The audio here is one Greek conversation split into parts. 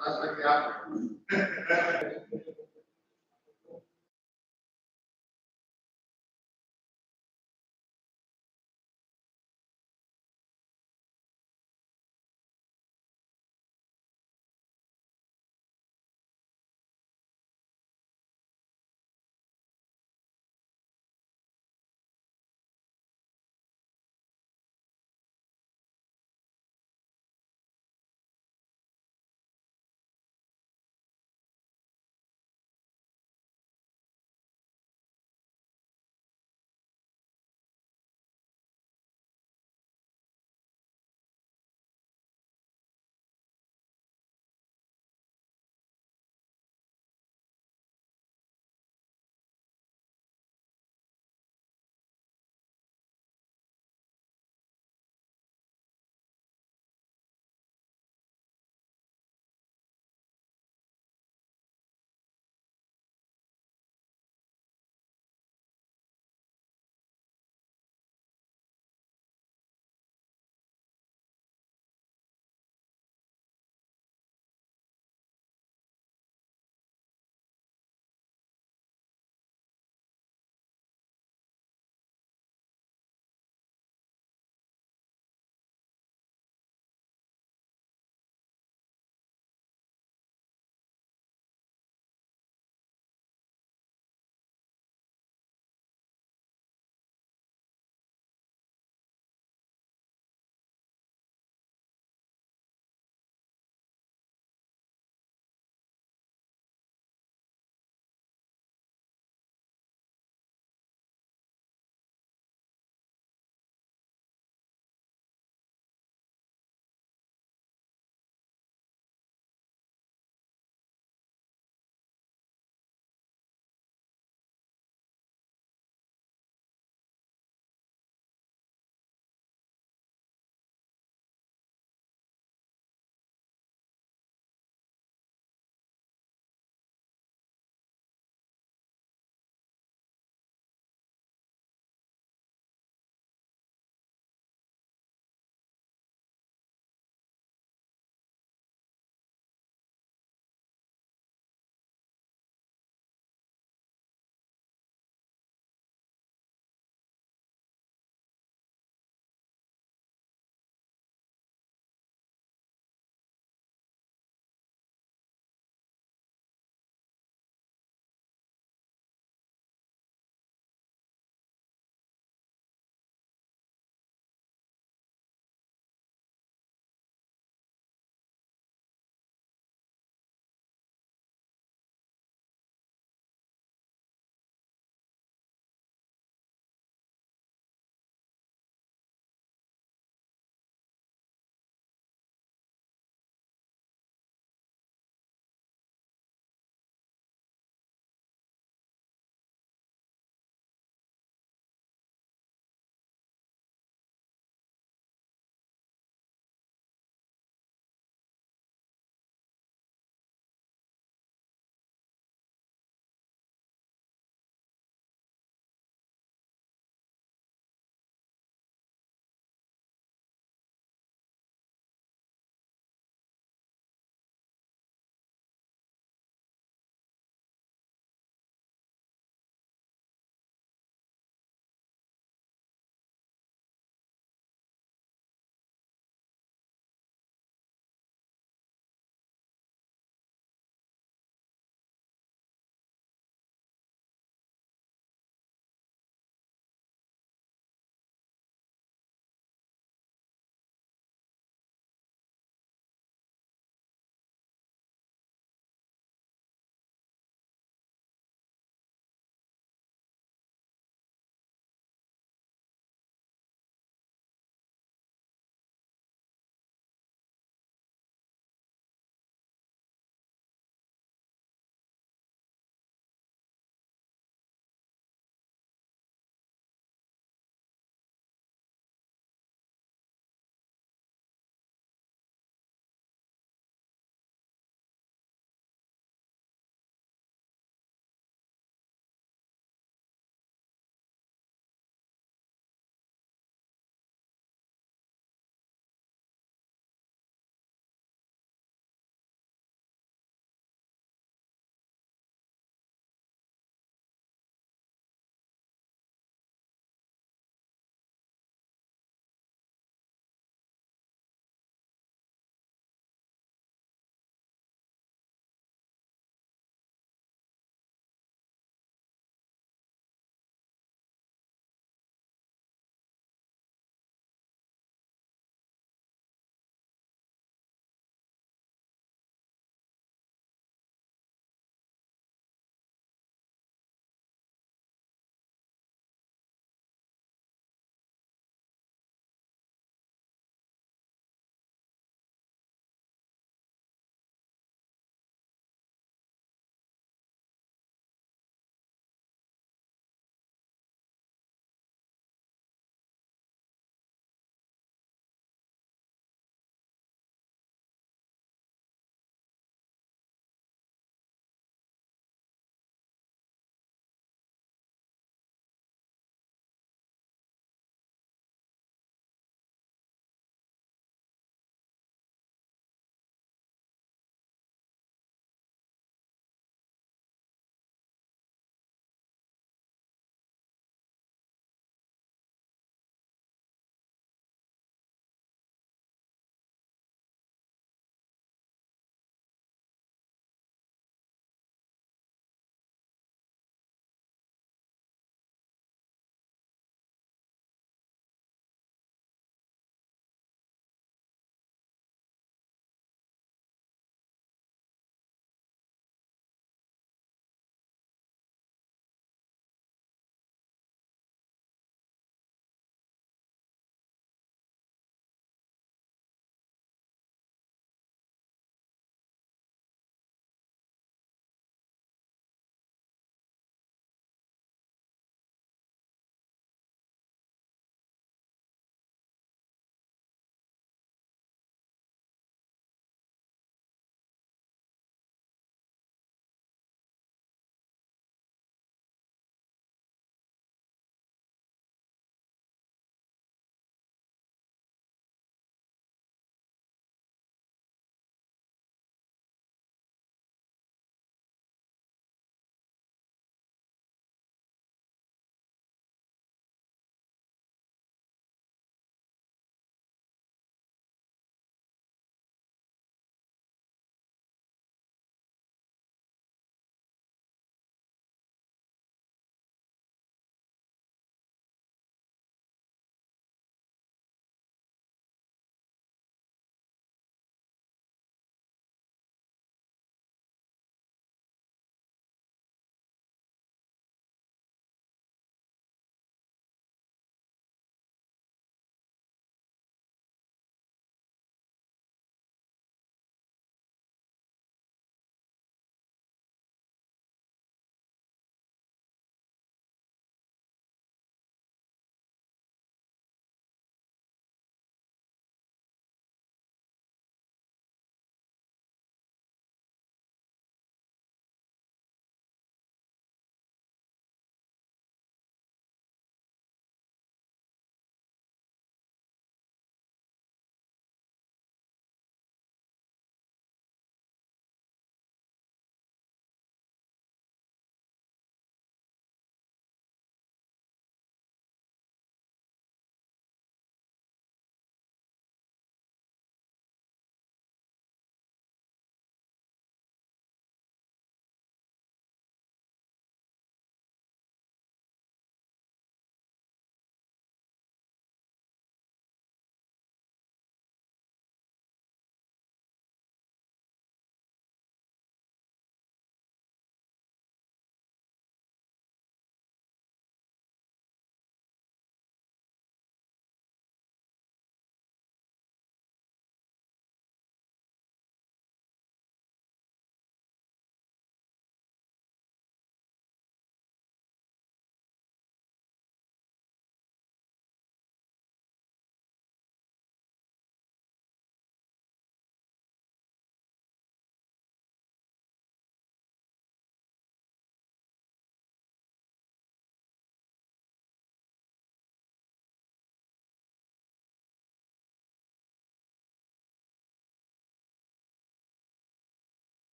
φτάσαμε και αύριο.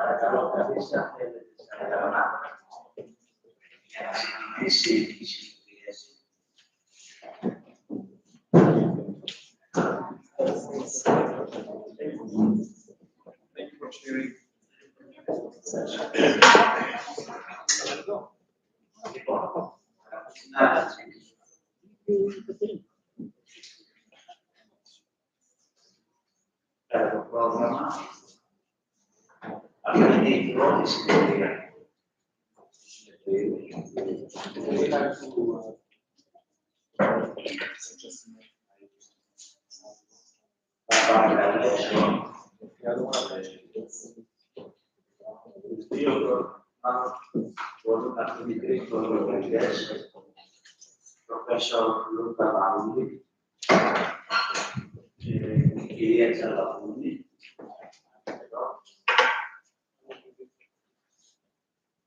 Παρακαλώ, καθίστε αν θέλετε στα κατανάλωνα για να ξεκινήσει η συνεδρίαση. Thank you for sharing. Λοιπόν, να κατά το πρόγραμμα, αυτή είναι η πρώτη συνεδρία. Θα παρακαλέσω τους δύο μπορούν να είναι οι τρεις προγραμματές, Προφέσορ Λούκα Μαρούλη και η κυρία Τσαλαβούνη.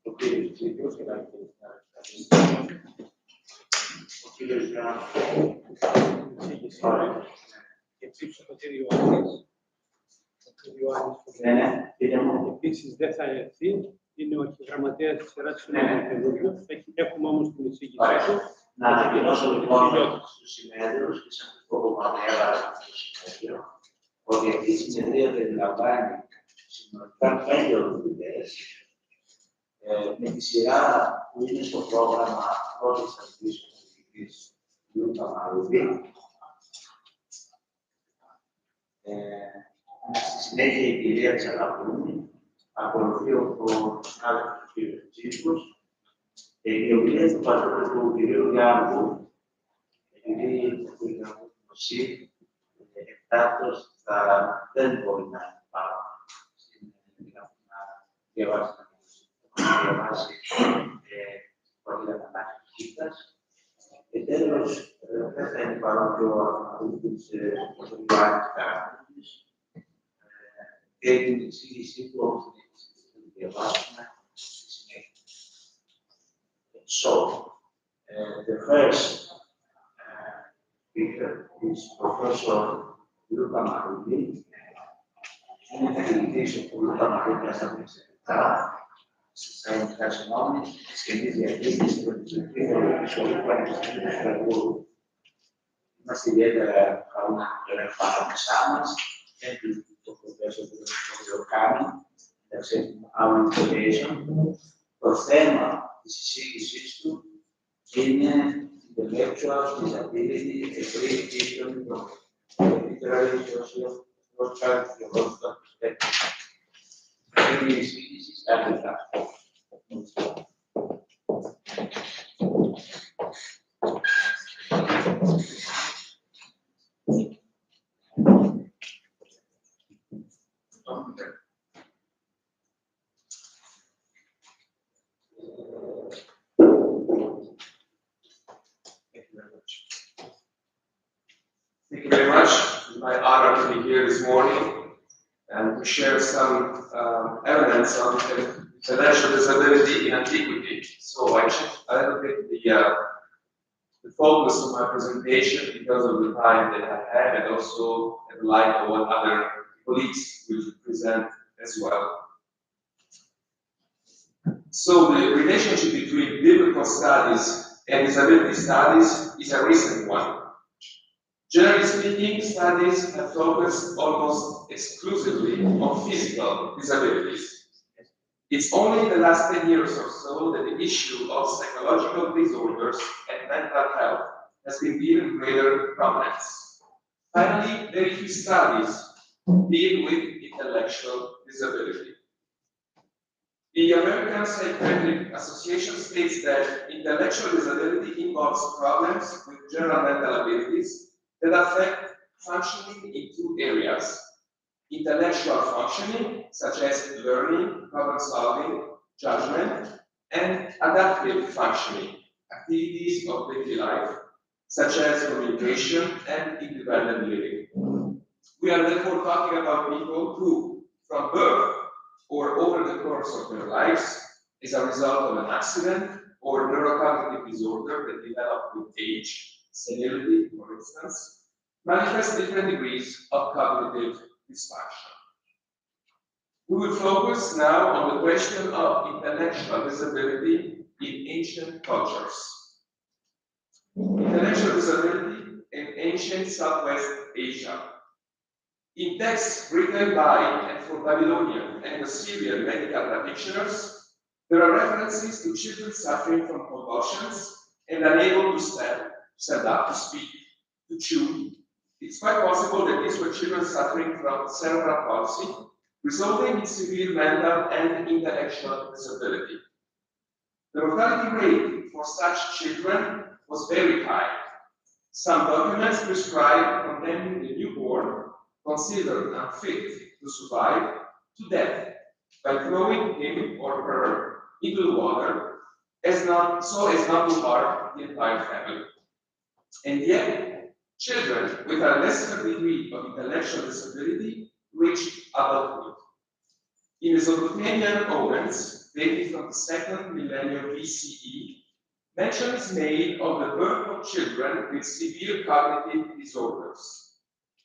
Ο κύριος Τσίπρος και ο κύριος Γιάννης. Και ψήφισε το κύριο Ιωάννης. Επίσης δεν θα έρθει. Είναι ο αρχιγραμματέας της Ιεράς Συνέδριου. Έχουμε όμως την εισήγησή του. Να ανακοινώσω λοιπόν στους συνέδριους και σε αυτό που έβαλα στο συνέδριο ότι αυτή η συνεδρία περιλαμβάνει συνολικά 5 ομιλητές με τη σειρά που είναι στο πρόγραμμα πρώτης αστικής ομιλητής του Παπαμαρούδη. Στη συνέχεια η κυρία Τσαλαβούνη, ακολουθεί ο συνάδελφος κ. Τσίπρος και η ομιλία του πατρόντος του κ. Γιάννου, επειδή το νοσεί, εκτάκτως δεν μπορεί να πάρει να διαβάσει πολύ ανάγκης. Και τέλος, δεν θα είναι παρόν και ο Αρμαδούτης ο Ιωάννης Καραμπούνης και την εξήγησή του όπως θα διαβάσουμε στη συνέχεια. So, the first speaker is Professor Luca Marulli. Είναι καθηγητής του Luca Marulli στα συνόμη της Κοινής Διαχείρισης στην Θεολογική Σχολή του Παναγιωτάτου Οικουμενικού. Είμαστε ιδιαίτερα χαρούμενοι που τον έχουμε ανάμεσά μας και το προφέσορ που τον διοργάνει, μεταξύ our information. Το θέμα της εισήγησής του είναι intellectual disability, a great history from literary, social, theological perspective. Είναι η εισήγηση στα αγγλικά. Thank you very much. It's my honor to be here this morning and to share some evidence on intellectual disability in antiquity. So I changed a little bit the focus of my presentation because of the time that I have and also in light of what other colleagues will present as well. So the relationship between biblical studies and disability studies is a recent one. Generally speaking, studies have focused almost exclusively on physical disabilities. It's only in the last 10 years or so that the issue of psychological disorders and mental health has been given greater prominence. Finally, very few studies deal with intellectual disability. The American Psychiatric Association states that intellectual disability involves problems with general mental abilities that affect functioning in two areas: intellectual functioning, such as learning, problem solving, judgment, and adaptive functioning, activities of daily life, such as communication and independent living. We are therefore talking about people who, from birth or over the course of their lives, as a result of an accident or neurocognitive disorder that develop with age, senility, for instance, manifest different degrees of cognitive dysfunction. We will focus now on the question of intellectual disability in ancient cultures. Intellectual disability in ancient Southwest Asia. In texts written by and for Babylonian and Assyrian medical practitioners, there are references to children suffering from convulsions and unable to stand up, to speak, to chew. It's quite possible that these were children suffering from cerebral palsy, resulting in severe mental and intellectual disability. The mortality rate for such children was very high. Some documents prescribe condemning the newborn, considered unfit to survive, to death by throwing him or her into the water so as not to harm the entire family. And yet, children with a lesser degree of intellectual disability reached adulthood. In Mesopotamian omens, dating from the 2nd millennium BCE, mention is made of the birth of children with severe cognitive disorders.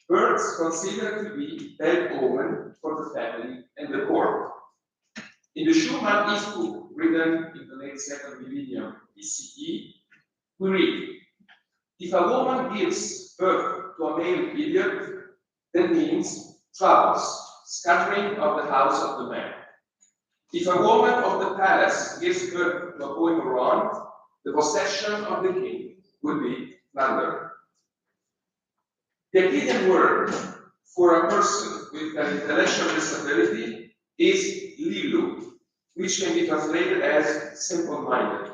Births considered to be bad omen for the family and the court. In the Schumann East book, written in the late 2nd millennium BCE, we read, if a woman gives birth to a male idiot, that means troubles, scattering of the house of the man. If a woman of the palace gives birth to a boy moron, the possession of the king will be plunder. The Akkadian word for a person with an intellectual disability is lilu, which can be translated as simple-minded.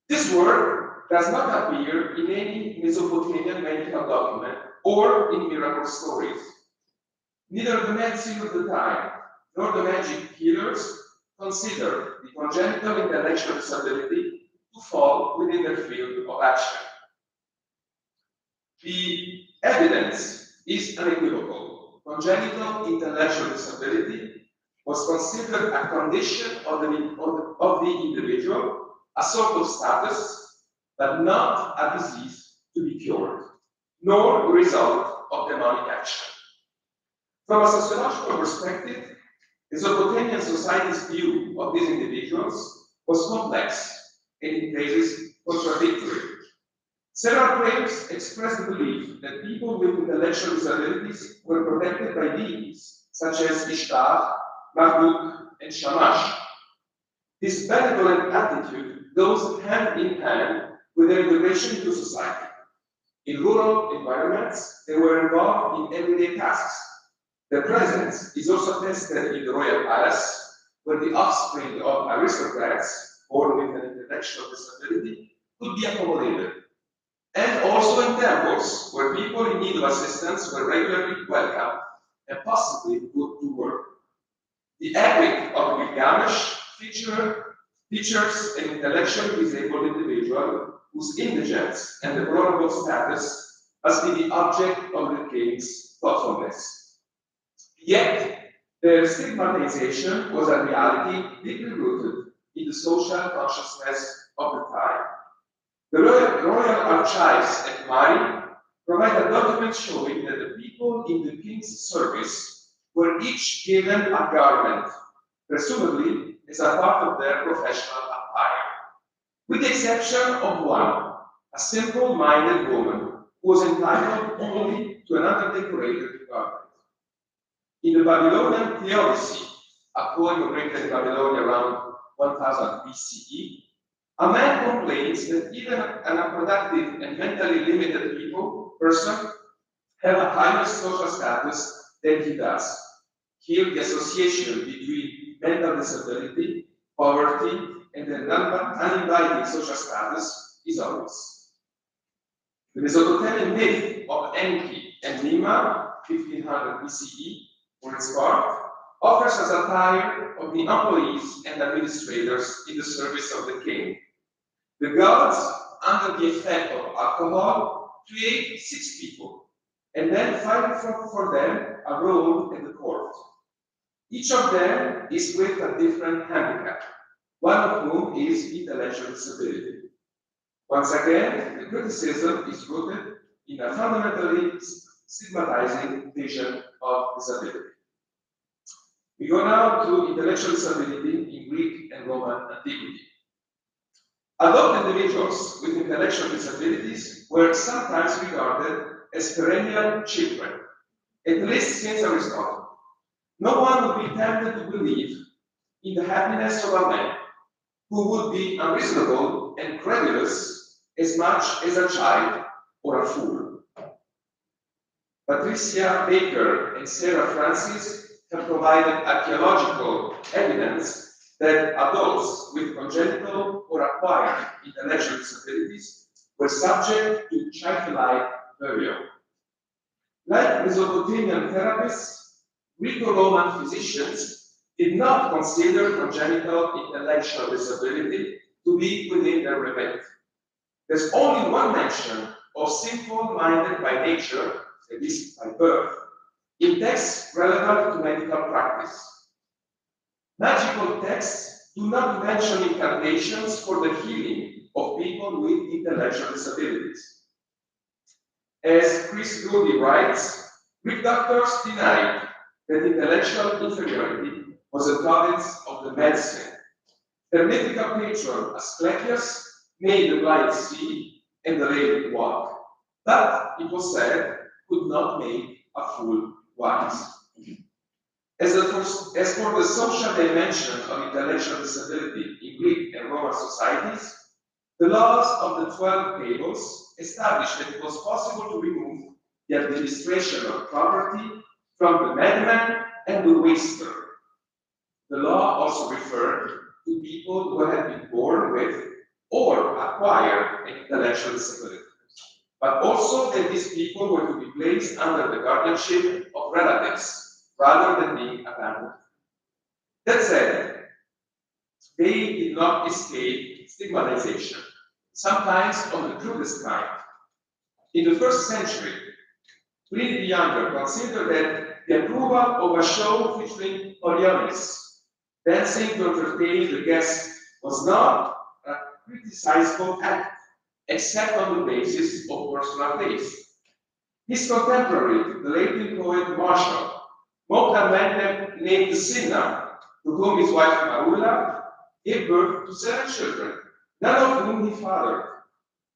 This word does not appear in any Mesopotamian medical document or in miracle stories. Neither the medicine of the time nor the magic healers consider the congenital intellectual disability to fall within their field of action. The evidence is unequivocal. Congenital intellectual disability was considered a condition of the individual, a sort of status, but not a disease to be cured, nor the result of demonic action. From a sociological perspective, Mesopotamian society's view of these individuals was complex and in places contradictory. Several claims express the belief that people with intellectual disabilities were protected by deities such as Ishtar, Marduk, and Shamash. This benevolent attitude goes hand in hand with their integration into society. In rural environments, they were involved in everyday tasks. Their presence is also attested in the royal palace, where the offspring of aristocrats born with an intellectual disability could be accommodated, and also in temples, where people in need of assistance were regularly welcomed and possibly put to work. The Epic of Gilgamesh features an intellectually disabled individual whose indigence and deplorable status must be the object of the king's thoughtfulness. Yet, their stigmatization was a reality deeply rooted in the social consciousness of the time. The royal archives at Mari provide a document showing that the people in the king's service were each given a garment, presumably as a part of their professional attire, with the exception of one, a simple-minded woman who was entitled only to an under-decorated garment. In the Babylonian Theodicy, a poem written in Babylonia around 1000 BCE, a man complains that even an unproductive and mentally limited person have a higher social status than he does. Here, the association between mental disability, poverty, and an uninviting social status is obvious. The Mesopotamian myth of Enki and Nima, 1500 BCE, for its part, offers a satire of the employees and administrators in the service of the king. The gods, under the effect of alcohol, create 6 people, and then find for them a role in the court. Each of them is with a different handicap, one of whom is intellectual disability. Once again, the criticism is rooted in a fundamentally stigmatizing vision of disability. We go now to intellectual disability in Greek and Roman antiquity. Adult individuals with intellectual disabilities were sometimes regarded as perennial children, at least since Aristotle. No one would be tempted to believe in the happiness of a man who would be unreasonable and credulous as much as a child or a fool. Patricia Baker and Sarah Francis have provided archaeological evidence that adults with congenital or acquired intellectual disabilities were subject to childlike burial. Like Mesopotamian therapists, Greco-Roman physicians did not consider congenital intellectual disability to be within their remit. There's only one mention of simple-minded by nature, that is, by birth, in texts relevant to medical practice. Magical texts do not mention incantations for the healing of people with intellectual disabilities. As Chris Goody writes, Greek doctors denied that intellectual inferiority was a province of the medicine. Their mythical patron Asclepius made the blind see and the lame walk, but it was said could not make a fool wise. As for the social dimension of intellectual disability in Greek and Roman societies, the laws of the 12 tables established that it was possible to remove the administration of property from the madman and the waster. The law also referred to people who had been born with or acquired an intellectual disability, but also that these people were to be placed under the guardianship of relatives rather than being abandoned. That said, they did not escape stigmatization, sometimes of the crudest kind. In the first century, Pliny the Younger considered that the approval of a show featuring Orionis dancing to entertain the guests was not a criticizable act, except on the basis of personal taste. His contemporary, the Latin poet Martial, mocked a man named Cinna, to whom his wife Marula gave birth to 7 children, none of whom he fathered.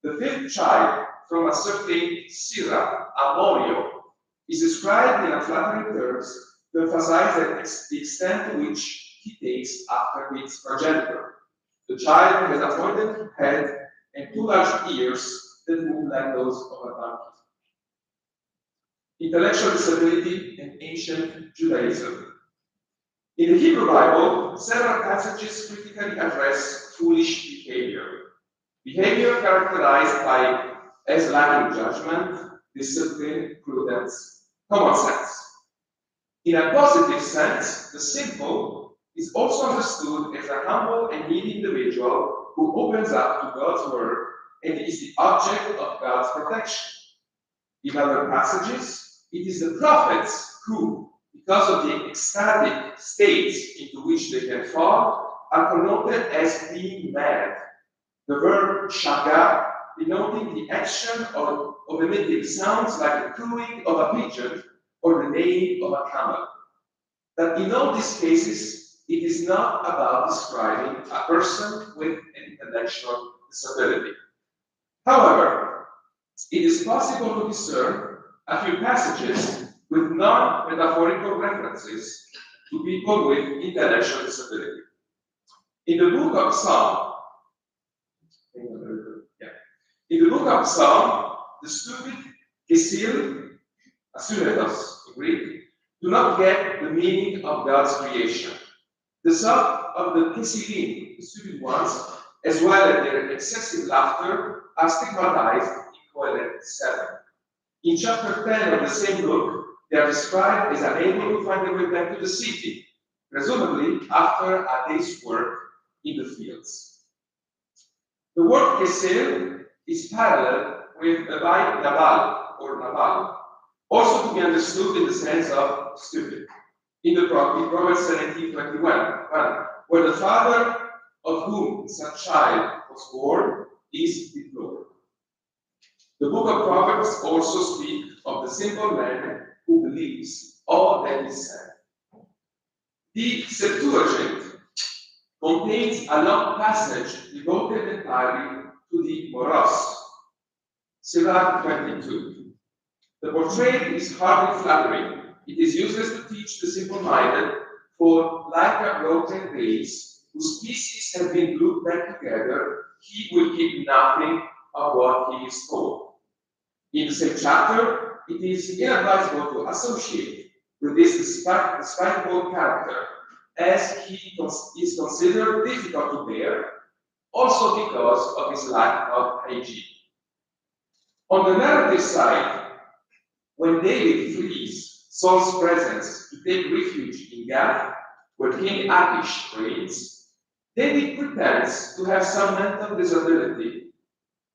The 5th child, from a certain Sira, Amorio, is described in unflattering terms to emphasize the extent to which he takes after his progenitor. The child has a pointed head and 2 large ears that move like those of a donkey. Intellectual disability and ancient Judaism. In the Hebrew Bible, several passages critically address foolish behavior. Behavior characterized by as lacking judgment, discipline, prudence, common sense. In a positive sense, the simple is also understood as a humble and needy individual who opens up to God's word and is the object of God's protection. In other passages, it is the prophets who, because of the ecstatic states into which they can fall, are connoted as being mad. The verb shaga, denoting the action of emitting sounds like the cooing of a pigeon or the neighing of a camel. But in all these cases, it is not about describing a person with an intellectual disability. However, it is possible to discern a few passages with non-metaphorical references to people with intellectual disability. In the book of Psalm, the stupid Kesil, Asuretos in Greek, do not get the meaning of God's creation. The sum of the Kesilim, the stupid ones, as well as their excessive laughter, are stigmatized in Kohelet 7. In chapter 10 of the same book, they are described as unable to find their way back to the city, presumably after a day's work in the fields. The word Kesel is parallel with Nabal, also to be understood in the sense of stupid. In Proverbs 17:21, where the father of whom such child was born is deplored. The book of Proverbs also speaks of the simple man who believes all that is said. The Septuagint contains a long passage devoted entirely to the Moros, Sirach 22. The portrait is hardly flattering. It is useless to teach the simple-minded, for like a broken vase whose pieces have been glued back together, he will keep nothing of what he is told. In the same chapter, it is inadvisable to associate with this despicable character, as he is considered difficult to bear, also because of his lack of hygiene. On the narrative side, when David flees Saul's presence to take refuge in Gath, where King Achish reigns, David pretends to have some mental disability,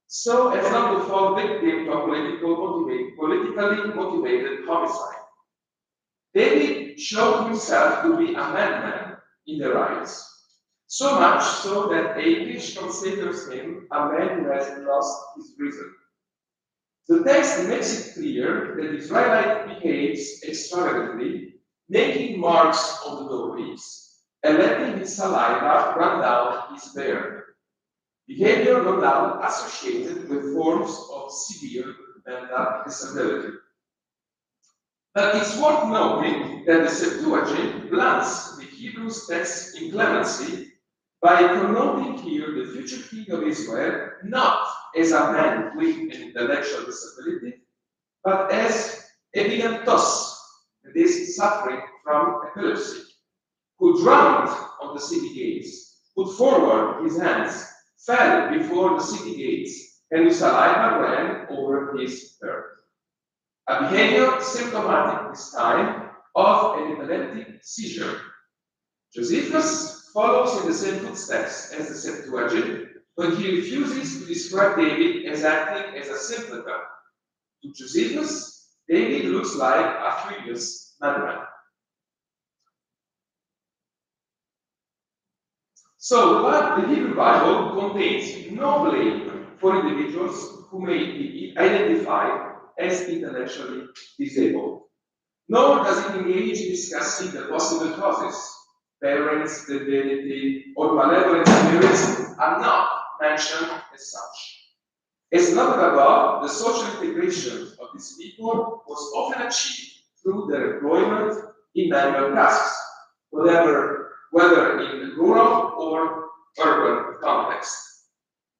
so as not to fall victim to a politically motivated homicide. David showed himself to be a madman in their eyes, so much so that Achish considers him a man who has lost his reason. The text makes it clear that Israelite behaves extravagantly, making marks on the doorways and letting his saliva run down his beard. Behavior no doubt associated with forms of severe mental disability. But it's worth noting that the Septuagint blunts the Hebrew text's inclemency by connoting here the future king of Israel not as a man with an intellectual disability, but as Epigantos, that is, suffering from epilepsy, who drowned on the city gates, put forward his hands, fell before the city gates, and his saliva ran over his beard. A behavior symptomatic this time of an epileptic seizure. Josephus follows in the same footsteps as the Septuagint when he refuses to describe David as acting as a simpleton. To Josephus, David looks like a furious madman. So the Hebrew Bible contains no blame for individuals who may be identified as intellectually disabled, nor does it engage in discussing the possible causes. Parents, divinity, or malevolent spirits are not mentioned as such. As noted above, the social integration of these people was often achieved through their employment in manual tasks, whether in rural or urban context.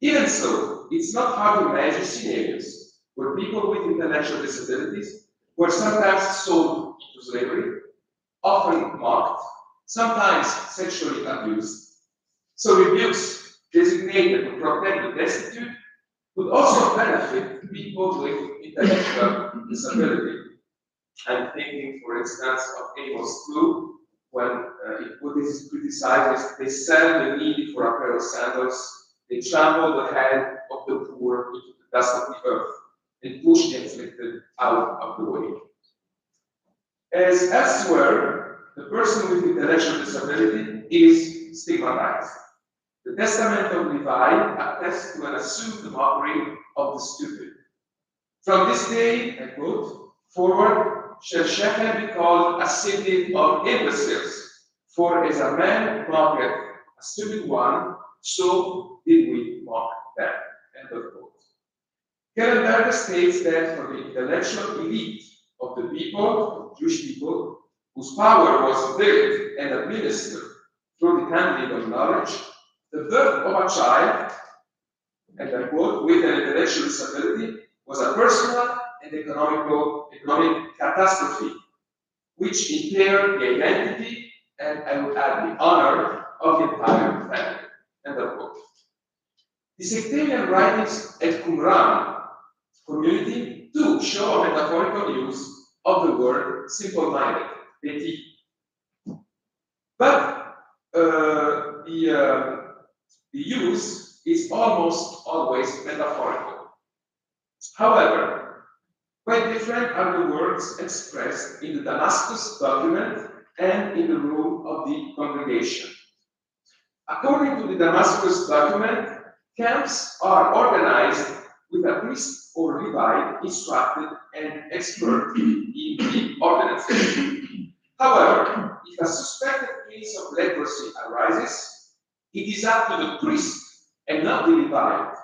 Even so, it's not hard to imagine scenarios where people with intellectual disabilities were sometimes sold into slavery, often mocked, sometimes sexually abused. So rebukes designated to protect the destitute would also benefit people with intellectual disability. I'm thinking, for instance, of Amos 2, when this is criticized, they sell the needy for a pair of sandals, they trample the head of the poor into the dust of the earth, and push the afflicted out of the way. As elsewhere, the person with intellectual disability is stigmatized. The Testament of Levi attests to an assumed mockery of the stupid. From this day, I quote, forward, shall Shechem be called a city of imbeciles, for as a man mocketh a stupid one, so did we mock them. End of quote. Kellenberger states that for the intellectual elite of the people, Jewish people, whose power was built and administered through the handling of knowledge, the birth of a child, and I quote, with an intellectual disability was a personal and economic catastrophe, which impaired the identity and, I would add, the honor of the entire family. End of quote. The sectarian writings at Qumran community too show a metaphorical use of the word simple-minded, petit. But the use is almost always metaphorical. However, quite different are the words expressed in the Damascus document and in the room of the congregation. According to the Damascus document, camps are organized with a priest or Levite instructed and expert in the ordinances. However, if a suspected case of leprosy arises, it is up to the priest and not the Levite,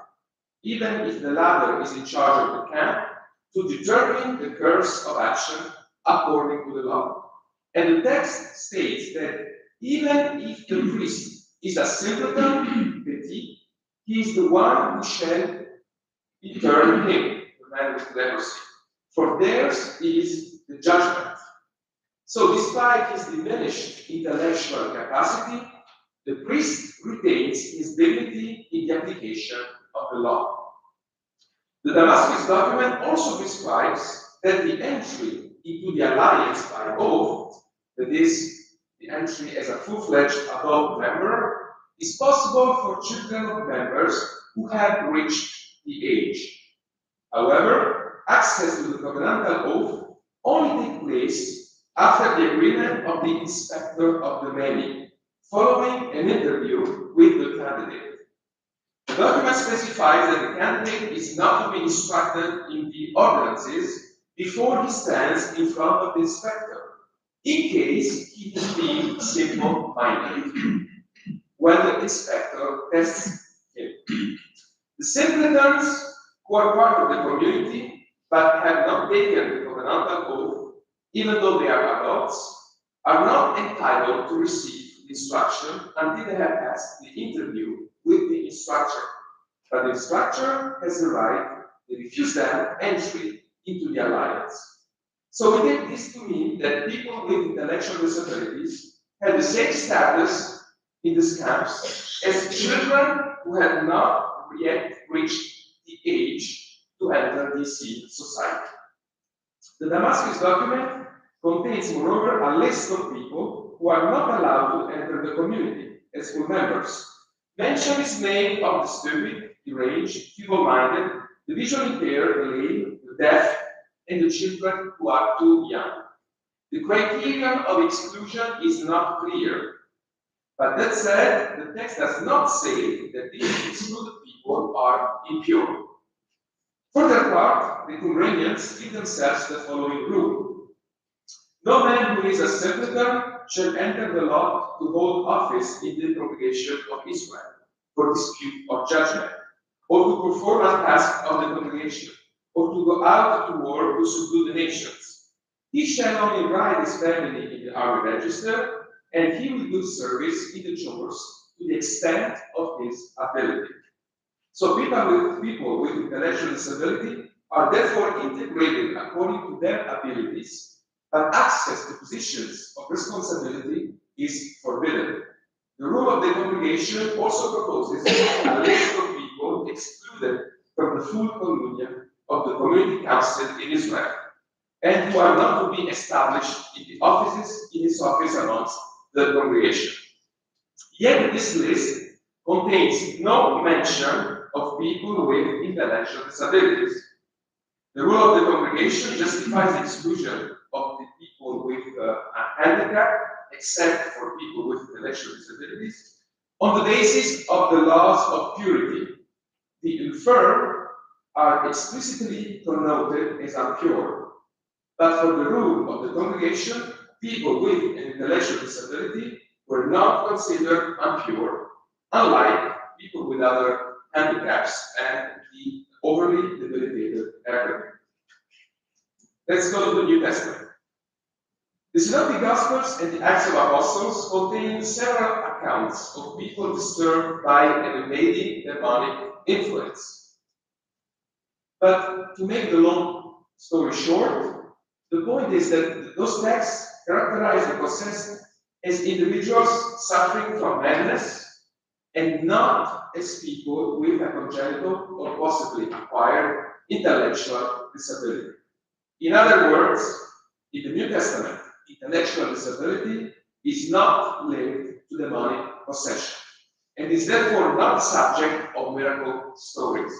even if the latter is in charge of the camp, to determine the course of action according to the law. And the text states that even if the priest is a simpleton, petit, he is the one who shall return him, the man with leprosy, for theirs is the judgment. So despite his diminished intellectual capacity, the priest retains his dignity in the application of the law. The Damascus document also prescribes that the entry into the alliance by oath, that is, the entry as a full-fledged adult member, is possible for children of members who have reached the age. However, access to the covenantal oath only takes place after the agreement of the inspector of the many, following an interview with the candidate. The document specifies that the candidate is not to be instructed in the ordinances before he stands in front of the inspector, in case he is being simple-minded when the inspector tests him. The simpletons who are part of the community but have not taken the covenantal oath, even though they are adults, are not entitled to receive instruction until they have passed the interview with the instructor. But the instructor has the right to refuse them entry into the alliance. So we take this to mean that people with intellectual disabilities have the same status in these camps as children who have not yet reached the age to enter DC society. The Damascus document contains, moreover, a list of people who are not allowed to enter the community as full members. Mention is made of the stupid, deranged, feeble-minded, the visually impaired, the lame, the deaf, and the children who are too young. The criterion of exclusion is not clear. But that said, the text does not say that these excluded people are impure. For their part, the Qumranians give themselves the following rule: no man who is a simpleton shall enter the lot to hold office in the congregation of Israel for dispute or judgment, or to perform a task of the congregation, or to go out to war to subdue the nations. He shall only write his family in the army register, and he will do service in the church to the extent of his ability. So people with intellectual disability are therefore integrated according to their abilities, but access to positions of responsibility is forbidden. The rule of the congregation also proposes a list of people excluded from the full communion of the community council in Israel, and who are not to be established in his office amongst the congregation. Yet this list contains no mention of people with intellectual disabilities. The rule of the congregation justifies the exclusion of the people with a handicap, except for people with intellectual disabilities, on the basis of the laws of purity. The infirm are explicitly connoted as impure, but for the rule of the congregation, people with an intellectual disability were not considered impure, unlike people with other handicaps and the overly debilitated elderly. Let's go to the New Testament. The Synoptic Gospels and the Acts of Apostles contain several accounts of people disturbed by an invading demonic influence. But to make the long story short, the point is that those texts characterize the possessed as individuals suffering from madness and not as people with a congenital or possibly acquired intellectual disability. In other words, in the New Testament, intellectual disability is not linked to demonic possession and is therefore not subject of miracle stories.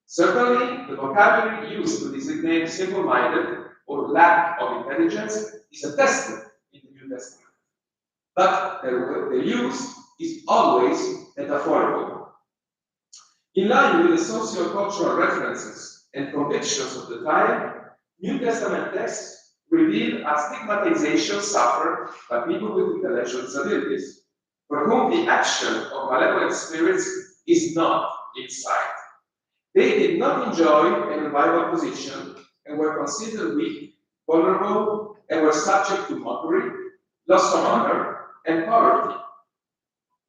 Certainly, the vocabulary used to designate simple-minded or lack of intelligence is attested in the New Testament, but the use is always metaphorical. In line with the socio-cultural references and convictions of the time, New Testament texts reveal a stigmatization suffered by people with intellectual disabilities, for whom the action of malevolent spirits is not in sight. They did not enjoy a revival position and were considered weak, vulnerable, and were subject to mockery, loss of honor, and poverty.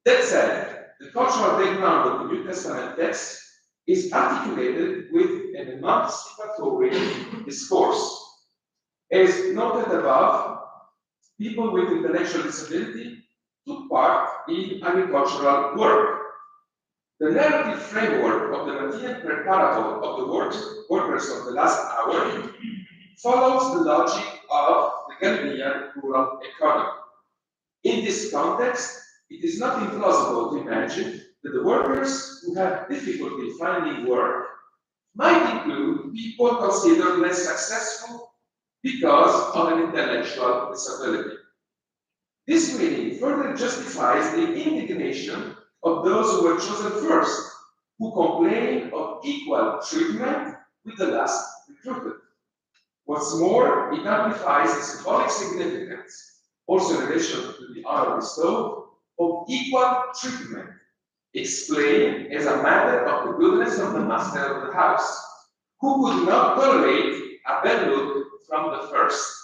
That said, the cultural background of the New Testament text is articulated with an emancipatory discourse. As noted above, people with intellectual disability took part in agricultural work. The narrative framework of the Martian parable of the workers of the last hour follows the logic of the Galilean rural economy. In this context, it is not implausible to imagine that the workers who have difficulty finding work might include people considered less successful because of an intellectual disability. This meaning further justifies the indignation of those who were chosen first, who complain of equal treatment with the last recruited. What's more, it amplifies the symbolic significance, also in relation to the honor bestowed, of equal treatment, explained as a matter of the goodness of the master of the house, who could not tolerate a bad look from the first.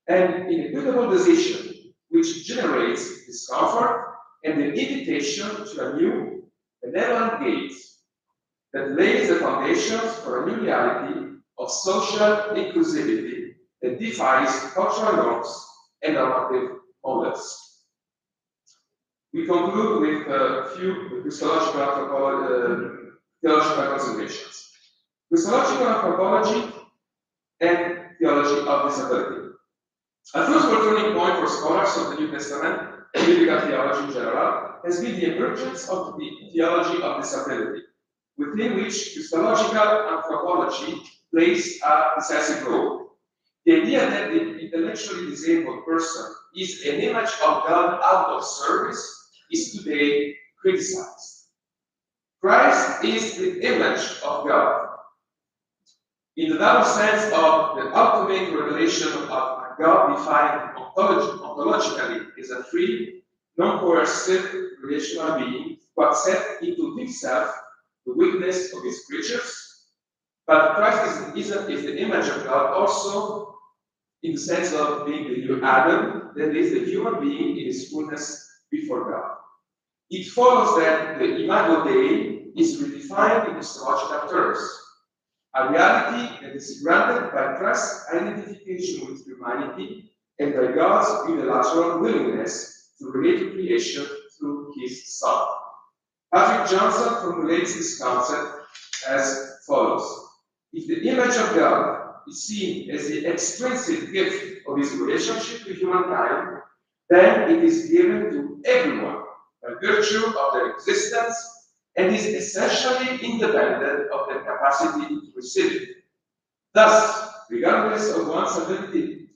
An inequitable decision which generates discomfort and an invitation to a new benevolent gate that lays the foundations for a new reality of social inclusivity that defies cultural norms and normative models. We conclude with a few Christological theological considerations. Christological anthropology and theology of disability. A crucial turning point for scholars of the New Testament, biblical theology in general, has been the emergence of the theology of disability, within which Christological anthropology plays a decisive role. The idea that the intellectually disabled person is an image of God out of service is today criticized. Christ is the image of God. In the double sense of the ultimate revelation of God defined ontologically as a free, non-coercive relational being who accepts into himself the weakness of his creatures, but Christ is the image of God also in the sense of being the new Adam, that is, the human being in his fullness before God. It follows that the Imago Dei is redefined in Christological terms, a reality that is granted by Christ's identification with humanity and by God's unilateral willingness to relate to creation through his Son. Patrick Johnson formulates this concept as follows. If the image of God is seen as the extrinsic gift of his relationship with humankind, then it is given to everyone by virtue of their existence and is essentially independent of their capacity to receive it. Thus, regardless of one's ability,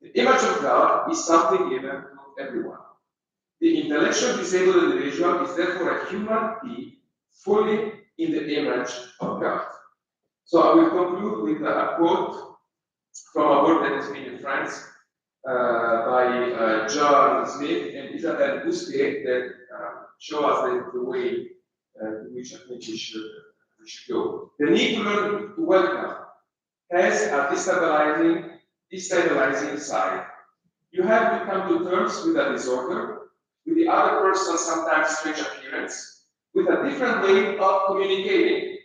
the image of God is something given to everyone. The intellectually disabled individual is therefore a human being fully in the image of God. So I will conclude with a quote from a work that has been in France by John Smith and Isabelle Bousquet that show us the way in which I think we should go. The need to learn to welcome has a destabilizing side. You have to come to terms with a disorder, with the other person's sometimes strange appearance, with a different way of communicating.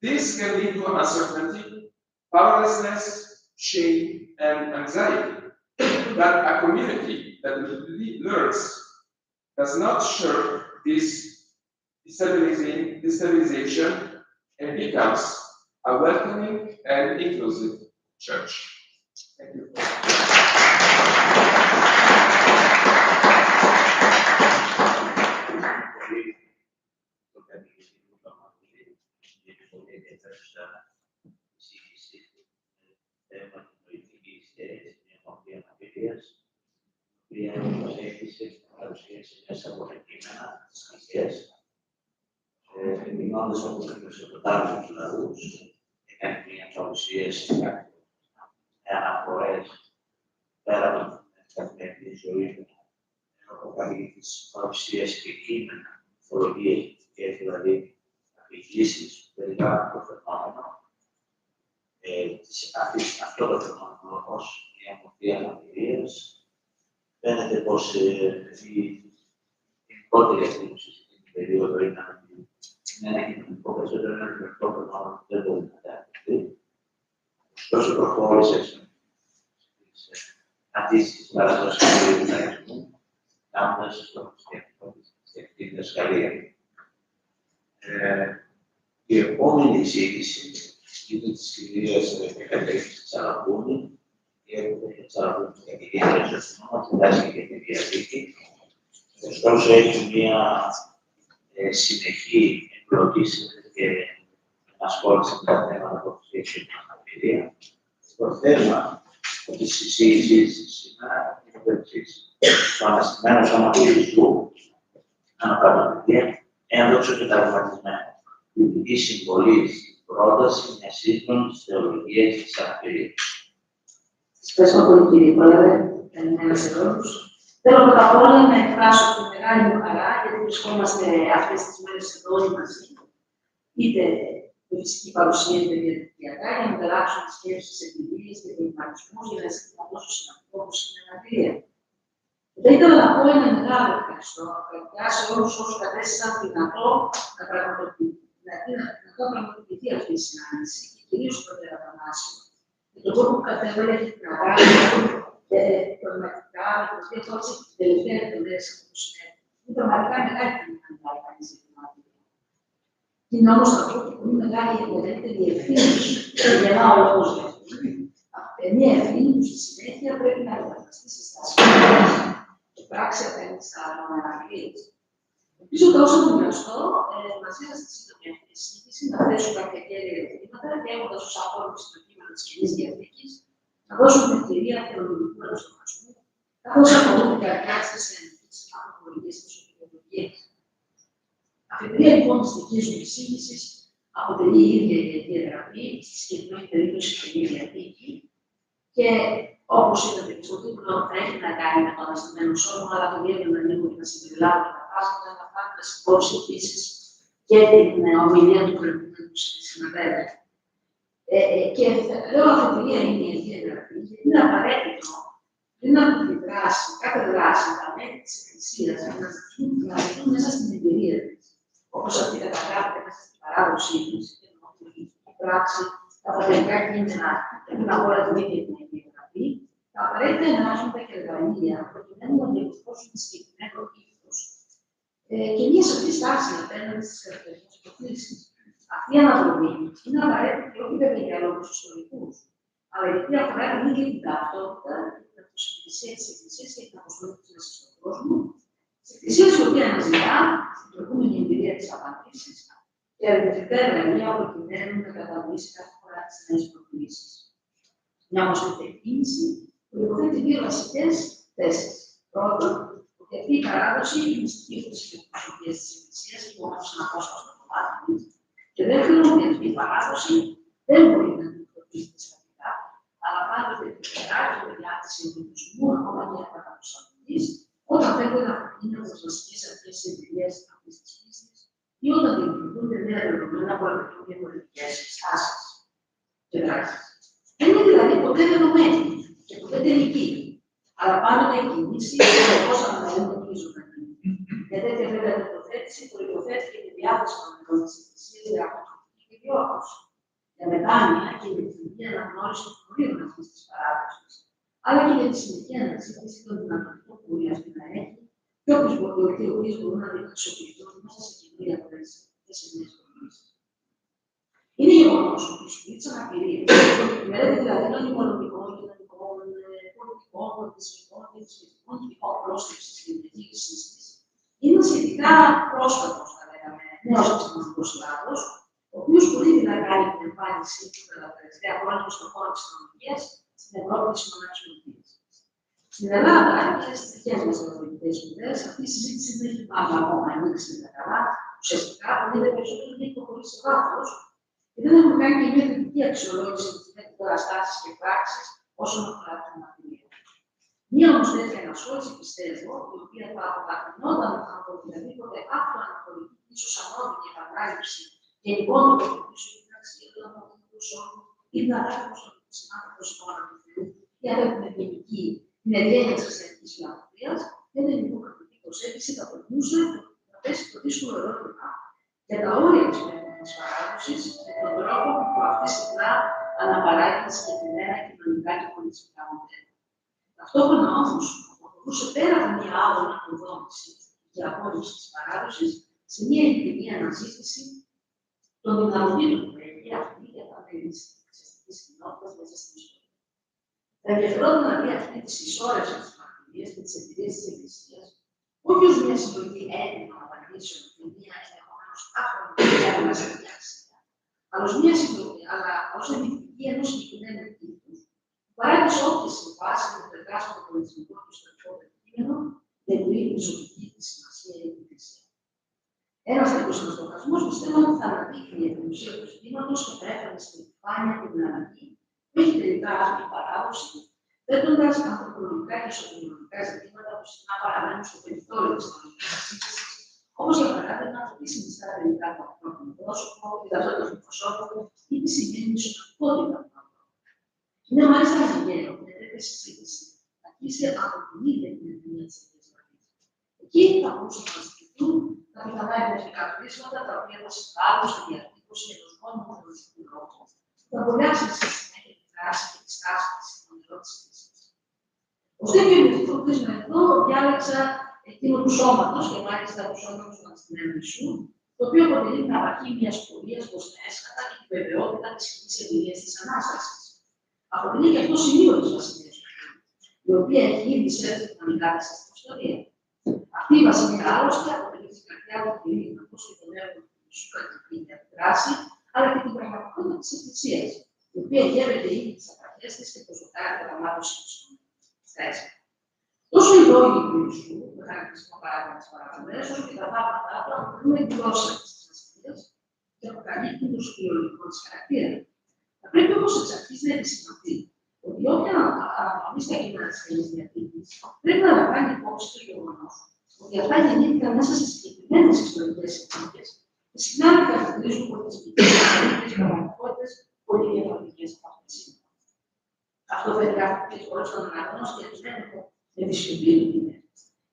This can lead to uncertainty, powerlessness, shame, and anxiety. But a community that learns does not shirk this destabilization and becomes a welcoming and inclusive church. Thank you. Θέμα πολιτικής και αναπηρίας, η οποία μας έκλεισε και παρουσίασε μέσα από τα κείμενα της Εκκλησίας, μιλώντας από τους εκπροσωπητάρους του λαούς, έκανε μια παρουσίαση αναφορές πέρα από την καθημερινή ζωή, ο καθηγητής παρουσίας και κείμενα, θεολογίες και δηλαδή αφηγήσεις που περιγράφουν το φαινόμενο. Αυτό το φαινόμενο ως μια μορφή αναπηρίας. Φαίνεται πως η πρώτη εκτίμηση στην περίοδο ήταν ότι είναι ένα κοινωνικό περισσότερο, ένα κοινωνικό φαινόμενο που δεν μπορεί να καταρριφθεί. Ωστόσο, προχώρησε στις αντίστοιχες παραδόσεις του Ιουδαϊσμού, κάνοντας στο χριστιανική διδασκαλία. Η επόμενη εισήγηση είναι της κυρίας Κατρίνης Τσαλαπούνη, η οποία Τσαλαπούνη είναι η κυρία Ζωστινό, διδάσκει και τη Διαθήκη. Ωστόσο, έχει μια συνεχή εμπλοκή και ασχόληση με τα θέματα που έχει την αναπηρία. Το θέμα της εισήγησης σήμερα είναι το εξής. Το αναστημένο σώμα του Χριστού, αναπαραγωγή, ένδοξο και ταγματισμένο. Η συμβολή στην πρόταση μια σύγχρονη θεολογία τη αναπηρία. Ευχαριστώ πολύ, κύριε Πρόεδρε. Καλημέρα σε όλους. Θέλω πρώτα απ' όλα να εκφράσω τη μεγάλη μου χαρά, γιατί βρισκόμαστε αυτές τις μέρες εδώ όλοι μαζί, είτε με φυσική παρουσία είτε διαδικτυακά, για να ανταλλάξουμε σκέψεις, εμπειρίες και προβληματισμούς για ένα ζήτημα τόσο σημαντικό όπως είναι η αναπηρία. Θα ήθελα να πω ένα μεγάλο ευχαριστώ σε όλους όσους κατέστησαν δυνατό να πραγματοποιηθεί αυτή η συνάντηση και κυρίως τον Πατέρα Θανάση, με τον τρόπο που κατέβαλε και την αγάπη και πραγματικά με το οποίο τόση την τελευταία εντολές από το συνέδριο. Είναι πραγματικά μεγάλη τιμή να μιλάει κανείς για την αναπηρία. Είναι όμως θα πω και πολύ μεγαλύτερη ευθύνη για ένα λόγος για αυτό. Μια ευθύνη που στη συνέχεια πρέπει να μεταφραστεί σε στάση και πράξη απέναντι στα αναπηρίες. Ελπίζω τα όσα μου γνωστό, μαζί σας στη σύντομη αυτή τη συζήτηση, να θέσω κάποια κέρια ερωτήματα και έχοντας ως απόρριψη στο κείμενο της Κοινής Διαθήκης, να δώσουμε την ευκαιρία θεολογικού αναστοχασμού, καθώς αφορούν την καρδιά της χριστιανικής ανθρωπολογικής και σωτηρολογίας. Αφετηρία λοιπόν της δικής μου εισήγησης αποτελεί η ίδια η Αγία Γραφή, στη συγκεκριμένη περίπτωση η Κοινή Διαθήκη, και όπως είδατε και στο τίτλο, θα έχει να κάνει με το αναστημένο σώμα, αλλά το διεύγαινε λίγο και να συμπεριλάβω και τα πράγματα, να πάμε να συμπόψει επίσης και την ομιλία του προηγούμενου συναδέλφου. Και λέω αφετηρία είναι η Αγία Γραφή, γιατί είναι απαραίτητο πριν από τη δράση, κάθε δράση, τα μέλη της Εκκλησίας να ζητούν μέσα στην εμπειρία της, όπως αυτή καταγράφεται μέσα στην παράδοσή της, και την πολιτική πράξη, τα πατερικά κείμενα, την αγορά την ίδια την Αγία Γραφή, τα απαραίτητα ενάζονται και εργαλεία προκειμένου να διεκδικώσουν συγκεκριμένο ύφος και μια σωστή στάση απέναντι στις καρδιακές προκλήσεις. Αυτή η αναδρομή είναι απαραίτητη όχι βέβαια για λόγους ιστορικούς, αλλά γιατί αφορά την ίδια την ταυτότητα, την αυτοσυγκρισία της Εκκλησίας και την αποστολή της μέσα στον κόσμο, της Εκκλησίας η οποία αναζητά στην προηγούμενη εμπειρία της απαντήσης και αρνητικά εργαλεία προκειμένου να κατανοήσει κάθε φορά τις νέες προκλήσεις. Μια όμως τέτοια κίνηση προϋποθέτει δύο βασικές θέσεις. Πρώτον, ότι αυτή η παράδοση είναι στη ύφωση και τις προσωπίες της Εκκλησίας και μόνο σε αναπόσπαστο κομμάτι της. Και δεύτερον, ότι αυτή η παράδοση δεν μπορεί να αντιμετωπίσει σχετικά, αλλά πάντοτε επιφυλά και με διάθεση εμπειρισμού, ακόμα και επαναπροσαρμογής, όταν θέλει να είναι από τις βασικές αρχές της εμπειρίας αυτής της πίστης ή όταν δημιουργούνται νέα δεδομένα που απαιτούν διαφορετικές στάσεις και δράσεις. Δεν είναι δηλαδή ποτέ δεδομένη και ποτέ τελική, αλλά πάντοτε η κίνηση και πώς αναλύουν τη ζωντανή. Για τέτοια βέβαια τοποθέτηση προϋποθέτει και τη διάθεση των μελών της Εκκλησίας για αποτροπή και διόρθωση, για μετάνοια και για τη θετική αναγνώριση των φορείων αυτής της παράδοσης, αλλά και για τη συνεχή αναζήτηση των δυνατοτήτων που μπορεί αυτή να έχει και όποιες μπορούν να διεξοπλιστούν μέσα σε καινούργια πλαίσια και σε νέες προκλήσεις. Είναι γεγονός ότι η σχολή της αναπηρίας, η μελέτη δηλαδή των οικονομικών, κοινωνικών, πολιτικών, πολιτισμικών και θρησκευτικών τυπών πρόσληψης και διαχείρισης της, είναι ένα σχετικά πρόσφατο, θα λέγαμε, νέος επιστημονικός κλάδος, ο οποίος μπορεί να κάνει την εμφάνισή του τα τελευταία χρόνια στον χώρο της τεχνολογίας στην Ευρώπη και στις ΗΠΑ. Στην Ελλάδα και στις δικές μας ευρωπαϊκές σπουδές, αυτή η συζήτηση δεν έχει πάντα ακόμα ανοίξει με τα καλά. Ουσιαστικά, πολύ περισσότερο δεν έχει προχωρήσει σε βάθος και δεν έχουμε κάνει και μια κριτική αξιολόγηση της μετατάστασης και πράξης όσον αφορά την αναπηρία. Μία όμως τέτοια ενασχόληση, πιστεύω, η οποία θα απομακρυνόταν από οποιαδήποτε αυτοαναφορική, ίσως ανώδυνη επανάληψη γενικών τοπικών ή την αξία του ανθρώπου προσώπου ή την αγάπη των συνάδελφων προσωπών του Θεού, ή από την ευγενική, την ευγένεια της χριστιανικής φιλανθρωπίας, δεν είναι υποκριτική προσέγγιση, θα τολμούσε να θέσει το δύσκολο ερώτημα για τα όρια της πνεύματας παράδοσης και τον τρόπο που αυτή συχνά αναπαράγει τα συγκεκριμένα κοινωνικά και πολιτισμικά μοντέλα. Ταυτόχρονα όμως, προχωρούσε πέρα από μια άδωνα αποδόμηση και απόλυση της παράδοσης σε μια ειλικρινή αναζήτηση των δυνατοτήτων που έχει αυτή για τα μέλη της εκκλησιαστικής κοινότητας μέσα στην ιστορία. Θα ενδιαφερόταν να δει αυτή τη συσσόρευση της μαρτυρίας και της εμπειρίας της Εκκλησίας, όχι ως μια συλλογή έντυπων απαντήσεων και μια ενδεχομένως άχρονη αναζητική αξία, αλλά ως ενδεικτική ενός συγκεκριμένου τύπου, παρά τις όποιες συμβάσεις με το εργάσιμο πολιτισμικό και ιστορικό αντικείμενο, δεν κρύβει η ζωτική της σημασία για την Εκκλησία. Ένας τέτοιος αναστοχασμός πιστεύω ότι θα αναδείχνει την ουσία του ζητήματος και θα έφερε στην επιφάνεια την δυναμική που έχει τελικά αυτή η παράδοση, θέτοντας ανθρωπολογικά και ισοκοινωνικά ζητήματα που συχνά παραμένουν στο περιθώριο της κοινωνικής συζήτησης, όπως για παράδειγμα τι συνιστά τελικά το ανθρώπινο πρόσωπο, η ταυτότητα του προσώπου ή τι σημαίνει η σωματικότητα του ανθρώπου. Είναι μάλιστα αναγκαίο μια τέτοια συζήτηση να κλείσει από την ίδια την ερμηνεία της ίδιας γραφής. Εκεί θα μπορούσαν να συζητηθούν τα πιθανά εμπνευστικά κρίσματα τα οποία θα συμβάλλουν στη διατύπωση ενός μόνιμου θεολογικού λόγου, που θα απολυάσει στη συνέχεια τη δράση και τη στάση της κοινωνικών της Εκκλησίας. Ως τέτοιο εμπνευστικό κρίσμα εδώ διάλεξα εκείνο του σώματος και μάλιστα του σώματος του Αναστημένου Ιησού, το οποίο αποτελεί την απαρχή μιας πορείας προς τα έσχατα και την βεβαιότητα της κοινής εμπειρίας της Ανάστασης. Αποτελεί και αυτό σημείο της βασιλείας του Θεού, η οποία έχει ήδη εισέλθει κοινωνικά μέσα στην ιστορία. Αυτή η βασιλεία άλλωστε αποτελεί την καρδιά του κηρύγματος και τον έργο του Ιησού κατά την δράση, αλλά και την πραγματικότητα της Εκκλησίας, η οποία γεύεται ήδη τις απαρχές της και προσδοκάει την ανάδοση στα έσχατα. Τόσο οι λόγοι του Ιησού, με χαρακτηριστικό παράδειγμα της παραβολές, όσο και τα θαύματα του αποτελούν εκδηλώσεις της βασιλείας και αποκαλύπτουν το σκληρολογικό της χαρακτήρα. Θα πρέπει όμως εξ αρχής να επισημανθεί ότι όποια αναπαυθεί στα κείμενα της Καινής Διαθήκης πρέπει να λαμβάνει υπόψη το γεγονός ότι αυτά γεννήθηκαν μέσα σε συγκεκριμένες ιστορικές συνθήκες και συχνά αντικατοπτρίζουν πολιτισμικές και κοινωνικές πραγματικότητες πολύ διαφορετικές από αυτές σήμερα. Αυτό φαίνεται αυτές τις φορές των αναγνώσεων και τους με τη σιωπή του είναι.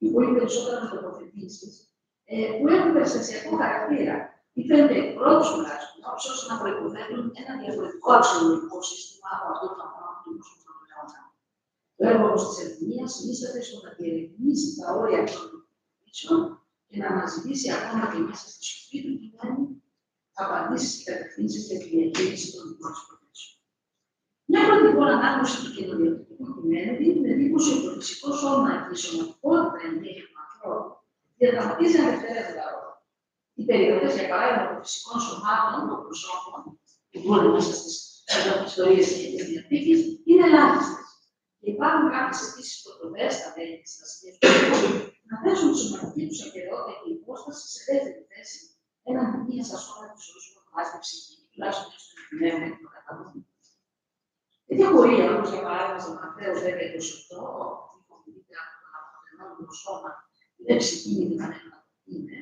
Οι πολύ περισσότερες τοποθετήσεις που έχουν περιστασιακό χαρακτήρα ή φαίνεται εκ πρώτης τουλάχιστον, ώστε να προϋποθέτουν ένα διαφορετικό αξιολογικό σύστημα από αυτό το ανθρώπινο του 21ου αιώνα. Το έργο όμως της ερμηνείας συνίσταται στο να διερευνήσει τα όρια των τοποθετήσεων και να αναζητήσει ακόμα και μέσα στη σιωπή του κειμένου απαντήσεις και κατευθύνσεις για τη διαχείριση των δικών της προθέσεων. Μια πρώτη λοιπόν ανάγνωση του κοινωνιοτικού κειμένου δίνει την εντύπωση ότι το φυσικό σώμα και η σωματικότητα εν γέννη του ανθρώπου διαδραματίζει ένα δευτερεύοντα ρόλο. Οι περιοχές, για παράδειγμα, των φυσικών σωμάτων των προσώπων, που βρίσκονται μέσα στις ιστορίες της Καινής Διαθήκης, είναι ελάχιστες. Και υπάρχουν κάποιες επίσης πρωτοβουλίες στα μέλη της βασιλείας του Θεού να θέσουν τη σωματική τους ακεραιότητα και υπόσταση σε δεύτερη θέση έναντι μιας ασώματης ζωής που ονομάζεται ψυχή, τουλάχιστον στο επιμένουμε και το καταλαβαίνουμε. Τέτοια πορεία, όπως για παράδειγμα στο Μαθαίο 10-28, που υποδηλείται από τον αποτελεσμένο σώμα, είναι ψυχή, είναι κανένα είναι,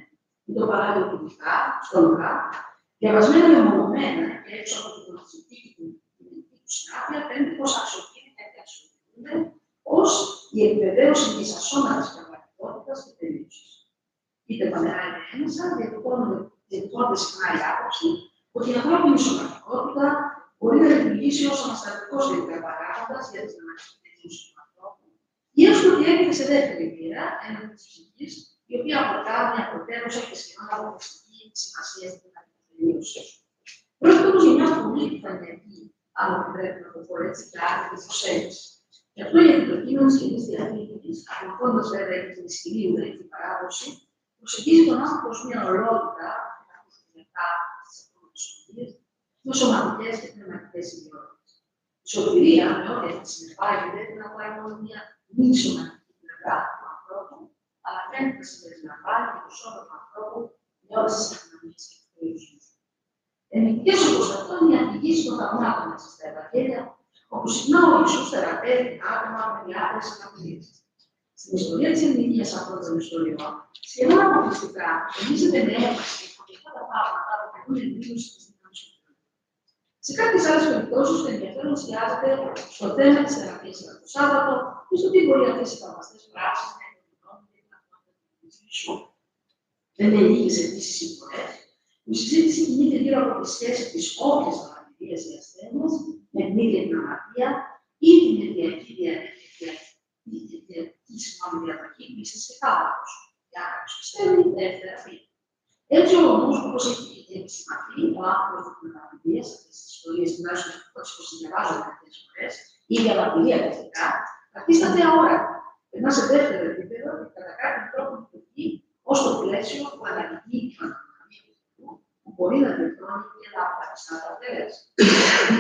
ή το παράδειγμα του Λουκά, στο Λουκά, διαβασμένα μεμονωμένα και έξω από την πολιτιστική και την κοινωνική του συνάφεια, φαίνεται πως αξιοποιείται και αξιοποιούνται ως η επιβεβαίωση της ασώματης πραγματικότητας και τελείωσης. Είτε πανερά είτε έμεσα, διατυπώνεται συχνά η άποψη ότι η ανθρώπινη σωματικότητα μπορεί να λειτουργήσει ως αναστατικός τελικά παράγοντας για τις αναξιοποιήσεις του ανθρώπου, ή έστω ότι έρχεται σε δεύτερη μοίρα έναντι της ψυχής, η οποία αποκτά μια πρωτεύουσα και σχεδόν αποκλειστική σημασία στην τελείωση. Πρόκειται όμως για μια πολύ επιφανειακή, αν πρέπει να το πω έτσι, και άδικη προσέγγιση. Γι' αυτό γιατί το κείμενο της Καινής Διαθήκης, ακολουθώντας βέβαια την ισχυρή ιουδαϊκή παράδοση, προσεγγίζει τον άνθρωπο ως μια ολότητα, όπως μετά στις επόμενες ομιλίες, με σωματικές και πνευματικές ιδιότητες. Η σωτηρία, με ό,τι αυτή συνεπάγει, πρέπει να πάει μόνο μια μη σωματική πλευρά του ανθρώπου, αλλά πρέπει να συμπεριλαμβάνει και το σώμα του ανθρώπου με όλες τις αδυναμίες και περιορισμούς. Ενδεικτικές όπως αυτό είναι οι αφηγήσεις των θαυμάτων μέσα στα Ευαγγέλια, όπου συχνά ο Ιησούς θεραπεύει άτομα με διάφορες αναπηρίες. Στην ιστορία της ερμηνείας αυτών των ιστοριών, σχεδόν αποκλειστικά τονίζεται με έμφαση ότι αυτά τα πράγματα αποτελούν εκδήλωση της δύναμης του Θεού. Σε κάποιες άλλες περιπτώσεις, το ενδιαφέρον εστιάζεται στο θέμα της θεραπείας κατά το Σάββατο και στο τι μπορεί αυτές οι θαυμαστές πράξεις να εκδηλώνουν για την αυτότητα του Ιησού. Δεν είναι λίγες επίσης οι φορές που η συζήτηση κινείται γύρω από τη σχέση της όποιας αναπηρίας ή ασθένειας με την ίδια την αμαρτία ή την αιτιακή διαδοχή μίσης και θάνατος. Για κάποιους πιστεύει δεύτερα φύλλα. Έτσι όμως, όπως έχει επισημαθεί, ο άνθρωπος με την αναπηρία σε αυτές τις ιστορίες, τουλάχιστον όπως τις διαβάζω κάποιες φορές, ή η αναπηρία τελικά, καθίσταται αόρατη. Περνά σε δεύτερο επίπεδο και κατά κάποιο τρόπο λειτουργεί ως το πλαίσιο που αναλυτεί την αυτονομία του Θεού, που μπορεί να διορθώνει και να αποκαταστά τα τέλεση.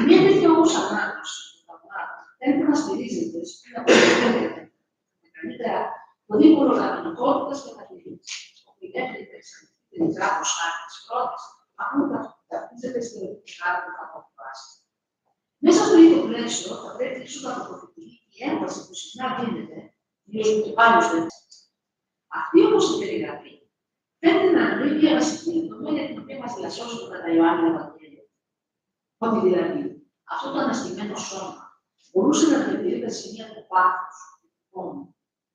Μια τέτοια όμως ανάγνωση του θαυμάτων πρέπει να στηρίζεται στην αποτελεσματικότητα. Καλύτερα, το δίπολο κανονικότητας και κατηρίας. Ο πηγαίνεται τελικά από χάρη της πρώτης, αφού ταυτίζεται στην χάρη που θα αποφάσει. Μέσα στο ίδιο πλαίσιο θα πρέπει ίσως να αποφευθεί η έμφαση που συχνά γίνεται, ιδίως και πάλι στο έμφαση. Αυτή όμως η περιγραφή φαίνεται να αναλύει ένα συγκεκριμένο για την οποία μας διασώσει το κατά Ιωάννη Ευαγγέλιο. Ότι δηλαδή αυτό το αναστημένο σώμα μπορούσε να διατηρεί τα σημεία του πάθους, του πόνου,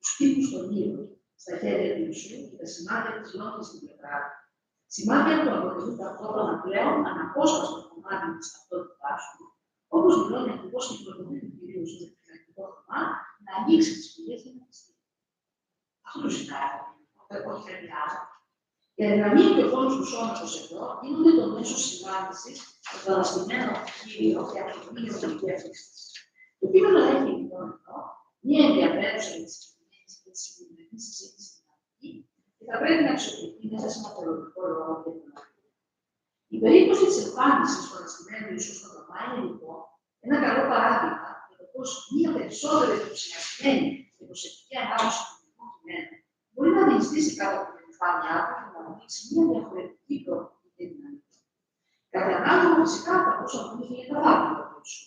τους τύπους των ήλων, στα χέρια του Ιησού και τα σημάδια της λόγκης στην πλευρά του. Σημάδια που αποτελούν ταυτόχρονα πλέον αναπόσπαστο κομμάτι της ταυτότητάς του, όπως δηλώνει ακριβώς η προτομή του κυρίου στο δευτυχιακό θωμά, να ανοίξει τις πηγές για να τις στείλει. Αυτό το ζητάει, όχι χρειάζεται. Η αδυναμία και ο φόνος του σώματος εδώ γίνονται το μέσο συνάντησης με το αναστημένο κύριο και από το μήνυμα του διεύθυνσης. Το κείμενο έχει λοιπόν εδώ μία ενδιαφέρουσα για τη συγκεκριμένη συζήτηση δυναμική και θα πρέπει να αξιοποιηθεί μέσα σε ένα θεολογικό ρόλο για την Ελλάδα. Η περίπτωση της εμφάνισης του αναστημένου Ιησού στο Θωμά είναι λοιπόν ένα καλό παράδειγμα για το πώς μία περισσότερη ενθουσιασμένη και προσεκτική ανάγνωση του ελληνικού κειμένου μπορεί να διεισδύσει κάτω από την επιφάνειά του και να αναπτύξει μία διαφορετική προοπτική δυναμική. Κατά ανάλογα φυσικά θα μπορούσαμε να πούμε για τα δάκρυα του Ιησού.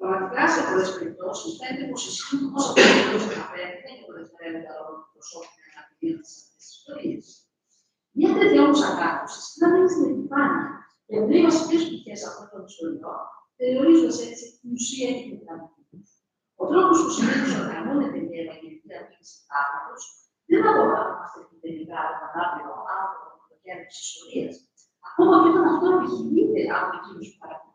Πραγματικά σε πολλές περιπτώσεις φαίνεται πως ισχύουν όσα πρέπει να φαίνεται για το δευτερεύοντα ρόλο του προσώπου και αναπηρία της αυτές της ιστορίες. Μια τέτοια όμως ανάγνωση να μείνει στην επιφάνεια και εμπνέει βασικές πτυχές αυτών των ιστοριών, περιορίζοντας έτσι την ουσία και την δυναμική τους. Ο τρόπος που συνήθως οργανώνεται η ευαγγελική αντίληψη θαύματος δεν αποδέχεται τελικά τον ανάπηρο άνθρωπο από το κέντρο της ιστορίας, ακόμα και όταν αυτό επιχειρείται από εκείνους που παρακολουθούν.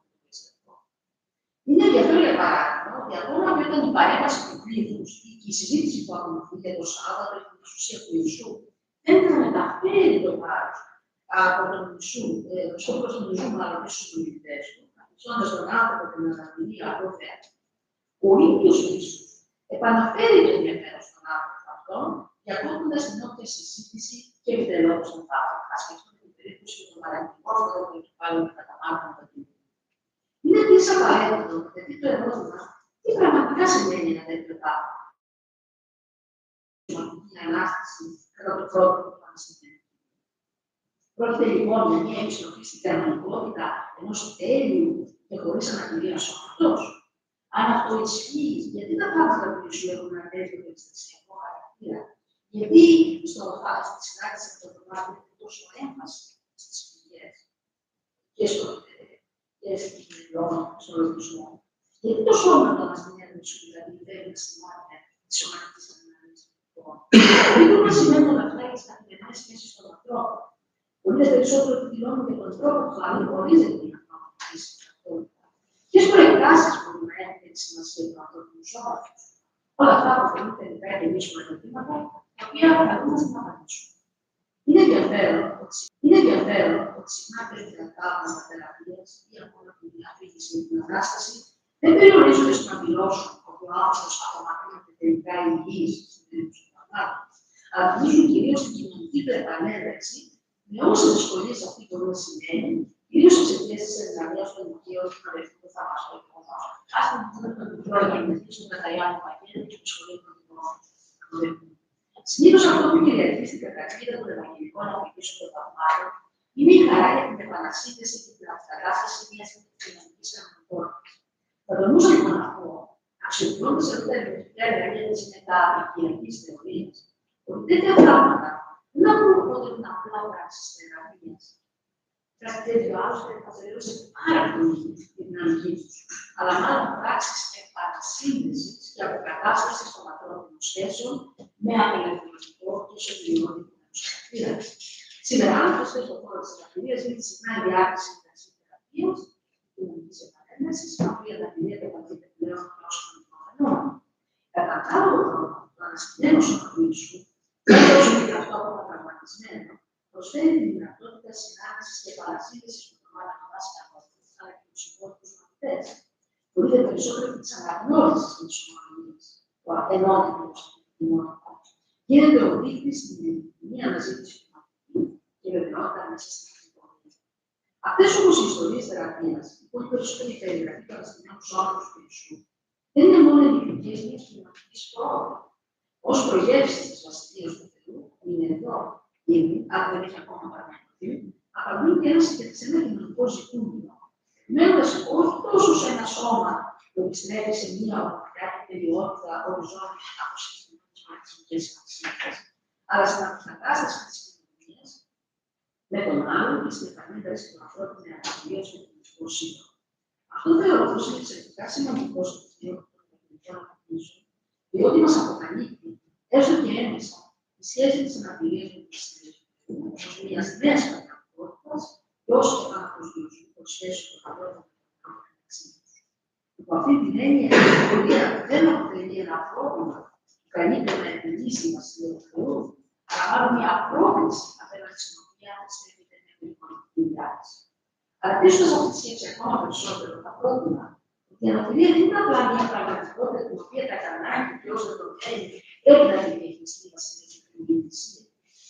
Είναι ενδιαφέρον για παράδειγμα ότι ακόμα και όταν η παρέμβαση του πλήθους ή η συζήτηση που ακολουθεί για το Σάββατο και την εξουσία του Ιησού θέλει να μεταφέρει το βάρος από τον Ιησού, προς τον Ιησού μάλλον στους μιλητές του, αφισώντας τον άνθρωπο την αναπηρία από θέαμα. Ο ίδιος ο Ιησούς επαναφέρει το ενδιαφέρον στον άνθρωπο αυτόν, διακόπτοντας την όποια συζήτηση και επιτελώντας τον θαύμα. Ας σκεφτούμε την περίπτωση του παραγωγικού τρόπο του κεφάλαιου του καταμάρτων των κοινών. Είναι επίσης απαραίτητο, γιατί το ερώτημα τι πραγματικά σημαίνει ένα τέτοιο θαύμα. Η ανάσταση κατά το πρώτο του αναστημένου. Πρόκειται λοιπόν για μια επιστροφή στην κανονικότητα ενός τέλειου και χωρίς αναπηρία σώματος. Αν αυτό ισχύει, γιατί τα θαύματα του Ιησού έχουν ένα τέτοιο περιστασιακό χαρακτήρα, γιατί στη συνάντηση με τον Θωμά έχει τόσο έμφαση στις πηγές και στον λογισμό. Γιατί το σώμα του αναστημένου Ιησού δηλαδή δεν είναι σημάδια της σωματικής αδυναμίας. Δεν μπορεί να σημαίνουν αυτά για τις καθημερινές σχέσεις των ανθρώπων. Πολύ περισσότερο εκδηλώνουν και τον τρόπο που αναγνωρίζεται την ανθρώπινη ταυτότητα. Ποιες προεκτάσεις μπορούν να έχουν τη σημασία του ανθρώπινου σώματος. Όλα αυτά αποτελούν τελικά ενδυμίσιμα ερωτήματα, τα οποία καλούν να απαντήσουν. Είναι ενδιαφέρον ότι συχνά τέτοια θαύματα θεραπείας ή ακόμα την αφήγηση με την ανάσταση δεν περιορίζονται στο να δηλώσουν ότι ο άνθρωπος απομακρύνεται τελικά υγιής στην περίπτωση του θανάτου, αλλά θυμίζουν κυρίως την κοινωνική του επανένταξη με όσες δυσκολίες αυτή μπορεί να σημαίνει, κυρίως εξαιτίας της ενδυναμίας των οικείων που αδερφούν το θαυμαστικό μας. Ας πούμε τον μικρό γεννητή στον Πατριάρχη Παγγέλη και τη σχολή των δημόσιων. Συνήθως αυτό που κυριαρχεί στην κατακτήρα των ευαγγελικών αφηγήσεων των θαυμάτων είναι η χαρά για την επανασύνθεση και την αποκατάσταση μιας κοινωνικής κανονικότητας. Θα τονίσω λοιπόν αυτό, αξιοποιώντας εδώ τα ευρωπαϊκά εργαλεία της μεταπικιακής θεωρίας, ότι τέτοια πράγματα δεν αποδοχόνται απλά πράξεις θεραπείας. Κάτι τέτοιο άλλωστε καθαρίζει πάρα πολύ τη δυναμική τους, αλλά μάλλον πράξεις επανασύνδεσης και αποκατάστασης των ανθρώπινων σχέσεων με απελευθερωτικό και σωτηριώδικο χαρακτήρα. Σήμερα, άλλωστε, στον χώρο της αναπηρίας γίνεται συχνά η διάκριση μεταξύ θεραπείας και κοινωνικής επανέντασης, η οποία αναπηρία καταγγείται πλέον ως φαινόμενο. Κατά άλλο τρόπο, το ανασκευμένο σωματείο σου, καθώς και αυτό από το πραγματισμένο, προσφέρει τη δυνατότητα συνάντησης και παρασύνδεσης με τον άλλο δάσκαλο, αλλά και τους υπόλοιπους μαθητές. Μπορείτε περισσότερο και της αναγνώρισης και της ομολογίας, που ενώνει την κοινότητα. Γίνεται ο δείκτης στην ελληνική αναζήτηση του μαθητή και βεβαιότητα μέσα στην κοινωνία. Αυτές όμως οι ιστορίες θεραπείας, που είναι περισσότερη περιγραφή των αστυνομικών σώματος του Ιησού, δεν είναι μόνο ενδεικτικές μιας κοινωνικής πρόοδου. Ως προγεύσεις της βασιλείας του Θεού, που είναι εδώ, ήδη, αν δεν έχει ακόμα πραγματοποιηθεί, απαντούν και σε ένα κοινωνικό ζητούμενο, μένοντας όχι τόσο σε ένα σώμα που επιστρέφει σε μια ομορφιά και τελειότητα οριζόντια από συγκεκριμένες μαθηματικές αξίες, αλλά στην αποκατάσταση της κοινωνίας με τον άλλον και στην επανένταξη του ανθρώπου με αναπηρία στο κοινωνικό σύστημα. Αυτό θεωρώ πως είναι εξαιρετικά σημαντικό στο στοιχείο των κοινωνικών αναπτύσσεων, διότι μας αποκαλύπτει έστω και έμεσα τη σχέση της αναπηρίας με τη σχέση ως μιας νέας πραγματικότητας και ως επαναπροσδιορισμού σχέσεων των ανθρώπων μεταξύ τους. Υπό αυτή την έννοια, η αναπηρία δεν αποτελεί ένα πρόβλημα που καλείται να επιλύσει η βασιλεία του Θεού, αλλά μάλλον μια πρόκληση απέναντι στην οποία στρέφεται μια περιβαλλοντική διάθεση. Αναπτύσσοντας αυτή τη σχέση ακόμα περισσότερο, θα πρότεινα ότι η αναπηρία δεν είναι απλά μια πραγματικότητα την οποία κατά ανάγκη και ως δεδομένη πρέπει να διαχειριστεί η βασιλεία του Θεού,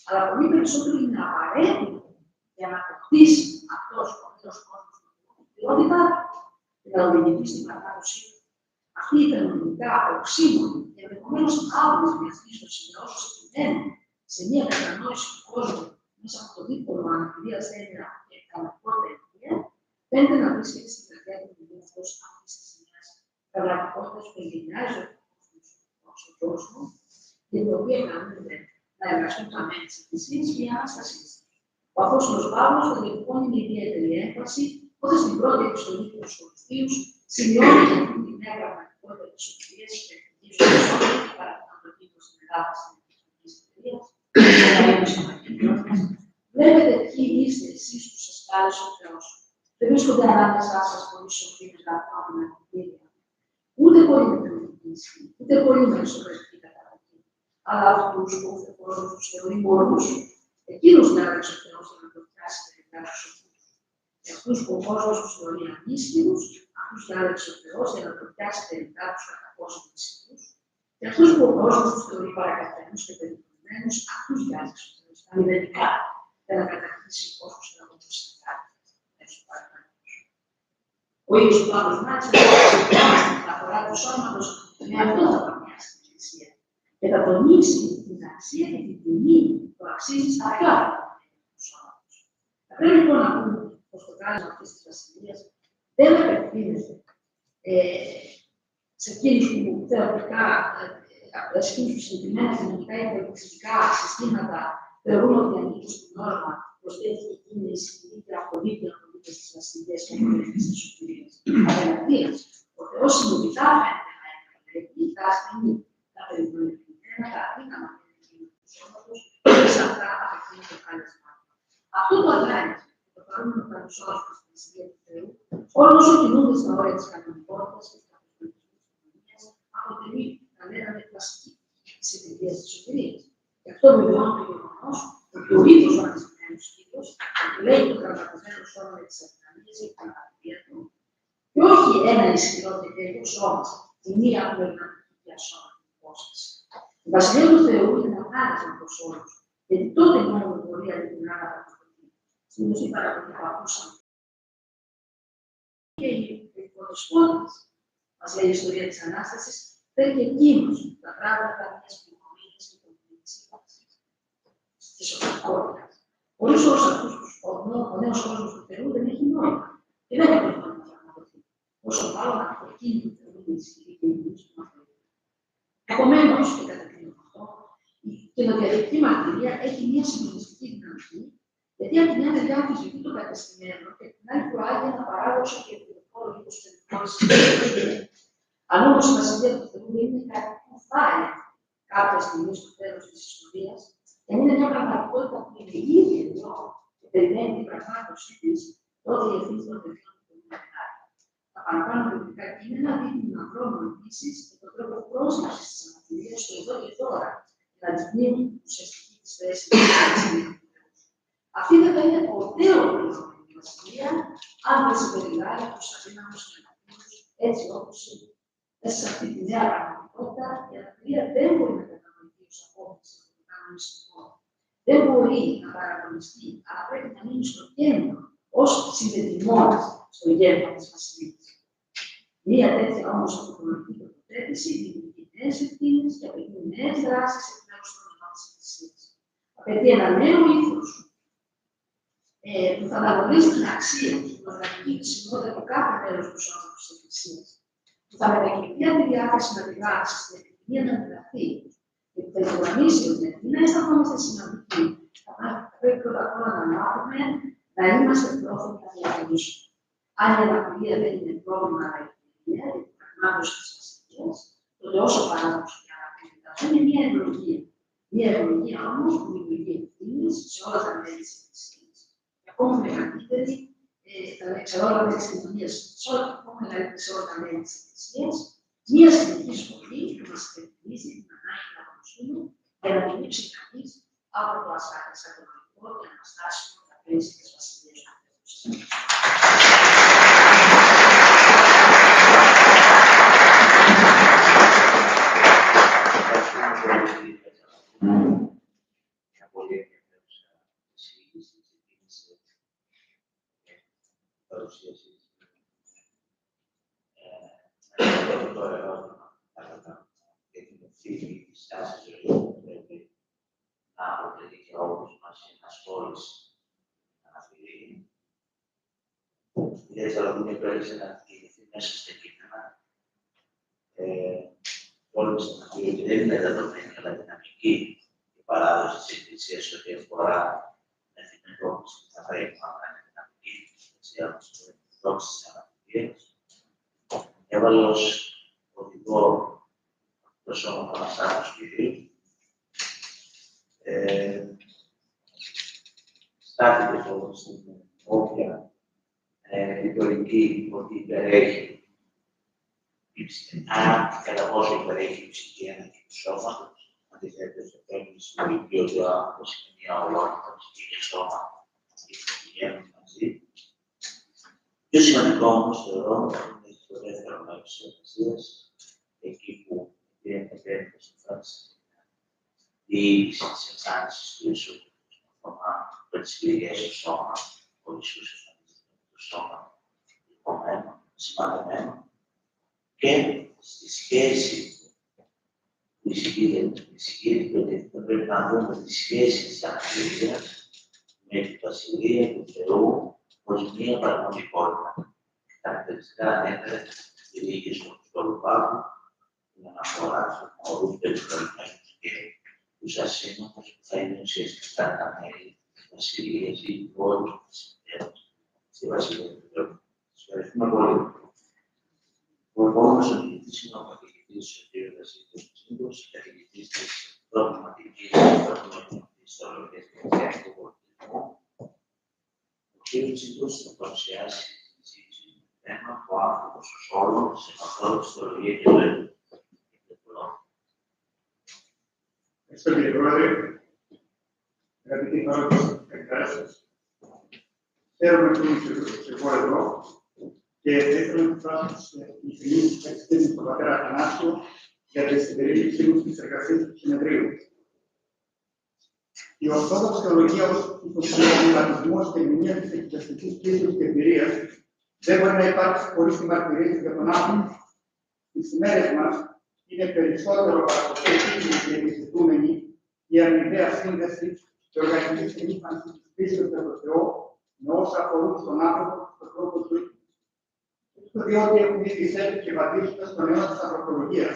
αλλά πολύ περισσότερο είναι απαραίτητο για να αποκτήσει αυτός ο νέος κόσμος την ποιότητα και να οδηγηθεί στην κατάρρωσή του. Αυτή η φαινομενικά οξύμονη και ενδεχομένως άβολη διαστήστοση με όσο σημαίνει σε μια κατανόηση του κόσμου μέσα από το δίπολο αναπηρίας έννοια και πραγματικότητα εμπειρία, φαίνεται να βρίσκεται στην καρδιά του δημιουργού αυτής της νέας πραγματικότητας που εγκαινιάζει στον κόσμο και την οποία καλούνται να εργαστούν τα μέλη της Εκκλησίας και η Ανάστασή της. Ο Απόστολος Παύλος θα διεκπώνει με ιδιαίτερη έμφαση όταν στην πρώτη επιστολή του προς Κορινθίους σημειώνει για αυτήν τη νέα πραγματικότητα της σωτηρίας και ευτυχής του σώματος και παραπάνω το κύκλο στην Ελλάδα στην Εθνική Ιστορία. Βλέπετε ποιοι είστε εσείς που σας κάλεσε ο Θεός. Δεν βρίσκονται ανάμεσά σας πολλοί σοφοί με τα ανθρώπινα κριτήρια. Ούτε πολύ μετρητική ισχύ, ούτε πολύ μεσοπρεπή καταγωγή. Αλλά αυτούς που ο Θεός τους θεωρεί μόνους, εκείνους διάλεξε ο Θεός για να το πιάσει τελικά τους σοφούς. Και αυτούς που ο κόσμος τους θεωρεί ανίσχυρους, αυτούς διάλεξε ο Θεός για να το πιάσει τελικά τους καταπόσους ισχυρούς. Και αυτούς που ο κόσμος τους θεωρεί παρακαθένους και περιποιημένους, αυτούς διάλεξε ο Θεός τα μηδενικά για να κατακτήσει όσους έχουν τους συνεργάτες. Ο ίδιος ο Παύλος μάλιστα στην μεταφορά του σώματος με αυτό θα παρουσιάσει στην Εκκλησία και θα τονίσει την αξία και την τιμή που αξίζει στα αγάπη του σώματος. Θα πρέπει λοιπόν να πούμε πως το κάλεσμα αυτής της βασιλείας δεν απευθύνεται σε εκείνους που θεωρητικά, σε εκείνους που συγκεκριμένα κοινωνικά ή πολιτιστικά συστήματα θεωρούν ότι ανήκουν στην νόρμα, πως τέτοιοι είναι οι συγκεκριτοί απολύτες της βασιλείας και της σωτηρίας. Απέναντίας, ο Θεός συνειδητά φαίνεται να επιλέγει τα ασθενή, τα περιβαλλοντικά, τα αδύναμα του σώματος και σε αυτά απευθύνει το κάλεσμα. Αυτό το αδράνισμα, το παρούμενο παρουσιάζουμε στη βασιλεία του Θεού, όλο όσο κινούνται στα όρια της κανονικότητας και της καθολικής κοινωνίας, αποτελεί, θα λέγαμε, κλασική της εταιρείας της σωτηρίας. Γι' αυτό βεβαιώνει το γεγονός ότι ο ίδιος ο ανασυγκεκριμένος κύκλος λέει το τραυματισμένο σώμα με τις αδυναμίες και την αναπηρία του, και όχι ένα ισχυρό και τέλειο σώμα, τη μία πνευματική και ασώματη υπόσταση. Η βασιλεία του Θεού είναι ένα κάλεσμα προς όλους, γιατί τότε μόνο μπορεί να την αναπαραγωγή. Στην ουσία παραγωγή που ακούσαμε. Και οι υποδεσπότες, μας λέει η ιστορία της Ανάστασης, φέρει και εκείνους τα πράγματα μιας πληρωμής και πολιτικής ύπαρξης. Στη σωτηρικότητα. Όλους όλους αυτούς ο νέος κόσμος του Θεού δεν έχει νόημα και δεν έχει νόημα να πραγματοποιηθεί. Όσο μάλλον από εκείνη που θεωρούν Επομένως, και κατά την αυτό, η κοινωνική μαρτυρία έχει μια συμβολιστική δυναμική, γιατί από τη μια μεριά αμφισβητεί το κατεστημένο και από την άλλη προάγει ένα παράδοξο και επιθετικό λίγο στο ελληνικό σύστημα. Αν όμως η βασιλεία του Θεού δεν είναι κάτι που θα έρθει κάποια στιγμή στο τέλος της ιστορίας, και είναι μια πραγματικότητα που είναι ήδη εδώ και περιμένει την πραγμάτωσή της, τότε η ευθύνη των παιδιών του Θεού είναι μεγάλη. Τα παραπάνω bibliικά κείμενα δείχνουν αγρόμων επίσης και τον τρόπο πρόσληψης της αναπηρίας στο εδώ και τώρα, για να δεικνύουν ουσιαστική της θέση του Θεού. Αυτή δεν θα είναι ποτέ ολοκληρωμένη η βασιλεία, αν δεν συμπεριλάβει τους αδύναμους και αναπήρους έτσι όπως είναι. Μέσα σε αυτή τη νέα πραγματικότητα, η αναπηρία δεν μπορεί να κατανοηθεί ως απόφαση από το κανονιστικό. Δεν μπορεί να παραγωνιστεί, αλλά πρέπει να μείνει στο κέντρο ως συνδετημόνας στο γεύμα της βασιλείας. Μία τέτοια όμως αυτοκονική τοποθέτηση δημιουργεί νέες ευθύνες και απαιτεί νέες δράσεις εκ μέρους των ονομάτων της Εκκλησίας. Απαιτεί ένα νέο ήθος που θα αναγνωρίζει την αξία και την οργανική χρησιμότητα από κάθε μέρος του σώματος της Εκκλησίας, που θα μετακινηθεί από τη διάθεση να διδάξει στην επιθυμία να διδαχθεί και που θα υπογραμμίσει ότι επειδή να αισθανόμαστε σημαντικοί, θα πρέπει πρώτα απ' όλα να μάθουμε να είμαστε πρόθυμοι να διαχειρίσουμε. Αν η αναπηρία δεν είναι πρόβλημα, αλλά η ευκαιρία για την πραγμάτωση της βασιλείας, τότε όσο παράδοξο και αναπηρία θα είναι μια ευλογία. Μια ευλογία όμως που δημιουργεί ευθύνες σε όλα τα μέλη της Εκκλησίας. Ακόμα μεγαλύτερη, σε όλα τα μέλη της κοινωνίας, ακόμα μεγαλύτερη σε όλα τα μέλη της Εκκλησίας, μια συνεχή σχολή που μας υπενθυμίζει την ανάγκη να ακολουθούμε για να δημιουργήσει κανείς από το ασφαλιστικό και αναστάσιμο τραπέζι της βασιλείας του Θεού. Μια πολύ ενδιαφέρουσα εισήγηση ξεκίνησε η παρουσίαση με το ερώτημα για την ευθύνη της τάσης ζωής που πρέπει να αποτελεί και όλους μας η ενασχόληση με την αναπηρία. Ιδιαίτερα που είναι πρέπει να διηγηθεί μέσα στα κείμενα όλη την αναπηρία και δεν είναι δεδομένη αλλά δυναμική η παράδοση της Εκκλησίας ό,τι αφορά την ενδόξη που θα πρέπει να κάνει δυναμική της ενδόξης της αναπηρίας. Έβαλε ως οδηγό το σώμα των Αστάτων του Κυρίου. Στάθηκε στην όποια ρητορική ότι υπερέχει κατά πόσο υπερέχει η ψυχή έναντι του σώματος. Αντιθέτως, η συμβολική ότι ο άνθρωπος είναι μια ολότητα ψυχή και σώμα και πηγαίνουν μαζί. Πιο σημαντικό όμως θεωρώ είναι το δεύτερο μέρος της εργασίας, εκεί που η επέμβαση φάση διοίκηση της εξάρτησης του Ιησού με τις πληγές του σώμα, ο Ιησούς εμφανίζεται με το σώμα λυπωμένο, σημαδεμένο και στη σχέση που ισχύει ότι θα πρέπει να δούμε τη σχέση της αναπηρίας με τη Βασιλεία του Θεού ως μία πραγματικότητα. Χαρακτηριστικά ανέφερε τη διοίκηση του Απόστολου την αναφορά στους όρους περιφερειμένους και τους ασύμμαχους που θα είναι ουσιαστικά τα μέλη της Βασιλείας ή του όρους της Συνέδριας στη Βασιλεία του Θεού. Σας ευχαριστούμε πολύ. Ο επόμενος ομιλητής είναι ο καθηγητής κ. Βασίλης Τσίγκος, καθηγητής της δογματικής της Θεολογίας του Χριστιανικού Πολιτισμού. Ο κ. Τσίγκος θα παρουσιάσει τη συζήτηση του θέμα «Ο άνθρωπος ως όλων σε καθόλου θεολογία και ζωή». Ευχαριστώ κύριε Πρόεδρε. Αγαπητοί παρόντες εκδράσεις, χαίρομαι που είμαι εγώ εδώ και θα ήθελα να εκφράσω τις ειλικρινείς ευχαριστίες στον πατέρα Αθανάσιο για τη συμπερίληψή μου στις εργασίες του Συνεδρίου. Η Ορθόδοξη Θεολογία ως υποσυμβολισμός και μνήμα της εκκλησιαστικής πίστης και εμπειρίας δεν μπορεί να υπάρξει χωρίς τη μαρτυρία για τον άνθρωπο. Στις ημέρες μας είναι περισσότερο από το επίκυνη και επιζητούμενη η αμοιβαία σύνδεση και οργανική συνήθανση της πίστης από τον Θεό με όσα αφορούν στον άνθρωπο στον τρόπο ζωή. Αυτό διότι έχουν ήδη εισέλθει και βαδίζοντα στον αιώνα τη ανθρωπολογία,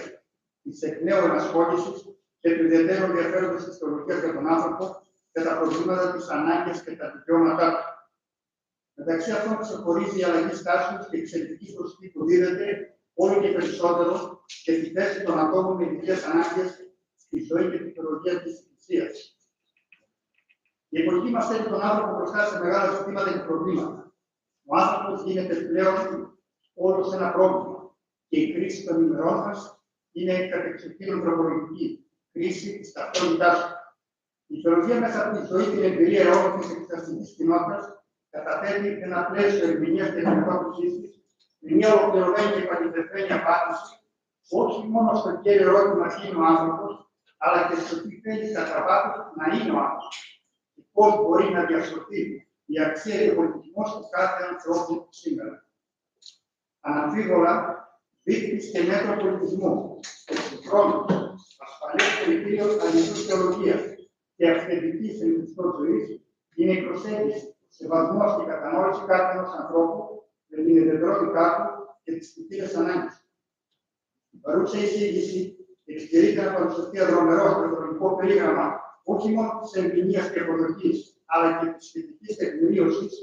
τη εκ νέου ενασχόληση και του ιδιαίτερου ενδιαφέροντο τη θεολογία για τον άνθρωπο και τα προβλήματα, τι ανάγκε και τα δικαιώματά του. Μεταξύ αυτών ξεχωρίζει η αλλαγή στάσεων και η εξαιρετική προσοχή που δίδεται όλο και περισσότερο και τη θέση των ατόμων με ειδικές ανάγκες στη ζωή και τη θεολογία της Εκκλησίας. Η εποχή μας θέτει τον άνθρωπο μπροστά σε μεγάλα ζητήματα και προβλήματα. Ο άνθρωπος γίνεται πλέον όλος ένα πρόβλημα και η κρίση των ημερών μας είναι κατεξοχήν ανθρωπολογική κρίση της ταυτότητάς του. Η θεολογία μέσα από τη ζωή, την εμπειρία αιώνων της εκκλησιαστικής κοινότητας καταθέτει ένα πλαίσιο ερμηνείας και αντιμετώπισης της με μια ολοκληρωμένη και επαληθευμένη απάντηση όχι μόνο στο κέριο ερώτημα τι είναι ο άνθρωπος, αλλά και στο τι θέλει κατά βάθος να είναι ο άνθρωπος και πώς μπορεί να διασωθεί η αξία και ο πολιτισμός του κάθε ανθρώπου σήμερα. Αναμφίβολα, δείκτης και μέτρο πολιτισμού, εξυγχρόνωσης, ασφαλές κριτήριο αληθούς θεολογίας και αυθεντικής ελληνικής ζωής είναι η προσέγγιση, ο σεβασμός και η κατανόηση κάθε ενός ανθρώπου με την ιδιαιτερότητά του και τις ποικίλες ανάγκες. Η παρούσα εισήγηση εξυπηρετεί να παρουσιαστεί αδρομερό στο θεολογικό περίγραμμα όχι μόνο της εμπειρίας και αποδοχής, αλλά και της σχετικής τεκμηρίωσης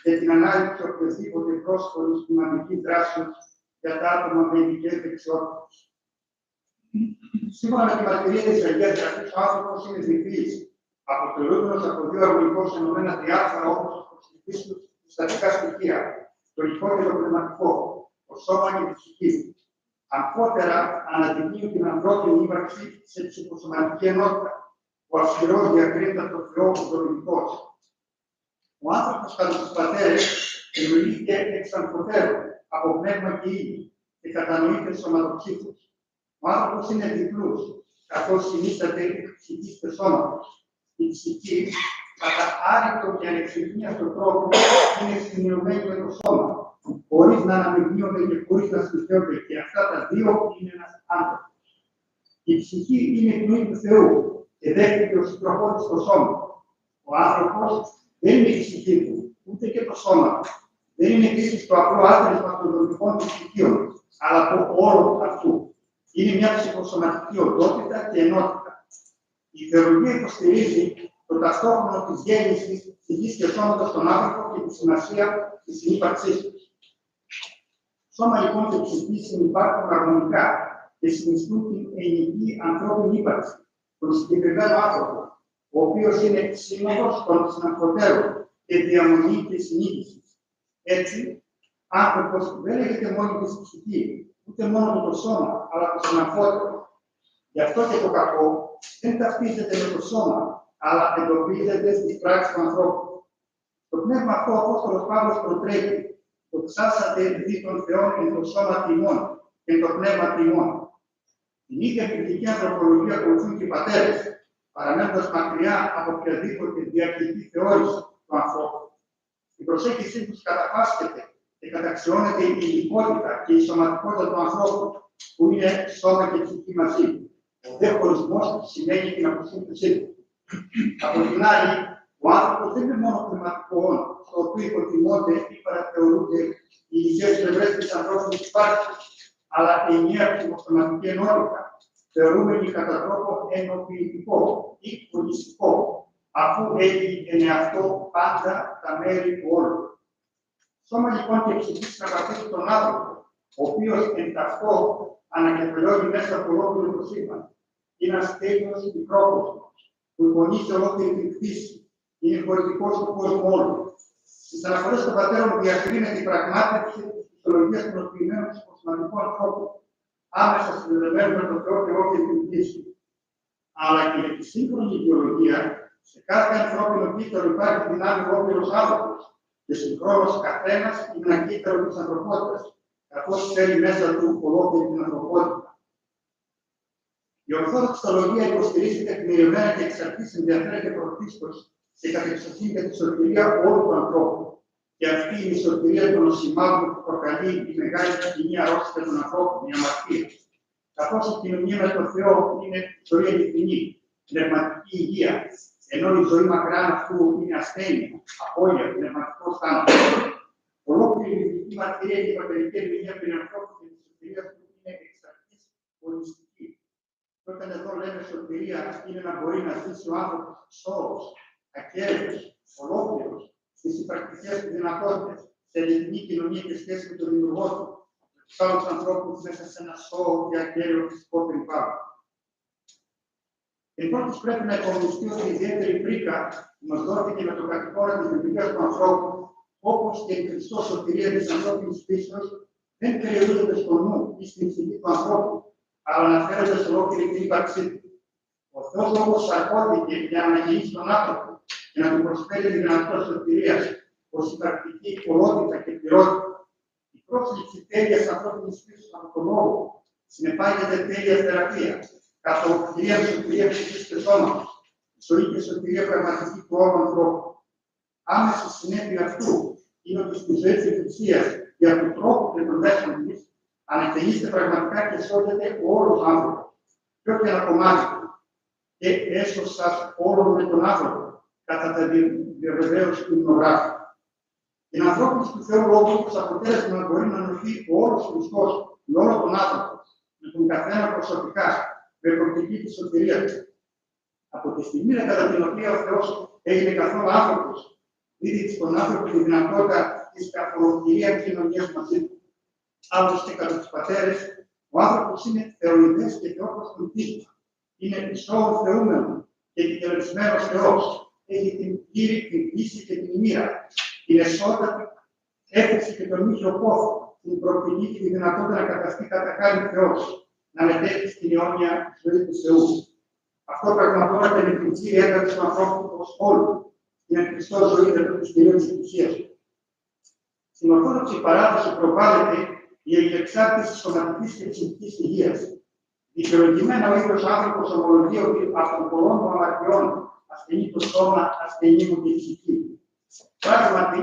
για την ανάληψη οποιασδήποτε πρόσφορης κοινωνικής δράσης για τα άτομα με ειδικές δεξιότητες. Σύμφωνα με τη μαρτυρία της Αγίας Γραφής, ο άνθρωπος είναι διπλής, αποτελούμενος από δύο αρμονικώς ενωμένα διάφορα όπως προσθετής του συστατικά στοιχεία, το υλικό και το πνευματικό, το σώμα και τη ψυχή. Αμφότερα αναδεικνύουν την ανθρώπινη ύπαρξη σε ψυχοσωματική ενότητα, που αυστηρός διακρίνεται από το Θεό οδομητικός. Ο άνθρωπος κατά τους πατέρες δημιουργείται εξ αμφωτέρου από πνεύμα και ύλη και κατανοείται σωματοψύχος. Ο άνθρωπος είναι διπλούς, καθώς συνίσταται εκ ψυχής και σώματος. Η ψυχή, κατά άρρητο και ανεξιχνίαστο τρόπο, είναι συνδυωμένη με το σώμα, χωρίς να αναμειγνύονται και χωρίς να συγχέονται, και αυτά τα δύο είναι ένας άνθρωπος. Η ψυχή είναι η πνοή του Θεού και δέχεται ως συντροφό της το σώμα. Ο άνθρωπος δεν είναι η ψυχή του, ούτε και το σώμα του. Δεν είναι επίσης το απλό άθροισμα των δομικών του στοιχείων, αλλά το όλο αυτού. Είναι μια ψυχοσωματική οντότητα και ενότητα. Η θεολογία υποστηρίζει το ταυτόχρονο της γέννησης ψυχής και σώματος στον άνθρωπο και τη σημασία της συνύπαρξής του. Σώμα λοιπόν και ψυχή συνυπάρχουν αρμονικά και συνιστούν την ελληνική ανθρώπινη ύπαρξη, τον συγκεκριμένο άνθρωπο, ο οποίος είναι σύνοδος των συναμφωτέρων και διαμονή και συνείδηση. Έτσι, άνθρωπος δεν λέγεται μόνο τη ψυχή, ούτε μόνο το σώμα, αλλά το συναμφώτερο. Γι' αυτό και το κακό δεν ταυτίζεται με το σώμα, αλλά εντοπίζεται στις πράξεις του ανθρώπου. Το πνεύμα αυτό ο Απόστολος Παύλος προτρέπει, το ψάσατε δι των Θεών εν το σώμα τιμών και το πνεύμα τιμών. Την ίδια κριτική ανθρωπολογία ακολουθούν και οι πατέρες, παραμένοντας μακριά από οποιαδήποτε διακριτική θεώρηση του ανθρώπου. Η προσέγγιση τους καταφάσκεται και καταξιώνεται η υλικότητα και η σωματικότητα του ανθρώπου, που είναι σώμα και ψυχή μαζί. Ο δε χωρισμός του σημαίνει την αποσύνθεσή του. Από την άλλη, ο άνθρωπος δεν είναι μόνο πνευματικό όν, στο οποίο υποτιμώνται ή παραθεωρούνται οι υγιές πλευρές της ανθρώπινης ύπαρξης, αλλά ενιαία ψυχοσωματική ενότητα, θεωρούμενη κατά τρόπο ενοποιητικό ή χωριστικό, αφού έχει εν εαυτό πάντα τα μέρη του όλου. Σώμα λοιπόν και ψυχή συναπαρτίζουν τον άνθρωπο, ο οποίος εν ταυτό ανακεφαλαιώνει μέσα από ολόκληρο το σύμπαν. Είναι ένας τέλειος μικρόκοσμος, που υπονείζει ολόκληρη την φύση, είναι χωρητικός του κόσμου όλου. Στις αναφορές των πατέρων διακρίνεται η πραγμάτευση της φυσιολογίας των οποιημένων ψυχοσωματικών ανθρώπων, άμεσα συνδεδεμένων με τον Θεό και όλη την φύση. Αλλά και για τη σύγχρονη ιδεολογία, σε κάθε ανθρώπινο κύτταρο υπάρχει δυνάμει ολόκληρος άνθρωπος και συγχρόνως καθένας είναι ένα κύτταρο της ανθρωπότητας, καθώς φέρει μέσα του ολόκληρη την ανθρωπότητα. Η ορθόδοξη θεολογία υποστηρίζει τεκμηριωμένα και εξ αρχής ενδιαφέρεται πρωτίστως σε κατεξοχήν για τη σωτηρία όλου του ανθρώπου. Και αυτή είναι η σωτηρία των οσημάτων που προκαλεί η μεγάλη κοινή αρρώστια των ανθρώπων, η αμαρτία. Καθώς η κοινωνία με τον Θεό είναι ζωή αληθινή, πνευματική υγεία, ενώ η ζωή μακράν αυτού είναι ασθένεια, απώλεια, πνευματικό θάνατο. Ολόκληρη η βιβλική μαρτυρία και η πατερική ερμηνεία περί ανθρώπου και τη σωτηρία του είναι εξ αρχής ολιστική. Και όταν εδώ λέμε σωτηρία, είναι να μπορεί να ζήσει ο άνθρωπος σώος, ακέραιος, ολόκληρος, στις υπαρκτικές του δυνατότητες, σε ελληνική κοινωνία και σχέση με τον δημιουργό του, τους άλλους ανθρώπους μέσα σε ένα σώο και ακέραιο φυσικό περιβάλλον. Λοιπόν, πρέπει να υπομειστεί ότι η ιδιαίτερη πρίκα που μας δόθηκε με το κατηφόρα της δημιουργίας του ανθρώπου, όπως και η Χριστός σωτηρία της ανθρώπινης φύσεως, δεν περιορίζονται στο νου ή στην ψυχή του ανθρώπου, αλλά αναφέρονται σε ολόκληρη την ύπαρξή του. Ο Θεός όμως σαρκώθηκε για να αναγεννήσει τον άνθρωπο και να του προσφέρει τη δυνατότητα σωτηρίας ως υπαρκτική ολότητα και πληρότητα. Η πρόσληψη τέλειας ανθρώπινης φύσεως από τον λόγο συνεπάγεται τέλεια θεραπεία, καθ' οφειλία σωτηρία ψυχής και σώματος, ζωή και σωτηρία πραγματική του όλου ανθρώπου. Άμεση συνέπεια αυτού είναι ότι στη ζωή της Εκκλησίας, για τον τρόπο και τον μέσον της, ανακαινίζεται πραγματικά και σώζεται ο όλος άνθρωπος, και όχι ένα κομμάτι του, και έσωσας όλων με τον άνθρωπο, κατά τα διαβεβαίωση του υμνογράφου. Την ανθρώπινη του Θεού λόγου, ως αποτέλεσμα να μπορεί να νοηθεί ο όλος Χριστός με όλο τον άνθρωπο, με τον καθένα προσωπικά, με προοπτική τη σωτηρία του. Από τη στιγμή κατά την οποία ο Θεός έγινε καθόλου άνθρωπος, δίδει στον άνθρωπο τη δυνατότητα της καθολοκυρίας κοινωνίας μαζί του. Άλλωστε, κατά τους πατέρες, ο άνθρωπος είναι θεοειδές και θεόπροσπον τύπο. Είναι ισόου θεούμενο και επιτελεσμένος Θεός. Έχει την πλήρη, την πίστη και την ημέρα. Την εσώτατη έφεση και τον ίδιο πόθο. Την προοπτική και τη δυνατότητα να καταστεί κατά χάρη Θεός. Να μετέχει στην αιώνια ζωή του Θεού. Αυτό πραγματώνεται με την κύρια ένταξη του ανθρώπου ως όλου. Είναι Χριστός ζωή δεν του κυρίου της Εκκλησίας. Στην ορθόδοξη παράδοση προβάλλεται η εξάρτηση σωματικής και ψυχικής υγείας. Δικαιολογημένα ο ίδιος άνθρωπος ομολογεί ότι από των πολλών των αμαρτιών ασθενεί το σώμα, ασθενεί μου και η ψυχή. Πράγματι,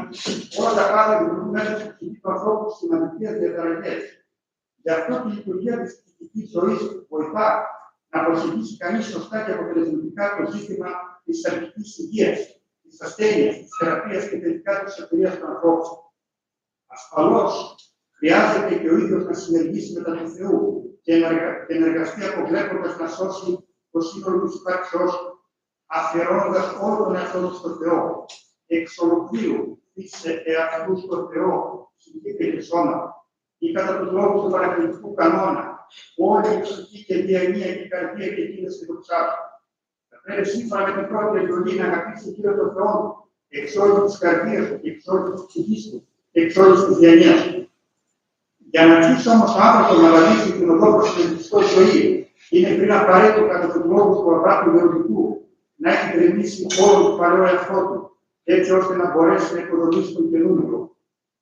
όλα τα πάντα λειτουργούν μέσα στην ψυχή του ανθρώπου σημαντικές διαταραχές. Γι' αυτό και η λειτουργία της ψυχικής ζωής βοηθά να προσεγγίσει κανείς σωστά και αποτελεσματικά το ζήτημα της αρχικής υγείας, της ασθένειας, της θεραπείας και τελικά της σωτηρίας του ανθρώπου. Ασφαλώς, χρειάζεται και ο ίδιος να συνεργήσει μετά του Θεού και να εργαστεί αποβλέποντας να σώσει το σύνολο της υπάρξεώς του, αφιερώνοντας όλο τον εαυτό του στο Θεό. Εξ ολοκλήρου, είσαι εαυτού στο Θεό, ψυχή και σώμα, ή κατά τους λόγους του παρακλητικού κανόνα, όλη η ψυχή και διανοία και η καρδία και εκείνες και το ψάχνουν. Θα πρέπει σύμφωνα με την πρώτη εντολή να αγαπήσει κύριο τον Θεό εξ όλης της καρδίας του και εξ όλης της ψυχής του και εξ όλης της διανοίας του. Για να αρχίσει όμως ο άνθρωπος να βαδίσει την οδό προς την Χριστό ζωή, είναι πριν απαραίτητο κατά τους λόγους του αγάπη γεωργικού να έχει γκρεμίσει όλο το παλαιό εαυτό του, έτσι ώστε να μπορέσει να οικοδομήσει τον καινούριο.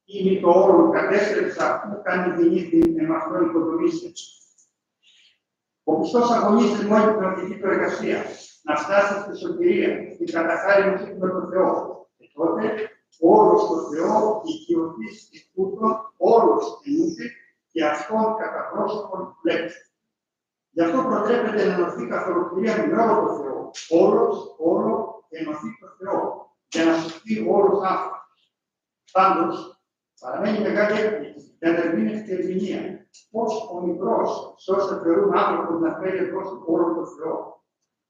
Είναι το όρο κατέστρεψα που κάνει δυνήθη με αυτόν οικοδομήσει. Ο πιστός αγωνίζεται με όλη την πνευματική του εργασία να φτάσει στη σωτηρία, στην καταχάριμωση με τον Θεό. Και τότε όλος το Θεό οικειωθείς εις τούτον, όλος ενούνται και αυτόν κατά πρόσωπον βλέπει. Γι' αυτό προτρέπεται να ενωθεί καθ' ολοκληρία με όλο το Θεό. Όλο ενωθεί το Θεό, για να σωθεί όλος άνθρωπος. Πάντως, παραμένει μεγάλη έκπληξη για να ερμήνευτε ερμηνεία. Πώς ο μικρός, σε όσα θεωρούν άνθρωπος να φέρει προς όλο το Θεό.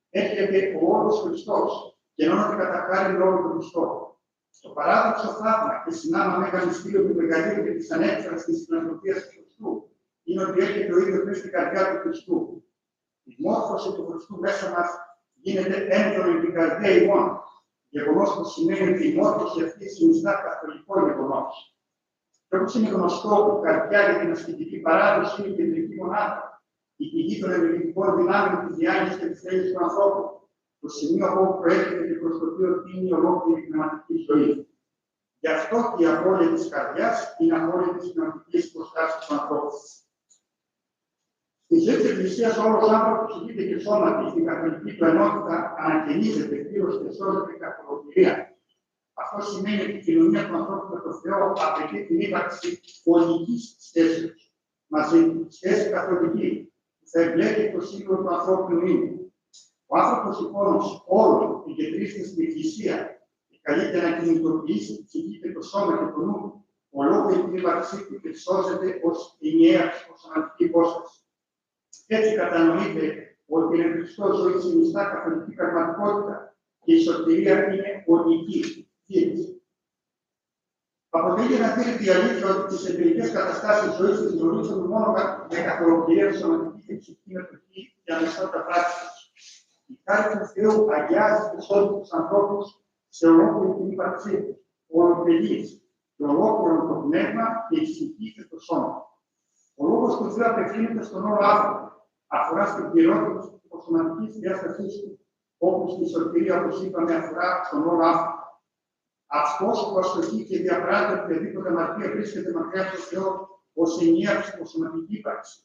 Έρχεται ο όλος Χριστός και ενώνεται κατά χάρη με όλο τον Χριστό. Στο παράδοξο θαύμα και συνάμα μέγα μυστήριο του μεγαλείου και της ανέκφρασης της φιλανθρωπίας του Χριστού είναι ότι έρχεται ο ίδιος μέσα στην καρδιά του Χριστού. Η μόρφωση του Χριστού μέσα μας γίνεται έντονη την καρδιά ημών. Γεγονός που σημαίνει ότι η μόρφωση αυτή συνιστά καθολικό γεγονός. Και όπως είναι γνωστό, η καρδιά για την ασκητική παράδοση είναι η κεντρική μονάδα, η πηγή των ενεργητικών δυνάμεων της διάνοιας και της θέλησης του ανθρώπου, το σημείο από όπου προέρχεται και προς το οποίο τίνει ολόκληρη πνευματική ζωή. Γι' αυτό και η απώλεια της καρδιάς είναι απώλεια της πνευματικής προστάσης του ανθρώπου. Στη ζωή της Εκκλησίας, όλος ο άνθρωπος ψυχείται και σώματι, στην καθολική του ενότητα ανακαινίζεται, πλήρως και σώζεται καθ' ολοκληρία. Αυτό σημαίνει ότι η κοινωνία του ανθρώπου με τον Θεό απαιτεί την ύπαρξη πολιτικής σχέσης μαζί του, σχέση καθολική, που θα εμπλέκει το σύνολο του ανθρώπινου ήμου. Ο άνθρωπος λοιπόν όλων εγκεντρίζεται στην Εκκλησία και καλείται να κινητοποιήσει τη ψυχή και το σώμα και το νου ολόκληρη την ύπαρξή του και σώζεται ως ενιαία ψυχοσωματική υπόσταση. Έτσι κατανοείται ότι η Χριστός ζωή συνιστά καθολική πραγματικότητα και η σωτηρία είναι οδική δίαιξη. Αποτελεί αναφέρεται η αλήθεια ότι τις εμπειρικές καταστάσεις ζωής της γνωρίζουν μόνο με καθολοκυρία σωματική και ψυχική μετοχή και αμεσότητα πράξης. Η χάρη του Θεού αγιάζει τους όλους τους ανθρώπους σε ολόκληρη την ύπαρξή τους, ολοπελής, και ολόκληρο το πνεύμα και η ψυχή και το σώμα. Ο λόγος του Θεού απευθύνεται στον όλο άνθρωπο. Αφορά στην πληρότητα της ψυχοσωματικής διάστασής του, όπως η σωτηρία, όπως είπαμε, αφορά στον όλο άνθρωπο. Αυτός που αστοχεί και διαπράττει οποιαδήποτε αμαρτία βρίσκεται μακριά από τον Θεό ως ενιαία ψυχοσωματική ύπαρξη.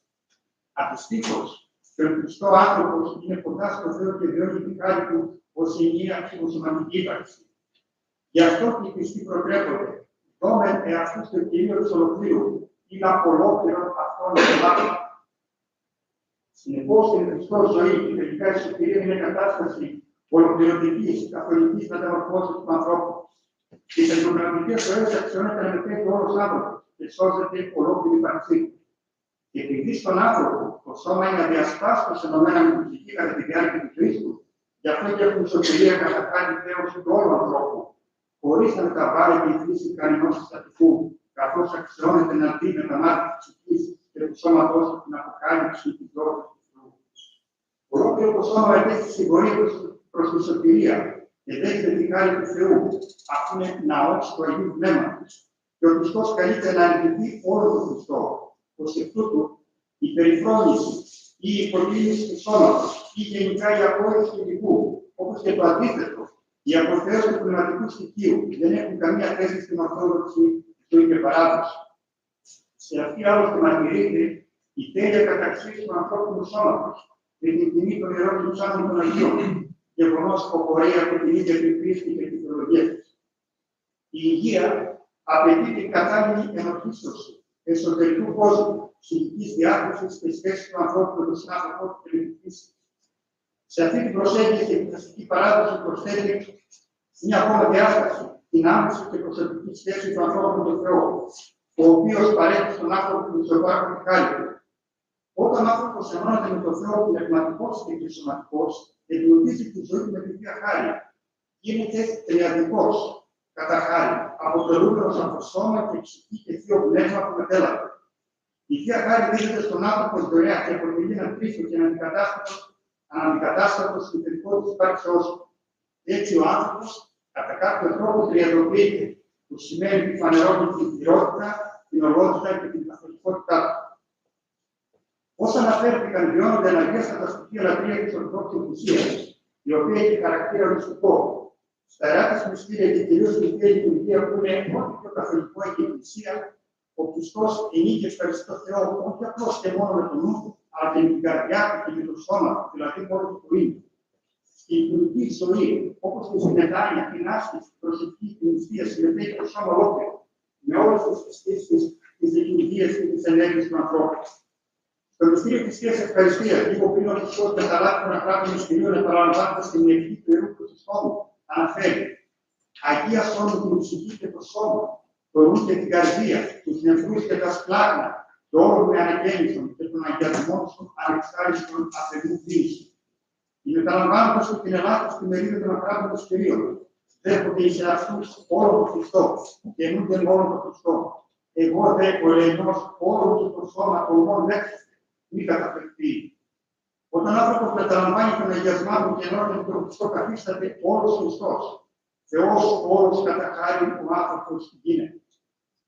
Αντιστοίχως, και ο Χριστός άνθρωπος είναι κοντά στο Θεό και βιώνει τη χάρη του ως ενιαία ψυχοσωματική ύπαρξη. Γι' αυτό και οι πιστοί προτρέπονται, δόμεν εαυτούς το κυρίω του ολοκλήρου, είναι ολόκληρο αυτόν τον άνθρωπο. Συνεπώς, στην Χριστός ζωή, η τελικά η σωτηρία είναι κατάσταση ολοκληρωτικής, καθολικής μεταμορφώσης του ανθρώπου. Η θερμοκρατική ζωή αξιώνεται να μετέχει όλος άνθρωπος και σώζεται ολόκληρη ύπαρξή του. Και επειδή στον άνθρωπο το σώμα είναι αδιασπάστως ενωμένα με την ψυχή κατά τη διάρκεια της ζωής του, γι' αυτό και έχουν σωτηρία κατά χάρη Θεός του όλου ανθρώπου, χωρίς να μεταβάλλεται η φύση κανενός συστατικού, καθώς αξιώνεται να δει με τα μάτια της ψυχής και του σώματός του την αποκάλυψη της δόξης του Θεού. Ολόκληρο το σώμα μετέχει στην πορεία προς τη σωτηρία και δέχεται τη χάρη του Θεού, αφού είναι ναός του Αγίου Πνεύματος. Και ο Χριστός καλείται να αντιληφθεί όλο τον Χριστό. Ως εκ τούτου, η περιφρόνηση ή η υποτίμηση του σώματος ή γενικά η απόρριψη του υλικού, όπως και το αντίθετο, η αποθέωση του πνευματικού στοιχείου δεν έχουν καμία θέση στην ορθόδοξη ζωή και παράδοση. Σε αυτή άλλωστε μαρτυρείται η τέλεια καταξίωση του ανθρώπινου σώματος με την τιμή των ιερών και ψάχνων των Αγίων, γεγονός που απορρέει από την ίδια την πίστη και τη θεολογία της. Η υγεία απαιτεί την κατάλληλη ενορχίστρωση εσωτερικού κόσμου, ψυχικής διάθεσης και σχέση του ανθρώπου με τον συνάνθρωπο και με τη φύση. Σε αυτή την προσέγγιση η εκκλησιαστική παράδοση προσθέτει μια ακόμα διάσταση, την άμεση και προσωπική σχέση του ανθρώπου με τον Θεό, ο οποίος παρέχει στον άνθρωπο του ζωοπάρχοντη χάρη του. Όταν ο άνθρωπος ενώνεται με τον Θεό πνευματικός και σωματικός, εμπλουτίζει τη ζωή με τη Θεία Χάρη. Γίνεται τριαδικός κατά χάρη, αποτελούμενος από σώμα και ψυχή και θείο πνεύμα που μετέλαβε. Η Θεία Χάρη δίνεται στον άνθρωπο δωρεά και αποτελεί έναν τρίτο και έναν αντικατάστατο στην τελικότητα της υπάρξεώς του. Έτσι ο άνθρωπος κατά κάποιο τρόπο τριαδοποιείται, που σημαίνει ότι φανερώνει την πληρότητα, την ολότητα και την καθολικότητά του. Όσα αναφέρθηκαν βιώνονται αναγκαίστατα στοιχεία λατρεία της Ορθόδοξης Εκκλησίας, η οποία έχει χαρακτήρα οριστικό. Στα ιερά της μυστήρια και κυρίως στην Θεία Λειτουργία, που είναι ό,τι πιο καθολικό έχει η Εκκλησία, ο Χριστός ενίκη ευχαριστεί τον Θεό, όχι απλώς και μόνο με τον νου, αλλά και με την καρδιά του και με το σώμα του, δηλαδή μόνο το πρωί. Στη λειτουργική ζωή, όπως και στην μετάνοια, την άσκηση, την προσευχή, την νηστεία, συμμετέχει το σώμα ολόκληρο, με όλες τις αισθήσεις, τις λειτουργίες και τις ενέργειες του ανθρώπου. Στο μυστήριο της Θείας Ευχαριστίας, λίγο πριν ο Χριστός μεταλάβει τον αγάπη μυστηρίου να παραλαμβάνεται στην ευχή του Ιερού Χριστού, αναφέρει Αγία σώμα την ψυχή και το σώμα, το νου και την καρδία, τους νεφρούς και τα σπλάχνα, το όρο με αναγέννησον και τον αγιασμό των ανεξάριστων αφαιρού δίνηση. Οι μεταλαμβάνοντες του την Ελλάδα στη μερίδα των ανθρώπων μυστηρίων, δέχονται εις αυτούς όλο τον Χριστό και ενούνται μόνο τον Χριστό. Εγώ δέχω ελεηνός όλο και το σώμα των μόνο έξω. Μη καταφερθεί. Όταν ο άνθρωπος μεταλαμβάνει τον αγιασμό του και ενώνει τον Χριστό, καθίσταται όλος Χριστός. Θεός όλος κατά χάρη ο άνθρωπος γίνεται.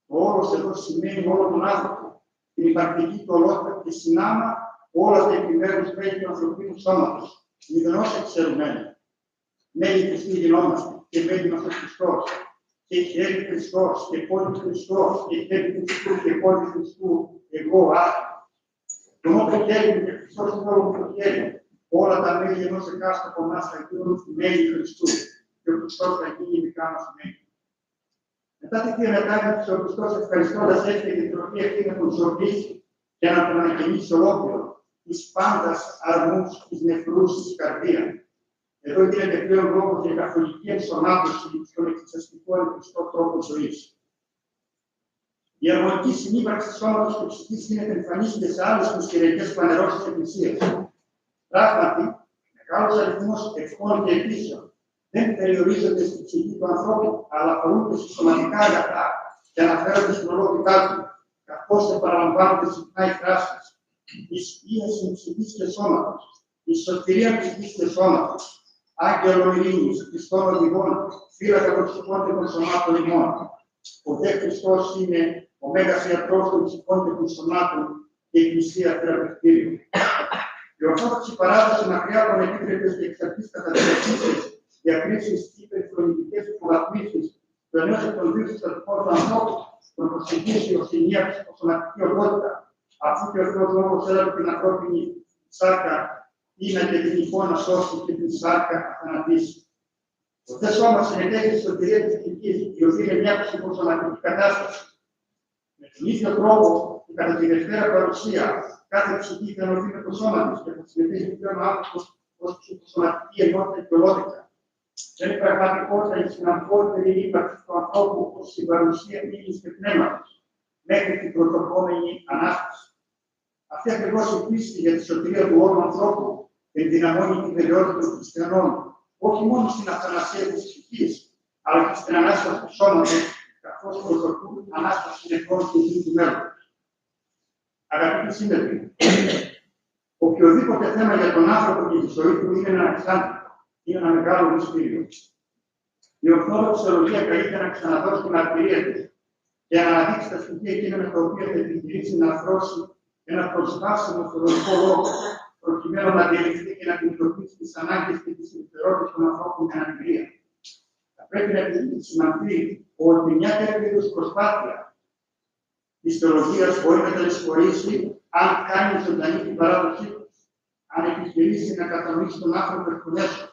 Το όλος εδώ σημαίνει όλο τον άνθρωπο, την υπαρκτική του ολότητα και συνάμα όλα τα επιμέρους μέλη του ανθρωπίνου σώματος. Μηδενός εξαιρουμένοι. Μέλη Χριστού γινόμαστε και μέλη μας ο Χριστός. Και χέρι Χριστός και πόδι Χριστός και χέρι Χριστού και πόδι Χριστού. Εγώ άνθρωπο. Το μόνο χέρι μου και Χριστός είναι όλο το χέρι. Όλα τα μέλη ενός εκάστοτε από εμάς θα γίνουν μέλη Χριστού. Και ο Χριστός θα γίνει δικά μας μέλη. Μετά τη Θεία Μετάγγελση, ο Χριστός ευχαριστώντας έφυγε την τροφή αυτή να τον ζωοποιήσει και να τον ανακαινήσει ολόκληρο, της πάντας αρμούς, της νεφρούς, της καρδία. Εδώ γίνεται πλέον λόγος για καθολική ενσωμάτωση στον εκκλησιαστικό ελπιστό τρόπο ζωής. Η αρμονική συνύπαρξη σώματος και ψυχής γίνεται εμφανής και σε άλλες μυστηριακές φανερώσεις της Εκκλησίας. Πράγματι, μεγάλος αριθμός ευχών και αιτήσεων δεν περιορίζονται στην ψυχή του ανθρώπου, αλλά αφορούν και σε σωματικά αγαθά και αναφέρονται στην ολότητα του, καθώς επαναλαμβάνονται συχνά οι φράσεις «Εις ίαση ψυχής και σώματος», «Η σωτηρία ψυχής και σώματος», «Άγγελο ειρήνης», «Χριστόν οδηγών», «Φύλακα των ψυχών και των σωμάτων ημών». Ο δε Χριστός είναι ο μέγας ιατρός των ψυχών και των σωμάτων και η Εκκλησία θεραπευτήριο. Η ορθόδοξη παράδοση μακριά από ανεπίτρεπτες και εξαρτής καταδικασίες, διακρίσεις και υπερφρονητικές υποβαθμίσεις του ενός εκ των δύο συστατικών του ανθρώπου, τον προσεγγίσει ως η μία ψυχοσωματική οντότητα, αφού και ο Θεός Λόγος έλαβε την ανθρώπινη σάρκα, είναι και την εικόνα σώσει και την σάρκα αθανατήσει. Το δε σώμα συμμετέχει στη σωτηρία της ψυχής, η οποία είναι μια ψυχοσωματική κατάσταση. Με τον ίδιο τρόπο που κατά τη δευτέρα παρουσία κάθε ψυχή θα ενωθεί με το σώμα της και θα συμμετέχει πλέον ο άνθρωπος ως ψυχοσωματική ενότητα και ολότητα. Δεν είναι πραγματικότητα η συναμφότερη ύπαρξη του ανθρώπου ως η παρουσία ύλης και πνεύματος μέχρι την πρωτοπόμενη ανάσταση. Αυτή ακριβώς η πίστη για τη σωτηρία του όλου ανθρώπου ενδυναμώνει την βεβαιότητα των χριστιανών, όχι μόνο στην αθανασία της ψυχής, αλλά και στην ανάσταση του σώματος, καθώς προσδοκούν ανάσταση νεκρών και ζωή του μέλλοντος. Αγαπητοί σύντροφοι, οποιοδήποτε θέμα για τον άνθρωπο και τη ζωή του είναι ένα εξάντλητο, είναι ένα μεγάλο μυστήριο. Η Ορθόδοξη Θεολογία καλείται να ξαναδώσει την αρτηρία της και να αναδείξει τα στοιχεία εκείνα με τα οποία θα την κηρύξει να αρθρώσει ένα προσβάσιμο θεολογικό λόγο, προκειμένου να αντιληφθεί και να αντιμετωπίσει τις ανάγκες και τις ιδιαιτερότητες των ανθρώπων με αναπηρία. Θα πρέπει να επισημανθεί ότι μια τέτοια είδους προσπάθεια της θεολογίας μπορεί να τελεσφορήσει αν κάνει ζωντανή την παράδοσή της, αν επιχειρήσει να κατανοήσει τον άνθρωπο εκ του μέσου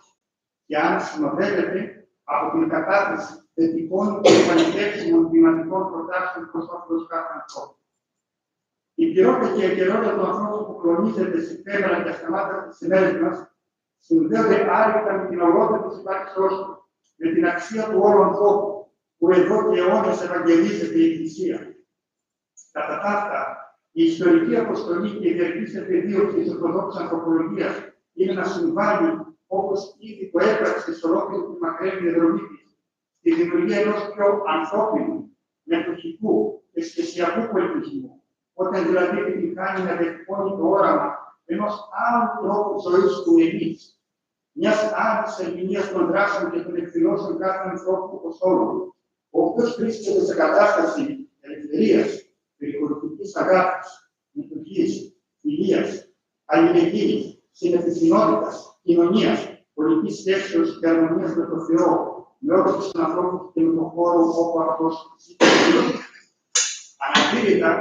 και αν συνοδεύεται από την κατάθεση θετικών και επαληθεύσιμων βηματικών προτάσεων προς όφελος κάθε ανθρώπου. Η πυρότητα και η αγκαιρότητα του ανθρώπου που κλονίζεται σήμερα και ασταμάτητα στις ημέρες μας συνδέονται άρρηκτα με την ορότητα της υπάρξεώς του, με την αξία του όλου ανθρώπου που εδώ και αιώνες ευαγγελίζεται η Εκκλησία. Κατά τα αυτά, η ιστορική αποστολή και η διαρκής επαιδείωση της Ορθοδόξης Ανθρωπολογίας είναι να συμβάλλει, όπως ήδη το έπραξε σε ολόκληρη τη μακραίνει διαδρομή της, στη δημιουργία ενός πιο ανθρώπινου, μετοχικού και σχεσιακού πολιτισμού, όταν δηλαδή επιτυχάνει να διατυπώνει το όραμα ενός άλλου τρόπου ζωής του εμείς, μιας άλλης ερμηνείας των δράσεων και των εκδηλώσεων κάθε ανθρώπου όπως όλου, ο οποίος βρίσκεται σε κατάσταση ελευθερίας, περικορυφικής αγάπης, λειτουργίας, φιλίας, αλληλεγγύης, συνεπιθυνότητας, κοινωνίας, πολιτικής σχέσεως και αρμονίας με τον Θεό, με όλους τους ανθρώπους και με τον χώρο όπου αυτός ζητήσει. Αναπήρητα,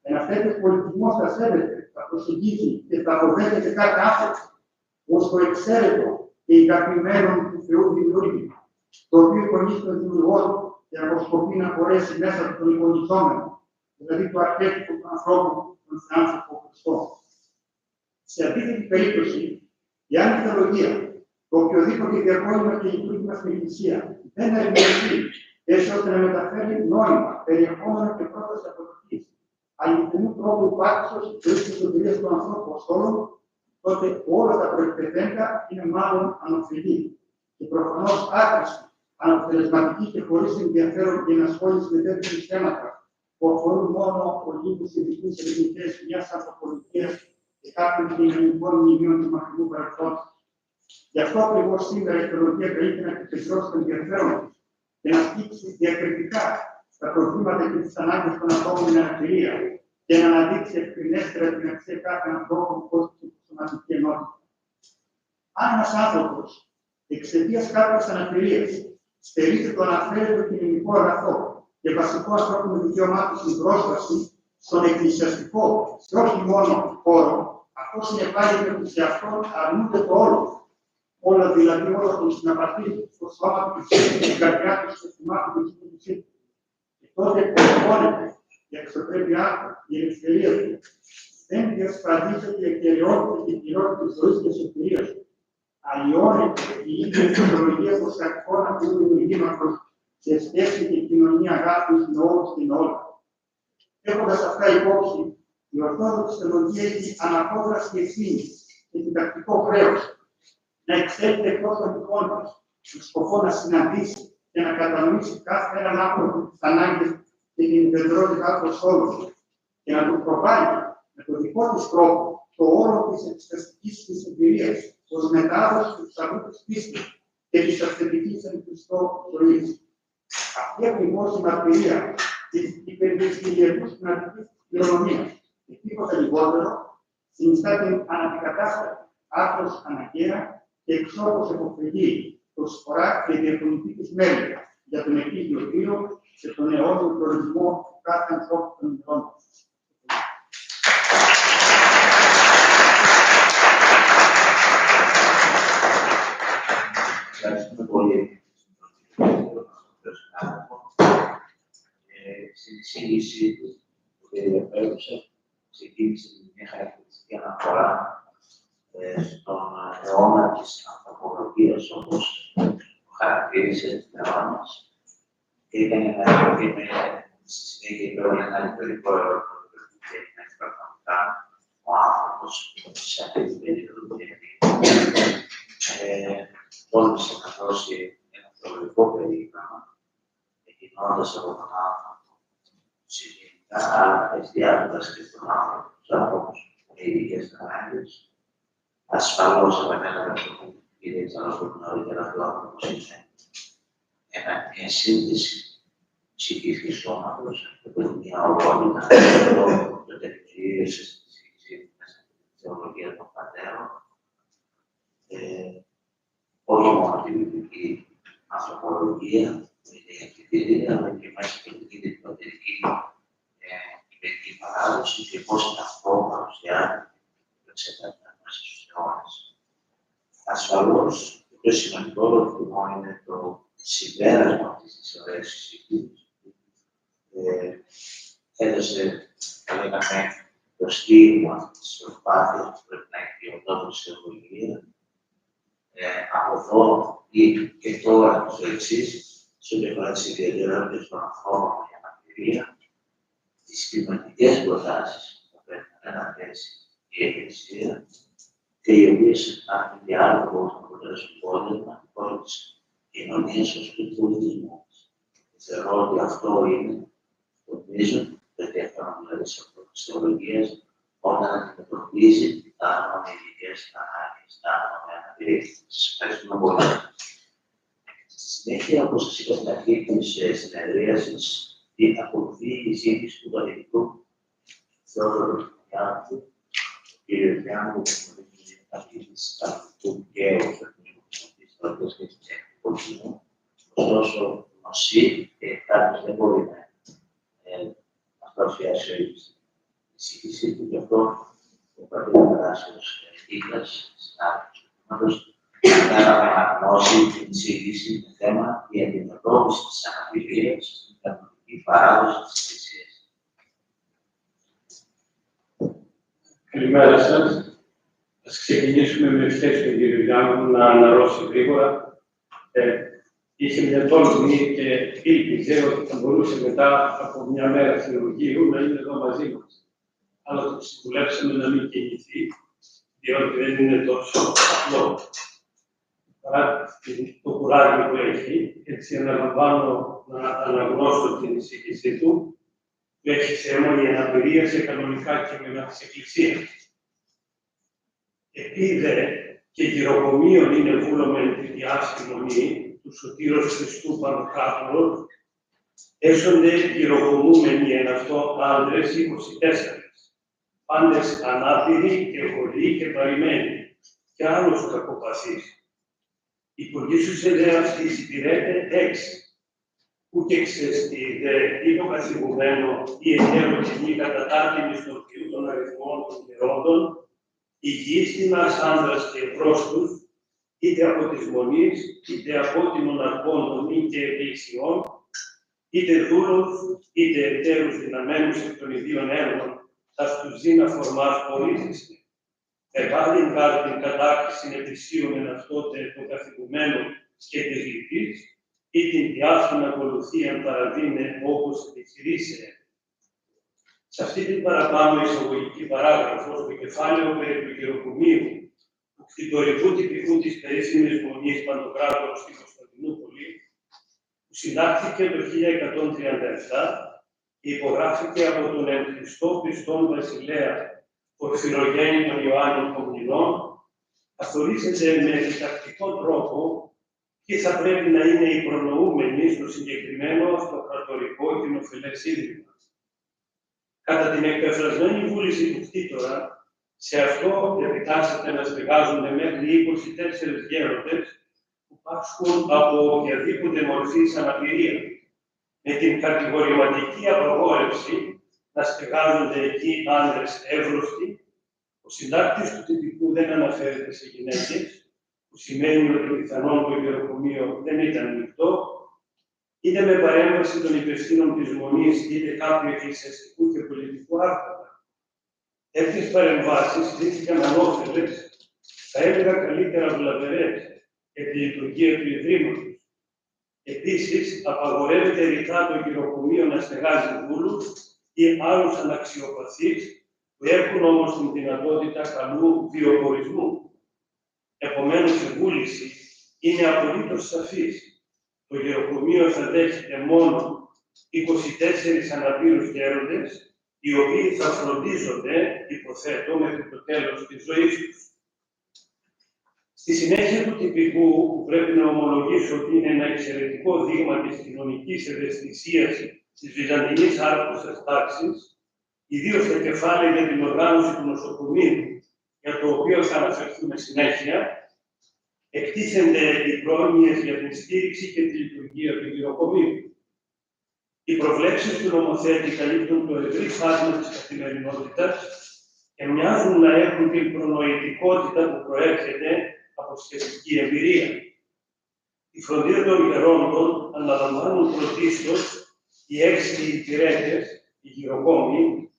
ένα τέτοιο πολιτισμό θα σέβεται, θα προσεγγίζει και θα αποδέχεται κάθε άνθρωπο ως το εξαίρετο και αγαπημένο του Θεού δημιούργημα, το οποίο εικονίζει τον δημιουργό του και αποσκοπεί να μπορέσει μέσα από τον εικονιζόμενο, δηλαδή το αρχέτυπο του ανθρώπου, τον άνθρωπο Χριστό. Σε αντίθετη περίπτωση, η άλλη θεολογία, το οποιοδήποτε διαγώνισμα και λειτουργήμα στην Εκκλησία δεν ερμηνευτεί έτσι ώστε να μεταφέρει νόημα, περιεχόμενο και πρόταση αποδοχής, αληθινού τρόπου υπάρξεως και της σωτηρίας του ανθρώπου ως όλων, τότε όλα τα προεκπαιδέντα είναι μάλλον ανοφιλή και προφανώς άκρηστη, αναποτελεσματική και χωρίς ενδιαφέρον και ενασχόληση με τέτοιου θέματα που αφορούν μόνο ολίγους ειδικούς ερμηνευτές μιας ανθρωπολογίας και κάποιων κοινωνικών μνημείων του μακρινού παρελθόντος. Γι' αυτό ακριβώς σήμερα η θεολογία καλείται να επικεντρώσει το ενδιαφέρον της και να στήξει διακριτικά στα προβλήματα και τις ανάγκες των ανθρώπων με αναπηρία και να αναδείξει ευκρινέστερα την αξία κάθε ανθρώπου ως ψυχοσωματική ενότητα. Αν ένας άνθρωπος εξαιτίας κάποιας αναπηρίας στερείται το αναφέρετο κοινωνικό αγαθό και βασικό ανθρώπινο δικαίωμά του στην πρόσβαση στον εκκλησιαστικό και όχι μόνο χώρο, αυτό συνεπάγεται ότι σε αυτόν αρνούνται το όλο. Όλα δηλαδή, όλα τον συναπατήσει στο σώμα του και στην καρδιά του, στο θυμά του και στην ψυχή του. Και τότε προπονώνεται η αξιοπρέπειά του, η ελευθερία του. Δεν διασφαλίζεται η ακεραιότητα και η πληρότητα της ζωής και της σωτηρίας του. Αλλοιώνεται η ίδια η θεολογία προς τα εικόνα του δημιουργήματος σε σχέση και κοινωνία αγάπης με όλους την όλα. Έχοντας αυτά υπόψη, η Ορθόδοξη Θεολογία έχει αναπόδραστη ευθύνη και διδακτικό χρέος να εξέλθει εκτός των δικών της, με σκοπό να συναντήσει και να κατανοήσει κάθε έναν άνθρωπο τις ανάγκες και την ιδιαιτερότητά του ως όλους και να του προβάλλει με τον δικό της τρόπο το όρο της εξεταστικής της εμπειρίας ως μετάδοση του ψαλού της πίστης και της αυθεντικής εν Χριστώ ζωής. Αυτή ακριβώς η μαρτυρία της υπερδυστηριετούς πνευματικής κληρονομίας και τίποτα λιγότερο συνιστά την αναντικατάστατη άκρως αναγκαία και εξόχως επωφελή προσφορά και διαχρονική της μέλη για τον επίγειο βίο και τον αιώνιο προορισμό του κάθε ανθρώπου των ημερών μας. Ευχαριστούμε πολύ. Στην εισήγησή του, που ενδιαφέρουσα, ξεκίνησε μια χαρακτηριστική αναφορά στον αιώνα της ανθρωπολογίας, όπως χαρακτήρισε την αιώνα μας. Και ήταν ένα έργο και στη συνέχεια υπέροχη ένα ιστορικό έργο που έχει πραγματικά ο άνθρωπος σε αυτή την περίοδο που τόλμησε να δώσει ένα θεολογικό περίγραμμα, εκκινώντας από τον άνθρωπο συνειδητά, αλλά εστιάζοντας και στον άνθρωπο, στους ανθρώπους με ειδικές ανάγκες. Ασφαλώς, επανέλαβε αυτό που κύριε Τσαλόπουλου νωρίτερα, του άνθρωπος είναι μια σύνδεση ψυχής και σώματος, μια ορότητα, το τελειώσε στη θεολογία των πατέρων, όχι μόνο τη βιβλική ανθρωπολογία, που είναι η κριτήρια, αλλά και μέσα από την πατερική υπηρετική παράδοση και πώς αυτό παρουσιάζει το εξετάζεται μέσα στους αιώνες. Ασφαλώς, το πιο σημαντικό λοιπόν είναι το συμπέρασμα αυτής της ωραίας συζήτησης. Έδωσε, θα λέγαμε, το στίγμα της προσπάθειας που πρέπει να έχει η ορθόδοξη θεολογία. Από εδώ ή και τώρα στο εξής, σε ό,τι αφορά τις ιδιαιτερότητες των ανθρώπων για αναπηρία, τις κλιματικές προτάσεις που πρέπει να αναθέσει η Εκκλησία και οι οποίες έχουν διάλογο με το αποτελεσματικό πόλεμο της κοινωνίας ως του πολιτισμού. Θεωρώ ότι αυτό είναι το μείζον, το ενδιαφέρον δηλαδή της ορθόδοξης θεολογίας, όταν αντιμετωπίζει τα άτομα με ειδικές ανάγκες, τα άτομα με αναπηρία. Σας ευχαριστούμε πολύ. Στη συνέχεια, όπως σας είπα στην αρχή της συνεδρίασης, ακολουθεί η ζήτηση του Παναγιωτάτου Θεολογικού Πατριάρχη, του κ. Χριστιανικού Πολιτισμού και του Τμήμα Κοινωνικής Θεολογίας και του Χριστιανικού Πολιτισμού. Ωστόσο, γνωσή και κάποιος δεν μπορεί να μας παρουσιάσει όλη τη εισήγησή του, γι' αυτό ο πατέρας Περάσιος Ίκας, συνάδελφος του Τμήματος, κάναμε αναγνώσει την εισήγηση με θέμα η αντιμετώπιση της αναπηρίας στην κανονική παράδοση της Εκκλησίας. Καλημέρα σας. Ας ξεκινήσουμε με ευχές του κ. Γιάννου να αναρρώσει γρήγορα. Είχε μια τόλμη και ήλπιζε ότι θα μπορούσε μετά από μια μέρα θεολογίου να είναι εδώ μαζί μας. Αλλά το συμβουλέψαμε να μην κινηθεί, διότι δεν είναι τόσο απλό. Παρά το κουράγιο που έχει, έτσι αναλαμβάνω να αναγνώσω την εισήγησή του, που έχει θέμα η αναπηρία σε κανονικά κείμενα της Εκκλησίας. Επίδε και γυροκομείων είναι βούλομεν τη διάσκημονή του Σωτήρος Χριστού Πανοκράτορος, έσονται γυροκομούμενοι εν αυτό άντρες 24, πάντες ανάπηροι και χωροί και παρημένοι, και άλλος κακοπαθείς. Υπογήσουσε δε αυτής υπηρέτε 6, που και ξεστή δε ή το καθηγουμένο ή εταίροτινή κατατάρτινης των ποιού των αριθμών των γερόντων, υγιίστηνας άντρας και πρόστους, είτε από της μονής, είτε από την μοναρχόντων ή και εκκλησιών, είτε δούλους, είτε εταίρους δυναμένους εκ των ιδίων έργων, θα στους δίνα φορμάς πολίτης. Ευάλην γάρ την κατάκτηση ετησίων εν αυτότε το καθηγουμένο και της λυπής, ή την διάφθην ακολουθίαν παραδίνε όπως επιχειρήσε. Σε αυτή την παραπάνω εισαγωγική παράγραφο, στο κεφάλαιο περί του γεροκομείου, του κτητορικού τυπικού της περίφημης μονής Παντοκράτορος στην Κωνσταντινούπολη, που συντάχθηκε το 1137 και υπογράφηκε από τον εν Χριστώ πιστόν βασιλέα Πορφυρογέννητον Ιωάννη Κομνηνών, καθορίζεται με διδακτικό τρόπο και θα πρέπει να είναι οι προνοούμενοι στο συγκεκριμένο αυτοκρατορικό κοινοφελές ίδρυμα. Κατά την εκπεφρασμένη βούληση του κτήτορα, σε αυτό επιτάσσεται να στεγάζονται μέχρι 24 γέροντες που πάσχουν από οποιαδήποτε μορφής αναπηρία, με την κατηγορηματική απαγόρευση να στεγάζονται εκεί άνδρες εύρωστοι. Ο συντάκτης του τυπικού δεν αναφέρεται σε γυναίκες, που σημαίνει ότι πιθανόν το γεροκομείο δεν ήταν ανοιχτό, είτε με παρέμβαση των υπευθύνων της μονής, είτε κάποιου εκκλησιαστικού και πολιτικού άρχοντα. Τέτοιες παρεμβάσεις κρίθηκαν ανώφελες, θα έλεγα καλύτερα βλαβερές, για τη λειτουργία του Ιδρύματος. Επίσης, απαγορεύεται ρητά το γεροκομείο να στεγάζει βούλους ή άλλους αναξιοπαθείς, που έχουν όμως την δυνατότητα καλού βιοπορισμού. Επομένως, η βούληση είναι απολύτως σαφής. Το γεροκομείο θα δέχεται μόνο 24 αναπήρους γέροντες, οι οποίοι θα φροντίζονται, υποθέτω, μέχρι το τέλος της ζωής τους. Στη συνέχεια του τυπικού, που πρέπει να ομολογήσω ότι είναι ένα εξαιρετικό δείγμα της κοινωνικής ευαισθησίας της βυζαντινής άρχουσας τάξης, ιδίως στα κεφάλαια για την οργάνωση του νοσοκομείου, για το οποίο θα αναφερθούμε συνέχεια, εκτίθενται οι πρόνοιες για την στήριξη και τη λειτουργία του γεροκομείου. Οι προβλέψεις του νομοθέτη καλύπτουν το ευρύ φάσμα της καθημερινότητας και μοιάζουν να έχουν την προνοητικότητα που προέρχεται από σχετική εμπειρία. Η φροντίδα των γερόντων αναλαμβάνουν πρωτίστως οι έξυπνοι υπηρέτες, οι γεροκόμοι,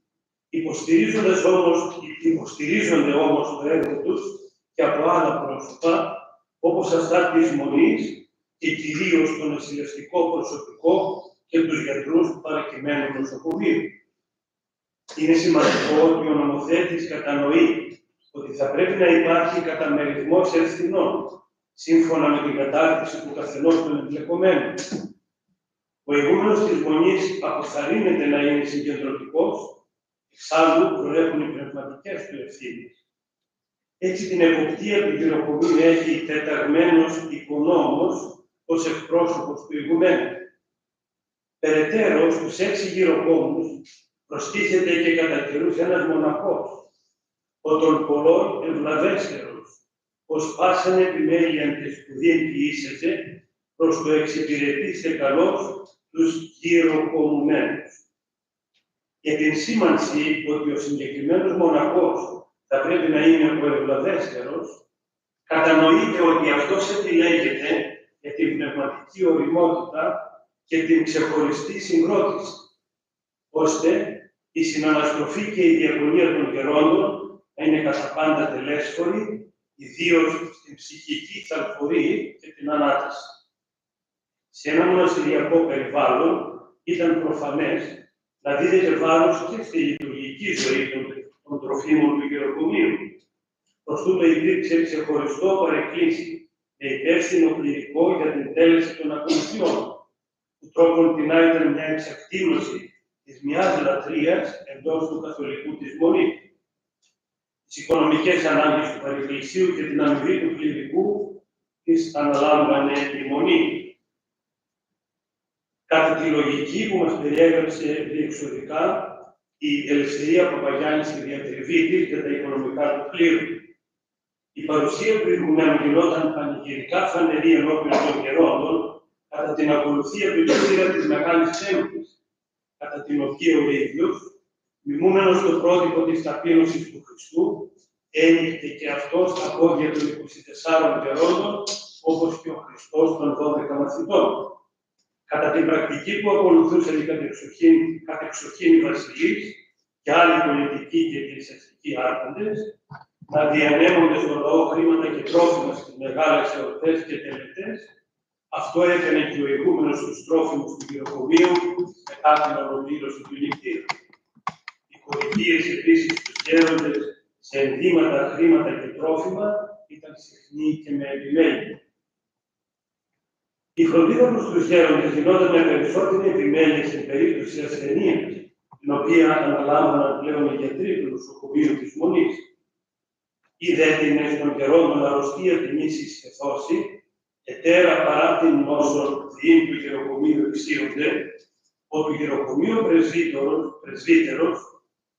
υποστηρίζονται όμως το έργο τους και από άλλα πρόσωπα, όπως αυτά της μονής και κυρίως το νοσηλευτικό προσωπικό και τους γιατρούς του παρακειμένου νοσοκομείου. Είναι σημαντικό ότι ο νομοθέτης κατανοεί ότι θα πρέπει να υπάρχει καταμερισμός ευθυνών, σύμφωνα με την κατάρτιση του καθενός των εμπλεκομένων. Ο ηγούμενος της μονής αποθαρρύνεται να είναι συγκεντρωτικός, εξάλλου προέχουν οι πνευματικές του ευθύνες. Έτσι την εποπτεία του γεροκομείου έχει τεταγμένος οικονόμος ως εκπρόσωπος του ηγουμένου. Περαιτέρω, στους 6 γεροκόμους προστίθεται και κατά καιρούς ένας μοναχός, ο των πολλών ευλαβέστερος, ως πάσαν επιμέλειαν και σπουδήν ποιήσεται, προς το εξυπηρετήστε καλώς τους γεροκομουμένους. Και την σήμανση ότι ο συγκεκριμένος μοναχός θα πρέπει να είναι ο ευλαβέστερος, κατανοείται ότι αυτός επιλέγεται για την πνευματική οριμότητα και την ξεχωριστή συγκρότηση, ώστε η συναναστροφή και η διαγωνία των γερόντων να είναι κατά πάντα τελέσφορη, ιδίως στην ψυχική θαλπορή και την ανάταση. Σε ένα μοναστηριακό περιβάλλον ήταν προφανές να δίδεται βάρος και στη λειτουργική ζωή των τροφίμων του γεροκομείου. Προς τούτο υπήρξε ξεχωριστό παρεκκλήσι με υπεύθυνο κληρικό για την τέλεση των ακολουθιών, που τρόπον την ήταν μια εξακτήλωση της μιας λατρείας εντός του καθολικού της μονής. Τις οικονομικές ανάγκες του παρεκκλησίου και την αμοιβή του κληρικού τις αναλάμβανε η μονή. Κατά τη λογική που μας περιέγραψε διεξοδικά η Ελευθερία Παπαγιάννη στη διατριβή της για τα οικονομικά του κλήρου. Η παρουσία του ηγουμένου γινόταν πανηγυρικά φανερή ενώπιον των γερόντων κατά την ακολουθία του κήρυκα της Μεγάλης Πέμπτης, κατά την οποία ο ίδιος, μιμούμενος το πρότυπο της ταπείνωσης του Χριστού, ένιχτε και αυτός τα πόδια των 24 γερόντων, όπως και ο Χριστός των 12 μαθητών. Κατά την πρακτική που ακολουθούσαν οι κατεξοχήν βασιλείς και άλλοι πολιτικοί και εκκλησιαστικοί άρχοντες, να διανέμονται στο λαό χρήματα και τρόφιμα στις μεγάλες εορτές και τελετές, αυτό έκανε και ο ηγούμενος στους τρόφιμους του γεροκομείου μετά την ολοκλήρωση του νηκτήρου. προσδοκίες επίσης στους γέροντες σε ενδύματα, χρήματα και τρόφιμα ήταν συχνή και με επιμέλεια. Η φροντίδα προς τους γέροντες γινόταν με περισσότερη επιμέλεια σε περίπτωση ασθενείας, την οποία αναλάμβαναν πλέον οι γιατροί του νοσοκομείου της Μονής. Ή δέτεινε στον καιρό των αρρωστία την ίση σχεθώση, ετέρα παρά την νόσο διήν του γεροκομείου εξίονται, ο του γεροκομείου πρεσβύτερος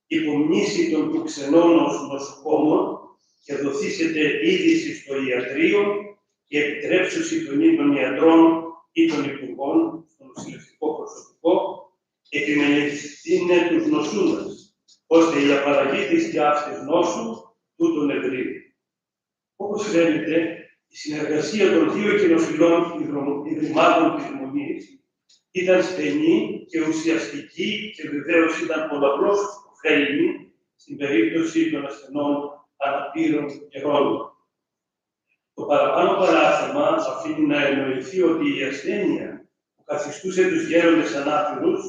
υπομνήσει των του ξενώνος νοσοκόμων και δοθήσεται είδηση στο ιατρείο και επιτρέψωση των ίδιων ιατρών ή των υπουργών στο νοσηλευτικό προσωπικό, επιμεληθήνε τους νοσούντας, ώστε η απαλλαγή της και αυτής νόσου τούτον ευρύει. Όπως φαίνεται, η συνεργασία των δύο κοινοφιλών ιδρυμάτων της Μονής ήταν στενή και ουσιαστική και βεβαίως ήταν πολλαπλώς ωφέλιμη στην περίπτωση των ασθενών αναπήρων καιρών. Το παραπάνω παράθεμα αφήνει να εννοηθεί ότι η ασθένεια που καθιστούσε τους γέροντες ανάπηρους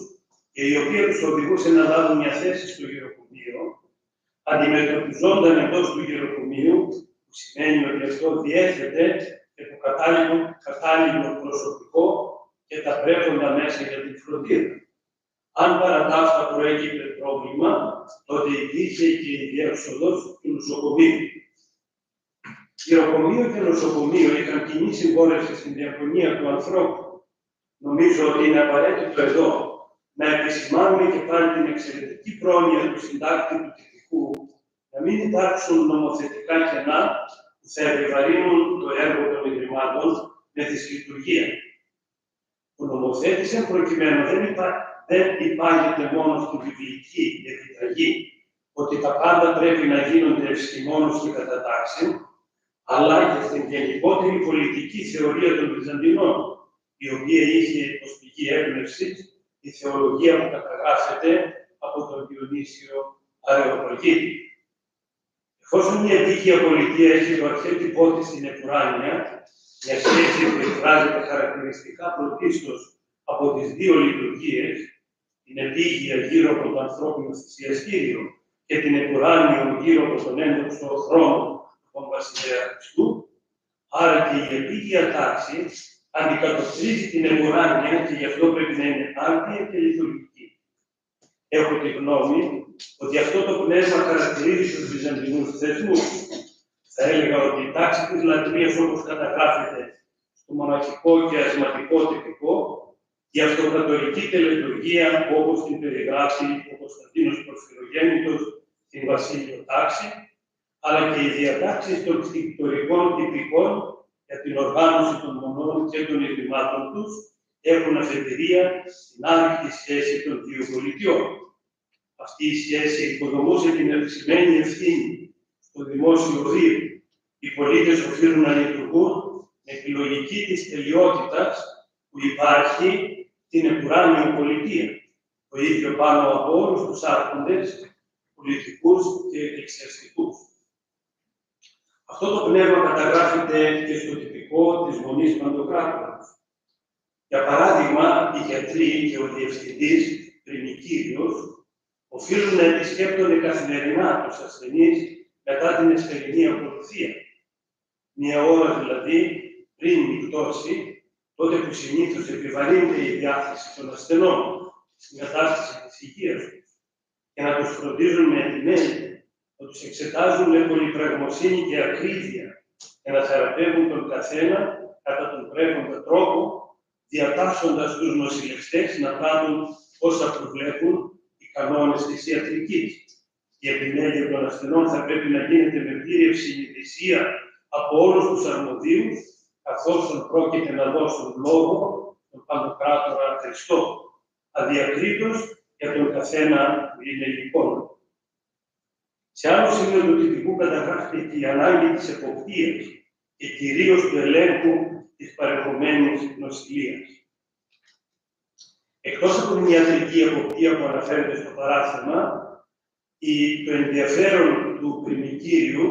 και η οποία τους οδηγούσε να λάβουν μια θέση στο γεροκομείο, αντιμετωπιζόνταν εντός του γεροκομείου, που σημαίνει ότι αυτό διέθετε και το κατάλληλο προσωπικό και τα πρέποντα μέσα για την φροντίδα. Αν παρά τα αυτά προέκυπτε πρόβλημα, τότε υπήρχε και η διέξοδος του νοσοκομείου. Γεροκομείο και νοσοκομείο είχαν κοινή συμβόλευση στην διαγωνία του ανθρώπου. Νομίζω ότι είναι απαραίτητο εδώ να επισημάνουμε και πάλι την εξαιρετική πρόνοια του συντάκτη του τυπικού, να μην υπάρξουν νομοθετικά κενά που θα επιβαρύνουν το έργο των ιδρυμάτων με δυσλειτουργία. Ο νομοθέτης εν προκειμένου δεν υπάγεται μόνο στην βιβλική επιταγή ότι τα πάντα πρέπει να γίνονται ευστημόνως και κατά τάξη, αλλά και στην γενικότερη πολιτική θεωρία των Βυζαντινών, η οποία είχε ως πηγή έμπνευση η θεολογία που καταγράφεται από τον Διονύσιο Αρεοπαγίτη. Εφόσον μια δίκαια πολιτεία έχει το αρχέτυπό της στην επουράνεια, μια σχέση που εκφράζεται χαρακτηριστικά πρωτίστως από τις δύο λειτουργίες, την επίγεια γύρω από το ανθρώπινο θυσιαστήριο και την επουράνιο γύρω από τον ένδοξο χρόνο των βασιλέα Χριστού, άρα και η επίγεια τάξη αντικατοπτρίζει την επουράνεια και γι' αυτό πρέπει να είναι άρτια και λειτουργική. Έχω τη γνώμη ότι αυτό το πνεύμα χαρακτηρίζει τους Βυζαντινούς θεσμούς. Θα έλεγα ότι η τάξη της λατρείας, όπως καταγράφεται στο μοναχικό και ασματικό τυπικό, η αυτοκρατορική τελετουργία, όπως την περιγράφει ο Κωνσταντίνος Πορφυρογέννητος στην Βασίλειο Τάξη, αλλά και οι διατάξεις των κτητορικών τυπικών για την οργάνωση των μονών και των ιδρυμάτων τους έχουν αφετηρία στην άρρηκτη σχέση των δύο πολιτιών. Αυτή η σχέση υποδομούσε την ευξημένη ευθύνη στο δημόσιο βίο. Οι πολίτες οφείλουν να λειτουργούν με τη λογική της τελειότητας που υπάρχει στην επουράνιο πολιτεία, το ίδιο πάνω από όλους τους άρχοντες, πολιτικούς και εκκλησιαστικούς. Αυτό το πνεύμα καταγράφεται και στο τυπικό της Μονής Παντοκράτορας. Για παράδειγμα, οι γιατροί και ο διευθυντής, πριμικύριος, οφείλουν να επισκέπτονται καθημερινά τους ασθενείς μετά την εσπερινή ακολουθία. Μια ώρα δηλαδή πριν η πτώση, τότε που συνήθως επιβαρύνεται η διάθεση των ασθενών στην κατάσταση της υγείας τους, και να τους φροντίζουν με επιμέλεια, να τους εξετάζουν με πολυπραγμοσύνη και ακρίβεια και να θεραπεύουν τον καθένα κατά τον πρέποντα τρόπο, διατάσσοντας τους νοσηλευτές να κάνουν όσα προβλέπουν οι κανόνες της ιατρικής. Η επιμέλεια των ασθενών θα πρέπει να γίνεται με πλήρη ευσυνειδησία από όλους τους αρμοδίους, καθώς πρόκειται να δώσουν λόγο τον Παντοκράτορα Χριστό, αδιακρίτως για τον καθένα που είναι εικόνα. Σε άλλο σημείο του τυπικού καταγράφεται και η ανάγκη της εποπτείας και κυρίως του ελέγχου της παρεχομένης νοσηλείας. Εκτός από την ιατρική εποπτεία που αναφέρεται στο παράθεμα, το ενδιαφέρον του πριμικύριου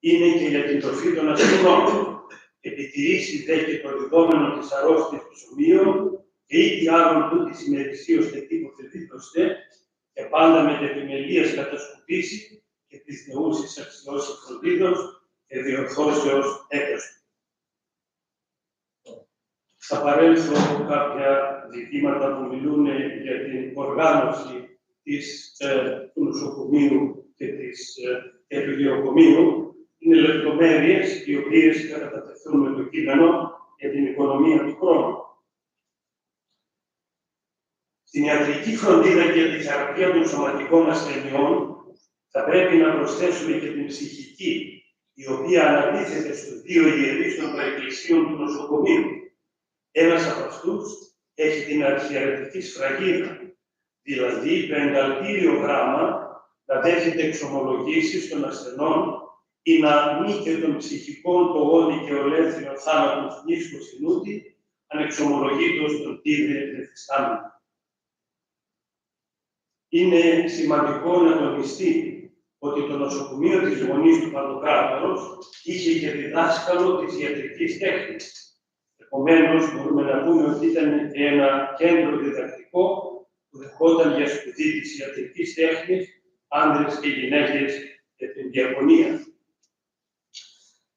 είναι και για την τροφή των ασθενών. Επιτηρήσει δε και το διδόμενο της αρρώστιας του σωμείων και ή τι άλλον τούτης ημερησίως και τίποτε δίπλωστε, και πάντα με επιμελίας κατασκοπήσει και της δεούσης αξιώσης φροντίδος και διορθώσεως έκαστο. Θα παρέλθω κάποια ζητήματα που μιλούν για την οργάνωση του νοσοκομείου και του ιδιοκομείου. Είναι λεπτομέρειες οι οποίες θα κατατεθούν με το κείμενο για την οικονομία του χρόνου. Στην ιατρική φροντίδα και τη θεραπεία των σωματικών ασθενειών θα πρέπει να προσθέσουμε και την ψυχική, η οποία αναδύεται στους δύο ιερείς των προεκκλησίων του νοσοκομείου. Ένας από αυτούς έχει την αρχιερατική σφραγίδα, δηλαδή πενταλτήριο γράμμα να δέχεται εξομολογήσεις των ασθενών ή να νίκε των ψυχικών το όνει και ολέθριο θάνατος νίσκο συνούτη, ανεξομολογήτως τον τίδε δεθιστάμενο. Είναι σημαντικό να τονιστεί ότι το νοσοκομείο της Μονής του Παντοκράτορος είχε και διδάσκαλο της ιατρικής τέχνης. Επομένως, μπορούμε να πούμε ότι ήταν ένα κέντρο διδακτικό που δεχόταν για σπουδή της ιατρικής τέχνης άνδρες και γυναίκες για την διακονία.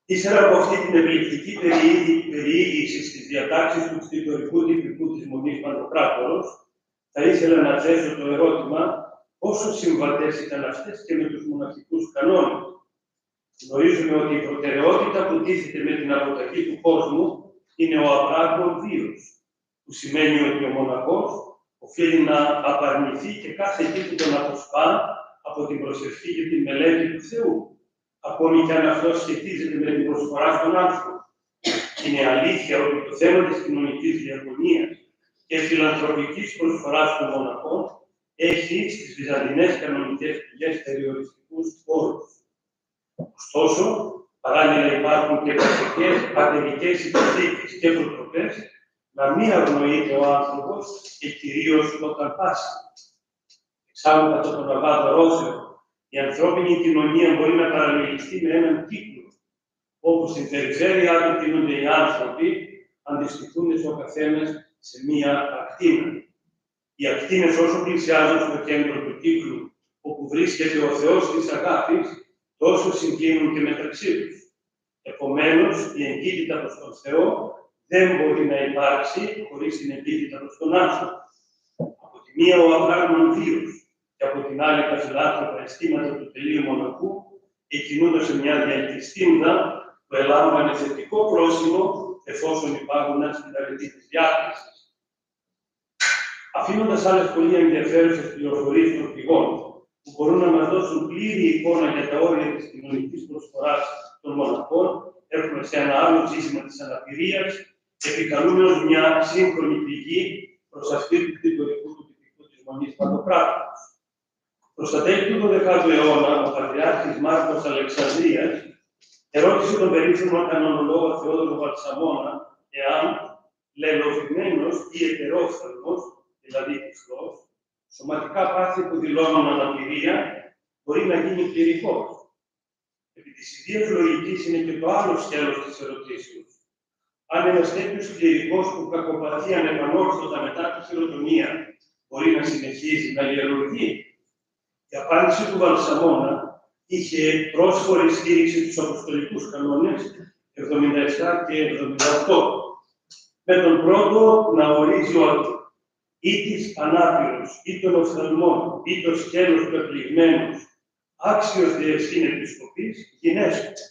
Ύστερα από αυτή την επιλεκτική περιήγηση στις διατάξεις του κτητορικού τυπικού της Μονής Παντοκράτορος, θα ήθελα να θέσω το ερώτημα πόσο συμβατές ήταν αυτές και με τους μοναχικούς κανόνες. Γνωρίζουμε ότι η προτεραιότητα που τίθεται με την αποταγή του κόσμου είναι ο απράγμων βίος, που σημαίνει ότι ο μοναχός οφείλει να απαρνηθεί και κάθε τι που τον αποσπά από την προσευχή και την μελέτη του Θεού, ακόμη και αν αυτό σχετίζεται με την προσφορά στον άνθρωπο. Είναι αλήθεια ότι το θέμα της κοινωνικής διαγωνίας και φιλανθρωπικής προσφοράς των μοναχών έχει στις βυζαντινές κανονικές πηγές περιοριστικούς όρους. Ωστόσο, παράλληλα υπάρχουν και βασικές πατερικές υποδείξεις και προτροπές να μην αγνοείται ο άνθρωπος και κυρίως όταν πάσει. Εξάλλου, κατά τον Αβά Δωρόθεο, η ανθρώπινη κοινωνία μπορεί να παραλληλιστεί με έναν κύκλο, όπου στην περιφέρειά του κινούνται οι άνθρωποι, αντιστοιχούνται ο καθένας σε μία ακτίνα. Οι ακτίνες όσο πλησιάζουν στο κέντρο του κύκλου, όπου βρίσκεται ο Θεός της αγάπης, τόσο συγκλίνουν και μεταξύ τους. Επομένως, η εγκύτητα προς τον Θεό δεν μπορεί να υπάρξει χωρίς την εγκύτητα προς τον άνθρωπο. Από τη μία ο απράγμων βίος και από την άλλη τα φιλάνθρωπα αισθήματα του τελείου μοναχού εκκινούνται σε μια διαλυτιστίνδα που ελάμβανε θετικό πρόσημο εφόσον υπάγουναν στην αρετή της διάκρισης. Αφήνοντας άλλες πολύ ενδιαφέρουσες πληροφορίες των πηγών που μπορούν να μας δώσουν πλήρη εικόνα για τα όρια της κοινωνικής προσφοράς των μοναχών, έχουμε σε ένα άλλο ζήτημα της αναπηρίας, επικαλούμενος μια σύγχρονη πηγή προς αυτή του κτητορικού του τυπικού της Μονής Παντοκράτορος. Προς τα τέλη του 12ου αιώνα, ο Πατριάρχης Μάρκος Αλεξανδρίας ερώτησε τον περίφημο κανονολόγο Θεόδωρο Βαλσαμώνα εάν λελωβημένος ή ετερόφθαλμος, δηλαδή τυφλός, σωματικά πάθη που δηλώνουν αναπηρία, μπορεί να γίνει κληρικός. Επί της ιδίας λογικής είναι και το άλλο σκέλος της ερωτήσεως. Αν ένας τέτοιος κληρικός που κακοπαθεί ανεπανόρθωτα μετά τη χειροτονία μπορεί να συνεχίζει να ιερουργεί. Η απάντηση του Βαλσαμώνα είχε πρόσφορη στήριξη στους αποστολικούς κανόνες 77 και 78. Με τον πρώτο να ορίζει ότι ή της ανάπηρος, ή των οφθαλμών, ή το σκέλος του επληγμένους, άξιος διευθύν επισκοπής, γυναίσκεται.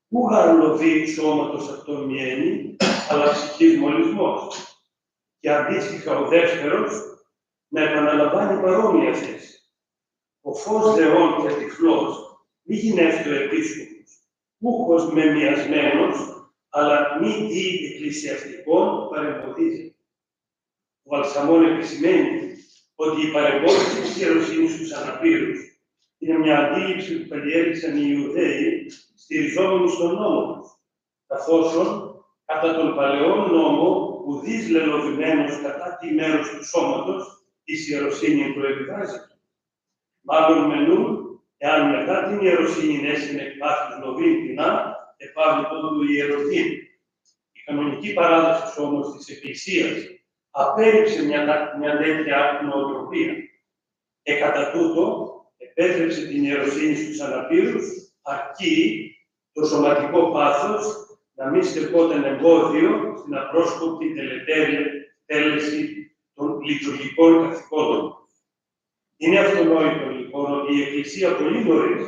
Ου γαρλωδεί σώματος αυτόν μιένει, αλλά ψυχής μολυσμός. Και αντίστοιχα ο δεύτερος να επαναλαμβάνει παρόμοια θέση. Ο φως δεών και τυφλός μη γυνεύεται ο επίσκοπος, ούχος μεμιασμένος, αλλά μη δι εκκλησιαστικών παρεμποδίζει. Ο Βαλσαμών επισημαίνει ότι η παρεμπόδιση της ιεροσύνης στους αναπήρους είναι μια αντίληψη που περιέγραψαν οι Ιουδαίοι στηριζόμενοι στον νόμο τους, καθώς κατά τον παλαιό νόμο ουδής λελωδημένος κατά τη μέρος του σώματος της ιεροσύνη προεκβάζεται. Μάλλον μενούν, εάν μετά την ιεροσύνη έσυνε εκπάθης λοβήν τεινά, επάβει τότε του ιεροδήν. Η κανονική παράδοση όμως της Εκκλησίας απέρριψε μια τέτοια νοοτροπία. Κατά τούτο, επέτρεψε την ιεροσύνη στους αναπήρους, αρκεί το σωματικό πάθος να μην στεκόταν εμπόδιο στην απρόσκοπτη τέλεση των λειτουργικών καθηκόντων. Είναι αυτονόητο λοιπόν ότι η Εκκλησία πολύ νωρίς,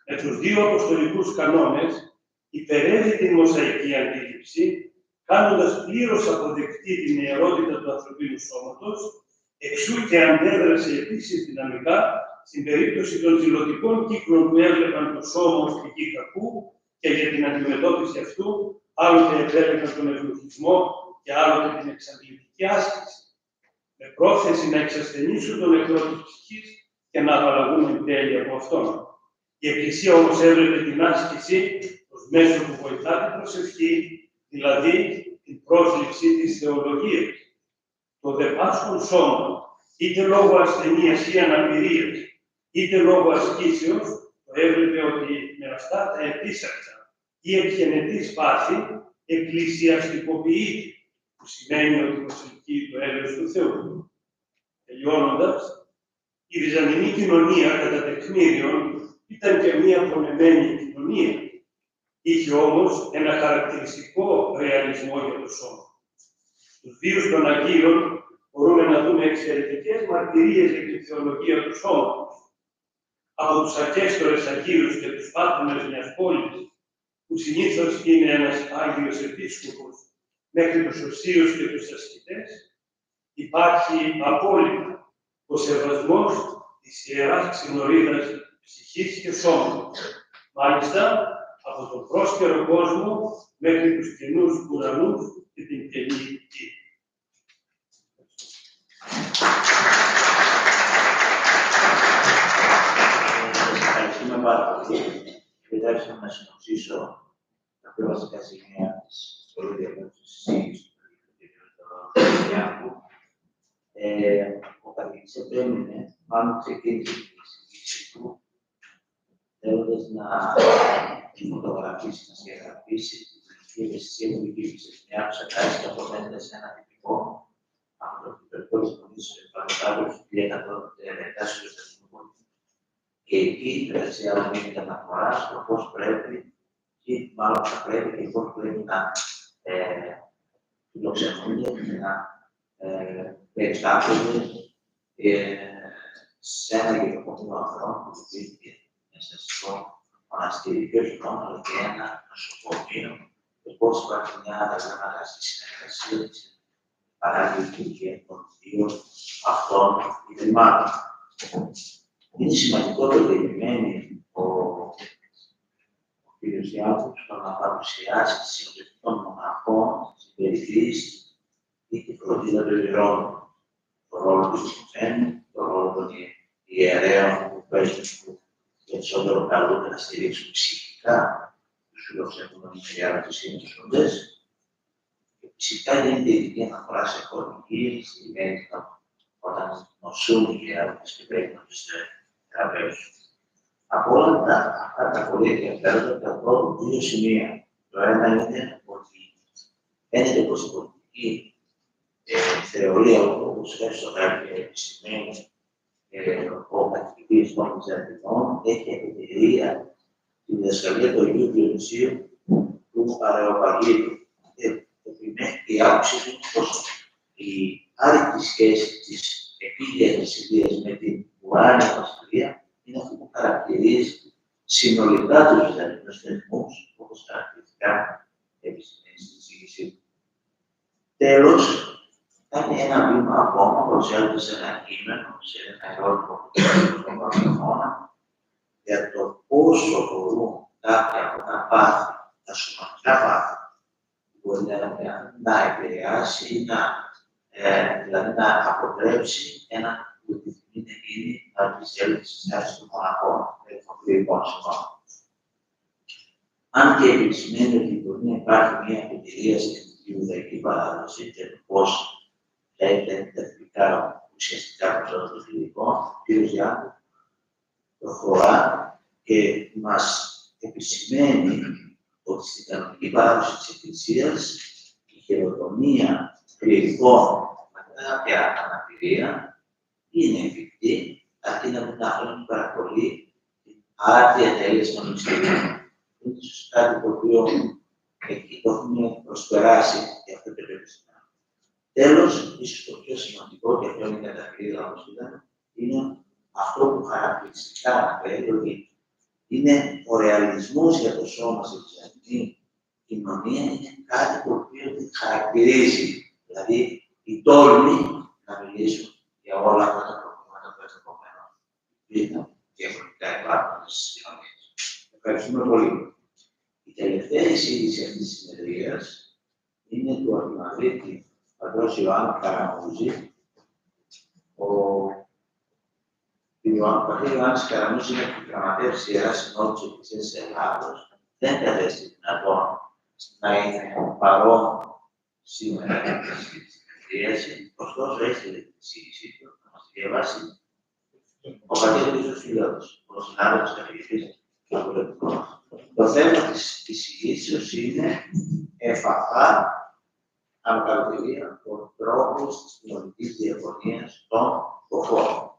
με τους δύο αποστολικούς κανόνες, υπερεύει την μοσαϊκή αντίληψη, κάνοντας πλήρως αποδεκτή την ιερότητα του ανθρωπίνου σώματος, εξού και αντέδρασε επίσης δυναμικά στην περίπτωση των ζηλωτικών κύκλων που έβλεπαν το σώμα ως πηγή κακού και για την αντιμετώπιση αυτού άλλοτε επέλεγαν τον ευλογισμό και άλλοτε την εξαντλητική άσκηση, με πρόθεση να εξασθενήσουν τον εχθρό της ψυχής και να απαλλαγούν εν τέλει από αυτόν. Η Εκκλησία όμως έβλεπε την άσκηση ως μέσο που βοηθά την προσευχή, δηλαδή την πρόσληψη της θεολογίας. Το δε πάσχον σώμα, είτε λόγω ασθενείας ή αναπηρίας, είτε λόγω ασκήσεως, το έβλεπε ότι με αυτά τα επίσακτα ή εκγενετής πάθη εκκλησιαστικοποιείται, που σημαίνει ότι προσελκύει το έλεος του Θεού. Τελειώνοντας, η Βυζαντινή κοινωνία κατά τεκμήριον ήταν και μία πονεμένη κοινωνία. Είχε όμως ένα χαρακτηριστικό ρεαλισμό για το σώμα. Στους βίους των Αγίων μπορούμε να δούμε εξαιρετικές μαρτυρίες για τη θεολογία του σώματος. Από τους ακέστορες Αγίους και τους πάτρονες μιας πόλης, που συνήθως είναι ένας Άγιος Επίσκοπος, μέχρι τους οσίους και τους ασκητές, υπάρχει απόλυτα ο σεβασμός της Ιεράς Ξυνορίδας ψυχής και σώματος. Μάλιστα, από τον πρόσκαιρο κόσμο μέχρι τους καινούς ουρανούς και την καινή γη. Ευχαριστούμε πάρα πολύ. Επιτρέψτε να συνοψίσω τα πιο βασικά σημεία της σχολής διοργάνωσης της του Παναγιωτάτου. Ο καθηγητής επέμεινε, μάλλον ξεκίνησε τη συζήτηση του, θέλοντας να φωτογραφήσει, να συγγραφήσει την ευαισθησία που υπήρξε στην αίθουσα κάτι και αποφαίνεται σε ένα τυπικό από το Χριστιανικό Πολιτισμού του Παναγιωτάτου του 1917 στο Χριστιανικό Πολιτισμού. Και εκεί υπήρξε άλλη μια αναφορά στο πώς πρέπει, ή μάλλον θα πρέπει και πώς πρέπει να φιλοξενούνται και να περιστάφονται σε ένα γεωκομείο ανθρώπου που υπήρχε μέσα στο μοναστηρικό χρόνο, αλλά και ένα νοσοκομείο, και πώς υπάρχει μια αγαστή συνεργασία της παράλληλη λειτουργία των δύο αυτών ιδρυμάτων. Είναι σημαντικό το ότι επιμένει ο κ. Διάκος στο να παρουσιάσει τη συμμετοχή των μοναχών στην περιφύση ή τη φροντίδα των ιερών, το ρόλο του Χριστιανού, το ρόλο των ιερέων που παίζουν περισσότερο καλούνται να στηρίξουν ψυχικά τους φιλοξενούμενους των ιεράτες ή τους φροντές. Και φυσικά γίνεται ειδική αναφορά σε χορηγίες, στη όταν νοσούν οι ιεράτες και πρέπει να τους θεραπεύσουν. Από όλα αυτά τα πολύ ενδιαφέροντα, θα πω δύο σημεία. Το ένα είναι ότι φαίνεται πως η πολιτική θεωρία, όπως έστω και επισημαίνει ο καθηγητής των Βυζαντινών, έχει επιτελεία τη διδασκαλία του Αγίου Διονυσίου του Αρεοπαγίτου. Επιμένει η άποψη του πως η άρρηκτη σχέση της επίγειας βασιλείας με την ουράνια βασιλεία είναι αυτό που χαρακτηρίζει συνολικά τους Βυζαντινούς θεσμούς, όπως χαρακτηριστικά επισημαίνει στην εισήγησή του. Τέλος, κάνει ένα βήμα ακόμα, προσέλθει σε ένα κείμενο, σε ένα ερώτημα που κάνει στον Βαρθολομαίου, για το πόσο μπορούν κάποια από τα πάθη, τα σωματικά πάθη, που μπορεί να επηρεάσει ή δηλαδή να αποτρέψει ένα που επιθυμεί να γίνει να επιστρέψει στις τάσεις των μοναχών, των συγγνώμων. Αν και επισημαίνει ότι μπορεί να υπάρχει μια επιτηρία στην Ιουδαϊκή παράδοση και το πώς λέγεται τεχνικά ουσιαστικά προσώπηση των φιλικών, ο κ. Διάκου προχωρά και μας επισημαίνει ότι στην κανονική παράδοση της Εκκλησίας η χειροτομία κληρικών με κάποια αναπηρία είναι εφικτή αρκεί να μην έχουν πάρα πολύ άρτια τέλεια των μυστικών. Είναι ίσως κάτι το οποίο εκεί το έχουμε προσπεράσει για αυτό το περιορισμό. Τέλος, ίσως το πιο σημαντικό, και αυτό είναι η κατακλείδα, όπως είδαμε, είναι αυτό που χαρακτηριστικά αναφέρει ότι είναι ο ρεαλισμός για το σώμα σε χριστιανική κοινωνία, είναι κάτι το οποίο την χαρακτηρίζει. Δηλαδή, η τόλμη να μιλήσουν για όλα αυτά τα προβλήματα που ενδεχομένως ήταν διαφορετικά υπάρχουν στις κοινωνίες. Ευχαριστούμε πολύ. Η τελευταία εισήγηση αυτής της συνεδρίας είναι του Αρχιμανδρίτη Πατρός Ιωάννου Καραμούζη. Ο Πατήρ Ιωάννης Καραμούζη είναι επιγραμματεύς Ιεράς Συνόδου της Εκκλησίας της Ελλάδος. Δεν κατέστη δυνατόν να είναι παρόν σήμερα στην συνεδρίαση, ωστόσο έχει την εισήγησή του να μας διαβάσει ο Πατήρ Ιωάννης, ο συνάδελφος καθηγητής του Πολιτισμού. Το θέμα της εισηγήσεως είναι εφαφά αναπαραγωγία των τρόπων της κοινωνικής διαφωνίας των κοφών.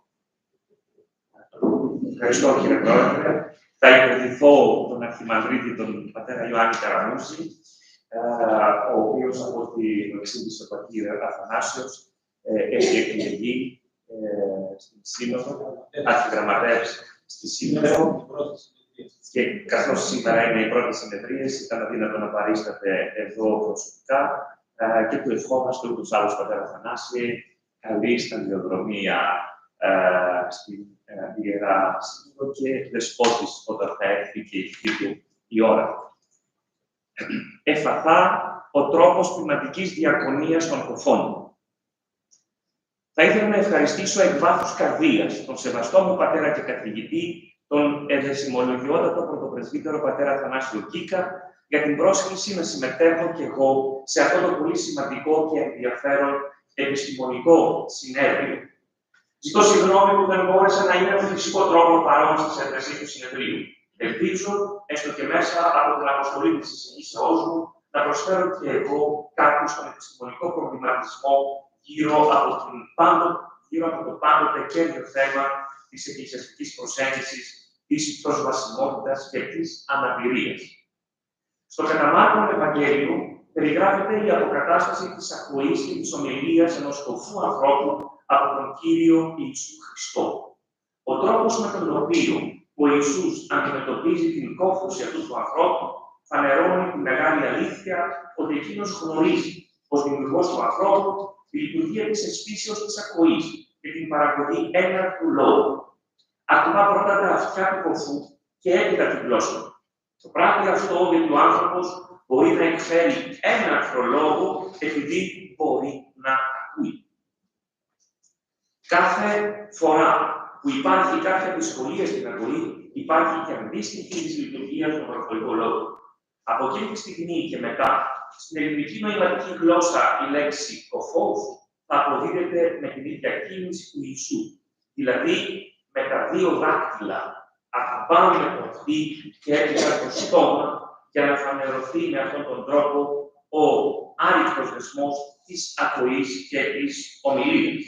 Ευχαριστώ, κύριε Πρόεδρε. Θα υποδηθώ τον Αρχιμανδρίτη, τον πατέρα Ιωάννη Καραμούζη, ο οποίος από ό,τι μου εξήγησε ο πατήρ Αθανάσιος έχει εκλεγεί στην Σύνοδο, αρχιγραμματεύς στη Σύνοδο. Και καθώς σήμερα είναι η πρώτη συνεδρίαση, ήταν αδύνατο να παρίσταται εδώ προσωπικά και του ευχόμαστε ούτως άλλως πατέρα Αθανάση καλή σταδιοδρομία στην Ιερά Σύνοδο και δεσπότης όταν θα έρθει και η του η ώρα. Εφαθά ο τρόπος ποιηματικής διακονίας των κοφών. Θα ήθελα να ευχαριστήσω εκ βάθους καρδίας τον σεβαστό μου πατέρα και καθηγητή, τον ευαισθημολογιότατο πρωτοπρεσβύτερο πατέρα Αθανάσιο Κίκα, για την πρόσκληση να συμμετέχω και εγώ σε αυτό το πολύ σημαντικό και ενδιαφέρον επιστημονικό συνέδριο. Ζητώ συγγνώμη που δεν μπόρεσα να είμαι με φυσικό τρόπο παρόν στις εργασίες του συνεδρίου. Ελπίζω, έστω και μέσα από την αποστολή της εισηγήσεώς μου, να προσφέρω και εγώ κάπου στον επιστημονικό προβληματισμό γύρω από το πάντοτε κέριο θέμα της εκκλησιαστικής προσέγγισης, της προσβασιμότητας και της αναπηρίας. Στο κατά Μάρκον Ευαγγέλιο περιγράφεται η αποκατάσταση της ακοής και της ομιλίας ενός κοφού ανθρώπου από τον Κύριο Ιησού Χριστό. Ο τρόπος με τον οποίο ο Ιησούς αντιμετωπίζει την κόφωση αυτού του ανθρώπου φανερώνει τη μεγάλη αλήθεια ότι εκείνος γνωρίζει ως δημιουργός του ανθρώπου τη λειτουργία της εσπίσεως της ακοής και την παραγωγή έναρκτου λόγου. Ακουμά πρώτα τα αυτιά του κοφού και έπειτα την γλώσσα. Το πράγμα αυτό γιατί ο άνθρωπος μπορεί να εκφέρει έναρκτο λόγο επειδή μπορεί να ακούει. Κάθε φορά που υπάρχει κάποια δυσκολία στην ακοή, υπάρχει και αντίστοιχη της λειτουργίας του μορφολογικού λόγου. Από εκείνη τη στιγμή και μετά, στην ελληνική νοηματική γλώσσα η λέξη κοφός θα αποδίδεται με την ίδια κίνηση του Ιησού. Δηλαδή, με τα δύο δάκτυλα ακουμπάμε το αυτή και έπειτα το στόμα για να φανερωθεί με αυτόν τον τρόπο ο άρρηκτος δεσμός της ακοής και της ομιλίας.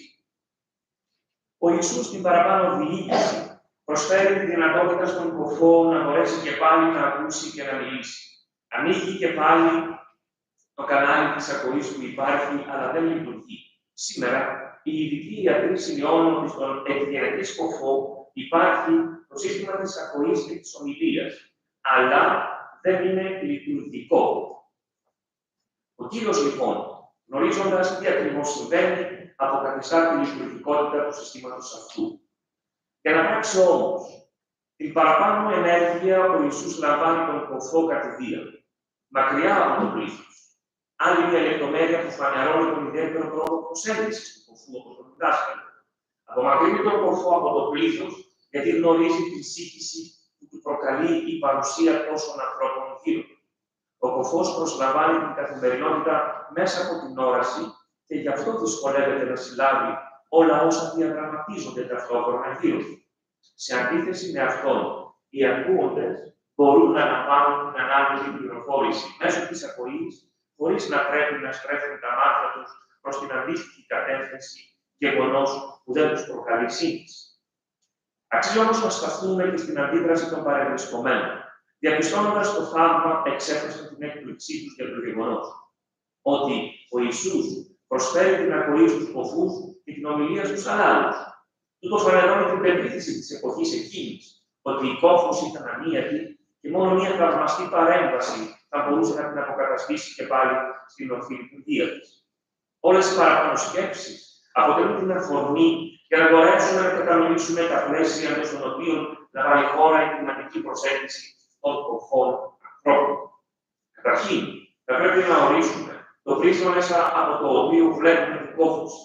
Ο Ιησούς στην παραπάνω διοίκηση προσφέρει τη δυνατότητα στον κοφό να μπορέσει και πάλι να ακούσει και να μιλήσει. Ανοίγει και πάλι το κανάλι της ακοής που υπάρχει, αλλά δεν λειτουργεί. Σήμερα, οι ειδικοί ιατροί σημειώνουν ότι στον εκδιαρκή κοφό υπάρχει το σύστημα της ακοής και της ομιλίας, αλλά δεν είναι λειτουργικό. Ο Κύριος, λοιπόν, γνωρίζοντας τι ακριβώς συμβαίνει, αποκαθιστά τη λειτουργικότητα του συστήματος αυτού. Για να πράξει όμως την παραπάνω ενέργεια, ο Ιησούς λαμβάνει τον κοφό κατηδίαν, μακριά από τον πλήθος. Άλλη μια λεπτομέρεια που φανερώνει τον ιδιαίτερο τρόπο προσέγγισης του κοφού από τον διδάσκαλο. Απομακρύνει τον κοφό από το πλήθος, γιατί γνωρίζει την σύγχυση που του προκαλεί η παρουσία τόσων ανθρώπων γύρω. Ο κοφός προσλαμβάνει την καθημερινότητα μέσα από την όραση και γι' αυτό δυσκολεύεται να συλλάβει όλα όσα διαδραματίζονται ταυτόχρονα γύρω του. Σε αντίθεση με αυτόν, οι ακούοντες μπορούν να λαμβάνουν την ανάλογη πληροφόρηση μέσω της ακοής, χωρίς να πρέπει να στρέφουν τα μάτια τους προς την αντίστοιχη κατεύθυνση, γεγονός που δεν τους προκαλεί σύγχυση. Αξίζει όμως να σταθούμε και στην αντίδραση των παρευρισκομένων, διαπιστώνοντας το θαύμα εξέφρασαν την έκπληξή τους για το γεγονός ότι ο Ιησούς προσφέρει την ακοή στους κοφούς και την ομιλία στους αλλάλους. Τούτο φανερώνει την πεποίθηση της εποχής εκείνης, ότι η κόφος ήταν ανίατη και μόνο μια θαυμαστή παρέμβαση θα μπορούσε να την αποκαταστήσει και πάλι στην ορθή λειτουργία της. Όλες οι παραπάνω σκέψεις αποτελούν την αφορμή για να μπορέσουμε να κατανοήσουμε τα πλαίσια εντός των οποίων να βάλει χώρα η κλιματική προσέγγιση των κοφών ανθρώπων. Καταρχήν, θα πρέπει να ορίσουμε το πρίσμα μέσα από το οποίο βλέπουμε την κόφωση.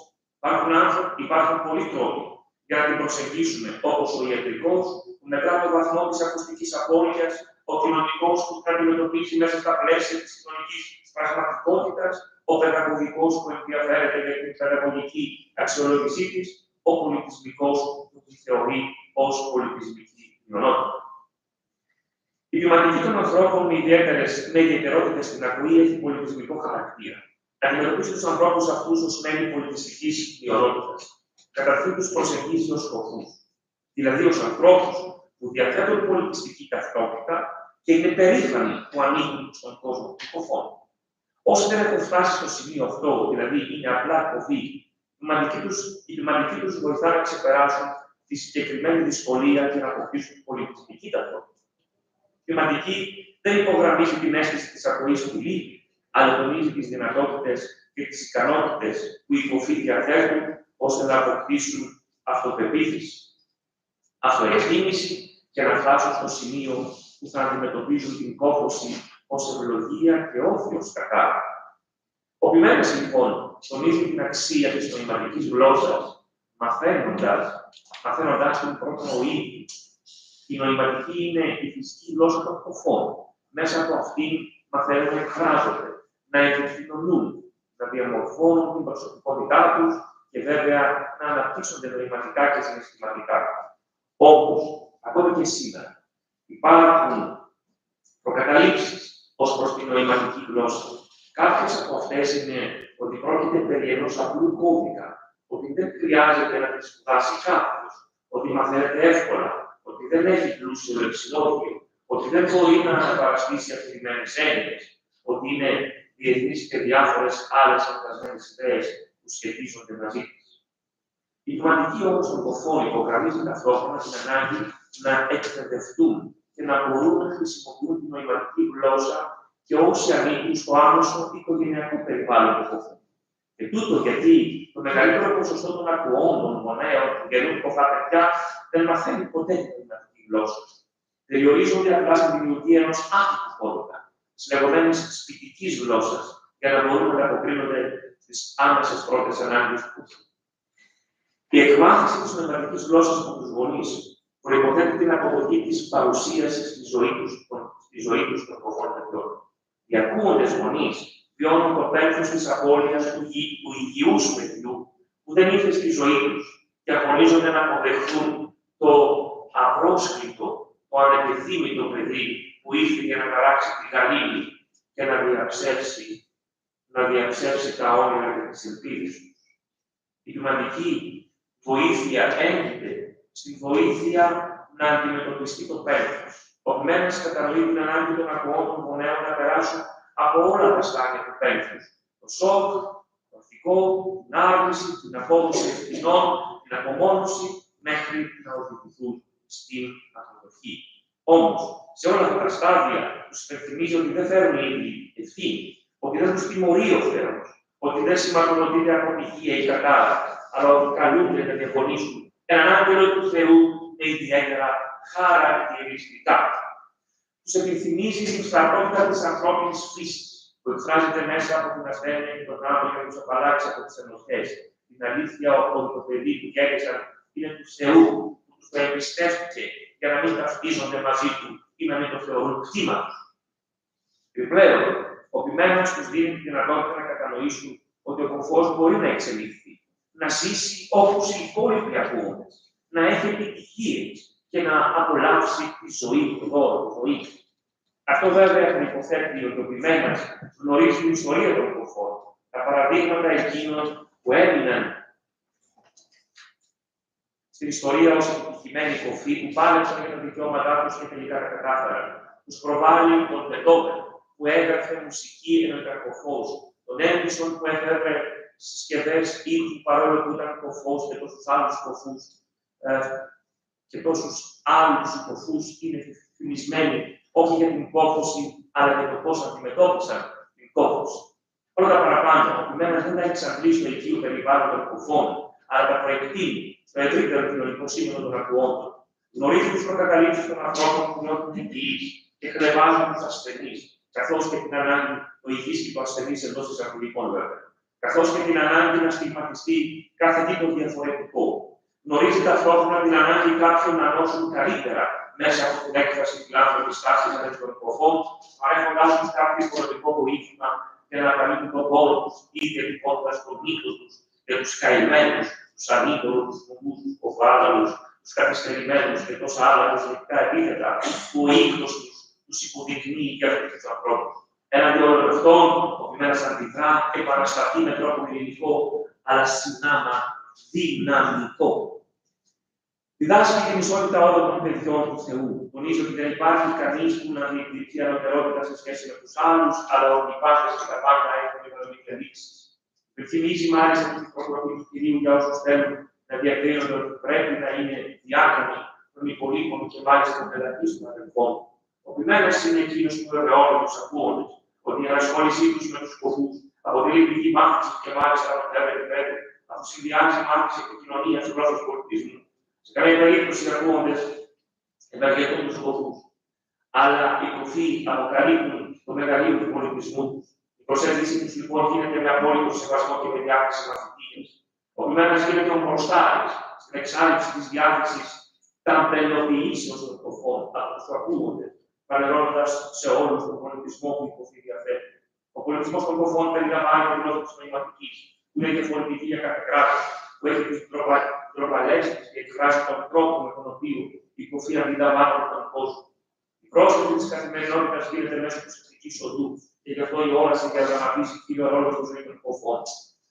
Υπάρχουν πολλοί τρόποι για να την προσεγγίσουμε, όπως ο ιατρικός, που μετρά το βαθμό της ακουστικής απώλειας, ο κοινωνικός που θα αντιμετωπίσει μέσα στα πλαίσια της κοινωνικής πραγματικότητας, ο παιδαγωγικός που ενδιαφέρεται για την παιδαγωγική αξιολόγησή της, ο πολιτισμικός που τη θεωρεί ως πολιτισμική κοινωνότητα. Η ποιηματική των ανθρώπων με ιδιαιτερότητες στην ακοή έχει πολιτισμικό χαρακτήρα. Αντιμετωπίζει τους ανθρώπους αυτούς ως μέλη πολιτιστικής μειονότητας. Καταρχήν τους προσεγγίζει ως κοφούς, δηλαδή ως ανθρώπους που διαθέτουν πολιτιστική ταυτότητα και είναι περήφανοι που ανήκουν στον κόσμο των κοφών. Όσοι δεν έχουν φτάσει στο σημείο αυτό, δηλαδή είναι απλά κοφοί, η ποιηματική τους βοηθά να ξεπεράσουν τη συγκεκριμένη δυσκολία και να αποκτήσουν πολιτιστική ταυτότητα. Η ποιηματική δεν υπογραμμίζει την αίσθηση της ακοής του λίγη, αλλά τονίζει τις δυνατότητες και τις ικανότητες που οι κοφοί διαθέτουν ώστε να αποκτήσουν αυτοπεποίθηση, αυτοεκτίμηση και να φτάσουν στο σημείο που θα αντιμετωπίζουν την κόφωση ως ευλογία και όχι ως κακά. Ο ποιμένας, λοιπόν, τονίζει την αξία της νοηματικής γλώσσας, μαθαίνοντας την πρώτα ο ίδιος. Η νοηματική είναι η φυσική γλώσσα των κοφών. Μέσα από αυτήν μαθαίνουν να εκφράζονται, να επικοινωνούν, να διαμορφώνουν την προσωπικότητά τους και βέβαια να αναπτύσσονται νοηματικά και συναισθηματικά. Όμως, ακόμα και σήμερα, υπάρχουν προκαταλήψεις ως προς την νοηματική γλώσσα. Κάποιες από αυτές είναι ότι πρόκειται περί ενός απλού κώδικα, ότι δεν χρειάζεται να τη σπουδάσει κάποιος, ότι μαθαίνεται εύκολα, ότι δεν έχει πλούσιο λεξιλόγιο, ότι δεν μπορεί να αναπαραστήσει αφηρημένες έννοιες, ότι είναι διεθνείς και διάφορες άλλες εκφρασμένες ιδέες που σχετίζονται μαζί της. Η ποιηματική όμως των κοφών υπογραμμίζει ταυτόχρονα την ανάγκη να εκπαιδευτούν και να μπορούν να χρησιμοποιούν την νοηματική γλώσσα και όσοι ανήκουν στο άμεσο οικογενειακό περιβάλλον του κοφού. Και τούτο γιατί το μεγαλύτερο ποσοστό των ακουών, των γονέων, των γεννούν κοφά παιδιά, δεν μαθαίνει ποτέ την νοηματική γλώσσα. Περιορίζονται απλά στην δημιουργία ενός άτυπου κώδικα, της λεγόμενης σπιτικής γλώσσας, για να μπορούν να ανταποκρίνονται στις άμεσες πρώτες ανάγκες του κοφού. Η εκμάθηση της νοηματικής γλώσσας από τους γονείς προϋποθέτει την αποδοχή της παρουσίασης στη ζωή τους των κοφών παιδιών. Οι ακούοντες γονείς βιώνουν το πένθος της απώλειας του υγιούς παιδιού που δεν ήρθε στη ζωή τους και αγωνίζονται να αποδεχθούν το απρόσκλητο, το ανεπιθύμητο παιδί που ήρθε για να ταράξει τη γαλήνη και να διαψεύσει τα όνειρα και τις ελπίδες τους. Η ποιηματική βοήθεια έγκυται στη βοήθεια να αντιμετωπιστεί το πένθος. Ο ποιμένας κατανοεί την ανάγκη των ακουών των γονέων να περάσουν από όλα τα στάδια του πένθους. Το σοκ, το αρχικό, την άρνηση, την απόδοση ευθυνών, την απομόνωση, μέχρι να οδηγηθούν στην αποδοχή. Όμως, σε όλα αυτά τα στάδια τους υπενθυμίζει ότι δεν φέρουν ήδη ευθύνη, ότι δεν τους τιμωρεί ο Θεός, ότι δεν σηματοδοτείται αποτυχία ή κατάρα, αλλά ότι καλούνται να διαφωνήσουν έναν άγγελο του Θεού με ιδιαίτερα χαρακτηριστικά. Τους επιθυμίζει την σταθερότητα της ανθρώπινης φύσης, που εκφράζεται μέσα από την ασθένεια και τον άνθρωπο και τους απαλλάξει από τις ενοχές. Την αλήθεια ότι το παιδί που γέννησαν είναι του Θεού, που τους το εμπιστεύτηκε για να μην ταυτίζονται μαζί του ή να μην το θεωρούν κτήμα τους. Επιπλέον, ο ποιμένας τους δίνει τη δυνατότητα να κατανοήσουν ότι ο κοφός μπορεί να εξελιχθεί, να ζήσει όπως οι υπόλοιποι ακούοντες, να έχει επιτυχίες και να απολαύσει τη ζωή του δώρου, ζωή. Αυτό βέβαια προϋποθέτει ότι ο ποιμένας γνωρίζει την ιστορία των κοφών, τα παραδείγματα εκείνων που έμειναν στην ιστορία ως επιτυχία αποτυχημένοι κοφοί που πάλεψαν για τα δικαιώματά τους και τελικά τα κατάφεραν. Τους προβάλλει τον Μπετόβεν που έγραφε μουσική ενώ ήταν κοφός, τον Έντισον που έφερε συσκευές ήχου παρόλο που ήταν κοφός και τόσους άλλους κοφούς και τόσους άλλους κοφούς είναι θυμισμένοι όχι για την κόφωση, αλλά για το πώς αντιμετώπισαν την κόφωση. Όλα τα παραπάνω, ο Ημέρα δεν τα εξαντλεί στο οικείο περιβάλλον των κοφών, αλλά τα προεκτείνει στο ευρύτερο κοινωνικό σύνολο των ακουόντων. Γνωρίζει τις προκαταλήψεις των ανθρώπων που νιώθουν υγιείς και χλεβάζουν τους ασθενείς, καθώς και την ανάγκη το υγιής και το ασθενής εντός εισαγωγικών βέβαια, καθώς και την ανάγκη να στιγματιστεί κάθε τύπο διαφορετικό. Γνωρίζει ταυτόχρονα την ανάγκη κάποιων να νιώσουν καλύτερα μέσα από την έκφραση φιλάνθρωπης τάσης ανέξω των κοφών, παρέχοντάς τους κάποιο πολιτικό βοήθημα για να αναλύουν τον πόνο τους ή διατυπώντας τον μύθο τους για τους καημένους, τους ανήπορους, τους νομούς, τους κοφάλαλους, τους καθυστερημένους και τόσα άλλα προσωπικά επίθετα που ο ίχνος τους υποδεικνύει για αυτούς τους ανθρώπους. Έναντι όλων αυτών, ο Ημέρας αντιδρά και παρασταθεί με τρόπο ειρηνικό, αλλά συνάμα δυναμικό. Διδάσκει την ισότητα όλων των παιδιών του Θεού. Τονίζει ότι δεν υπάρχει κανείς που να διεκδικεί ανωτερότητα σε σχέση με τους άλλους, αλλά ότι οι πάντες και τα πάντα έχουν οικονομικές ενδείξεις. Υπενθυμίζει μάλιστα την προγραμμή του κυρίου για όσους θέλουν να διακρίνονται ότι πρέπει να είναι διάκονοι των υπολείπων και μάλιστα των παιδακής των αδελφών. Ο Ημέρας είναι εκείνος που βεβαιώνει τους ακούοντες ότι η ενασχόλησή τους με τους σκοπούς αποτελεί πηγή μάθηση και μάλιστα όταν πρέπει αφού συνδυάζει μάθηση και κοινωνία στο πρόσωπο του πολιτισμού. Σε καμία περίπτωση οι ακούοντες ευεργετούν τους σκοπούς, αλλά οι κοφοί αποκαλύπτουν το μεγαλείο του πολιτισμού. Η προσέγγιση τους λοιπόν γίνεται με απόλυτο σεβασμό και με διάθεση μαθητείας. Ο Ημέρας γίνεται ο μπροστάρης στην εξάρτηση της διάθεσης ταμπελοποιήσεως των κοφών από τους ακούοντες, παρελθόντας σε όλους τον πολιτισμό που οι κοφοί διαθέτουν. Ο πολιτισμός των κοφών περιλαμβάνει την γνώση της νοηματικής, που είναι διαφορετική για κάθε κράτος, που έχει τις ντροπαλές και εκφράζει τον τρόπο με τον οποίο οι κοφοί αντιλαμβάνονται τον κόσμο. Η πρόσωπη της καθημερινότητας γίνεται μέσω της εθνικής οδού, και γι' αυτό η όραση διαδραματίζει κύριο ρόλο στη ζωή των κοφών.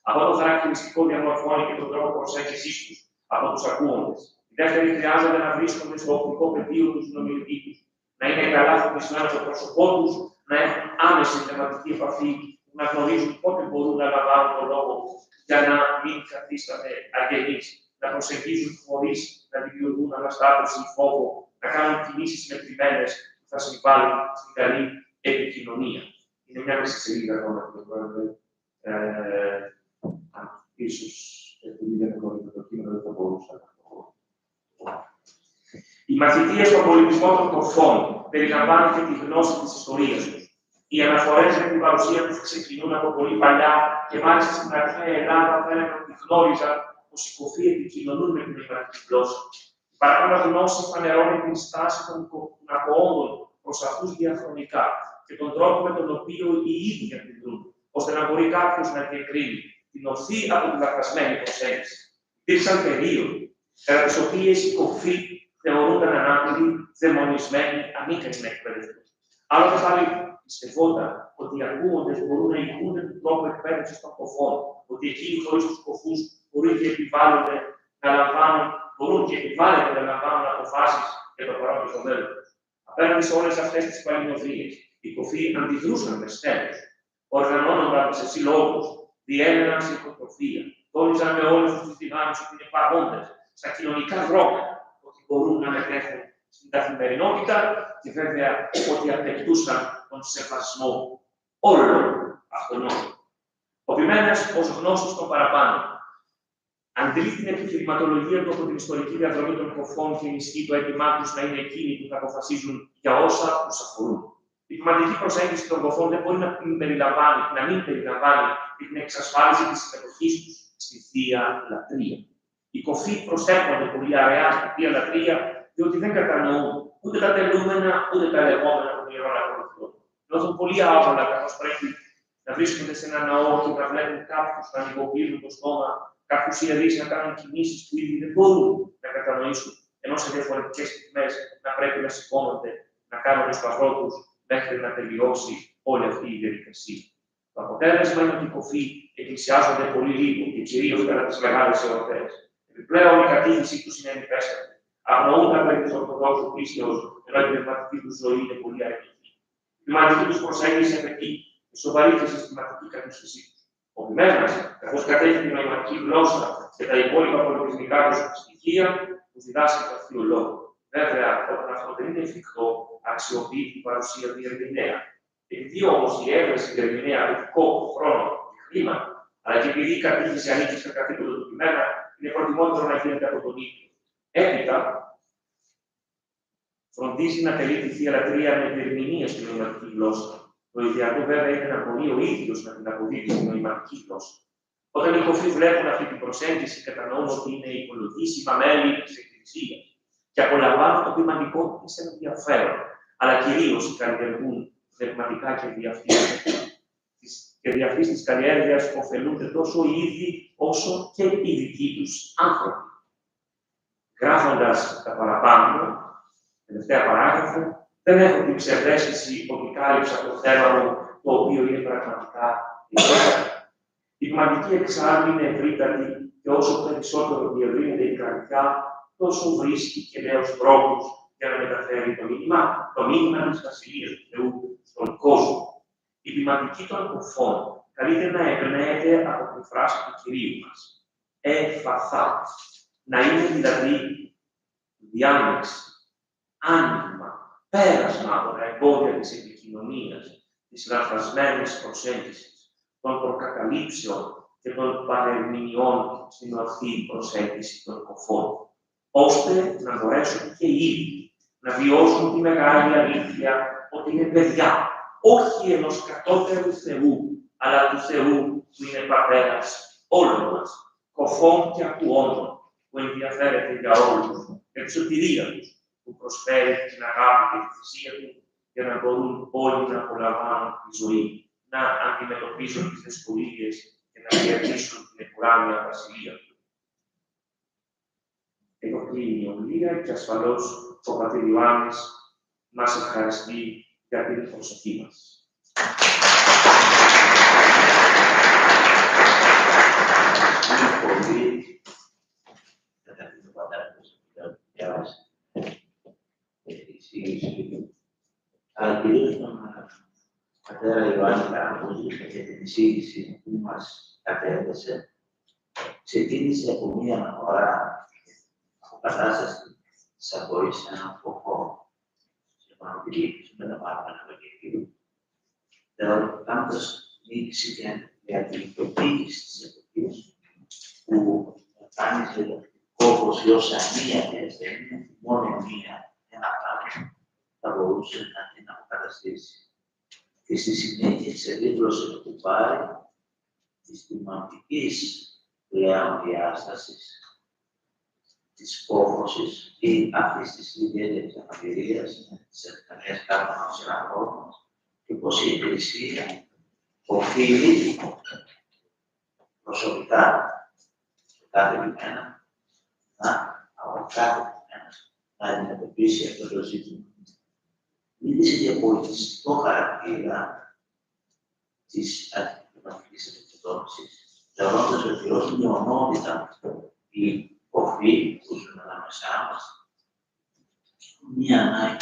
Αυτό το χαρακτηριστικό διαμορφώνει και τον τρόπο προσέγγισης τους από τους ακούοντες. Οι δεύτεροι χρειάζονται να βρίσκονται στο οπτικό πεδίο του συνομιλητή τους, να είναι καλά φωτισμένοι στο πρόσωπό τους, να έχουν άμεση θεματική επαφή, να γνωρίζουν πότε μπορούν να λαμβάνουν τον λόγο για να μην καθίστανται αγενείς, να προσεγγίζουν χωρίς να δημιουργούν αναστάτωση ή φόβο, να κάνουν κινήσεις μετρημένες που θα συμβάλλουν στην καλή επικοινωνία. Είναι μια μισή σελίδα ακόμα που ίσως επειδή δεν έχω το κείμενο δεν θα μπορούσα να το. Η μαθητεία στον πολιτισμό των κοφών περιλαμβάνει και τη γνώση της ιστορίας τους. Οι αναφορές για την παρουσία τους ξεκινούν από πολύ παλιά και μάλιστα στην αρχαία Ελλάδα φαίνεται ότι γνώριζαν πως οι κοφοί επικοινωνούν με την νοηματική γλώσσα. Η παραπάνω γνώση φανερώνει την στάση των ακούοντων προς αυτούς διαχρονικά και τον τρόπο με τον οποίο οι ίδιοι αντιδρούν, ώστε να μπορεί κάποιος να διακρίνει την ορθή από την λαθασμένη προσέγγιση. Υπήρξαν περίοδοι κατά τις οποίες οι κοφοί θεωρούνταν ανάπηροι, δαιμονισμένοι, ανίκανοι να εκπαιδευτούν. Άλλοτε πάλι πιστευόταν ότι οι ακούοντες μπορούν να ηγούνται του τρόπου εκπαίδευσης των κοφών, ότι εκείνοι χωρίς τους κοφούς μπορούν και επιβάλλονται να λαμβάνουν αποφάσεις για το παρόν και το μέλλον τους. Απέναντι σε όλες αυτές τις παλινοδίες, οι κοφοί αντιδρούσαν με στέλνους, οργανώνονταν σε συλλόγους, διέλεγαν σε οικοτροφία, τόνιζαν με όλες τους τις δυνάμεις ότι είναι παρόντες στα κοινωνικά δρόμενα, ότι μπορούν να μετέχουν στην καθημερινότητα και βέβαια ότι απαιτούσαν τον σεβασμό όλων αυτών. Ο Επιμένας ως γνώστης των παραπάνω αντλεί την επιχειρηματολογία του από την ιστορική διαδρομή των κοφών και ενισχύει το αίτημά τους να είναι εκείνοι που θα αποφασίζουν για όσα τους αφορούν. Η πνευματική προσέγγιση των κοφών δεν μπορεί να μην περιλαμβάνει την εξασφάλιση της συμμετοχής τους στη θεία λατρεία. Οι κοφοί προσέρχονται πολύ αραιά στη θεία λατρεία, διότι δεν κατανοούν ούτε τα τελούμενα ούτε τα λεγόμενα των ιερών ακολουθών. Νιώθουν πολύ άβολα καθώς πρέπει να βρίσκονται σε ένα ναό και να βλέπουν κάποιους να ανοιγοποιούν το στόμα, κάποιους ιερείς να κάνουν κινήσεις που ήδη δεν μπορούν να κατανοήσουν, ενώ σε διαφορετικές στιγμές να πρέπει να σηκώνονται, να κάνουν το σταυρό τους μέχρι να τελειώσει όλη αυτή η διαδικασία. Το αποτέλεσμα είναι ότι οι κοφοί εκκλησιάζονται πολύ λίγο και κυρίως κατά τις μεγάλες εορτές. Επιπλέον η κατήγησή τους είναι ανυπέστατη. αγνοούνταν περί της Ορθοδόξου πίστεως, ενώ η πνευματική του ζωή είναι πολύ αρνητική. Η πνευματική του προσέγγιση απαιτεί τη σοβαρή και συστηματική κατούστησή του. Ο Μέμνας, καθώς κατέχει τη νοηματική γλώσσα και τα υπόλοιπα πολιτισμικά του στοιχεία, του διδάσκει το θείο λόγο. Βέβαια, όταν αυτό δεν είναι εφικτό, αξιοποιεί την παρουσία του ερμηνέα. Επειδή όμως η έβρεση του ερμηνέα απαιτεί χρόνο και χρήμα, αλλά και επειδή η κατήχηση ανήκει στα καθήκοντα του κειμένα, είναι προτιμότερο να γίνεται από τον ίδιο. Έπειτα, φροντίζει να τελεί τη θεία λατρεία με ερμηνεία στην νοηματική γλώσσα. Το ιδεατό βέβαια είναι να μπορεί ο ίδιος να την αποδίδει στην νοηματική γλώσσα. Όταν οι κοφοί βλέπουν αυτή την προσέγγιση, κατανοούν ότι είναι υπολογίσιμα μέλη της Εκκλησίας και απολαμβάνουν το ποιηματικό της ενδιαφέρον, αλλά κυρίως καλλιεργούν πνευματικά και δι' αυτής της καλλιέργειας ωφελούνται τόσο οι ίδιοι όσο και οι δικοί τους άνθρωποι. Γράφοντας τα παραπάνω, τελευταία παράγραφο, δεν έχω την ψευδαίσθηση ότι κάλυψα το θέμα μου, το οποίο είναι πραγματικά ευρύτερο. Η πνευματική εξάρτηση είναι ευρύτατη και όσο περισσότερο διευρύνεται η καρδιά, τόσο βρίσκει και νέους τρόπους για να μεταφέρει το μήνυμα της Βασιλείας του Θεού στον κόσμο. Η ποιηματική των κοφών καλείται να εμπνέεται από τη φράση του Κυρίου μας. Εφαθά. Να είναι δηλαδή διάμεξη, άνοιγμα, πέρασμα από τα εμπόδια της επικοινωνίας, της λανθασμένης προσέγγισης, των προκαταλήψεων και των πανερμηνιών στην ορθή προσέγγιση των κοφών, ώστε να μπορέσουν και οι ίδιοι να βιώσουν τη μεγάλη αλήθεια ότι είναι παιδιά, όχι ενός κατώτερου Θεού, αλλά του Θεού που είναι πατέρας όλων μας, κοφών και ακουόντων, που ενδιαφέρεται για όλους, για τη σωτηρία τους, που προσφέρει την αγάπη και τη θυσία του, για να μπορούν όλοι να απολαμβάνουν τη ζωή, να αντιμετωπίζουν τις δυσκολίες και να κερδίσουν την επουράνια βασιλεία του. Εδώ κλείνει η ομιλία και ασφαλώς ο πατήρ Ιωάννης μας ευχαριστεί για την προσοχή μας. Πολύ κατά την πατέρα που διάβασε η εισήγηση, αλλά κυρίως τον πατέρα Ιωάννη Καραμούζη για την εισήγηση που μας κατέθεσε, ξεκίνησε από μία αναφορά από κατάσταση της αγωγής σε έναν κοφό σε πανοπηλίκηση με τα πάρματα του Αγγελίου, κάνοντας μίληση για την υποποίηση της εποχής που εμφάνιζε ο κόβος ως ανία και ασθένεια, μόνο ένα πράγμα θα μπορούσε να την αποκαταστήσει. Και στη συνέχεια σε δήλωσε του πάρει της ποιηματικής πλέον διάστασης, της κόβωσης ή αυτής της ιδιαίτερης αναπηρίας, της Εκκλησίας κάτω ως έναν κόσμο, και πως η Εκκλησία οφείλει προσωπικά κάθε μήνα να αντιμετωπίσει αυτό το ζήτημα. Μίλησε για πολιτιστικό χαρακτήρα της αντιπληρωματικής επικοινωνίας, θεωρώντας ότι ως μειονότητα οι κοφοί που ζουν ανάμεσά μας μία ανάγκη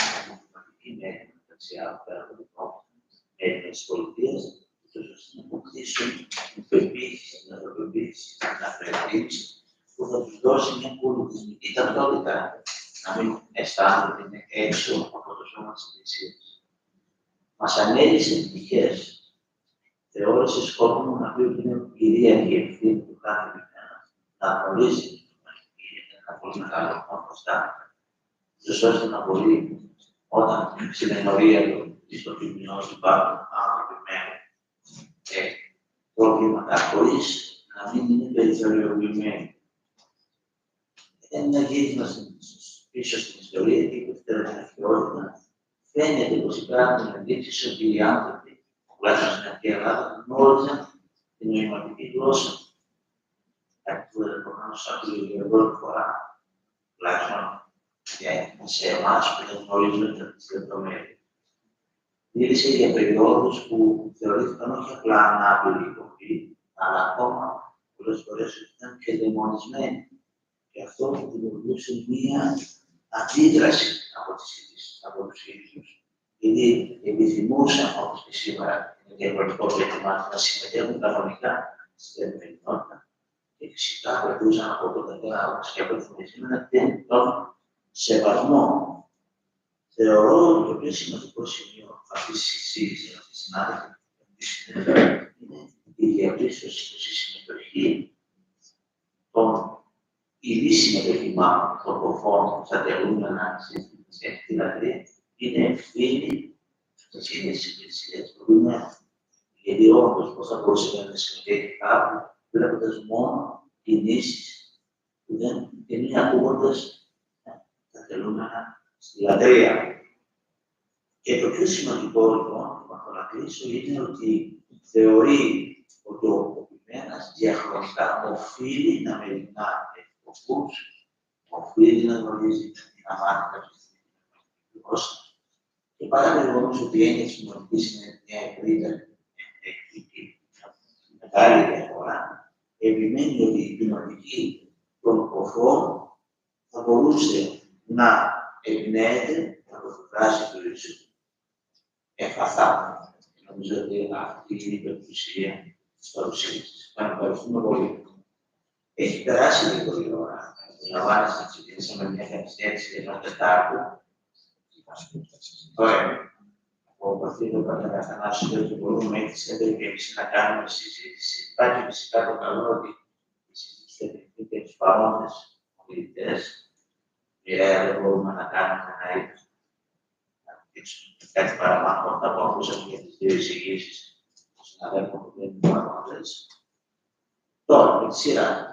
πραγματική μέχρι μεταξύ άλλων πέρα από το κόμμα της πολιτείας, ώστε να αποκτήσουν την πεποίθηση, την αυτοπεποίθηση, την αυτοεκτίμηση που θα τους δώσει μια πολιτισμική ταυτότητα, να μην αισθάνονται ότι είναι έξω από το σώμα της Εκκλησίας. Μας ανέλησε πτυχές. Θεώρησε σκόπιμο να πει ότι είναι κυρίαρχη ευθύνη του κάθε μηχανά να γνωρίζει ένα πολύ μεγάλο κόμμα, ώστε να μπορεί όταν στην ενορία του ή στο ποιμνιό του υπάρχουν άνθρωποι με προβλήματα χωρίς να μην είναι περιθωριοποιημένοι. Ένα γύρισμα πίσω στην ιστορία και η τελευταία φαίνεται πως υπάρχουν ενδείξεις ότι οι άνθρωποι, τουλάχιστον στην αρχαία Ελλάδα, γνώριζαν την νοηματική γλώσσα. Κάτι που ενδεχομένως σαν την πρώτη φορά, τουλάχιστον σε εμάς που δεν γνωρίζουμε τις λεπτομέρειες. Μίλησε για περιόδους που θεωρήθηκαν όχι απλά ανάπηροι κοφοί, αλλά ακόμα πολλές φορές ήταν και δαιμονισμένοι. Και αυτό δημιουργούσε μία αντίδραση από τους ίδιους. Γιατί επιθυμούσαν, όπως και σήμερα, είναι διαφορετικό το να συμμετέχουν κανονικά στην καθημερινότητα και φυσικά κρατούσαν από το κατάλογο και από την εθνική τον σεβασμό. Θεωρώ ότι το πιο σημαντικό σημείο αυτής της συζήτησης, αυτής της συνάντησης, είναι η διαπίστωση της συμμετοχή των ήδη συμμετοχή των κοφών που θα τελούμενα δηλαδή είναι ευθύνη της ίδιας Εκκλησίας του Νοεμβρίου. Γιατί όντως πώς θα μπορούσε να συμμετέχει κάπου, βλέποντας μόνο κινήσεις που δεν είναι ακούγοντας τα τελούμενα στη λατρεία. Και το πιο σημαντικό λοιπόν, που θα κλείσω, είναι ότι θεωρεί ότι ο καθένας διαχρονικά οφείλει να μεριμνάει κοφούς, οφείλει να γνωρίζει την αμάρτητα του γλώσσα. Και παρά το γεγονός ότι η έννοια της κοινωνικής είναι μια ευρύτερη μεγάλη διαφορά, επιμένει ότι η κοινωνική των κοφών θα μπορούσε να εμπνέεται από το φράση του Ιησού. Αυτά. Νομίζω ότι αυτή είναι η υπερπουσία της παρουσίας. Να ευχαριστούμε πολύ. Έχει περάσει λίγο η ώρα. Λαμβάνεστε, ξεκινήσαμε μια καθυστέρηση για τον Τετάρτο. Ωραία. Από Παθήνο Παναγιωτάτου και μπορούμε μέχρι τις 11:30 να κάνουμε συζήτηση. Υπάρχει φυσικά το καλό ότι η συζήτηση θα επιτευχθεί και τους παρόντες ομιλητές. Δεν μπορούμε να κάνουμε ένα κάτι παραπάνω από αυτά που ακούσαμε για τις δύο εισηγήσεις των συναδέλφων που δεν είναι παρόντες. Τώρα, με τη σειρά.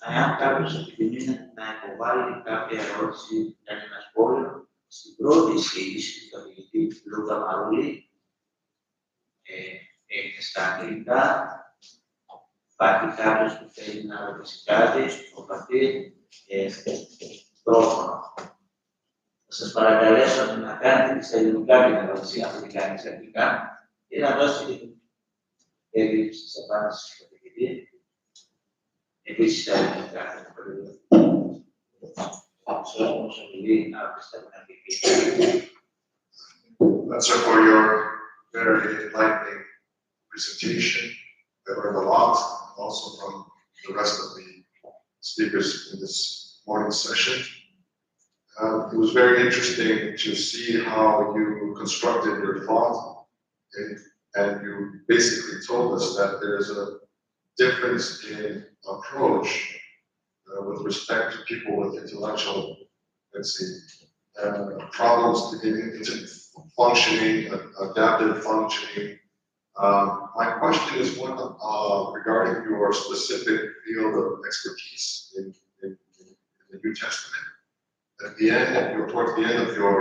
Αν κάποιος επιθυμεί να υποβάλει κάποια ερώτηση, κάνει ένα σχόλιο, στην πρώτη εισήγηση του καθηγητή Λούκα Μαρούλη, έχετε στα αγγλικά, υπάρχει κάποιος που θέλει να ρωτήσει κάτι, ο πατήρ, πρόφωνο. Θα σας παρακαλέσω να κάνετε και στα ελληνικά την ερώτηση, αν δεν κάνει στα αγγλικά, και να δώσετε την έλλειψη της απάντησης του καθηγητή. Επίσης, τα ελληνικά. That's for your very enlightening presentation. I learned a lot, also from the rest of the speakers in this morning session. It was very interesting to see how you constructed your thought, and you basically told us that there is a difference in approach with respect to people with intellectual, problems in functioning, adaptive functioning. My question is one regarding your specific field of expertise in the New Testament. At the end, towards the end of your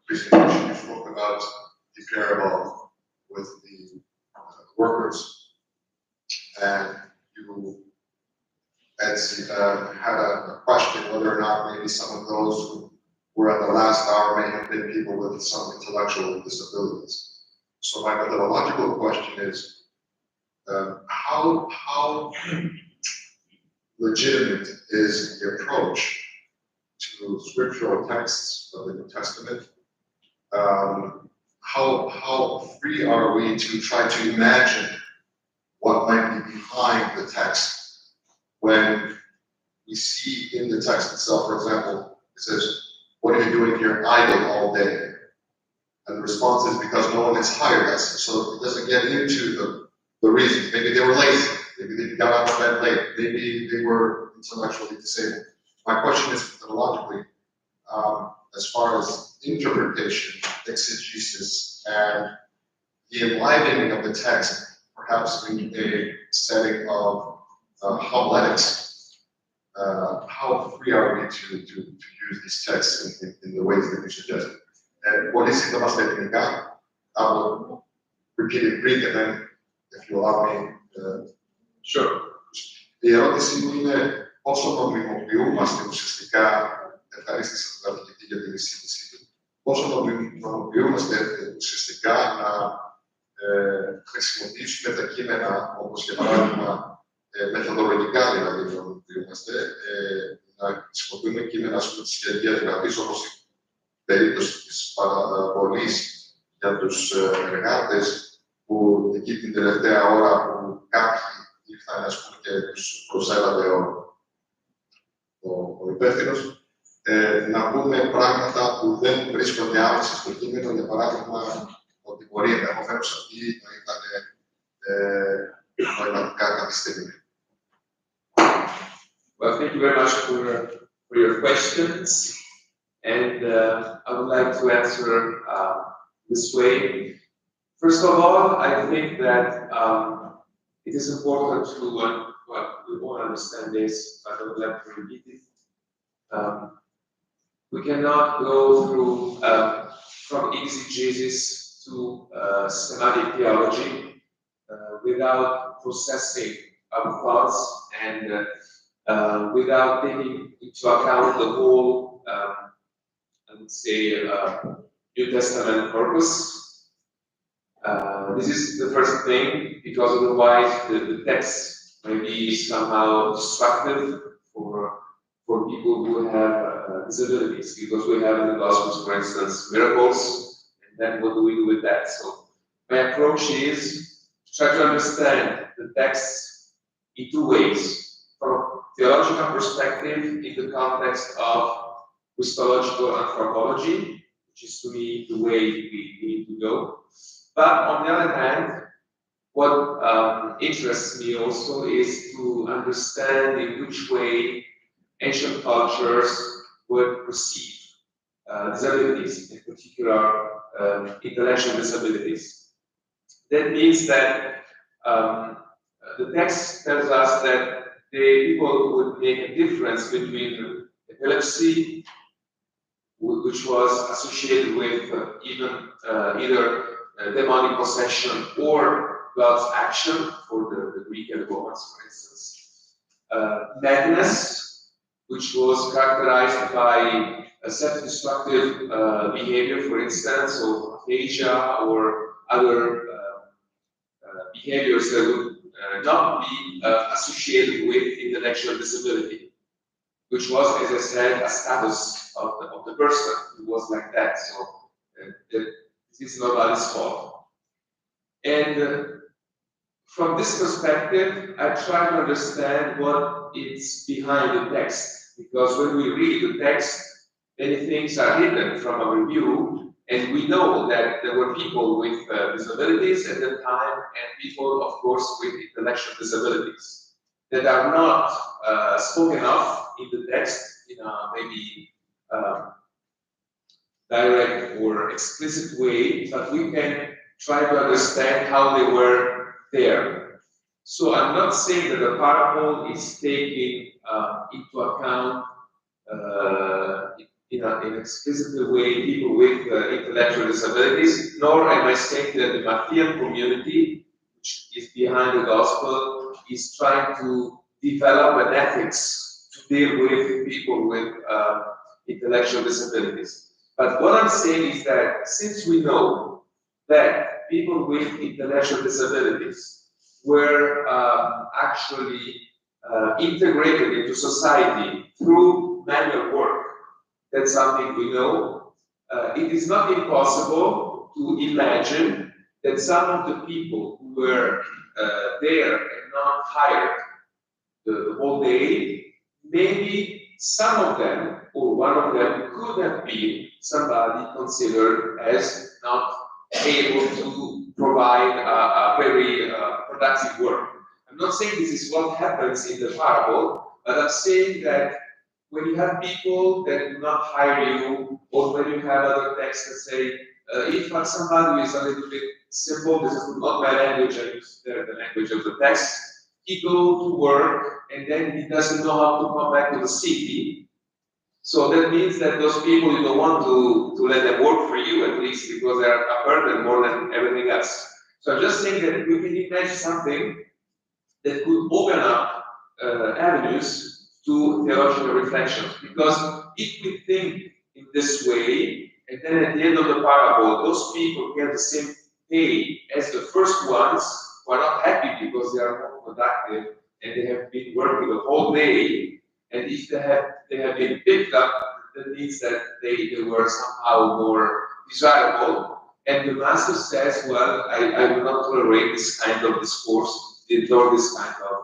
presentation, you spoke about the parable with the workers, and you had a question whether or not maybe some of those who were at the last hour may have been people with some intellectual disabilities. So my methodological question is, how legitimate is the approach to scriptural texts of the New Testament? How free are we to try to imagine what might be behind the text when we see in the text itself, for example, it says, "What are you doing here idle all day?" And the response is, "Because no one has hired us." So it doesn't get into the reasons. Maybe they were lazy. Maybe they got out of bed late. Maybe they were intellectually disabled. My question is methodologically, as far as interpretation, exegesis, and the enlivening of the text, perhaps in a setting of homiletics, how free are we to use these texts in the ways that you suggest? And what is it about technica? I will repeat it Greek, and then, if you allow me, sure. Η ερώτηση μου είναι πόσο νομιμοποιούμαστε ουσιαστικά, ευχαρίστησα τον καθηγητή για την εισήγησή του, πόσο νομιμοποιούμαστε ουσιαστικά να χρησιμοποιήσουμε τα κείμενα, όπως για παράδειγμα μεθοδολογικά δηλαδή νομιμοποιούμαστε, να χρησιμοποιούμε κείμενα της Κυριακής Γραφής, όπως η περίπτωση της παραβολής για τους εργάτες, που εκεί την τελευταία ώρα που κάποιοι ήρθαν, ας πούμε, και τους προσέλαβε ο υπεύθυνος, να πούμε πράγματα που δεν βρίσκονται άμεσα στο κείμενο, για παράδειγμα, ότι μπορεί ενδεχομένως αυτοί να ήταν νοηματικά καθυστερημένοι. Well, thank you very much for your questions, and I would like to answer this way. First of all, I think that it is important to we all understand this, but I would like to repeat it. We cannot go through from exegesis to systematic theology without processing our thoughts and without taking into account the whole, I would say, New Testament purpose. This is the first thing, because otherwise the text may be somehow destructive for people who have disabilities, because we have in the Gospels, for instance, miracles, and then what do we do with that? So my approach is to try to understand the text in two ways. From a theological perspective, in the context of Christological anthropology, which is to me the way we need to go. But on the other hand, what interests me also is to understand in which way ancient cultures would perceive disabilities, in particular intellectual disabilities. That means that the text tells us that the people would make a difference between epilepsy, which was associated with either demonic possession or God's action, for the Greek and Romans, for instance. Madness, which was characterized by a self-destructive behavior, for instance, or aphasia or other behaviors that would not be associated with intellectual disability, which was, as I said, a status of the person who was like that. So this is nobody's fault. And from this perspective, I try to understand what is behind the text, because when we read the text, many things are hidden from our view, and we know that there were people with disabilities at the time, and people, of course, with intellectual disabilities that are not spoken of in the text in a maybe direct or explicit way, but we can try to understand how they were there. So I'm not saying that the parable is taking into account in an explicit way people with intellectual disabilities, nor am I saying that the Matthean community, which is behind the gospel, is trying to develop an ethics to deal with people with intellectual disabilities. But what I'm saying is that since we know that people with intellectual disabilities were actually integrated into society through manual work, that's something we know. It is not impossible to imagine that some of the people who were there and not hired the whole day, maybe some of them or one of them could have been somebody considered as not able to provide a very productive work. I'm not saying this is what happens in the parable, but I'm saying that when you have people that do not hire you, or when you have other texts that say, if somebody is a little bit simple, this is not my language, I use the language of the text, he goes to work and then he doesn't know how to come back to the city. So that means that those people, you don't want to let them work for you, at least, because they are a burden more than everything else. So I'm just saying that we can imagine something that could open up avenues to theological reflections. Because if we think in this way, and then at the end of the parable, those people get the same pay as the first ones who are not happy because they are more productive and they have been working the whole day, And if they have been picked up, that means that they were somehow more desirable. And the master says, well, I will not tolerate this kind of discourse, nor this kind of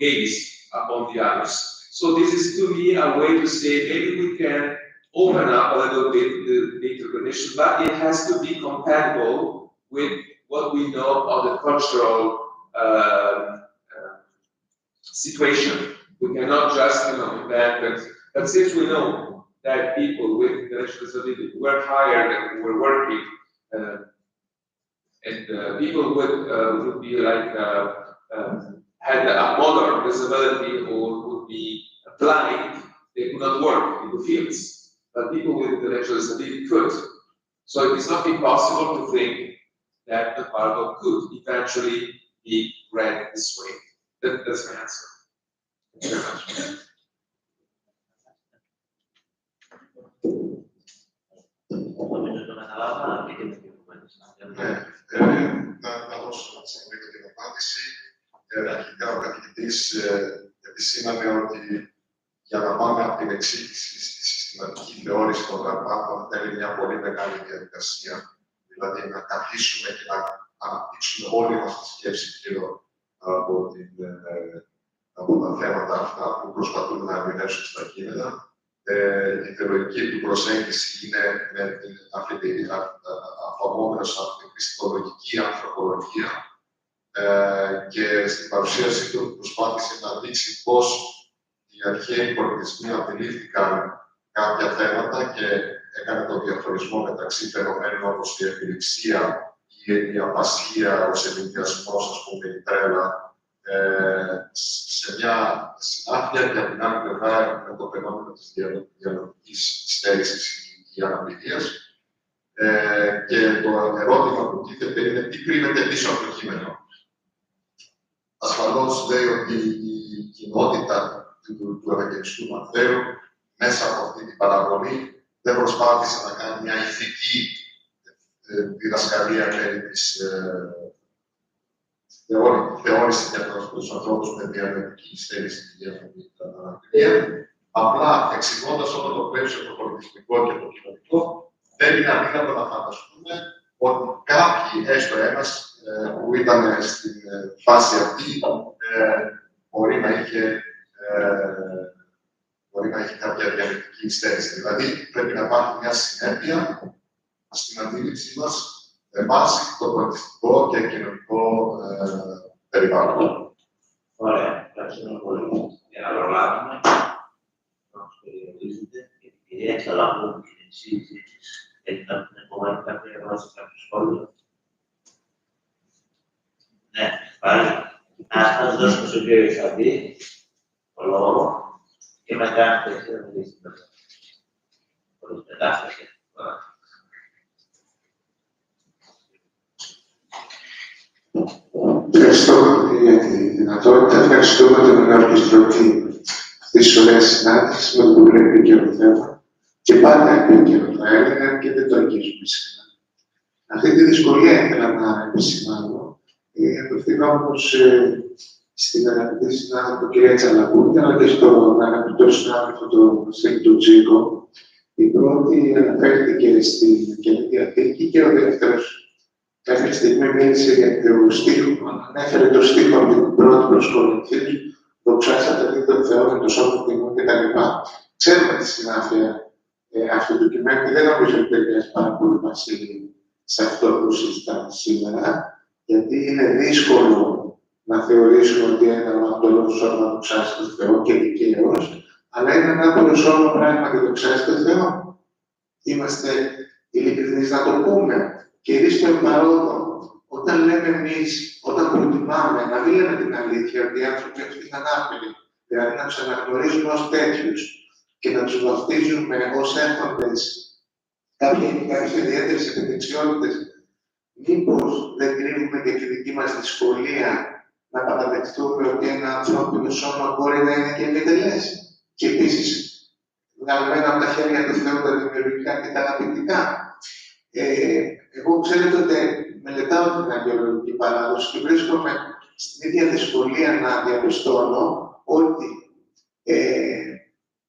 gaze upon the others. So this is to me a way to say maybe we can open up a little bit the interpretation, but it has to be compatible with what we know of the cultural situation. We cannot just, invent that. But since we know that people with intellectual disability were hired and were working, and people would be like had a modern disability or would be blind, they could not work in the fields. But people with intellectual disability could. So it is not impossible to think that the Bible could eventually be read this way. That's my answer. Thank you very much. Να δώσω λίγο την απάντηση. Αρχικά ο καθηγητής επισήμανε ότι για να πάμε από την εξήγηση στη συστηματική θεώρηση των πραγμάτων θέλει μια πολύ μεγάλη διαδικασία. Δηλαδή να καθίσουμε και να αναπτύξουμε όλη μας τη σκέψη γύρω από τα θέματα αυτά που προσπαθούμε να ερμηνεύσουμε στα κείμενα. Η θεολογική του προσέγγιση είναι με την αφαμόμενος από την χριστολογική ανθρωπολογία και στην παρουσίαση του προσπάθησε να δείξει πώς οι αρχαίοι πολιτισμοί αντιλήφθηκαν κάποια θέματα και έκανε τον διαχωρισμό μεταξύ φαινομένων όπως η επιληψία ή η απασχία, ο σεμιτιασμός, ας πούμε, η τρέλα, σε μια συνάφεια και από την άλλη πλευρά με το φαινόμενο της διαλογικής στέρησης ή αναπηρίας. Και το ερώτημα που τίθεται είναι τι κρύβεται πίσω από το κείμενο. Ασφαλώς λέει ότι η κοινότητα του Ευαγγελιστού Μαθαίου μέσα από αυτή την παραβολή δεν προσπάθησε να κάνει μια ηθική διδασκαλία περί της θεώρηση για τους ανθρώπους με διανοητική στέρηση και διανοητική αναπηρία. Απλά εξηγώντας όλο το πλαίσιο το πολιτισμικό και το κοινωνικό, δεν είναι αδύνατο να φανταστούμε ότι κάποιοι, έστω ένας, που ήταν στην φάση αυτή, μπορεί να είχε κάποια διανοητική στέρηση. Δηλαδή, πρέπει να υπάρχει μια συνέπεια στην αντίληψή μας με βάση το πολιτιστικό και κοινωνικό περιβάλλον. Ωραία, ευχαριστούμε πολύ. Για να προλάβουμε, να μας περιορίζετε, και την κυρία Ξαλαπού και την συζήτηση. Έχει την επόμενη κάποια ερώτηση, κάποιο σχόλιο. Ναι, πάλι. Ας μας δώσουμε στον κύριο Ισαντή το λόγο και μετά να μιλήσουμε. Χωρίς μετάφραση. Ευχαριστώ για τη δυνατότητα. Ευχαριστούμε τον ενορχιστρωτή αυτής της ωραίας συνάντησης με το πολύ επίκαιρο θέμα. Και πάντα επίκαιρο θα έλεγα και δεν το αγγίζουμε συχνά. Αυτή τη δυσκολία ήθελα να επισημάνω. Απευθυνόμως στην αγαπητή συνάδελφο κυρία Τσαλαπούτη, αλλά και στον αγαπητό συνάδελφο τον Σέγγιτο Τζίκο. Η πρώτη αναφέρθηκε στην Καινή Διαθήκη και ο δεύτερος κάποια στιγμή μίλησε για το στίχο, ανέφερε το στίχο από την πρώτη προς Κορινθίους, δοξάσατε δι' τον Θεό με το σώμα τιμού κτλ. Ξέρουμε τη συνάφεια αυτού του κειμένου και δεν νομίζω ότι ταιριάζει πάρα πολύ μαζί σε αυτό που συζητάμε σήμερα, γιατί είναι δύσκολο να θεωρήσουμε ότι ένα ματολό σώμα δοξάσει τον Θεό και δικαίως, αλλά είναι ένα άπολο σώμα πράγματι δοξάσει τον Θεό. Είμαστε ειλικρινείς να το πούμε. Και ειδείς στο παρόδο, όταν λέμε εμείς, όταν προτιμάμε να μην λέμε την αλήθεια ότι οι άνθρωποι αυτοί είναι ανάπηροι, δηλαδή να τους αναγνωρίζουμε ως τέτοιους και να τους βαφτίζουμε ως έχοντες κάποιες ιδιαίτερες επιδεξιότητες, μήπως δεν κρύβουμε και τη δική μας δυσκολία να παραδεχτούμε ότι ένα ανθρώπινο σώμα μπορεί να είναι και επιτελές και επίσης βγαλμένα από τα χέρια του Θεού τα δημιουργικά και τα αγαπητικά. Εγώ ξέρετε ότι μελετάω την αγιολογική παράδοση και βρίσκομαι στην ίδια δυσκολία να διαπιστώνω ότι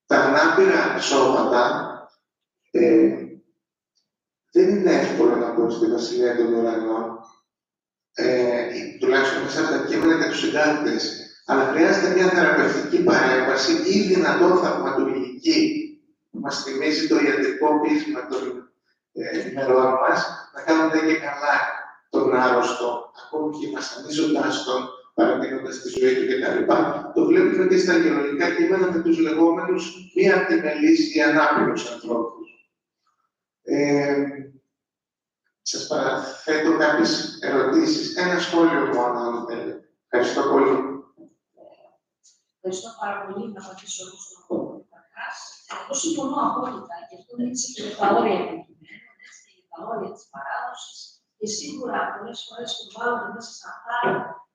τα ανάπηρα σώματα δεν είναι εύκολο να μπουν στη Βασιλεία των Ουρανών, τουλάχιστον μέσα από τα κείμενα και τους συντάκτες, αλλά χρειάζεται μια θεραπευτική παρέμβαση ή δυνατόν θαυματουργική. Μας θυμίζει το ιατρικό πείσμα των ημερών μας, να κάνουμε και καλά τον άρρωστο, ακόμη και βασανίζοντας τον, παραμείνοντας τη ζωή του κτλ. Το βλέπουμε και στα γεωλογικά κείμενα με τους λεγόμενους μη αρτιμελείς ή ανάπηρους ανθρώπους. Σας παραθέτω κάποιες ερωτήσεις. Ένα σχόλιο μόνο, αν θέλετε. Ευχαριστώ πολύ. Ευχαριστώ πάρα πολύ να απαντήσω εγώ στον κόμμα. Εγώ συμφωνώ απόλυτα και αυτό είναι έτσι και με τα όρια των κειμένων, έτσι και με τα όρια της παράδοσης. Και σίγουρα πολλές φορές προβάλλονται μέσα σε αυτά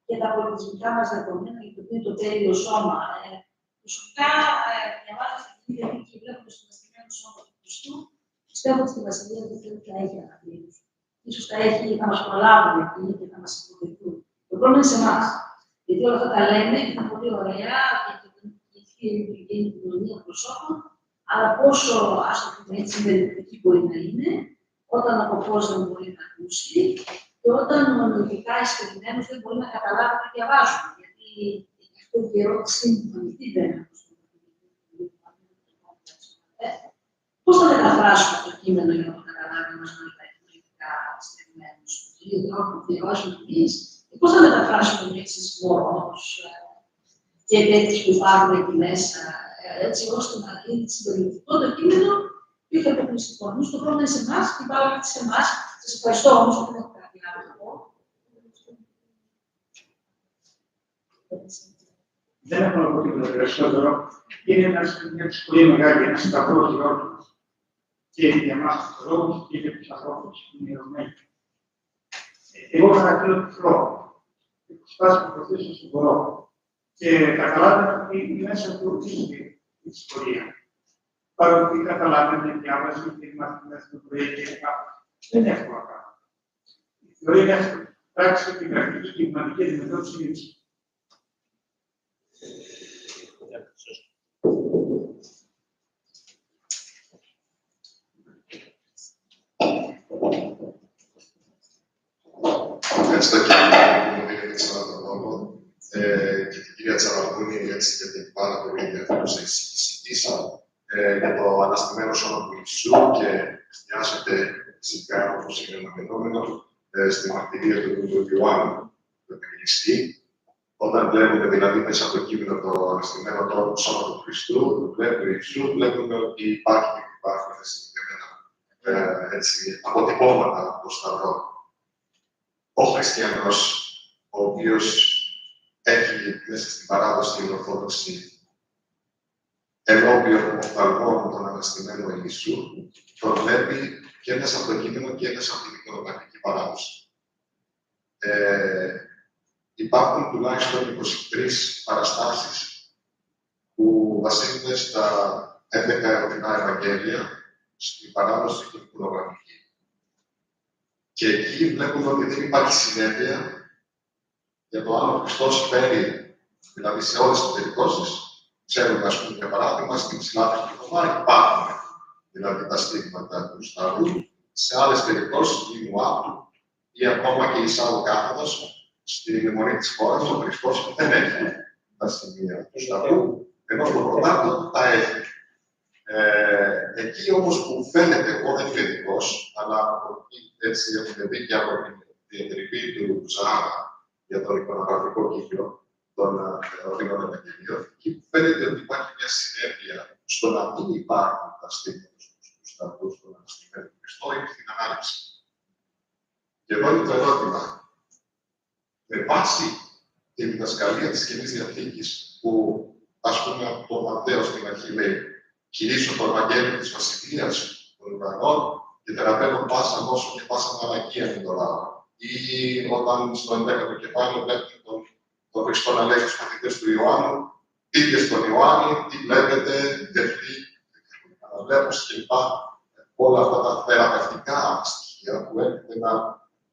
και τα πολιτισμικά μας δεδομένα για το οποίο το τέλειο σώμα. Προσωπικά, διαβάζοντας την ίδια δίκη και βλέποντας το αναστημένο σώμα του Χριστού, πιστεύω ότι στη Βασιλεία δεν θα έχει αναπήρους. Ίσως θα μας προλάβουν εκεί και θα μας υποδεχτούν. Το πρόβλημα είναι σε εμάς. Γιατί όλα αυτά τα λέμε και είναι πολύ ωραία και η κοινωνία προσώπων, αλλά πόσο, ας το πούμε έτσι, συμπεριληπτική μπορεί να είναι, όταν ο ποπός δεν μπορεί να ακούσει και όταν νοητικά εισπερινμένος δεν μπορεί να καταλάβει τι διαβάζουμε. Γιατί αυτό η ερώτηση είναι ανοιχτή, δεν είναι. Πώς θα μεταφράσουμε το κείμενο για να το καταλάβει μας νοητικά εισπερινμένος, με δύο τρόπους που διαβάζουμε εμείς, και πώς θα μεταφράσουμε λέξεις μωρός και τέτοιες που υπάρχουν εκεί μέσα, έτσι ώστε να γίνει συμπεριληπτικό το κείμενο και όχι αποκλειστικό. Νομίζω το πρόβλημα είναι σε εμάς και πάω και σε εμάς. Σας ευχαριστώ όμως που δεν έχω κάτι άλλο να πω. Δεν έχω να πω τίποτα περισσότερο. Είναι μια πολύ μεγάλη, ένα σταυρό για όλους μας. Και για εμάς τους ανθρώπους και για τους ανθρώπους που είναι ιερωμένοι. Εγώ χαρακτηρίζω τυφλό. Προσπάθησα να προωθήσω όσο μπορώ. Και καταλάβαινα ότι μέσα του είναι η ιστορία. Παρότι καταλάβαινε, διάβαζε και μαθητές του πρωί και δεν είναι εύκολο να κάνω. Η θεωρία είναι πράξη και πρακτική και πνευματική αντιμετώπιση είναι έτσι. Ευχαριστώ κύριε Τσαλαβούνη και την κυρία Τσαλαβούνη για την πάρα πολύ ενδιαφέρουσα εισήγηση για το αναστημένο σώμα του Ιησού και εστιάζεται φυσικά, όπως είναι αναμενόμενο, στη μαρτυρία του Ιωάννου, του Ευαγγελιστή. Όταν βλέπουμε δηλαδή μέσα από το κείμενο το αναστημένο σώμα του Χριστού, το βλέπει ο Ιησού, βλέπουμε ότι υπάρχουν συγκεκριμένα αποτυπώματα από το Σταυρό. Ο χριστιανός, ο οποίος έχει μέσα στην παράδοση την Ορθόδοξη ενώπιον οφθαλμών τον αναστημένο Ιησού, τον βλέπει και μέσα από το κείμενο και μέσα από την εικονογραφική παράδοση. Υπάρχουν τουλάχιστον 23 παραστάσεις που βασίζονται στα 11 ερωτικά Ευαγγέλια στην παράδοση και την εικονογραφική. Και εκεί βλέπουμε ότι δεν υπάρχει συνέπεια για το αν ο Χριστός φέρει, δηλαδή σε όλες τις περιπτώσεις. Ξέρουμε, ας πούμε, για παράδειγμα, στην συνάδελφη του Θωμά υπάρχουν δηλαδή τα στίγματα του Σταυρού. Σε άλλες περιπτώσεις, η Μουάπτου ή ακόμα και η Σάου Κάθοδος, στη μνημονή της χώρας, ο Χριστός δεν έχει τα σημεία του Σταυρού, ενώ στο Πρωτάτο τα έχει. Εκεί όμως που φαίνεται, εγώ δεν είμαι ειδικός, αλλά έτσι έχουμε δει και από την διατριβή του Ζάρα για τον εικονογραφικό κύκλο των Οδηγών Ευαγγελίων, εκεί που φαίνεται ότι υπάρχει μια συνέπεια στο να μην υπάρχουν τα στίγματα του Σταυρού στον αναστημένο Χριστό, είναι στην ανάληψη. Και εδώ είναι το ερώτημα. Με βάση τη διδασκαλία της Καινής Διαθήκης, που ας πούμε από τον Ματθαίο στην αρχή λέει «Κηρύσω το Ευαγγέλιο της Βασιλείας των Ουρανών και θεραπεύω πάσα νόσο και πάσα μαλακία με το λαό». Ή όταν στο 11ο κεφάλαιο βλέπουμε τον Χριστό να λέει στους μαθητές του Ιωάννου «Πείτε στον Ιωάννη, τι βλέπετε, τεφλή, αναβλέπωση κλπ». Όλα αυτά τα θεραπευτικά στοιχεία που έρχεται να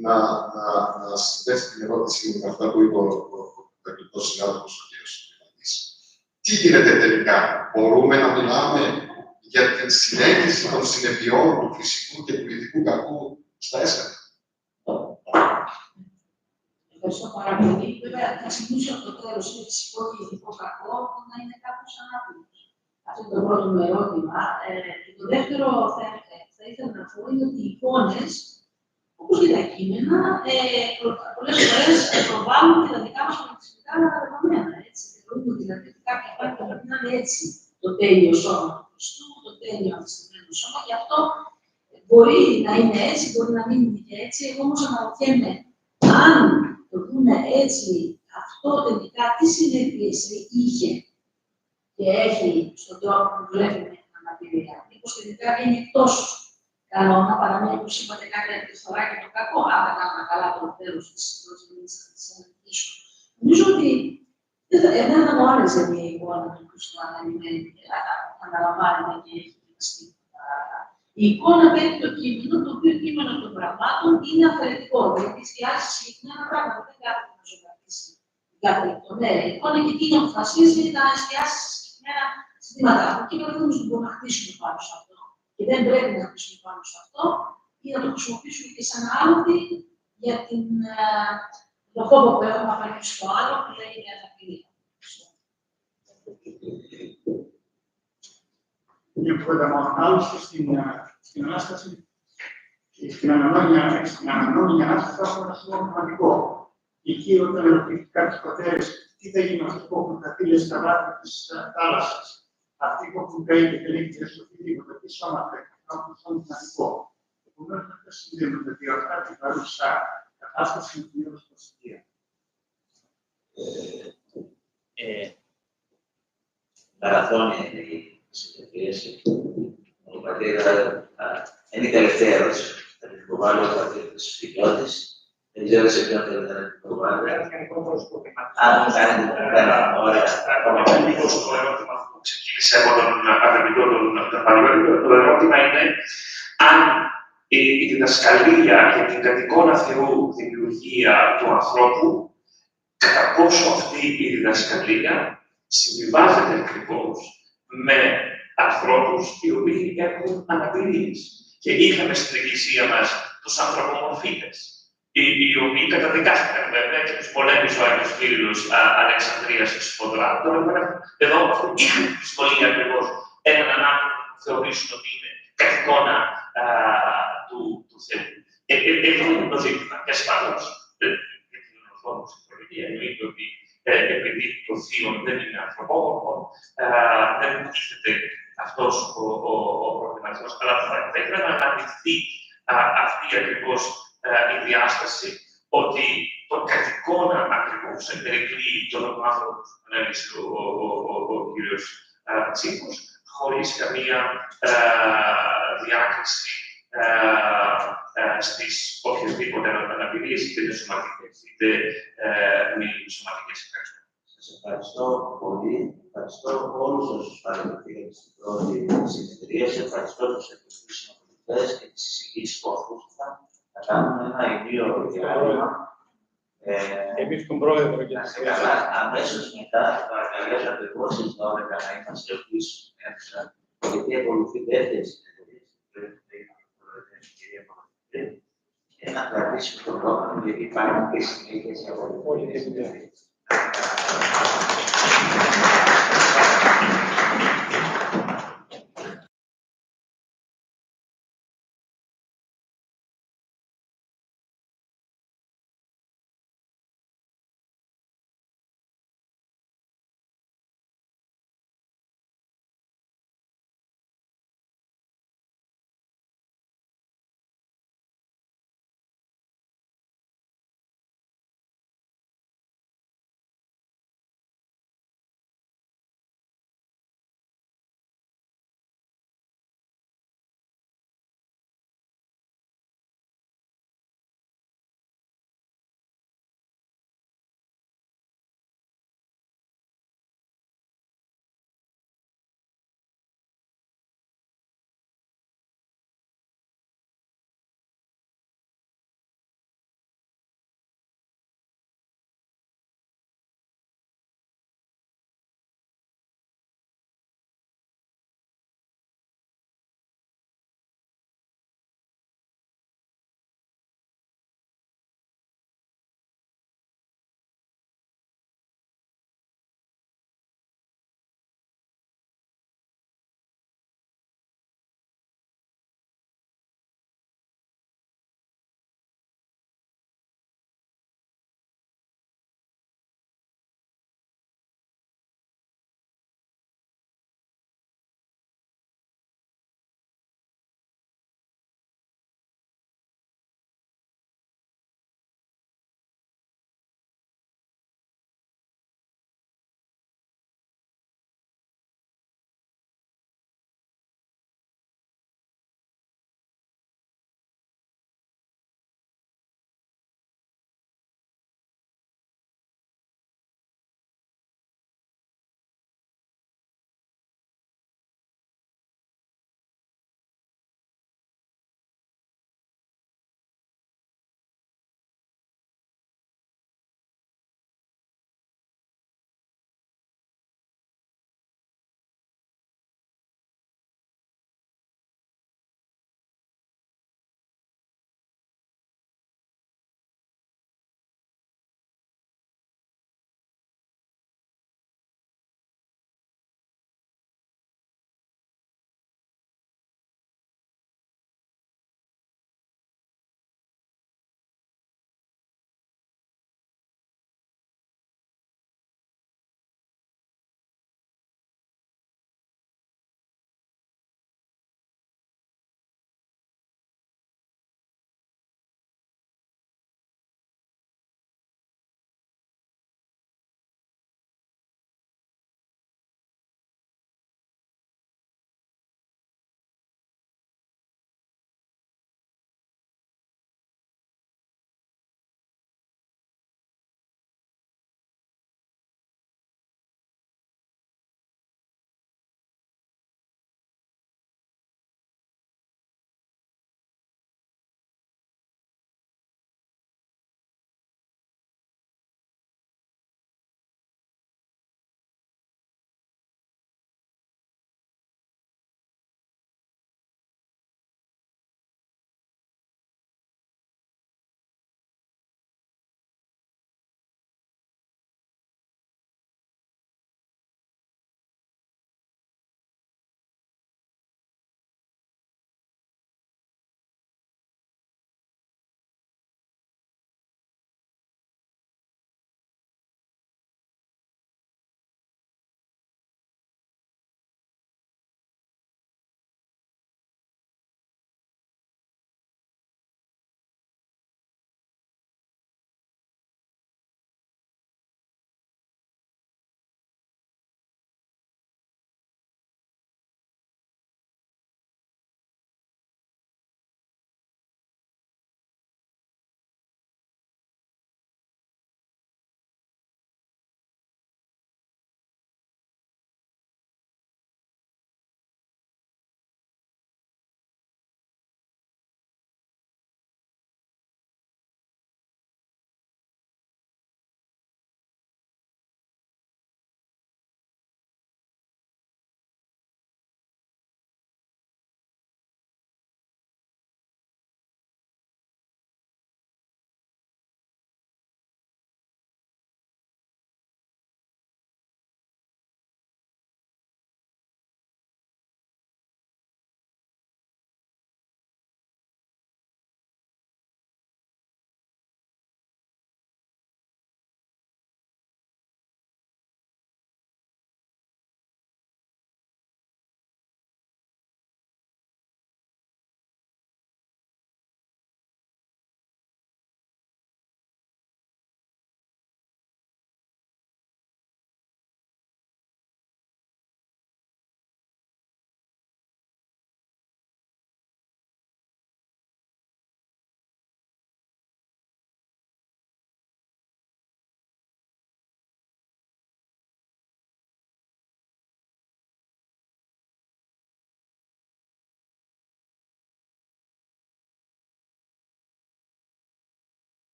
να συνδέσει την ερώτηση με αυτά που είπε ο τεχνικός συνάδελφος, ο κ. Σοφιανής. Τι γίνεται τελικά, μπορούμε να μιλάμε για την συνέχιση των συνεπειών του φυσικού και του ηθικού κακού στα έσχατα? Ευχαριστώ πάρα πολύ. Βέβαια, θα ξεκινήσω από το τέλος. Είναι φυσικό και ηθικό κακό να είναι κάποιος ανάπηρος. Αυτό είναι το πρώτο μου ερώτημα. Και το δεύτερο θα ήθελα να πω είναι ότι οι εικόνες, όπως και τα κείμενα, πολλές φορές προβάλλουν και τα δικά μας πολιτιστικά δεδομένα. Θεωρούμε δηλαδή ότι κάποια πράγματα πρέπει να είναι έτσι. Το τέλειο σώμα του Χριστού, το τέλειο αντιστοιχμένο σώμα, και αυτό μπορεί να είναι έτσι, μπορεί να μην είναι και έτσι. Εγώ όμως αναρωτιέμαι, αν το δούμε έτσι, αυτό τελικά τι συνέπειες είχε και έχει στον τρόπο που βλέπουμε την αναπηρία? Μήπως τελικά είναι εκτός κανόνα, παρά μια που είπατε κάποια διαφορά και το κακό, αν δεν κάνουμε καλά το τέλος της συζήτησης, θα τη αναλύσω. Νομίζω ότι δεν θα μου άρεσε μια εικόνα του Χριστού αναλυμένη και αναλαμβάνεται και έχει κοιναστεί. Η εικόνα παίρνει το κείμενο, το οποίο κείμενο των πραγμάτων είναι αφαιρετικό. Δηλαδή, εστιάζει σε συγκεκριμένα πράγματα. Δεν κάθεται να ζωγραφίσει κάθε λεπτομέρεια. Η εικόνα και εκείνη αποφασίζει να εστιάσει σε συγκεκριμένα ζητήματα. Από εκεί πέρα δεν μπορούμε να χτίσουμε πάνω σε αυτό. Και δεν πρέπει να χτίσουμε πάνω σε αυτό ή να το χρησιμοποιήσουμε και σαν άλοθη για τον φόβο που έχουμε απέναντι στο άλλο που λέει η αναπηρία. Μια κουβέντα μόνο. Άλλωστε στην Ανάσταση, στην ανανόμενη Ανάσταση θα έχουμε ένα σημείο πραγματικό. Εκεί, όταν ερωτήθηκαν κάποιοι πατέρες, τι θα γίνει με αυτούς που έχουν καθήλες στα βάθη της θάλασσας, αυτοί που έχουν καεί και δεν έχει διαστροφή τίποτα, τι σώμα πρέπει να έχουν σώμα πραγματικό. Επομένως, δεν συνδέουμε τα δύο αυτά, την παρούσα κατάσταση με την ίδια προστασία. Μαραθώνια είναι η συνεδρίαση. Ο πατέρα είναι η τελευταία ερώτηση. Θα την υποβάλω από τους φιλιώτες. Δεν ξέρω σε ποιον θέλετε να την υποβάλω. Αν κάνετε την ώρα, ακόμα λίγο στο ερώτημα που ξεκίνησε από τον αγαπητό τον Παναγιώτη, το ερώτημα είναι αν η διδασκαλία για την κατ' εικόνα Θεού δημιουργία του ανθρώπου, κατά πόσο αυτή η διδασκαλία συμβιβάζεται ακριβώς με ανθρώπους οι οποίοι έχουν αναπηρίες. Και είχαμε στην Εκκλησία μας τους ανθρωπομορφίτες, οι οποίοι καταδικάστηκαν βέβαια και τους πολέμους ο Άγιος Κύριος Αλεξανδρίας και Σφοδρά. Τώρα εδώ είχαν τη δυσκολία ακριβώς έναν άνθρωπο που θεωρήσουν ότι είναι κατ' εικόνα του Θεού. Εδώ είναι το ζήτημα. Και ασφαλώς για την ορθόδοξη θεολογία εννοείται ότι επειδή το θείο δεν είναι ανθρωπόμορφο, δεν τίθεται αυτός ο προβληματισμός. Αλλά θα ήθελα να αναδειχθεί αυτή ακριβώς η διάσταση, ότι το κατ' εικόνα ακριβώς περικλεί τον άνθρωπο που ανέλησε ο κύριος Τσίκος, χωρίς καμία διάκριση στις οποιασδήποτε αναπηρίες, είτε είναι σωματικές, είτε μη σωματικές. Σας ευχαριστώ πολύ. Ευχαριστώ όλους όσους παρακολουθήκατε στην πρώτη συνεδρίαση. Ευχαριστώ τους εκπληκτικούς συνομιλητές και τις εισηγήσεις που ακούστηκαν. Θα κάνουμε ένα ημίωρο διάλειμμα. Εμείς τον πρόεδρο και να σε καλά. Αμέσως μετά θα παρακαλέσω ακριβώς στις 12 να είμαστε πίσω στην αίθουσα, γιατί ακολουθεί δεύτερη συνεδρία. Και να κρατήσουμε τον πρόγραμμα, γιατί υπάρχουν και συνέχειες από όλη τη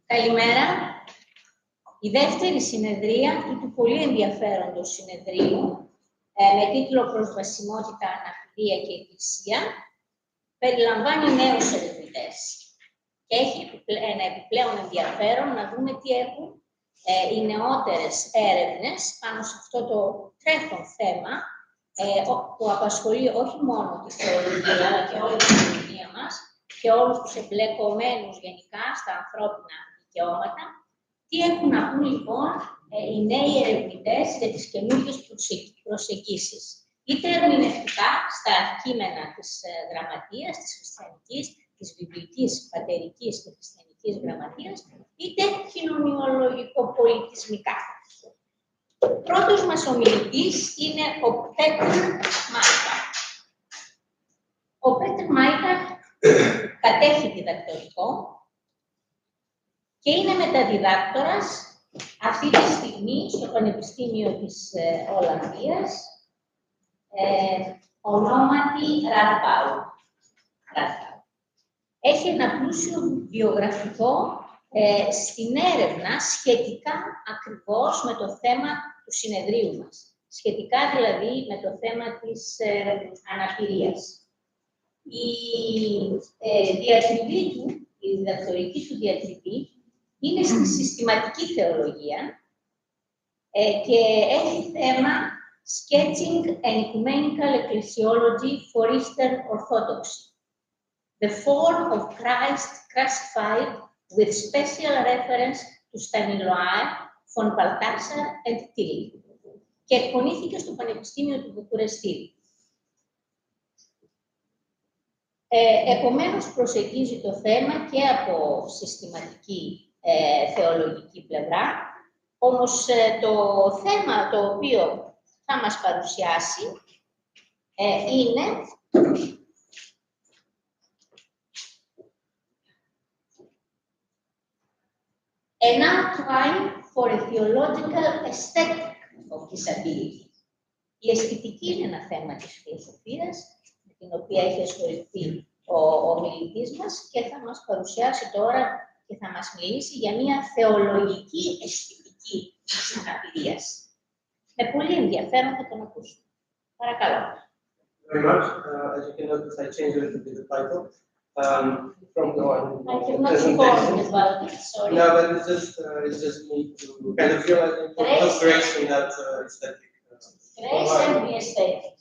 Καλημέρα. Η δεύτερη συνεδρία του πολύ ενδιαφέροντος συνεδρίου με τίτλο «Προσβασιμότητα-Αναπηρία-Εκκλησία» περιλαμβάνει νέους ερευνητές και έχει ένα επιπλέον ενδιαφέρον να δούμε τι έχουν οι νεότερες έρευνες πάνω σε αυτό το τρέχον θέμα που απασχολεί όχι μόνο τη θεολογία αλλά και όλη την κοινωνία μας και όλους τους εμπλεκομένους γενικά στα ανθρώπινα δικαιώματα. Τι έχουν να πούν λοιπόν οι νέοι ερευνητές για τις καινούργιες προσεγγίσεις, είτε ερμηνευτικά στα κείμενα της γραμματείας, της χριστιανικής, της βιβλικής, πατερικής και χριστιανικής γραμματείας, είτε κοινωνιολογικο-πολιτισμικά. Ο πρώτος μας ομιλητής είναι ο Πέτρ Μάικα. Ο Πέτρ Μάικα κατέχει διδακτορικό και είναι μεταδιδάκτορας αυτή τη στιγμή στο Πανεπιστήμιο της Ολλανδίας, ονόματι Ραθμπάου. Έχει ένα πλούσιο βιογραφικό στην έρευνα σχετικά ακριβώς με το θέμα του συνεδρίου μας. Σχετικά δηλαδή με το θέμα της αναπηρίας. Η διατριβή του, η διδακτορική του διατριβή, είναι στη συστηματική θεολογία και έχει θέμα Sketching an Ecumenical Ecclesiology for Eastern Orthodoxy. The form of Christ crucified with special reference to Staniloae, von Balthasar and Tilly. Και εκπονήθηκε στο Πανεπιστήμιο του Βουκουρεστίου. Επομένως, προσεγγίζει το θέμα και από συστηματική θεολογική πλευρά, όμως το θέμα το οποίο θα μας παρουσιάσει είναι an outline for a theological aesthetic of disability. Η αισθητική είναι ένα θέμα της φιλοσοφίας, με την οποία έχει ασχοληθεί ο ομιλητής μας και θα μας παρουσιάσει τώρα και θα μας μιλήσει για μια θεολογική αισθητική της αναπηρίας. Με πολύ ενδιαφέρον θα τον ακούσουμε. Παρακαλώ. Very much. As you can notice, I changed a little bit the title from the one. I have not informed about it, sorry. No, but it's just me to kind of realize the importance of grace in that aesthetic. Grace and the aesthetic.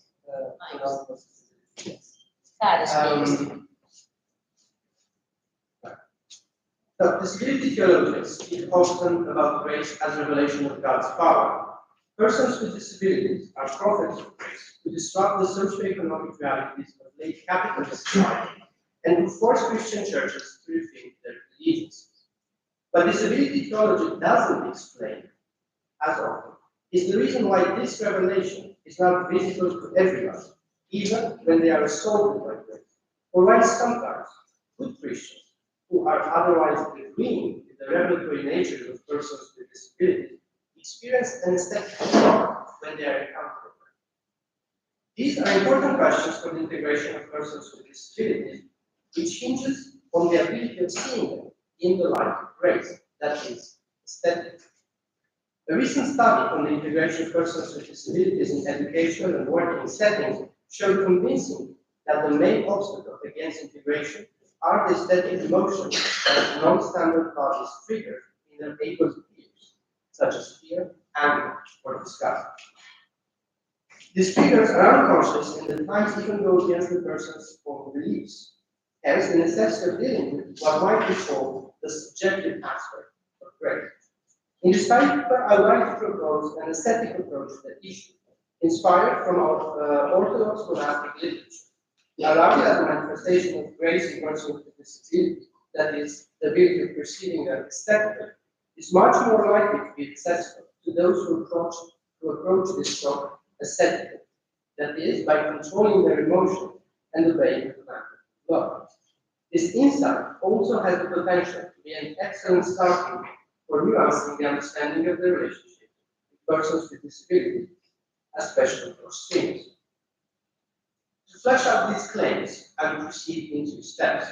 So, disability theologians speak often about grace as revelation of God's power. Persons with disabilities are prophets of grace who disrupt the socio-economic realities of late capitalist society and who force Christian churches to rethink their allegiances. But disability theology doesn't explain, as often, is the reason why this revelation is not visible to everyone, even when they are assaulted by grace, or why sometimes good Christians who are otherwise agreeing with the revelatory nature of persons with disabilities experience an aesthetic shock when they are encountered. These are important questions for the integration of persons with disabilities, which hinges on the ability of seeing them in the light of grace, that is, aesthetic. A recent study on the integration of persons with disabilities in education and working settings showed convincingly that the main obstacle against integration are the aesthetic emotions that non-standard bodies trigger in their able peers, such as fear, anger, or disgust. These triggers are unconscious and at times even go against the person's own beliefs. Hence, the necessity of dealing with what might be called the subjective aspect of grace. In this paper, I would like to propose an aesthetic approach to the issue, inspired from our Orthodox monastic literature. Allowing that the manifestation of grace in persons with disability, that is, the ability of perceiving them aesthetically, is much more likely to be accessible to those who approach this shock aesthetically. that is, by controlling their emotions and obeying the commandment of God. This insight also has the potential to be an excellent starting point for nuancing the understanding of the relationship with persons with disabilities, especially for streams. To flesh out these claims, I will proceed in 2 steps.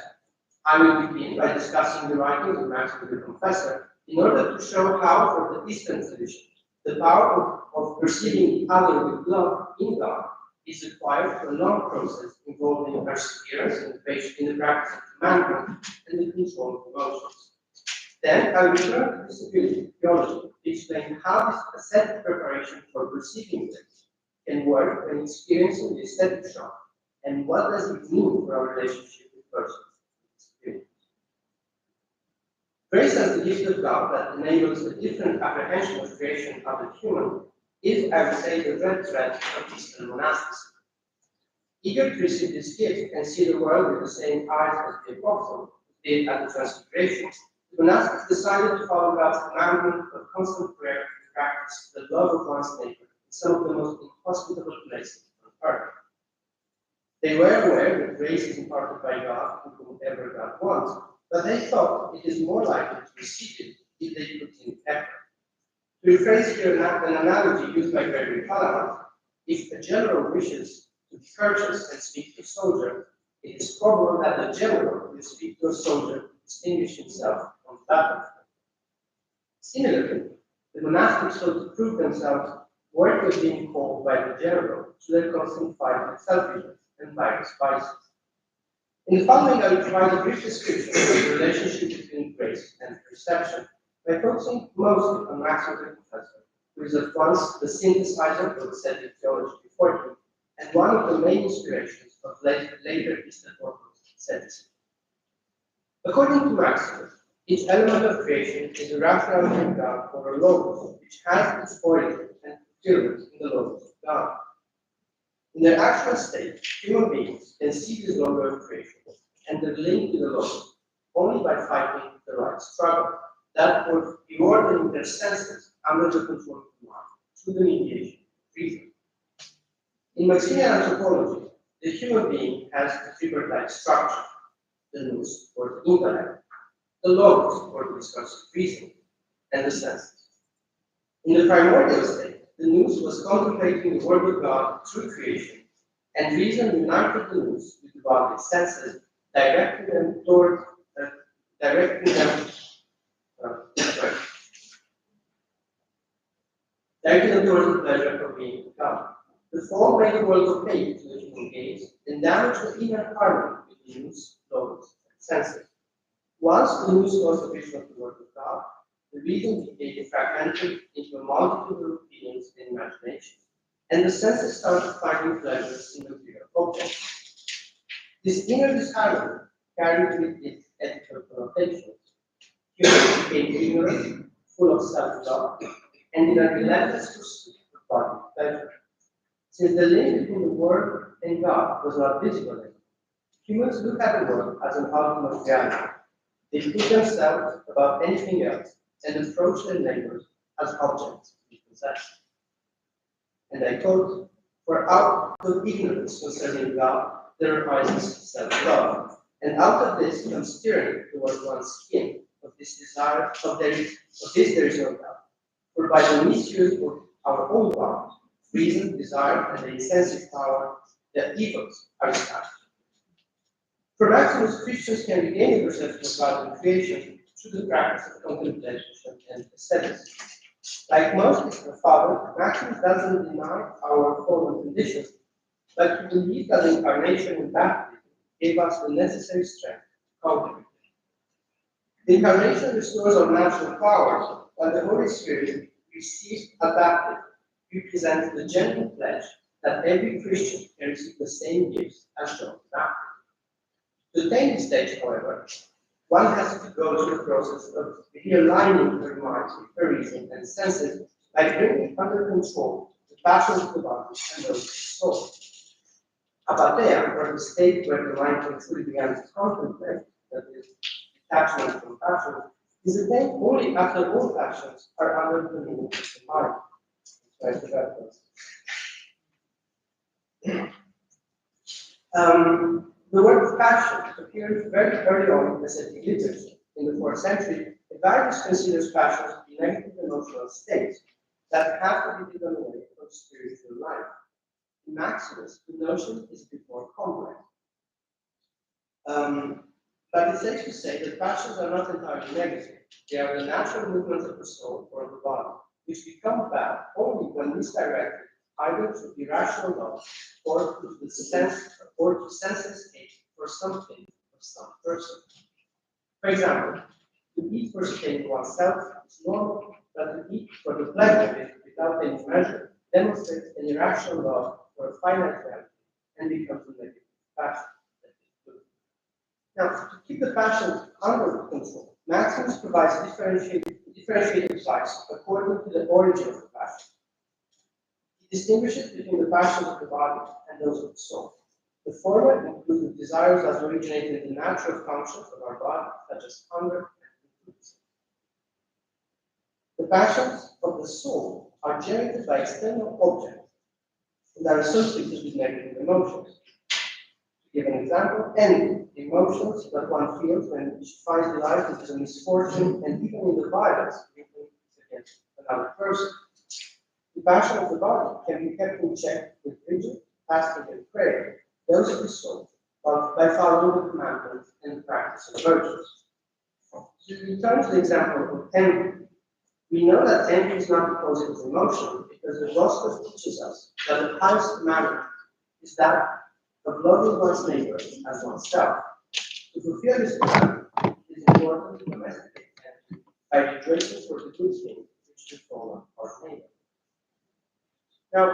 I will begin by discussing the writings of Matthew the Confessor in order to show how, for the Eastern tradition, the power of perceiving other with love in God is acquired through a long process involving perseverance in the practice of commandment and the control of emotions. Then I will return to disability theology to explain how this ascetic preparation for perceiving grace can work when experiencing the aesthetic shock, and what does it mean for our relationship with persons with disabilities. Grace as the gift of God that enables a different apprehension of creation of the human is, I would say, the red thread of Eastern monasticism. Eager to receive this gift and see the world with the same eyes as the apostle did at the Transfiguration, the monastics decided to follow God's commandment of constant prayer to practice the love of one's neighbor in some of the most inhospitable places on earth. They were aware that grace is imparted by God to whomever God wants, but they thought it is more likely to receive it if they put in effort. To rephrase here an analogy used by Gregory Palamas, if a general wishes to be courteous and speak to a soldier, it is probable that the general will speak to a soldier to distinguish himself from the battlefield. Similarly, the monastics sought to prove themselves worthy of being called by the general to their constant fight with selfishness and various vices. In the following, I will provide a brief description of the relationship between grace and perception by focusing mostly on Maximus the Confessor, who is at once the synthesizer of ascetic theology before him and one of the main inspirations of later Eastern Orthodox asceticism. According to Maximus, each element of creation is a rationality of God or a logos, which has its origin and fulfillment in the logos of God. In their actual state, human beings can see this logos of creation and the link to the logos only by fighting the right struggle, that would be ordering their senses under the control of the mind through the mediation of reason. In Maximian anthropology, the human being has a tripartite structure: the nous, or the intellect, the logos, or the discursive reason, and the senses. In the primordial state, the nous was contemplating the word of God through creation, and reason united the nous with the bodily senses, directing them towards the pleasure of being with God. The fall made the world opaque to the human gaze and damaged the inner harmony with the nous, logos, and senses. Once the nous was the vision of the word of God, the reason became fragmented into a multitude of opinions and imaginations, and the senses started finding pleasures in material objects. This inner disharmony carried with it ethical connotations. Humans became ignorant, full of self-love, and in a relentless pursuit of bodily pleasure. Since the link between the world and God was not visible, humans look at the world as an ultimate reality. They put themselves above anything else and approach their neighbors as objects to be possessed. And I quote, "For out of ignorance concerning God, there arises self-love, and out of this comes tyranny towards one's skin. Of this there is no doubt. For by the misuse of our own powers, reason, desire, and the insensitive power, the evils are established." For Maximus, Christians can regain the perception of God in creation through the practice of contemplation and asceticism. Like most of the Father, Maximus doesn't deny our fallen conditions, but he believes that the incarnation and baptism gave us the necessary strength to conquer it. The incarnation restores our natural powers, while the Holy Spirit, received adapted, represents the genuine pledge that every Christian can receive the same gifts as shown in baptism. To attain this stage, however, one has to go through the process of realigning her mind with her reason and senses by bringing under control the passions of the body and those of the soul. Apatheia, or the state where the mind can truly begin to contemplate, that is, detachment from passion, is attained only after all passions are under the dominion of the mind. The word passion appeared very early on in Ascetic literature. In the 4th century, Vargas considers passions to be negative emotional states that have to be given away from spiritual life. In Maximus, the notion is a bit more complex. But it's safe to say that passions are not entirely negative. They are the natural movements of the soul or the body, which become bad only when misdirected either to irrational love or to the sense or to senseless hate for something or some person. For example, to eat for sake oneself is normal, but to eat for the pleasure of it without any measure demonstrates an irrational love for a finite reality and becomes a negative passion. Now, to keep the passion under control, Maximus provides differentiated advice according to the origin of the passion. He distinguishes between the passions of the body and those of the soul. The former includes the desires that originate in the natural functions of our body, such as hunger and food. The passions of the soul are generated by external objects and are associated with negative emotions. To give an example, envy, emotions that one feels when she finds life is a misfortune and even in the violence against another person. The passion of the body can be kept in check with rigid fasting and prayer, those of the soul, by following the commandments and the practice of virtues. To return to the example of envy, we know that envy is not a positive emotion because the Gospel teaches us that the highest commandment is that of loving one's neighbor as oneself. To fulfill this commandment, it is important to domesticate envy by rejoicing for the good things which befall our neighbor. Now,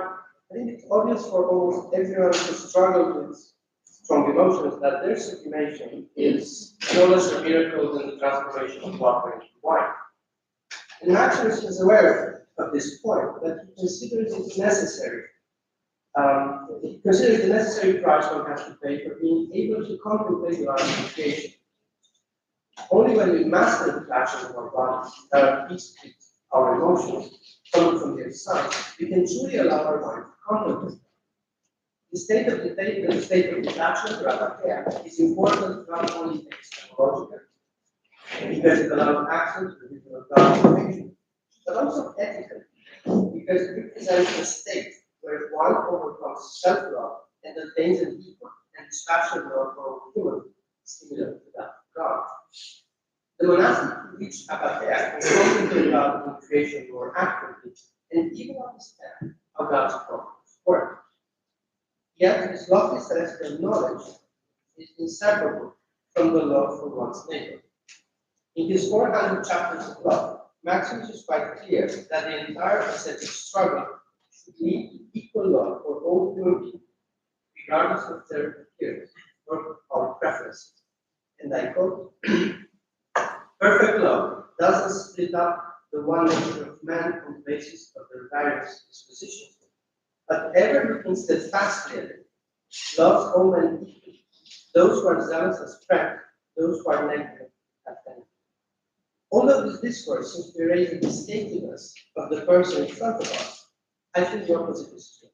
I think it's obvious for almost everyone who struggles with strong emotions that their sublimation is no less a miracle than the transformation of water into wine. And Maximus is aware of this point, but he considers it necessary. He considers the necessary price one has to pay for being able to contemplate the art of creation. Only when we master the passions of our bodies, that are peace with our emotions, coming from the inside, we can truly allow our mind to contemplate. The state of detachment or apatheia is important not only epistemologically, because it allows access to the vision of God's creation, but also ethically, because it represents a state where one overcomes self-love and attains an equal and dispassionate love for human, similar to that of God. The monastic who reach apatheia can contemplate God in creation more accurately and even understand how God's programs work. Yet, this lofty celestial knowledge is inseparable from the love for one's neighbor. In his 400 chapters of love, Maximus is quite clear that the entire ascetic struggle should lead to equal love for all human beings, regardless of their appearance or preferences. And I quote, "Perfect love doesn't split up the one nature of man on the basis of their various dispositions, but ever looking steadfastly at it, loves all men equally, those who are zealous as friends, those who are negative as enemies." Although this discourse seems to raise the distinctiveness of the person in front of us, I think the opposite is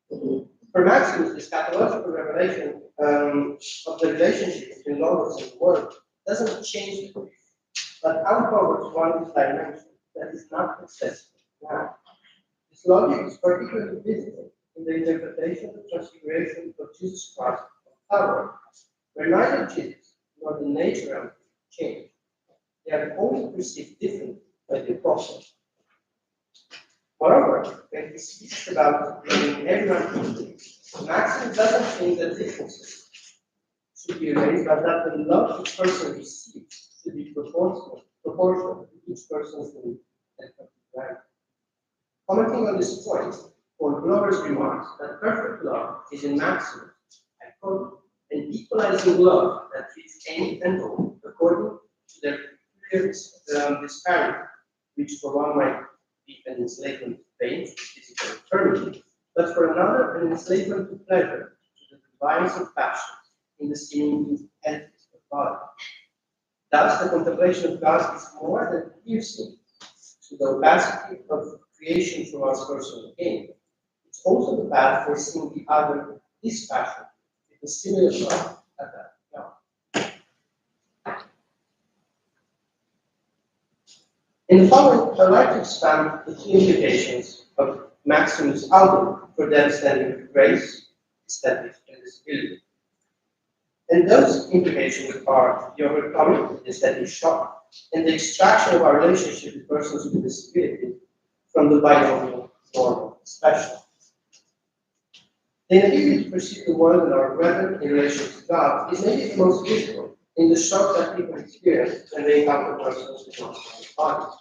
true. For Maximus, the eschatological revelation of the relationship between Logos and the Word doesn't change the grief, but uncovers one dimension that is not accessible now. This logic is particularly visible in the interpretation of the transfiguration of Jesus Christ of power, where neither Jesus nor the nature of it change. They are only perceived differently by the apostles. Moreover, when he speaks about loving everyone equally, Maximus doesn't think that differences should be erased, but that the love each person receives should be proportional to each person's need and right. Commenting on this point, Paul Glover's remarks that perfect love is in Maximus, I quote, "an equalizing love that treats any and all according to their disparity, which for one might be an enslavement to pain, physical infirmity, but for another an enslavement to pleasure, to the device of passion, in the seeming ethics of God. Thus, the contemplation of God is more than piercing to the opacity of creation for one's personal gain. It It's also the path for seeing the other this fashion, with a similar love at that time. In the following, I'd like to expand the key implications of Maximus' album for the understanding of grace, aesthetics, and disability. And those implications are the overcoming of the aesthetic shock and the extraction of our relationship with persons with disability from the binomial normal special. The inability to perceive the world and our brethren in relation to God is maybe the most visible in the shock that people experience when they encounter persons with non-human bodies.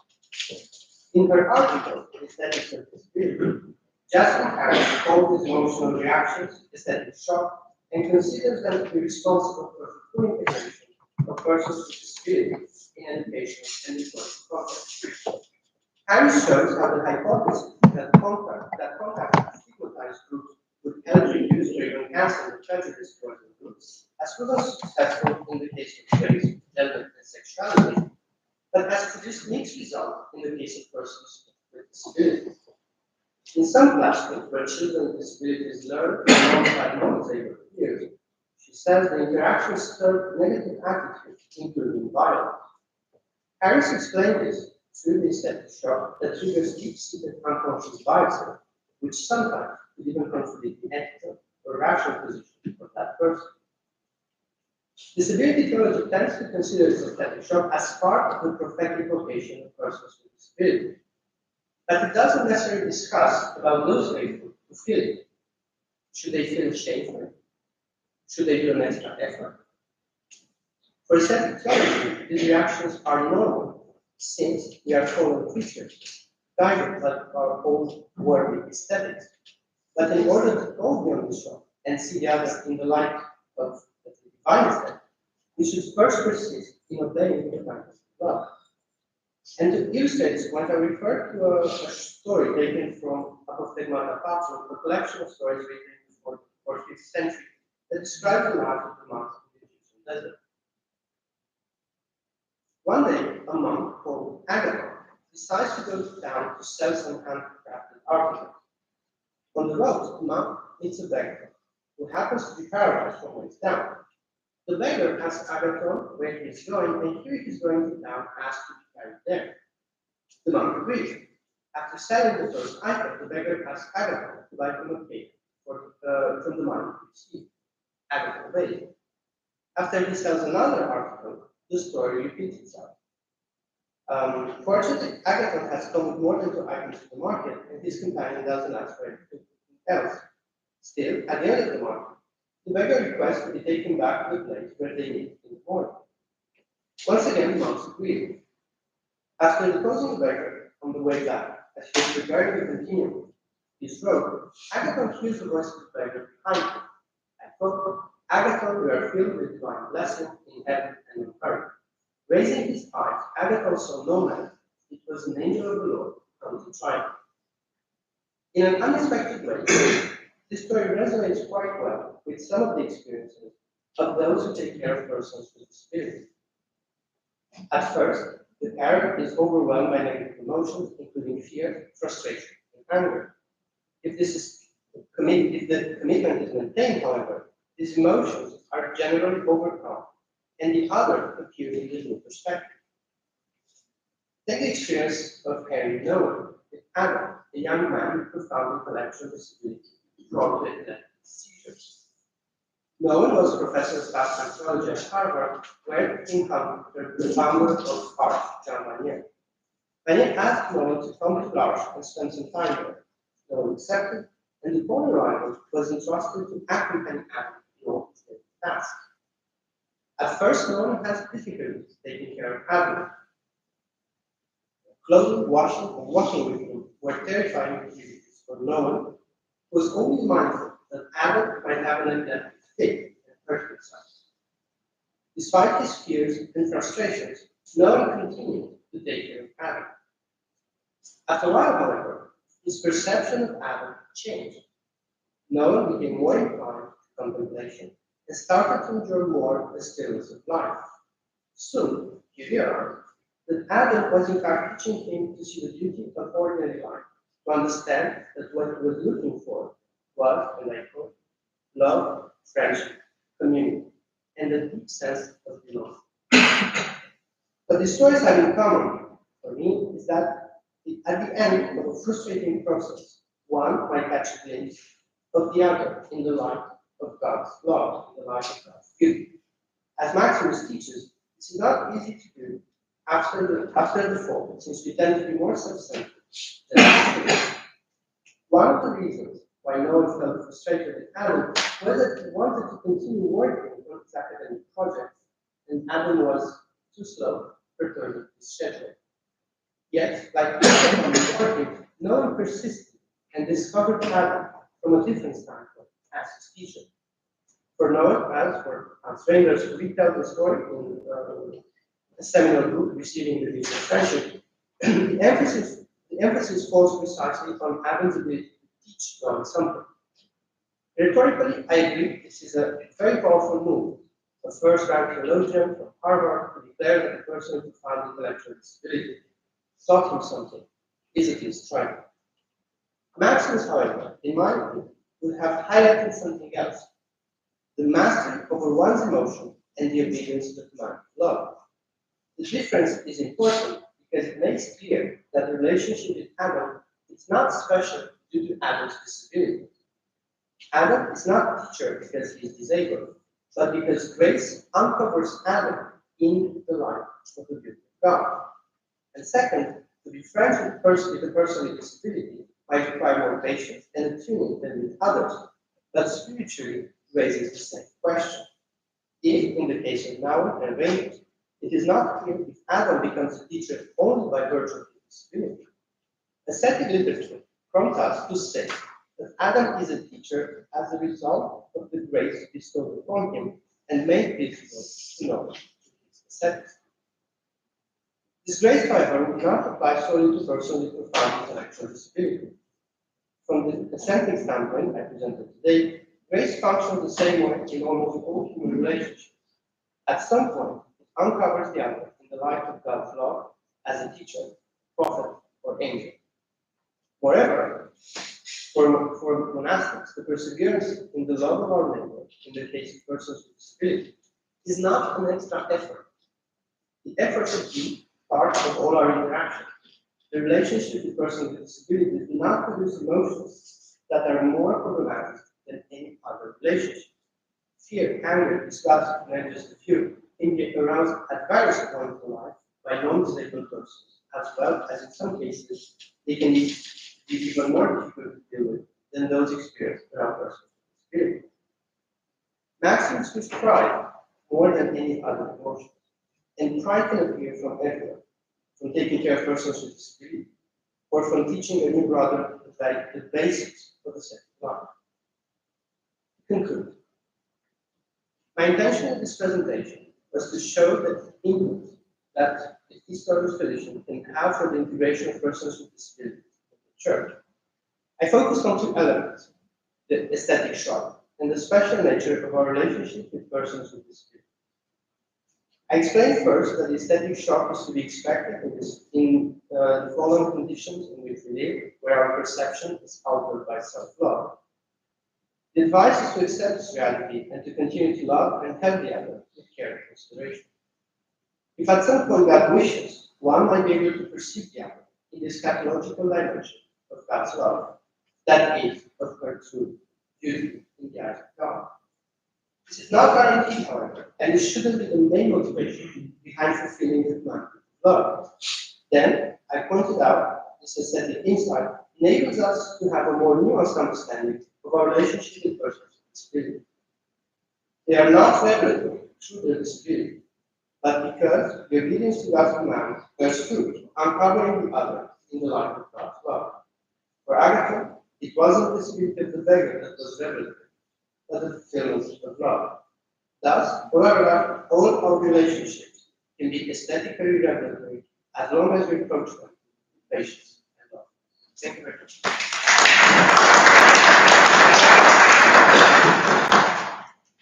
In her article, Aesthetics of Disability, Jasmine Harris calls these emotional reactions aesthetic shock and considers them to be responsible for the full integration of persons with disabilities in education and social context. Harris shows how the hypothesis that contact with stigmatized groups would help reduce or even cancel the prejudice towards the groups has proven successful in the case of race, gender, and sexuality, but has produced mixed results in the case of persons with disabilities. In some classrooms where children with disabilities learn alongside non-disabled peers, she says the interaction stirred negative attitudes, including violence. Harris explained this through the aesthetic shock that triggers deep-seated unconscious biases, which sometimes could even contradict the ethical or rational position of that person. Disability theology tends to consider this aesthetic shock as part of the prophetic vocation of persons with disability, but it doesn't necessarily discuss about those faithful who feel it. Should they feel shame for it? Should they do an extra effort? For aesthetic theology, these reactions are normal, since we are fallen creatures, guided by our own worldly aesthetics. But in order to go beyond the shock and see the others in the light of the divine aesthetic, we should first persist in obeying the commandments of God. And to illustrate this point, I refer to a story taken from Apopthegmata, a collection of stories written in the 4th or 5th century that describes the life of the monks in the Egyptian desert. One day, a monk called Agathon decides to go down to sell some handcrafted articles. On the road, the monk meets a beggar who happens to be paralyzed from waist down. The beggar asks Agathon where he is going, and here he is going to town, asked to be carried there. The monk agrees. After selling the first item, the beggar asks Agathon to buy him a cake from the money he received. Agathon obeys. After he sells another article, the story repeats itself. Fortunately, Agathon has come with more than 2 items to the market, and his companion doesn't ask for anything else. Still, at the end of the market, the beggar requests to be taken back to the place where they meet in the morning. Once again, the monks agree. After deposing the beggar on the way back, as he is preparing to continue his road, Agathon hears the voice of the beggar behind him. I thought, Agathon, we are filled with divine blessing in heaven and in earth. Raising his eyes, Agathon saw no man. It was an angel of the Lord come to triumph. In an unexpected way, this story resonates quite well with some of the experiences of those who take care of persons with disabilities. At first, the parent is overwhelmed by negative emotions, including fear, frustration, and anger. If the commitment is maintained, however, these emotions are generally overcome, and the other appears in a new perspective. Take the experience of Harry Noah with Adam, a young man who found intellectual disability brought with epileptic seizures. Noah was a professor of staff psychology at Harvard, where he encountered the founder of art, John Vanier. Vanier asked Noah to come to L'Arche and spend some time there. Noah accepted, and upon arrival was entrusted to accompany Adam in all his daily tasks. At first, Noah has difficulties taking care of Adam. Clothing, washing, and walking with him were terrifying activities for Noah, who was only mindful that Adam might have an epileptic fit and hurt himself. Despite his fears and frustrations, Noah continued to take care of Adam. After a while, however, his perception of Adam changed. Noah became more inclined to contemplation and started to enjoy more the stillness of life. Soon, he realized that Adam was in fact teaching him to see the beauty of ordinary life to understand that what he was looking for was, and I quote, love, friendship, community, and a deep sense of belonging. What the stories have in common for me is that at the end of a frustrating process, one might catch a glimpse of the other in the light of God's love, in the light of God's beauty. As Maximus teaches, this is not easy to do after the fall, since we tend to be more self-centered than after. One of the reasons why Noah felt frustrated with Adam was that he wanted to continue working on his academic projects, and Adam was too slow for turning his schedule. Yet, like working, Noah persisted and discovered Adam from a different standpoint as his teacher. For Noah, as for Hans Reinders, who retell the story in a seminal book, Receiving the Gift of Friendship, the emphasis falls precisely on Adam's ability to teach Noah something. Rhetorically, I agree this is a very powerful move. A first-rank theologian from Harvard to declare that the person who found intellectual disability taught him something is at least trying. Maximus, however, in my opinion, would have highlighted something else: the mastery over one's emotion and the obedience to the command of love. The difference is important because it makes clear that the relationship with Adam is not special due to Adam's disability. Adam is not a teacher because he is disabled, but because grace uncovers Adam in the light of the beauty of God. And second, to be friends with a person with disability might require more patience and attuning than with others, but spiritually raises the same question. If, in the case of Noah and Reinders, it is not clear if Adam becomes a teacher only by virtue of his disability, ascetic literature prompts us to say that Adam is a teacher as a result of the grace bestowed upon him and made visible to Noah through his asceticism. This grace, however, would not apply solely to persons with profound intellectual disability. From the ascetic standpoint I presented today, grace functions the same way in almost all human relationships. At some point, it uncovers the other in the light of God's law as a teacher, prophet, or angel. Moreover, for monastics, the perseverance in the love of our neighbor, in the case of persons with disability, is not an extra effort. The effort should be part of all our interactions. The relationship with persons with disabilities do not produce emotions that are more problematic than any other relationship. Fear, anger, disgust, and just a few, can be aroused at various points in life by non-disabled persons, as well as in some cases they can be even more difficult to deal with than those experienced around persons with disability. Maximus was pride more than any other emotion, and pride can appear from everywhere, from taking care of persons with disability, or from teaching a new brother the basics of the second life. To conclude, my intention in this presentation was to show that the influence that the historical tradition can have for the integration of persons with disabilities in the church. I focused on two elements: the aesthetic shock and the special nature of our relationship with persons with disabilities. I explained first that the aesthetic shock is to be expected in the following conditions in which we live, where our perception is altered by self-love. The advice is to accept this reality and to continue to love and help the other with care and consideration. If at some point God wishes, one might be able to perceive the other in this pathological dimension of God's love, that is, of her true beauty in the eyes of God. This is not guaranteed, however, and it shouldn't be the main motivation behind fulfilling the command of love. Then, I pointed out this aesthetic insight enables us to have a more nuanced understanding of our relationship with persons with disability. They are not revelatory through their disability, but because the obedience to God's command bears fruit, uncovering the other in the light of God's love. For Agatha, it wasn't the spirit of the beggar that was revelatory, but the fulfillment of love. Thus, all our relationships can be aesthetically revelatory as long as we approach them with patience and love. Thank you very much.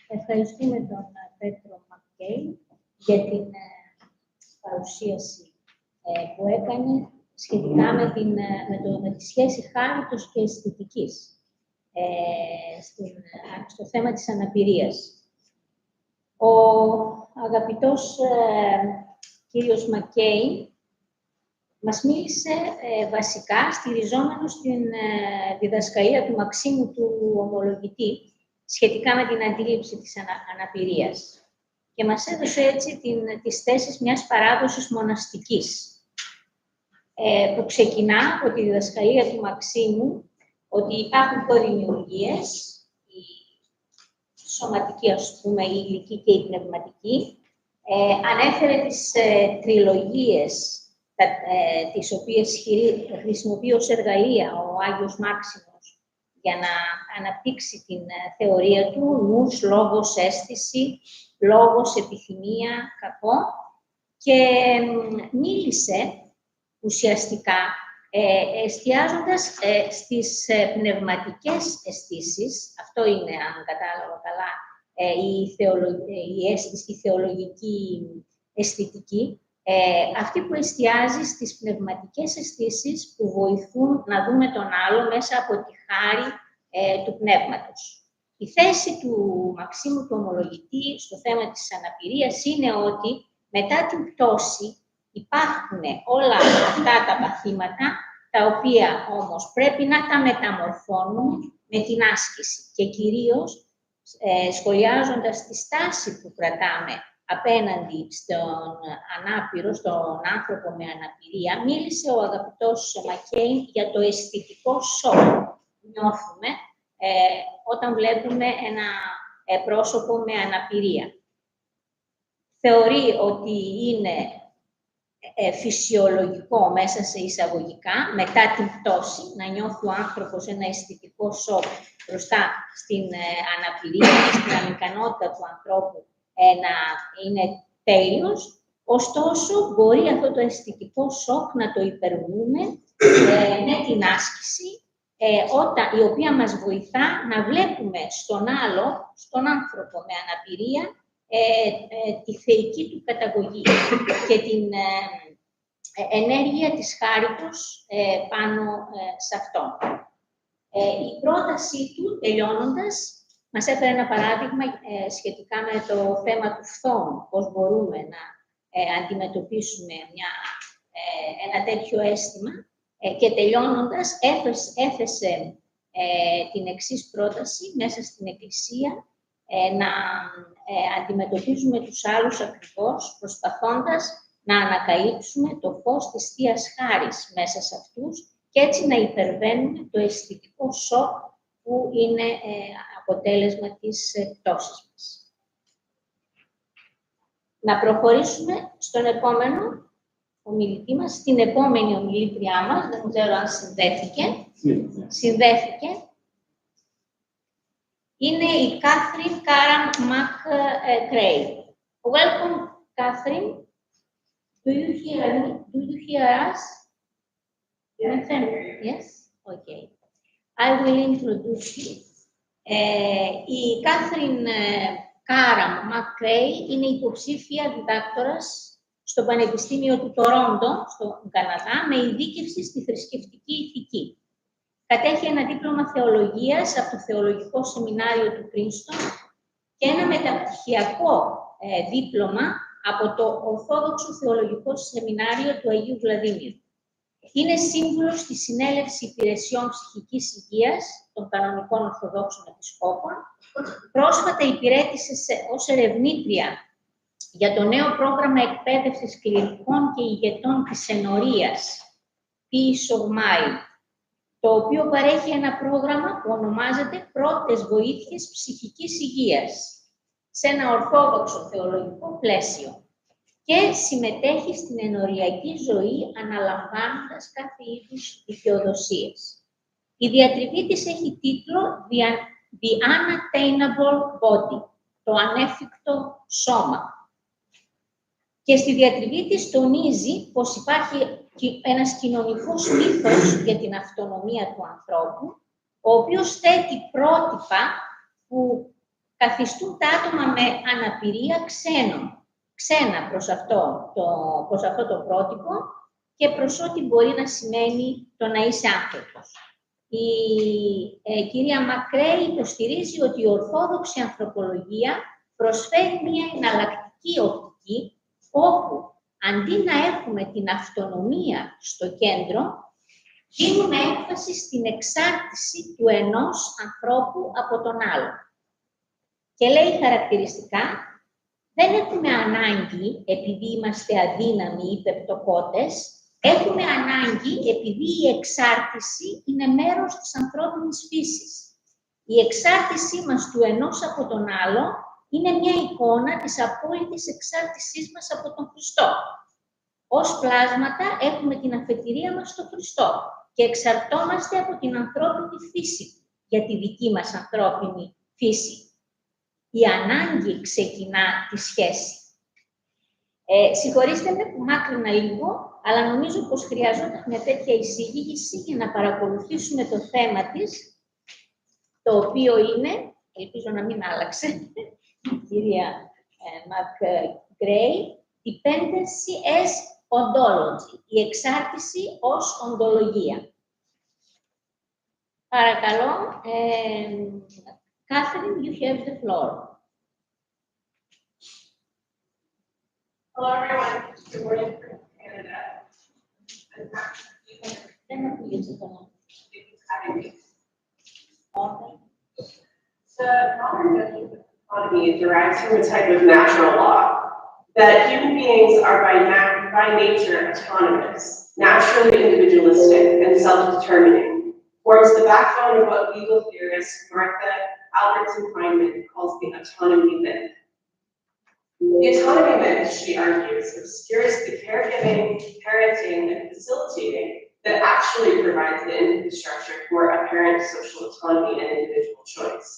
Ευχαριστούμε τον Πέτρο Μακκέι για την παρουσίαση που έκανε σχετικά με τη σχέση χάριτος και αισθητικής στο θέμα της αναπηρίας. Ο αγαπητός κύριος Μακκέιν μας μίλησε βασικά στηριζόμενος στην διδασκαλία του Μαξίμου του Ομολογητή σχετικά με την αντίληψη της αναπηρίας. Και μας έδωσε έτσι τις θέσεις μιας παράδοσης μοναστικής, που ξεκινά από τη διδασκαλία του Μαξίμου ότι υπάρχουν προδημιουργίες, η σωματική, ας πούμε, η υλική και η πνευματική. Ανέφερε τις τριλογίες, τις οποίες χρησιμοποιεί ως εργαλεία ο Άγιος Μάξιμος για να αναπτύξει την θεωρία του, νους, λόγος, αίσθηση, λόγος, επιθυμία, κακό, και μίλησε ουσιαστικά εστιάζοντας στις πνευματικές αισθήσεις. Αυτό είναι, αν κατάλαβα καλά, η θεολογική αισθητική, αυτή που εστιάζει στις πνευματικές αισθήσεις που βοηθούν να δούμε τον άλλο μέσα από τη χάρη του πνεύματος. Η θέση του Μαξίμου του Ομολογητή στο θέμα της αναπηρίας είναι ότι μετά την πτώση υπάρχουν όλα αυτά τα παθήματα, τα οποία όμως πρέπει να τα μεταμορφώνουμε με την άσκηση και κυρίως σχολιάζοντας τη στάση που κρατάμε απέναντι στον ανάπηρο, στον άνθρωπο με αναπηρία, μίλησε ο αγαπητός Μακκέιν για το αισθητικό σοκ που νιώθουμε όταν βλέπουμε ένα πρόσωπο με αναπηρία. Θεωρεί ότι είναι φυσιολογικό μέσα σε εισαγωγικά, μετά την πτώση, να νιώθει ο άνθρωπος ένα αισθητικό σοκ μπροστά στην αναπηρία και στην ανικανότητα του ανθρώπου να είναι τέλειος. Ωστόσο, μπορεί αυτό το αισθητικό σοκ να το υπερβούμε με την άσκηση, η οποία μας βοηθά να βλέπουμε στον άλλο, στον άνθρωπο με αναπηρία, τη θεϊκή του καταγωγή και την ενέργεια της χάριτος πάνω σε αυτό. Η πρότασή του, τελειώνοντας, μας έφερε ένα παράδειγμα σχετικά με το θέμα του φθόνου, πώς μπορούμε να αντιμετωπίσουμε ένα τέτοιο αίσθημα, και τελειώνοντας έθεσε την εξής πρόταση μέσα στην Εκκλησία, να αντιμετωπίζουμε τους άλλους ακριβώς, προσπαθώντας να ανακαλύψουμε το φως της Θείας Χάρης μέσα σε αυτούς και έτσι να υπερβαίνουμε το αισθητικό σοκ που είναι αποτέλεσμα της πτώσης μας. Να προχωρήσουμε στον επόμενο ομιλητή μας, στην επόμενη ομιλήτριά μας, δεν ξέρω αν συνδέθηκε. Συνδέθηκε. Είναι η Κάθριν Κάραν Μακρέι. Welcome, Catherine. Do you hear us? Yes? Okay. I will introduce you. Η Κάθριν Κάραν Μακρέι είναι υποψήφια διδάκτορας στο Πανεπιστήμιο του Τορόντο, στο Καναδά, με ειδίκευση στη θρησκευτική ηθική. Κατέχει ένα δίπλωμα θεολογίας από το Θεολογικό Σεμινάριο του Πρίνστον και ένα μεταπτυχιακό δίπλωμα από το Ορθόδοξο Θεολογικό Σεμινάριο του Αγίου Βλαδίμηρου. Είναι σύμβουλος στη Συνέλευση Υπηρεσιών Ψυχικής Υγείας των Κανονικών Ορθοδόξων Επισκόπων. Πρόσφατα υπηρέτησε ως ερευνήτρια για το νέο πρόγραμμα εκπαίδευσης κληρικών και ηγετών της ενορίας, Peace of Mind, το οποίο παρέχει ένα πρόγραμμα που ονομάζεται Πρώτες Βοήθειες Ψυχικής Υγείας, σε ένα ορθόδοξο θεολογικό πλαίσιο και συμμετέχει στην ενοριακή ζωή αναλαμβάνοντας κάθε είδους δικαιοδοσίες. Η διατριβή της έχει τίτλο The Unattainable Body, το ανέφικτο σώμα. Και στη διατριβή της τονίζει πως υπάρχει ένας κοινωνικός μύθος για την αυτονομία του ανθρώπου, ο οποίος θέτει πρότυπα που καθιστούν τα άτομα με αναπηρία ξένα προς αυτό το πρότυπο και προς ό,τι μπορεί να σημαίνει το να είσαι άνθρωπος. Η κυρία Μακρέι υποστηρίζει ότι η ορθόδοξη ανθρωπολογία προσφέρει μια εναλλακτική οπτική, όπου αντί να έχουμε την αυτονομία στο κέντρο, δίνουμε έμφαση στην εξάρτηση του ενός ανθρώπου από τον άλλο. Και λέει χαρακτηριστικά, δεν έχουμε ανάγκη επειδή είμαστε αδύναμοι ή πεπτοκότες, έχουμε ανάγκη επειδή η εξάρτηση είναι μέρος της ανθρώπινης φύσης. Η εξάρτησή μας του ενός από τον άλλο είναι μια εικόνα της απόλυτης εξάρτησής μας από τον Χριστό. Ως πλάσματα έχουμε την αφετηρία μας στο Χριστό και εξαρτώμαστε από την ανθρώπινη φύση για τη δική μας ανθρώπινη φύση. Η ανάγκη ξεκινά τη σχέση. Συγχωρήστε με που μάκρυνα λίγο, αλλά νομίζω πως χρειαζόταν μια τέτοια εισήγηση για να παρακολουθήσουμε το θέμα της, το οποίο είναι, ελπίζω να μην άλλαξε, η κυρία Μακρέι, dependency as ontology, η εξάρτηση ως οντολογία. Παρακαλώ, Catherine, you have the floor. Hello, everyone. Good morning from Canada. The modern notion of autonomy derives from a type of natural law that human beings are by nature autonomous, naturally individualistic, and self-determining, forms the backbone of what legal theorist Martha Albertson-Feynman calls the autonomy myth. The autonomy myth, she argues, obscures the caregiving, parenting, and facilitating that actually provides the infrastructure for apparent social autonomy and individual choice.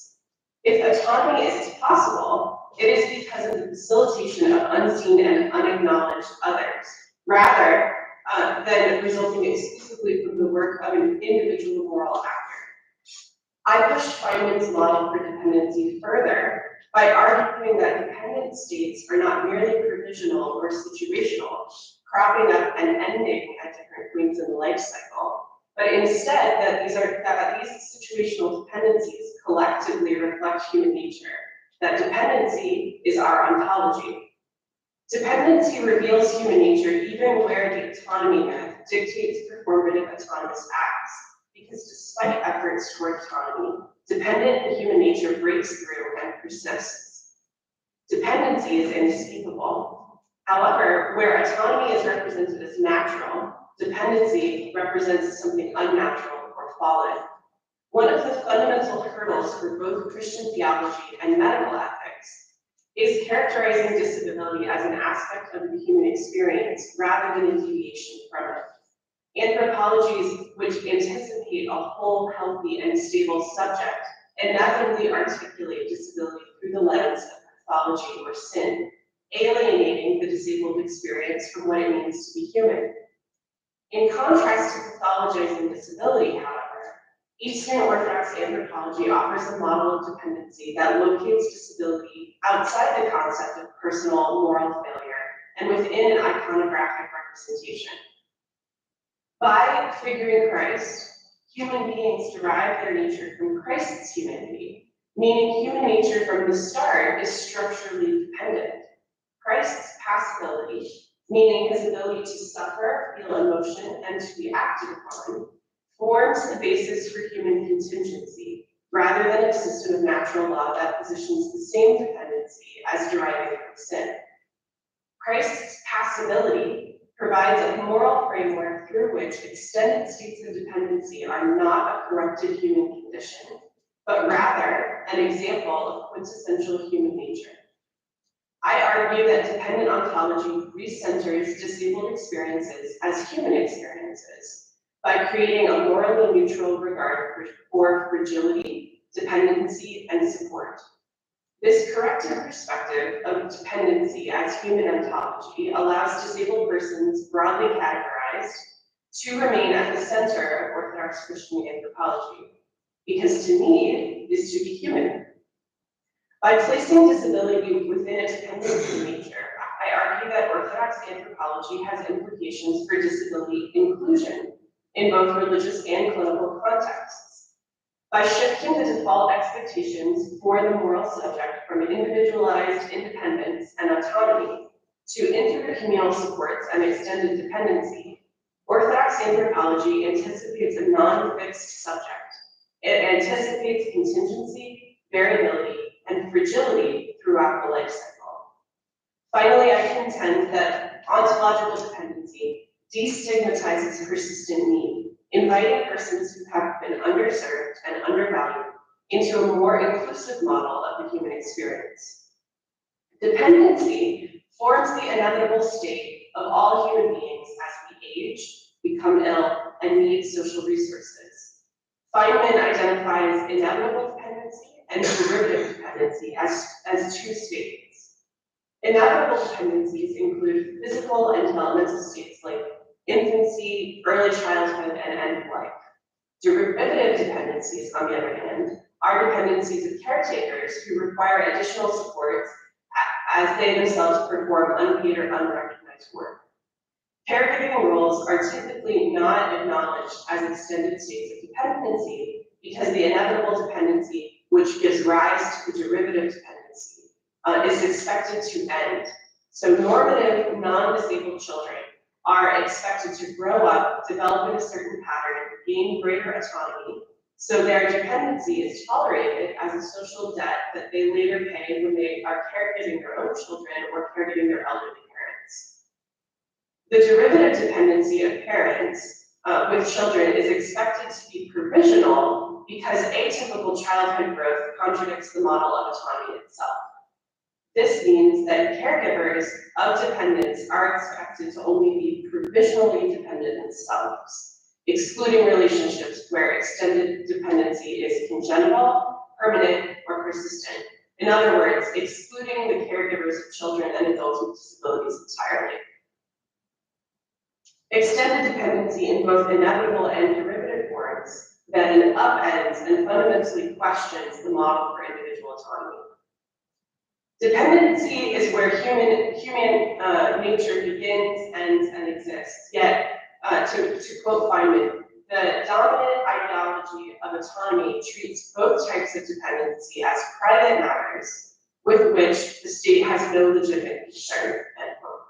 If autonomy is possible, it is because of the facilitation of unseen and unacknowledged others, rather than resulting exclusively from the work of an individual moral actor. I pushed Feynman's model for dependency further by arguing that dependent states are not merely provisional or situational, cropping up and ending at different points in the life cycle, but instead that these situational dependencies collectively reflect human nature, that dependency is our ontology. Dependency reveals human nature even where the autonomy myth dictates performative autonomous acts, because despite efforts toward autonomy, dependent human nature breaks through and persists. Dependency is inescapable. However, where autonomy is represented as natural, dependency represents something unnatural or fallen. One of the fundamental hurdles for both Christian theology and medical ethics is characterizing disability as an aspect of the human experience rather than a deviation from it. Anthropologies which anticipate a whole, healthy, and stable subject inevitably articulate disability through the lens of pathology or sin, alienating the disabled experience from what it means to be human. In contrast to pathologizing disability, however, Eastern Orthodox anthropology offers a model of dependency that locates disability outside the concept of personal moral failure and within an iconographic representation. By figuring Christ, human beings derive their nature from Christ's humanity, meaning human nature from the start is structurally dependent. Christ's passibility, meaning his ability to suffer, feel emotion, and to be acted upon, forms the basis for human contingency, rather than a system of natural law that positions the same dependency as deriving from sin. Christ's passibility provides a moral framework through which extended states of dependency are not a corrupted human condition, but rather an example of quintessential human nature. I argue that dependent ontology recenters disabled experiences as human experiences by creating a morally neutral regard for fragility, dependency, and support. This corrective perspective of dependency as human ontology allows disabled persons broadly categorized to remain at the center of Orthodox Christian anthropology, because to need is to be human. By placing disability within a dependency nature, I argue that Orthodox orthodox anthropology has implications for disability inclusion in both religious and clinical contexts. By shifting the default expectations for the moral subject from individualized independence and autonomy to intercommunal supports and extended dependency, orthodox anthropology anticipates a non-fixed subject. It anticipates contingency, variability, and fragility throughout the life cycle. Finally, I contend that ontological dependency destigmatizes persistent need, inviting persons who have been underserved and undervalued into a more inclusive model of the human experience. Dependency forms the inevitable state of all human beings as we age, become ill, and need social resources. Feynman identifies inevitable dependency and derivative dependency as two states. Inevitable dependencies include physical and developmental states like infancy, early childhood, and end of life. Derivative dependencies, on the other hand, are dependencies of caretakers who require additional supports as they themselves perform unpaid or unrecognized work. Caregiving roles are typically not acknowledged as extended states of dependency because the inevitable dependency, which gives rise to the derivative dependency, is expected to end. So normative, non-disabled children are expected to grow up, develop in a certain pattern, gain greater autonomy, so their dependency is tolerated as a social debt that they later pay when they are caregiving their own children or caregiving their elderly parents. The derivative dependency of parents with children is expected to be provisional because atypical childhood growth contradicts the model of autonomy itself. This means that caregivers of dependents are expected to only be provisionally dependent themselves, excluding relationships where extended dependency is congenital, permanent, or persistent. In other words, excluding the caregivers of children and adults with disabilities entirely. Extended dependency in both inevitable and derivative forms then upends and fundamentally questions the model for individual autonomy. Dependency is where human nature begins, ends, and exists. Yet, to quote Feynman, the dominant ideology of autonomy treats both types of dependency as private matters with which the state has no legitimate concern, end quote.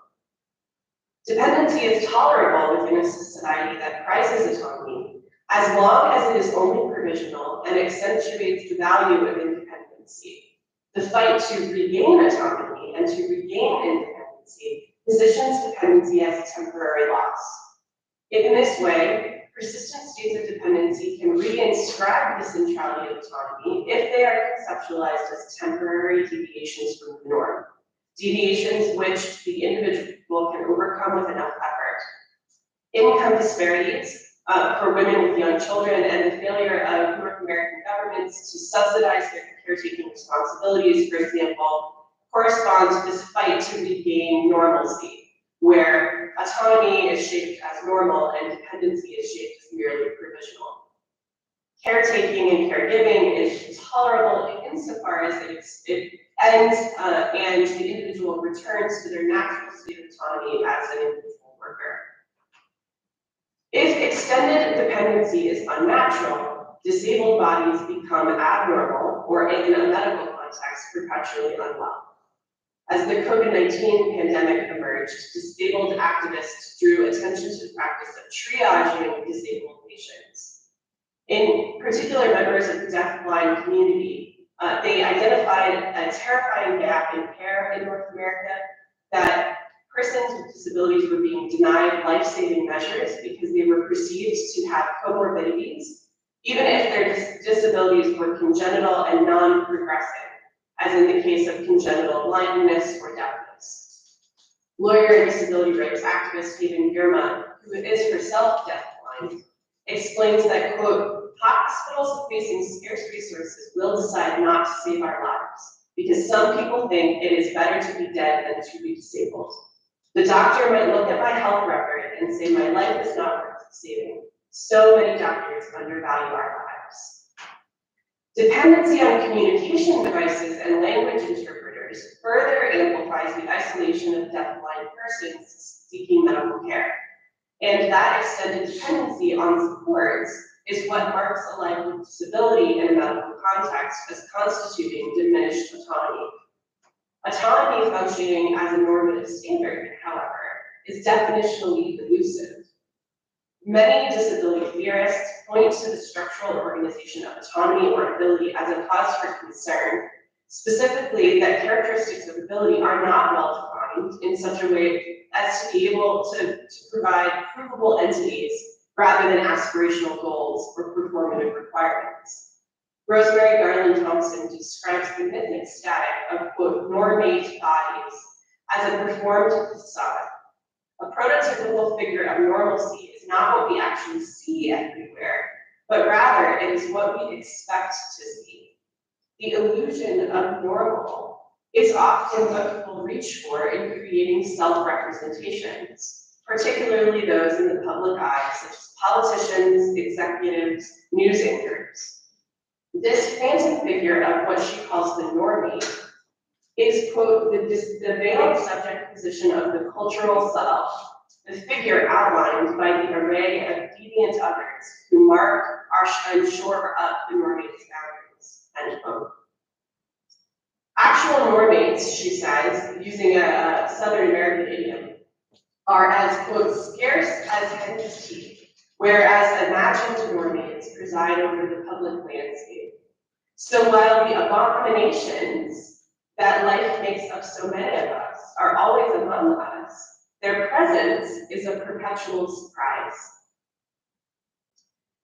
Dependency is tolerable within a society that prizes autonomy as long as it is only provisional and accentuates the value of independency. The fight to regain autonomy and to regain independency positions dependency as a temporary loss. In this way, persistent states of dependency can reinscribe the centrality of autonomy if they are conceptualized as temporary deviations from the norm, deviations which the individual can overcome with enough effort. Income disparities for women with young children and the failure of North American governments to subsidize their caretaking responsibilities, for example, correspond to this fight to regain normalcy, where autonomy is shaped as normal and dependency is shaped as merely provisional. Caretaking and caregiving is tolerable insofar as it ends and the individual returns to their natural state of autonomy as an individual worker. If extended dependency is unnatural, disabled bodies become abnormal or, in a medical context, perpetually unwell. As the COVID-19 pandemic emerged, disabled activists drew attention to the practice of triaging disabled patients. In particular, members of the deafblind community, they identified a terrifying gap in care in North America, that persons with disabilities were being denied life-saving measures because they were perceived to have comorbidities, even if their disabilities were congenital and non-progressive, as in the case of congenital blindness or deafness. Lawyer and disability rights activist Stephen Girma, who is herself deafblind, explains that, quote, hospitals facing scarce resources will decide not to save our lives because some people think it is better to be dead than to be disabled. The doctor might look at my health record and say my life is not worth saving. So many doctors undervalue our lives. Dependency on communication devices and language interpreters caregivers further amplifies the isolation of deafblind persons seeking medical care. And that extended dependency on supports is what marks a life with disability in a medical context as constituting diminished autonomy. Autonomy functioning as a normative standard, however, is definitionally elusive. Many disability theorists point to the structural organization of autonomy or ability as a cause for concern, specifically that characteristics of ability are not well defined in such a way as to be able to provide provable entities rather than aspirational goals or performative requirements. Rosemary Garland Thompson describes the mythic static of, quote, normate bodies as a performed facade. A prototypical figure of normalcy is not what we actually see everywhere, but rather it is what we expect to see. The illusion of normal is often what people reach for in creating self-representations, particularly those in the public eye, such as politicians, executives, news anchors. This phantom figure of what she calls the normie is, quote, the veiled subject position of the cultural self, the figure outlined by the array of deviant others who mark and shore up the normate's boundaries, end quote. Actual normates, she says, using a Southern American idiom, are as, quote, scarce as hen's teeth, whereas imagined normates preside over the public landscape. So while the abominations that life makes of so many of us are always among us, their presence is a perpetual surprise.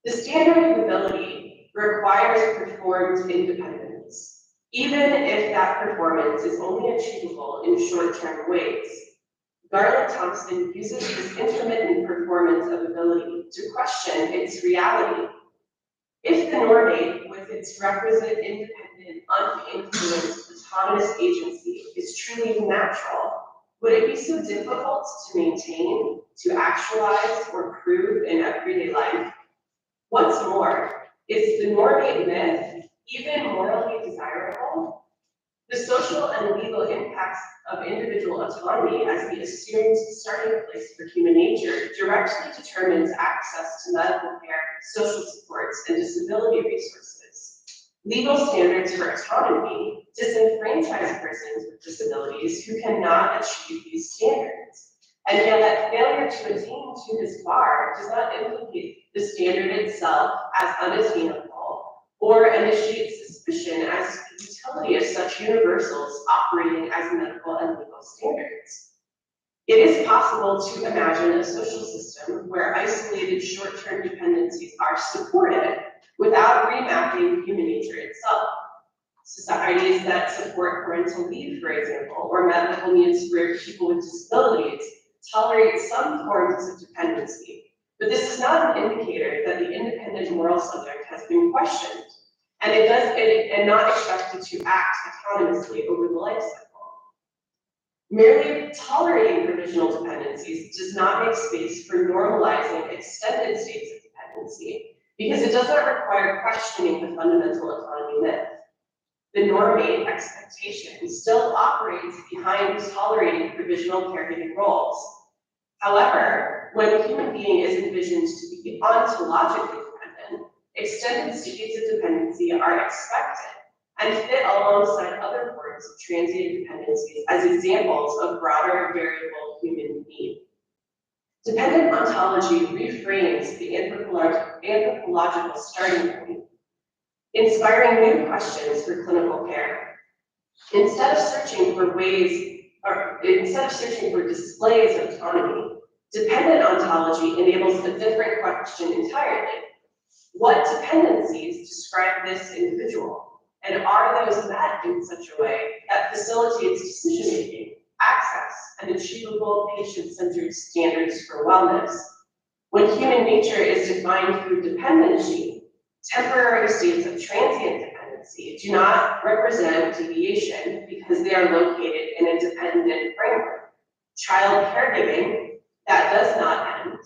The standard of ability requires performed independence, even if that performance is only achievable in short-term ways. Garland Thompson uses this intermittent performance of ability to question its reality. If the normate, with its requisite independent, uninfluenced, autonomous agency, is truly natural, would it be so difficult to maintain, to actualize, or prove in everyday life? What's more, is the normate myth even morally desirable? The social and legal impacts of individual autonomy as the assumed starting place for human nature directly determines access to medical care, social supports, and disability resources. Legal standards for autonomy disenfranchise persons with disabilities who cannot achieve these standards. And yet, failure to attain to this bar does not implicate the standard itself as unattainable or initiate suspicion as to the utility of such universals operating as medical and legal standards. It is possible to imagine a social system where isolated short-term dependencies are supported without remapping human nature itself. Societies that support parental leave, for example, or medical needs for people with disabilities tolerate some forms of dependency, but this is not an indicator that the independent moral subject has been questioned, and not expected to act autonomously over the life cycle. Merely tolerating provisional dependencies does not make space for normalizing extended states of dependency, because it does not require questioning the fundamental autonomy myth. The normate expectation still operates behind tolerating provisional caregiving roles. However, when a human being is envisioned to be ontologically dependent, extended states of dependency are expected and fit alongside other forms of transient dependencies as examples of broader variable human need. Dependent ontology reframes the anthropological starting point, inspiring new questions for clinical care. Instead of searching for displays of autonomy, dependent ontology enables a different question entirely. What dependencies describe this individual? And are those met in such a way that facilitates decision-making, access, and achievable patient-centered standards for wellness? When human nature is defined through dependency, temporary states of transient dependency do not represent deviation because they are located in a dependent framework. Child caregiving that does not end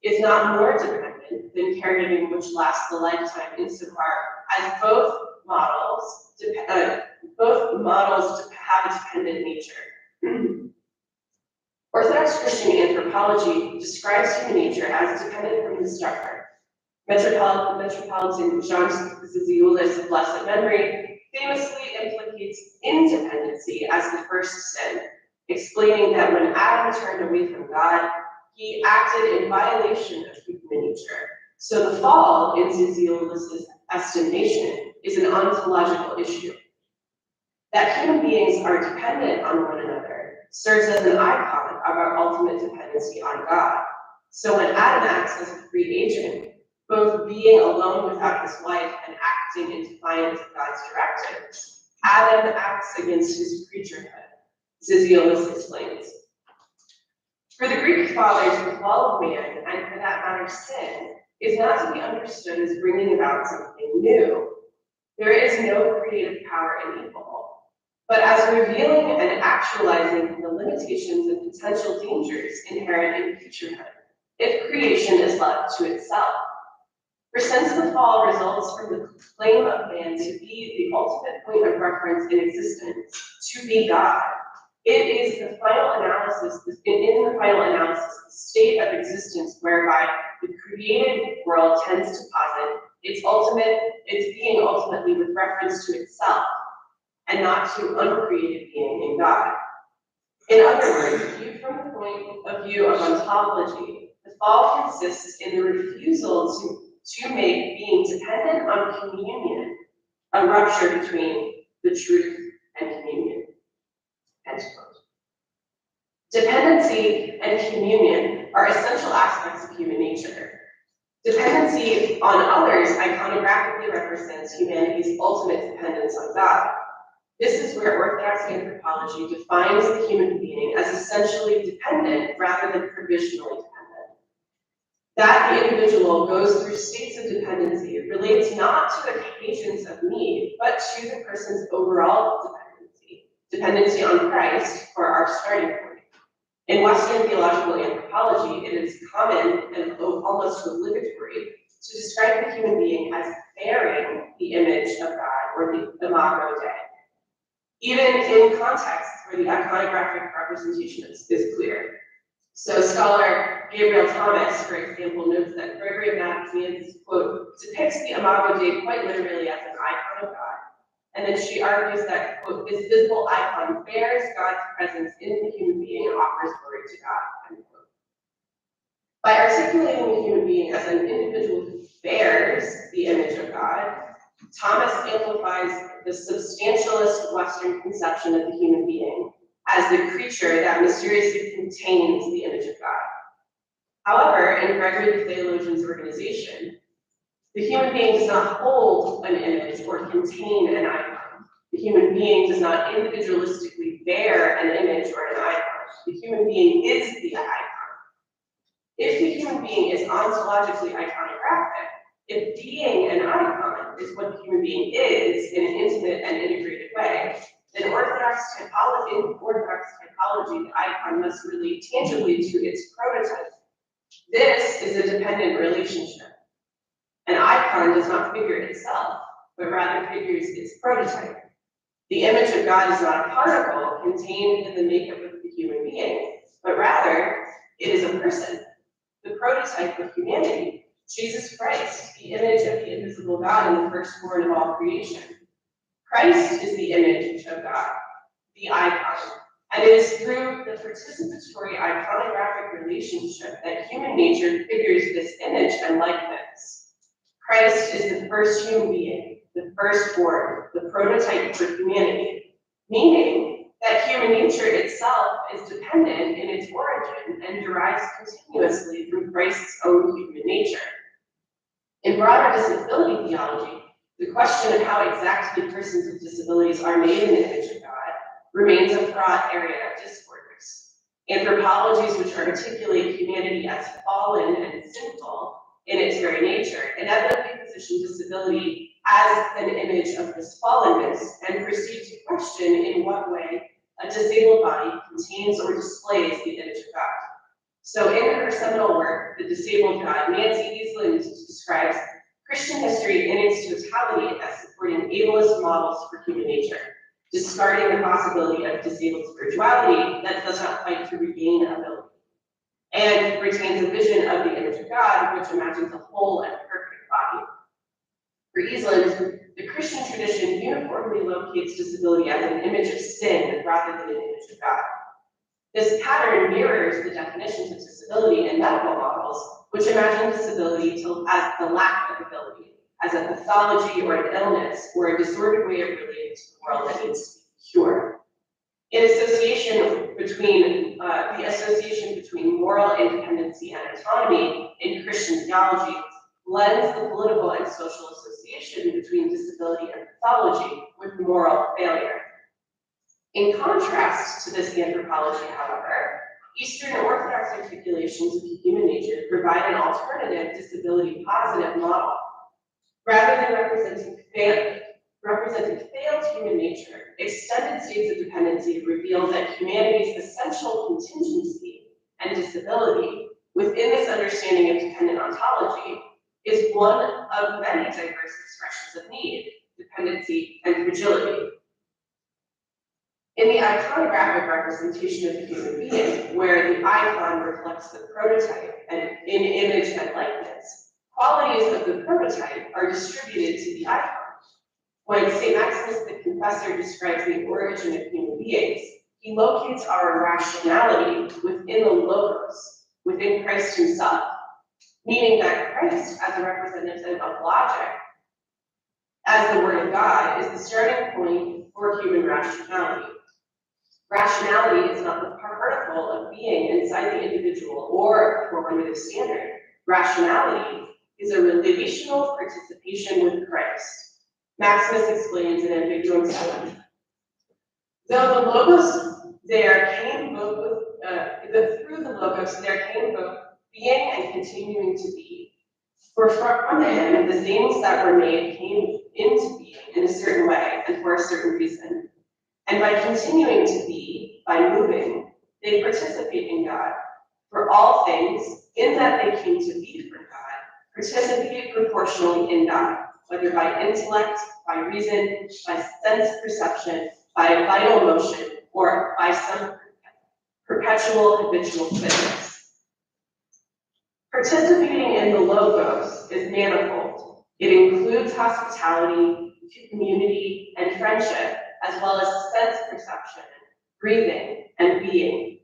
is not more dependent than caregiving which lasts a lifetime insofar as both models have a dependent nature. Orthodox Christian anthropology describes human nature as dependent from the start. Metropolitan Jean Zizioulas of blessed memory famously implicates independency as the first sin, explaining that when Adam turned away from God, he acted in violation of human nature. So the fall, in Zizioulas' estimation, is an ontological issue. That human beings are dependent on one another serves as an icon of our ultimate dependency on God. So when Adam acts as a free agent, both being alone without his wife and acting in defiance of God's directives, Adam acts against his creaturehood. Zizioulas explains. For the Greek fathers, the fall of man, and for that matter sin, is not to be understood as bringing about something new. There is no creative power in evil, but as revealing and actualizing the limitations and potential dangers inherent in creaturehood, if creation is left to itself. For since the fall results from the claim of man to be the ultimate point of reference in existence, to be God, it is the final analysis, in the final analysis, the state of existence whereby the created world tends to posit its being ultimately with reference to itself, and not to uncreated being in God. In other words, viewed from the point of view of ontology, the fall consists in the refusal to make being dependent on communion a rupture between the truth and communion. End quote. Dependency and communion are essential aspects of human nature. Dependency on others iconographically represents humanity's ultimate dependence on God. This is where Orthodox anthropology defines the human being as essentially dependent rather than provisionally dependent. That the individual goes through states of dependency relates not to occasions of need, but to the person's overall dependency on Christ for our starting point. In Western theological anthropology, it is common and almost obligatory to describe the human being as bearing the image of God, or the imago Dei, even in contexts where the iconographic representation is clear. So scholar Gabriel Thomas, for example, notes that Gregory of Nazianzus, quote, depicts the imago Dei quite literally as an icon of God. And then she argues that, quote, this visible icon bears God's presence in the human being and offers glory to God, end quote. By articulating the human being as an individual who bears the image of God, Thomas amplifies the substantialist Western conception of the human being as the creature that mysteriously contains the image of God. However, in Gregory the Theologian's organization, the human being does not hold an image or contain an icon. The human being does not individualistically bear an image or an icon. The human being is the icon. If the human being is ontologically iconographic, if being an icon is what the human being is in an intimate and integrated way, then Orthodox typology, the icon must relate tangibly to its prototype. This is a dependent relationship. An icon does not figure itself, but rather figures its prototype. The image of God is not a particle contained in the makeup of the human being, but rather it is a person, the prototype of humanity, Jesus Christ, the image of the invisible God and the firstborn of all creation. Christ is the image of God, the icon, and it is through the participatory iconographic relationship that human nature figures this image and likeness. Christ is the first human being, the firstborn, the prototype for humanity, meaning that human nature itself is dependent in its origin and derives continuously from Christ's own human nature. In broader disability theology, the question of how exactly persons with disabilities are made in the image of God remains a fraught area of discourse. Anthropologies which articulate humanity as fallen and sinful in its very nature inevitably position disability as an image of this fallenness and proceed to question in what way a disabled body contains or displays the image of God. So in her seminal work, The Disabled God, Nancy Easland describes Christian history in its totality as supporting ableist models for human nature, discarding the possibility of disabled spirituality that does not fight to regain ability, and retains a vision of the image of God, which imagines a whole and perfect body. For Easland, the Christian tradition uniformly locates disability as an image of sin rather than an image of God. This pattern mirrors the definitions of disability in medical models, which imagine disability as the lack of ability, as a pathology or an illness or a disordered way of relating to the world that needs to be cured. The association between moral independency and autonomy in Christian theology blends the political and social association between disability and pathology with moral failure. In contrast to this anthropology, however, Eastern Orthodox articulations of human nature provide an alternative disability-positive model. Rather than representing failed human nature, extended states of dependency reveal that humanity's essential contingency and disability within this understanding of dependent ontology is one of many diverse expressions of need, dependency, and fragility. In the iconographic representation of the human being, where the icon reflects the prototype and in image and likeness, qualities of the prototype are distributed to the icon. When St. Maximus the Confessor describes the origin of human beings, he locates our rationality within the logos, within Christ himself, meaning that Christ, as a representative of logic, as the Word of God, is the starting point for human rationality. Rationality is not the particle of being inside the individual or a formative standard. Rationality is a relational participation with Christ. Maximus explains in Ambiguum 7. Though the logos there came both through the logos there came both being and continuing to be. For from him the things that were made came into being in a certain way and for a certain reason. And by continuing to be, by moving, they participate in God. For all things, in that they came to be for God, participate proportionally in God, whether by intellect, by reason, by sense perception, by vital motion, or by some perpetual habitual fitness. Participating in the logos is manifold. It includes hospitality, community, and friendship, as well as sense perception, breathing, and being.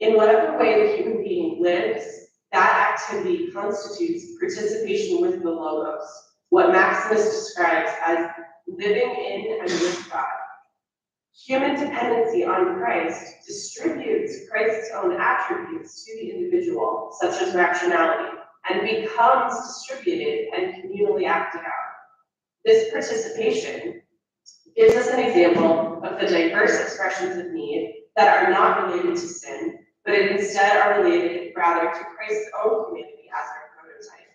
In whatever way the human being lives, that activity constitutes participation with the logos, what Maximus describes as living in and with God. Human dependency on Christ distributes Christ's own attributes to the individual, such as rationality, and becomes distributed and communally acted out. This participation gives us an example of the diverse expressions of need that are not related to sin, but instead are related rather to Christ's own humanity as our prototype.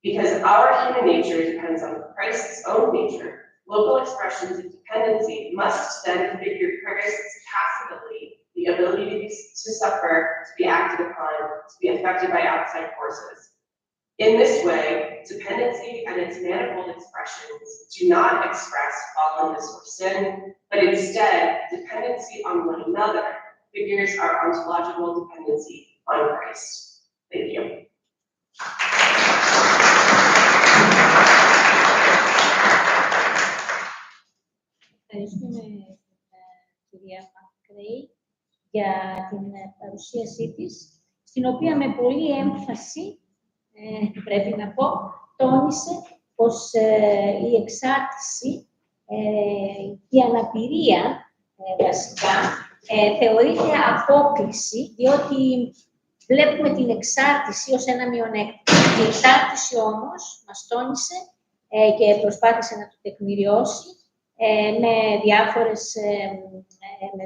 Because our human nature depends on Christ's own nature, local expressions of dependency must then figure Christ's passibility, the ability to suffer, to be acted upon, to be affected by outside forces. In this way, dependency and its manifold expressions do not express fallenness or sin, but instead, dependency on one another figures our ontological dependency on Christ. Thank you. Ευχαριστούμε την κυρία Μακρέη για την παρουσίασή της, στην οποία με πολλή έμφαση, πρέπει να πω, τόνισε πως η εξάρτηση, η αναπηρία βασικά, θεωρείται απόκλιση, διότι βλέπουμε την εξάρτηση ως ένα μειονέκτημα. Η εξάρτηση όμως, μας τόνισε και προσπάθησε να το τεκμηριώσει με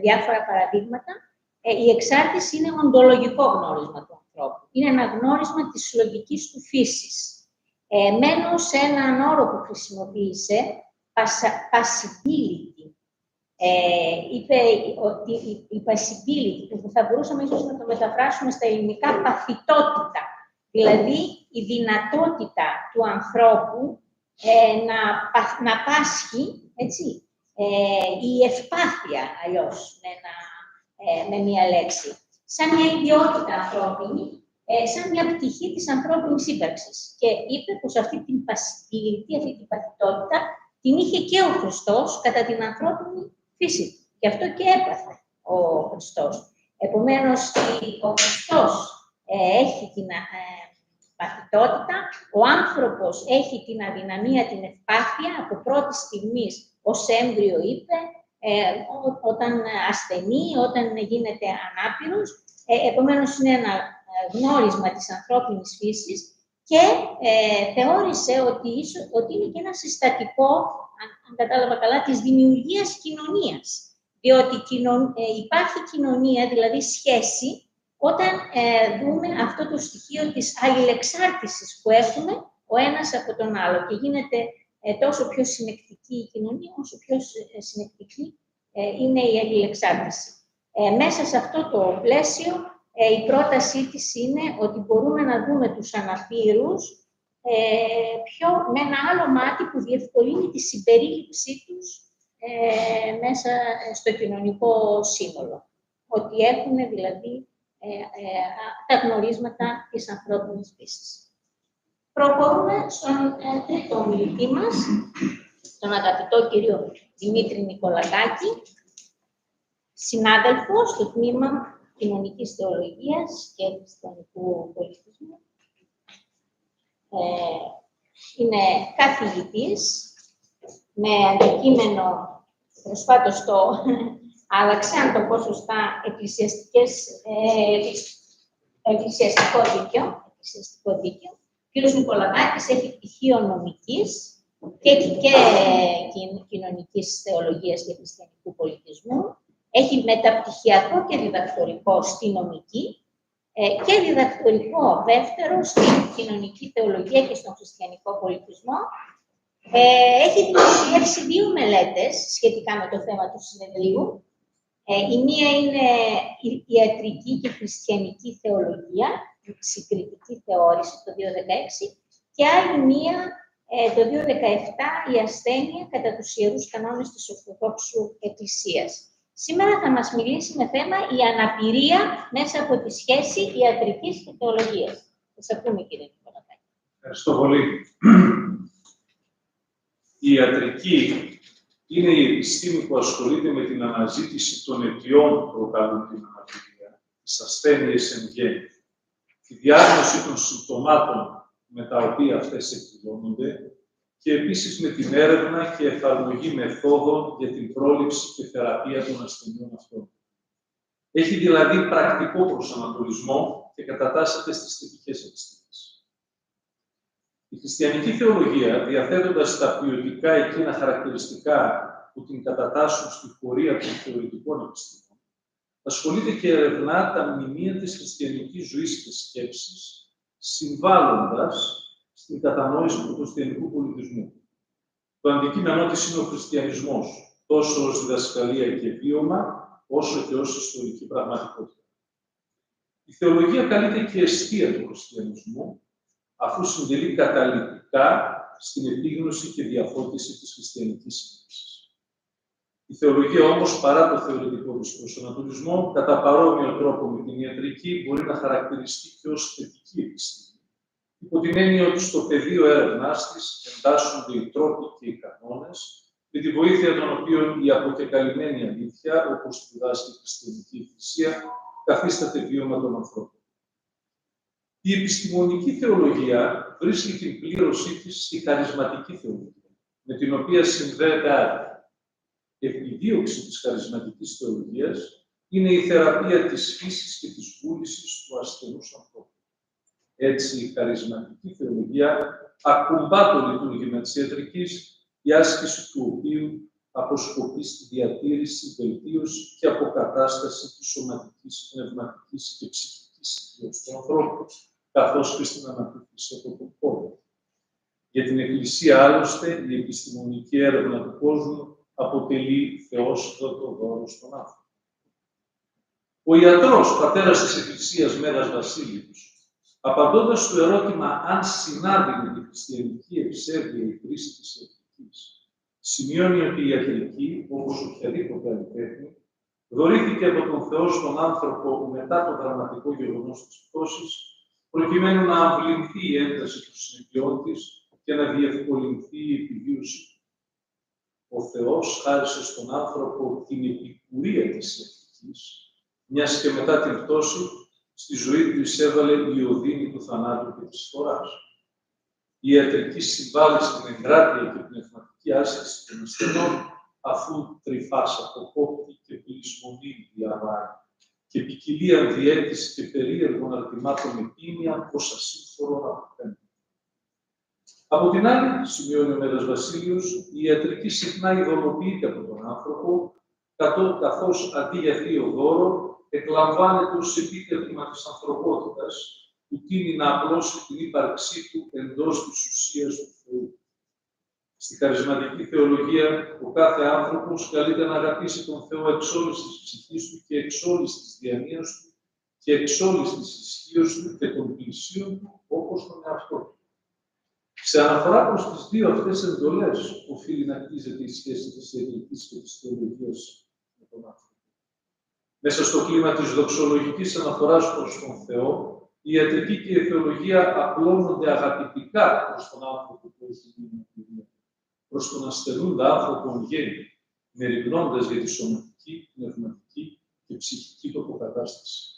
διάφορα παραδείγματα, η εξάρτηση είναι οντολογικό γνώρισμα του ανθρώπου. Είναι ένα γνώρισμα της συλλογικής του φύσης. Μένω σε έναν όρο που χρησιμοποίησε, possibility. είπε ότι η passibility, που θα μπορούσαμε ίσως να το μεταφράσουμε στα ελληνικά, παθητότητα, δηλαδή η δυνατότητα του ανθρώπου να πάσχει, έτσι, η ευπάθεια, αλλιώς, με μία λέξη, σαν μια ιδιότητα ανθρώπινη, σαν μια πτυχή της ανθρώπινης ύπαρξης. Και είπε πως αυτή την passibility, αυτή την παθητότητα, την είχε και ο Χριστός κατά την ανθρώπινη φύση. Γι' αυτό και έπαθε ο Χριστός. Επομένως, ο Χριστός έχει την παθητότητα, ο άνθρωπος έχει την αδυναμία, την ευπάθεια, από πρώτη στιγμή ως έμβριο είπε, όταν ασθενεί, όταν γίνεται ανάπηρος. Επομένως, είναι ένα γνώρισμα της ανθρώπινης φύσης και θεώρησε ότι είναι και ένα συστατικό, αν κατάλαβα καλά, της δημιουργίας κοινωνίας. Διότι υπάρχει κοινωνία, δηλαδή σχέση, όταν δούμε αυτό το στοιχείο της αλληλεξάρτησης που έχουμε ο ένας από τον άλλο. Και γίνεται τόσο πιο συνεκτική η κοινωνία, όσο πιο συνεκτική είναι η αλληλεξάρτηση. Μέσα σε αυτό το πλαίσιο, η πρότασή της είναι ότι μπορούμε να δούμε τους αναπήρους με ένα άλλο μάτι που διευκολύνει τη συμπερίληψή τους μέσα στο κοινωνικό σύνολο. Ότι έχουν δηλαδή τα γνωρίσματα της ανθρώπινης φύσης. Προχωρούμε στον τρίτο ομιλητή μας, τον αγαπητό κύριο Δημήτρη Νικολακάκη, συνάδελφο στο Τμήμα Κοινωνικής Θεολογίας και Χριστιανικού Πολιτισμού. Είναι καθηγητής με αντικείμενο, προσφάτως το άλλαξε, αν το πω σωστά, εκκλησιαστικό δίκαιο. Ο κύριος Νικολακάκης έχει πτυχίο νομικής και κοινωνικής θεολογίας και χριστιανικού πολιτισμού. Έχει μεταπτυχιακό και διδακτορικό στη νομική και διδακτορικό δεύτερο στην κοινωνική θεολογία και στον χριστιανικό πολιτισμό. Έχει δημοσιεύσει 2 μελέτες σχετικά με το θέμα του συνεδρίου. Η μία είναι η ιατρική και χριστιανική θεολογία, η συγκριτική θεώρηση το 2016, και άλλη μία το 2017, η ασθένεια κατά τους ιερούς κανόνες της Ορθοδόξου Εκκλησίας. Σήμερα θα μας μιλήσει με θέμα η αναπηρία μέσα από τη σχέση ιατρικής και θεολογίας. Θα σας ακούμε, κύριε Νικολακάκη. Ευχαριστώ πολύ. Η ιατρική είναι η επιστήμη που ασχολείται με την αναζήτηση των αιτιών που προκαλούν την αναπηρία, τις ασθένειες εν γέννη, τη διάγνωση των συμπτωμάτων με τα οποία αυτές εκδηλώνονται και επίσης με την έρευνα και εφαρμογή μεθόδων για την πρόληψη και θεραπεία των ασθενειών αυτών. Έχει δηλαδή πρακτικό προσανατολισμό και κατατάσσεται στις θετικές επιστήμες. Η χριστιανική θεολογία, διαθέτοντας τα ποιοτικά εκείνα χαρακτηριστικά που την κατατάσσουν στη πορεία των θεωρητικών επιστήμων, ασχολείται και ερευνά τα μνημεία της χριστιανικής ζωής και σκέψης, συμβάλλοντας στην κατανόηση του χριστιανικού πολιτισμού. Το αντικείμενό της είναι ο χριστιανισμός, τόσο ως διδασκαλία και βίωμα, όσο και ως ιστορική πραγματικότητα. Η θεολογία καλείται και αιστεία του χριστιανισμού, αφού συντελεί καταλυτικά στην επίγνωση και διαφώτιση της χριστιανικής σκέψης. Η θεολογία όμως, παρά το θεωρητικό της προσανατολισμό, κατά παρόμοιο τρόπο με την ιατρική, μπορεί να χαρακτηριστεί και ως θετική επιστήμη. Υπό την έννοια ότι στο πεδίο έρευνάς της εντάσσονται οι τρόποι και οι κανόνες, με τη βοήθεια των οποίων η αποκεκαλυμμένη αλήθεια, όπως διδάσκει η χριστιανική Εκκλησία, καθίσταται βίωμα των ανθρώπων. Η επιστημονική θεολογία βρίσκει την πλήρωσή της στη χαρισματική θεολογία, με την οποία συνδέεται άρρηκτα. Η επιδίωξη της χαρισματικής θεολογίας είναι η θεραπεία της φύσης και της βούλησης του ασθενούς ανθρώπου. Έτσι, η χαρισματική θεολογία ακουμπά το λειτουργήμα της ιατρικής, η άσκηση του οποίου αποσκοπεί στη διατήρηση, βελτίωση και αποκατάσταση της σωματικής, πνευματικής και ψυχικής υγείας του ανθρώπου, καθώς και στην αναπτύξη από τον κόσμο. Για την Εκκλησία, άλλωστε, η επιστημονική έρευνα του κόσμου αποτελεί θεόσδοτο δώρο στον άνθρωπο. Ο ιατρός, πατέρας της Εκκλησίας Μέγας Βασίλειος, απαντώντας στο ερώτημα αν συνάδει με την χριστιανική ευσέβεια η χρήση της ιατρικής, σημειώνει ότι η ιατρική, όπως οποιαδήποτε άλλη τέχνη, δωρήθηκε από τον Θεό στον άνθρωπο μετά το δραματικό γεγονός της πτώσης, προκειμένου να αμβληνθεί η ένταση των συνεπειών της και να διευκολυνθεί η επιβίωση του. Ο Θεός χάρισε στον άνθρωπο την επικουρία της ιατρικής, μιας και μετά την πτώση, στη ζωή του εισέβαλε η οδύνη του θανάτου και της φοράς. Η ιατρική συμβάλλει στην εγκράτεια και πνευματική άσκηση των ασθενών, αφού τρυφάς αποκόπτει και πλεισμονή διαβάει, και ποικιλία διαίτηση και περίεργων αρτημάτων επίμια ως ασύμφορο αποφαίνεται. Από την άλλη, σημειώνει ο Μέγας Βασίλειος, η ιατρική συχνά ειδωλοποιείται από τον άνθρωπο, καθώς αντί για θείο δώρο, εκλαμβάνεται ως επίτευγμα της ανθρωπότητας, που τείνει να απλώσει την ύπαρξή του εντός της ουσίας του Θεού. Στη χαρισματική θεολογία, ο κάθε άνθρωπος καλείται να αγαπήσει τον Θεό εξ όλης της ψυχής του και εξ όλης της διανοίας του και εξ όλης της ισχύως του και των πλησίων του, όπως τον εαυτό του. Σε αναφορά προς τις δύο αυτές εντολές, οφείλει να κτίζεται η σχέση της ιατρικής και της θεολογίας με τον άνθρωπο. Μέσα στο κλίμα της δοξολογικής αναφοράς προς τον Θεό, η ιατρική και η θεολογία απλώνονται αγαπητικά προς τον άνθρωπο που έχει την αναπηρία, προς τον ασθενούντα άνθρωπο εν γέννη, μεριμνώντας για τη σωματική, πνευματική και ψυχική τοποκατάσταση.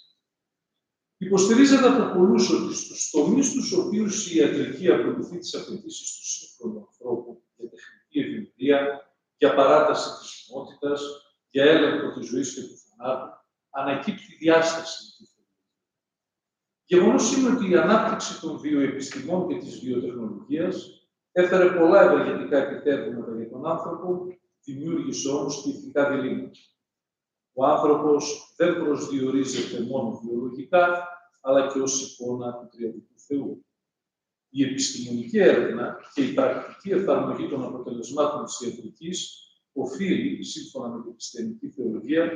Υποστηρίζεται από πολλούς ότι στους τομείς στους οποίους η ιατρική ακολουθεί τις απαιτήσεις του σύγχρονου ανθρώπου για τεχνική ευημερία, για παράταση της νομότητας, για έλεγχο της ζωής και του θανάτου, ανακύπτει διάσταση με τη θεολογία. Γεγονός είναι ότι η ανάπτυξη των βιοεπιστημών και της βιοτεχνολογίας έφερε πολλά ευεργετικά επιτεύγματα για τον άνθρωπο, δημιούργησε όμως και ηθικά διλήμματα. Ο άνθρωπος δεν προσδιορίζεται μόνο βιολογικά, αλλά και ως εικόνα του τριαδικού Θεού. Η επιστημονική έρευνα και η πρακτική εφαρμογή των αποτελεσμάτων της ιατρικής οφείλει, σύμφωνα με την χριστιανική θεολογία,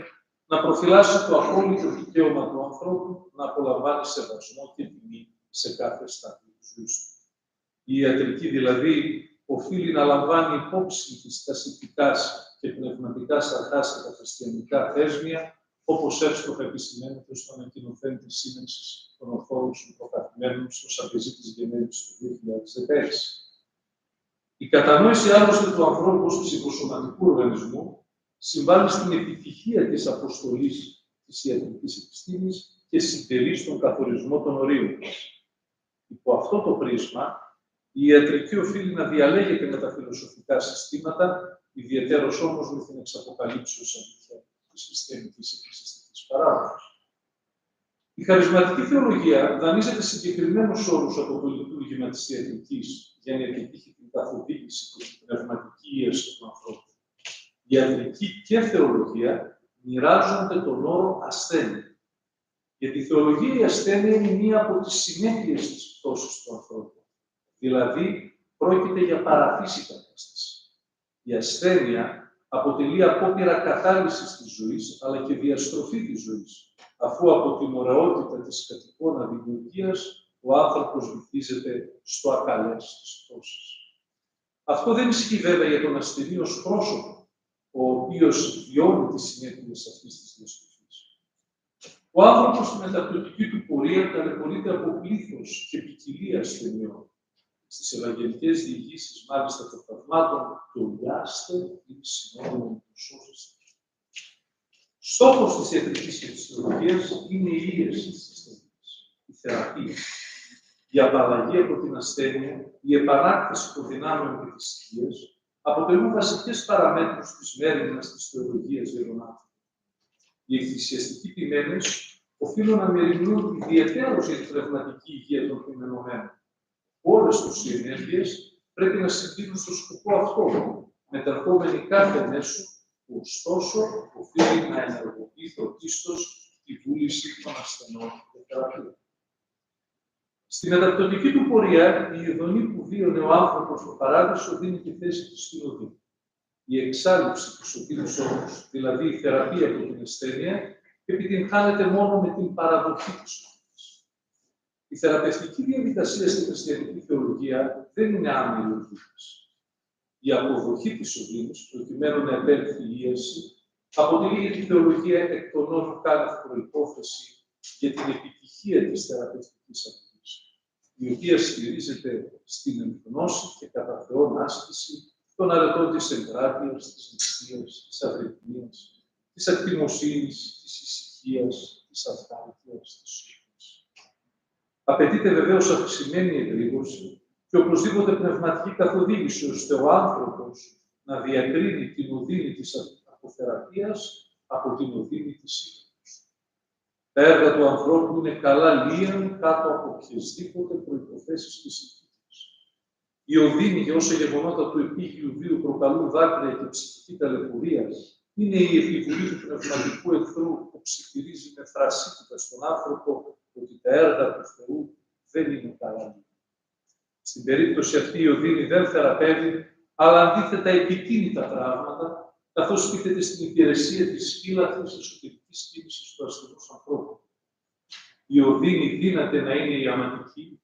να προφυλάσσει το απόλυτο δικαίωμα του ανθρώπου να απολαμβάνει σεβασμό και τιμή σε κάθε στάδιο της ζωής του. Η ιατρική δηλαδή οφείλει να λαμβάνει υπόψη της τασιτικάς και πνευματικάς αρχάς και τα χριστιανικά θέσμια, όπως εύστοχα επισημαίνεται στον ανακοινωθέν της Σύναξης των Ορθόδοξων Προκαθημένων στο Σαββιζή της Γενέβης του 2016. Η κατανόηση άλλωστε του ανθρώπου ως ψυχοσωματικού οργανισμού συμβάλλει στην επιτυχία της αποστολής της ιατρικής επιστήμης και συντελεί στον καθορισμό των ορίων της. Υπό αυτό το πρίσμα, η ιατρική οφείλει να διαλέγεται με τα φιλοσοφικά συστήματα, ιδιαιτέρως όμως με την εξαποκαλύψεως αλήθεια της χριστιανικής εκκλησιαστικής παράδοσης. Η χαρισματική θεολογία δανείζεται συγκεκριμένους όρους από το λειτουργήμα της ιατρικής για να επιτύχει την καθοδήγηση προς την πνευματική ίαση του ανθρώπου. Η ιατρική και θεολογία μοιράζονται τον όρο ασθένεια. Για τη θεολογία η ασθένεια είναι μία από τις συνέπειες της πτώσης του ανθρώπου. Δηλαδή, πρόκειται για παραφύση κατάσταση. Η ασθένεια αποτελεί απόπειρα κατάλυσης της ζωής, αλλά και διαστροφή της ζωής, αφού από την ωραιότητα της κατ' δημιουργίας ο άνθρωπος βυθίζεται στο ακαλές της πτώσης. Αυτό δεν ισχύει βέβαια για τον ασθενή ως πρόσωπο, ο οποίος βιώνει τις συνέπειες αυτής της διαστροφής. Ο άνθρωπος στη μεταπτωτική του πορεία ταλαιπωρείται από πλήθος και ποικιλία ασθενειών. Στις ευαγγελικές διηγήσεις, μάλιστα των θαυμάτων, το «Ιάστε» είναι συνόδευο με το «Σώθεστε». Στόχος της ιατρικής και της θεολογίας είναι η ίεση της ασθένειας, η θεραπεία, η απαλλαγή από την ασθένεια, η επανάκτηση των δυνάμεων και της υγείας αποτελούν βασικές παραμέτρους της μέριμνας της θεολογίας για τον άνθρωπο. Οι εκκλησιαστικοί ποιμένες οφείλουν να μεριμνούν ιδιαιτέρως για την πνευματική υγεία των πειμενωμένων. Όλες τους οι ενέργειες πρέπει να συντείνουν στο σκοπό αυτό, μεταρχόμενοι κάθε μέσο που ωστόσο οφείλει να ενεργοποιεί πρωτίστως τη βούληση των ασθενών και θεραπεία. Στη μεταπτωτική του πορεία, η ειδονή που βίωνε ο άνθρωπος στο παράδεισο δίνει τη θέση της στην οδή. Η εξάλληψη του σωτήρους όρους, δηλαδή η θεραπεία από την ασθένεια, επιτυγχάνεται μόνο με την παραδοχή της σωτήρας. Η θεραπευτική διαδικασία στη χριστιανική θεολογία δεν είναι άμεση οδήγηση. Η αποδοχή της οδύνης, προκειμένου να επέλθει η ίαση, αποτελεί για τη θεολογία εκ των όρων κάθε προϋπόθεση για την επιτυχία της θεραπευτικής αποδοχής, η οποία στηρίζεται στην εμπνώση και κατά Θεόν άσκηση των αρετών της εγκράτειας, της νηστείας, της αδρυπνίας, της ακτιμοσύνης, της ησυχίας, της αυτάρκειας, της σοφίας. Απαιτείται βεβαίως αυξημένη εγρήγορση και οπωσδήποτε πνευματική καθοδήγηση, ώστε ο άνθρωπος να διακρίνει την οδύνη της αποθεραπείας από την οδύνη της ύπνος. Τα έργα του ανθρώπου είναι καλά λίαν κάτω από οποιασδήποτε προϋποθέσεις και συνθήκες. Η οδύνη για όσα γεγονότα του επίγειου βίου προκαλούν δάκρυα και ψυχική ταλαιπωρία είναι η επιβολή του πνευματικού εχθρού που ψιθυρίζει με θρασίτητα στον άνθρωπο ότι τα έργα του Θεού δεν είναι καλά. Στην περίπτωση αυτή η οδύνη δεν θεραπεύει, αλλά αντίθετα επιτείνει τα τραύματα, καθώς τίθεται στην υπηρεσία της φύλαθρης εσωτερικής κίνησης του ασθενούς ανθρώπου. Η οδύνη δύναται να είναι ιαματική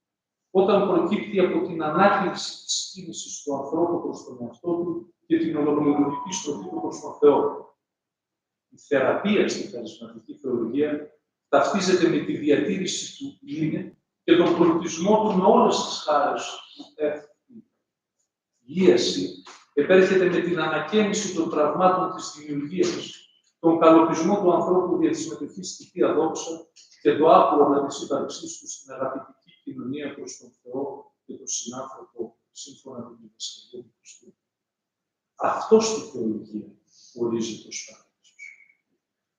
όταν προκύπτει από την ανάκληση της κίνησης του ανθρώπου προς τον εαυτό του και την ολοκληρωτική στροφή του προς τον Θεό. Η θεραπεία στη χαρισματική θεολογία ταυτίζεται με τη διατήρηση του είναι και τον πολιτισμό του με όλες τις χάρες που έχει. Η ίαση επέρχεται με την ανακαίνιση των τραυμάτων της δημιουργίας, τον καλοπισμό του ανθρώπου για τη συμμετοχή στη Θεία Δόξα και το άπλωμα της ύπαρξής του στην αγαπητική κοινωνία προς τον Θεό και τον συνάνθρωπο σύμφωνα με την διδασκαλία του Χριστού. Αυτό στη θεολογία ορίζει το σπάρτος.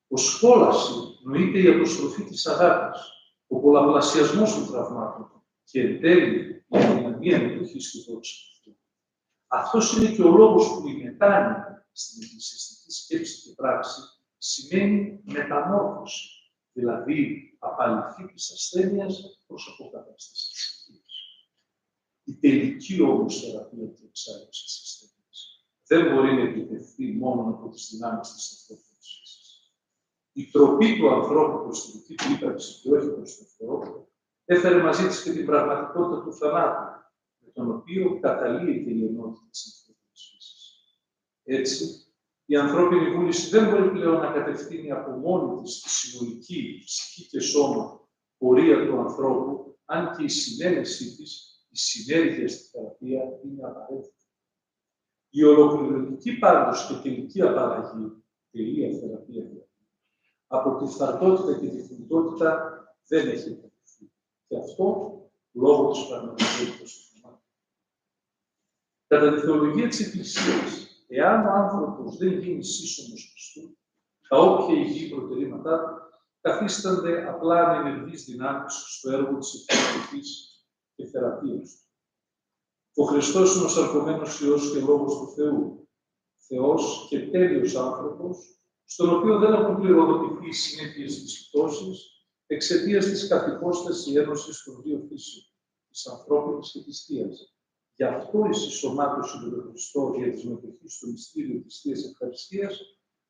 Ως κόλαση νοείται η αποστροφή της αγάπης, ο πολλαπλασιασμός των τραυμάτων και εν τέλει η αδυναμία μετοχής στη δόξα του. Αυτός είναι και ο λόγος που η μετάνοια στην εκκλησιαστική σκέψη και πράξη σημαίνει μεταμόρφωση, δηλαδή απαλληφή της ασθένειας προς αποκατάσταση της υγείας. Η τελική όμως θεραπεία και εξάλληψη της ασθένειας δεν μπορεί να επιτευχθεί μόνο από τις δυνάμεις της ανθρώπινης φύσης. Η τροπή του ανθρώπου προς τη δική του ύπαρξη και όχι προς τον Θεό έφερε μαζί της και την πραγματικότητα του θανάτου, με τον οποίο καταλύεται η ενότητα της ανθρώπινης φύσης. Έτσι, η ανθρώπινη βούληση δεν μπορεί πλέον να κατευθύνει από μόνη της τη συνολική ψυχή και σώμα πορεία του ανθρώπου, αν και η συνένεσή της, η συνέργεια στη θεραπεία είναι απαραίτητη. Η ολοκληρωτική πάντως και τελική απαλλαγή, τελεία θεραπεία δηλαδή, από τη φθαρτότητα και τη θνητότητα δεν έχει επιτευχθεί. Και αυτό λόγω της πραγματικότητας του θανάτου. Κατά τη θεολογία της Εκκλησίας, εάν ο άνθρωπος δεν γίνει σύσσωμος Χριστού, τα όποια υγιή προτερήματά του καθίστανται απλά ανενεργείς δυνάμεις στο έργο της εκκλησιαστικής και θεραπείας του. Ο Χριστός είναι ο σαρκωμένος Υιός και Λόγος του Θεού, Θεός και τέλειος άνθρωπος, στον οποίο δεν έχουν πληροδοτηθεί οι συνέπειες της πτώσης εξαιτίας της καθυπόστασης ένωσης των δύο φύσεων, της ανθρώπινης και της θείας. Γι' αυτό η συσσωμάτωση με τον Χριστό δια της μετοχής στο μυστήριο της Θείας Ευχαριστίας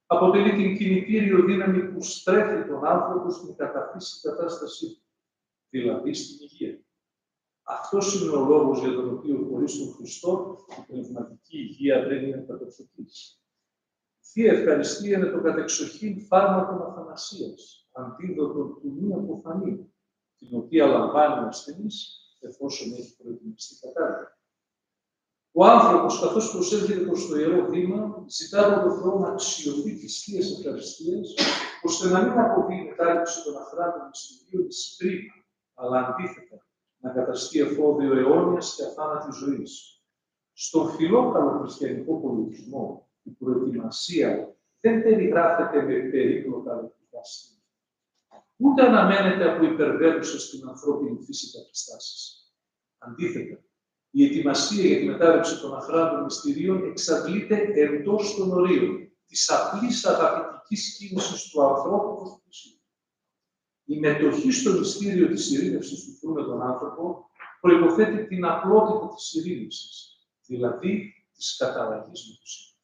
αποτελεί την κινητήριο δύναμη που στρέφει τον άνθρωπο στην καταφύση κατάστασή του, δηλαδή στην υγεία. Αυτός είναι ο λόγος για τον οποίο χωρίς τον Χριστό η πνευματική υγεία δεν είναι κατορθωτής. Η Θεία Ευχαριστία είναι το κατεξοχήν φάρμακο αθανασίας, αντίδοτο του μη αποθανείου, την οποία λαμβάνει ο ασθενής εφόσον έχει προετοιμαστεί κατάλληλα. Ο άνθρωπος, καθώς προσέρχεται προς το Ιερό Βήμα, ζητά από τον Θεό να αξιωθεί της Θείας Ευχαριστίας, ώστε να μην αποβεί η μετάληψη των αχράντων μυστηρίων της κρίμα, αλλά αντίθετα, να καταστεί εφόδιο αιώνιας και αθάνατης ζωής. Στον φιλόκαλο χριστιανικό πολιτισμό, η προετοιμασία δεν περιγράφεται με περίπλοκα λεπτικά στοιχεία. Ούτε αναμένεται από υπερβαίνουσες στην ανθρώπινη φύση καταστάσεις. Αντίθετα, η ετοιμασία για τη μετάληψη των αχράντων μυστηρίων εξαντλείται εντός των ορίων της απλής αγαπητικής κίνησης του ανθρώπου προς το Χριστό. Η μετοχή στο μυστήριο της ειρήνευσης του Θεού με τον άνθρωπο προϋποθέτει την απλότητα της ειρήνευσης, δηλαδή της καταλλαγής με το σύμπαν.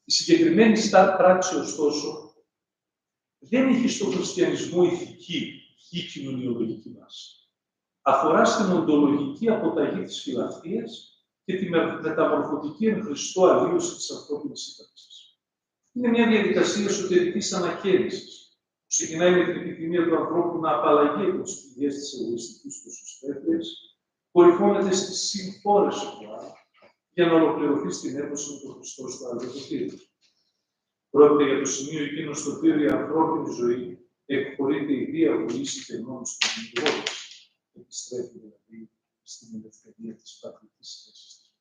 Η συγκεκριμένη πράξη, ωστόσο, δεν έχει στο χριστιανισμό ηθική ή κοινωνιολογική βάση. Αφορά στην οντολογική αποταγή της φιλαυτίας και τη μεταμορφωτική εν Χριστώ αλλίωση της ανθρώπινης ύπαρξης. Είναι μια διαδικασία εσωτερικής ανακαίνησης, που ξεκινάει με την επιθυμία του ανθρώπου να απαλλαγεί από τις πηγές της εγωιστικής του εσωστρέφειας, κορυφώνεται στη συμφόρεση του άλλου, για να ολοκληρωθεί στην ένωση με τον Χριστό στο Αγιοτήριο. Πρόκειται για το σημείο εκείνο στο οποίο η ανθρώπινη ζωή εκχωρείται η διαβολήση και νόμου του Θεού. Επιστρέφει δηλαδή στην ελευθερία της πατρικής σχέσης της.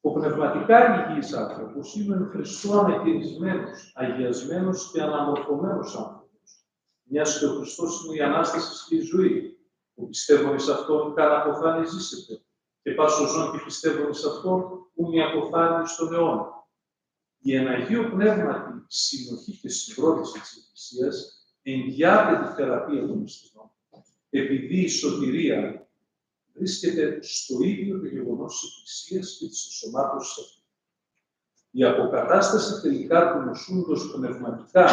Ο πνευματικά υγιής άνθρωπος είναι ο εν Χριστώ ανακαιρισμένος, αγιασμένος και αναμορφωμένος άνθρωπος. Μιας και ο Χριστός είναι η Ανάσταση και η ζωή. Ο πιστεύων εις αυτόν καν αποθάνει ζήσεται. Και πάσο ζών και πιστεύων εις αυτόν, ου μη αποθάνει στον αιώνα. Η εν Αγίο Πνεύματι συνοχή και συγκρότηση της Εκκλησίας εγγυάται τη θεραπεία των ασθενών, επειδή η σωτηρία βρίσκεται στο ίδιο το γεγονός της Εκκλησίας και της ενσωμάτωσης αυτού. Η αποκατάσταση τελικά του νοσούντος πνευματικά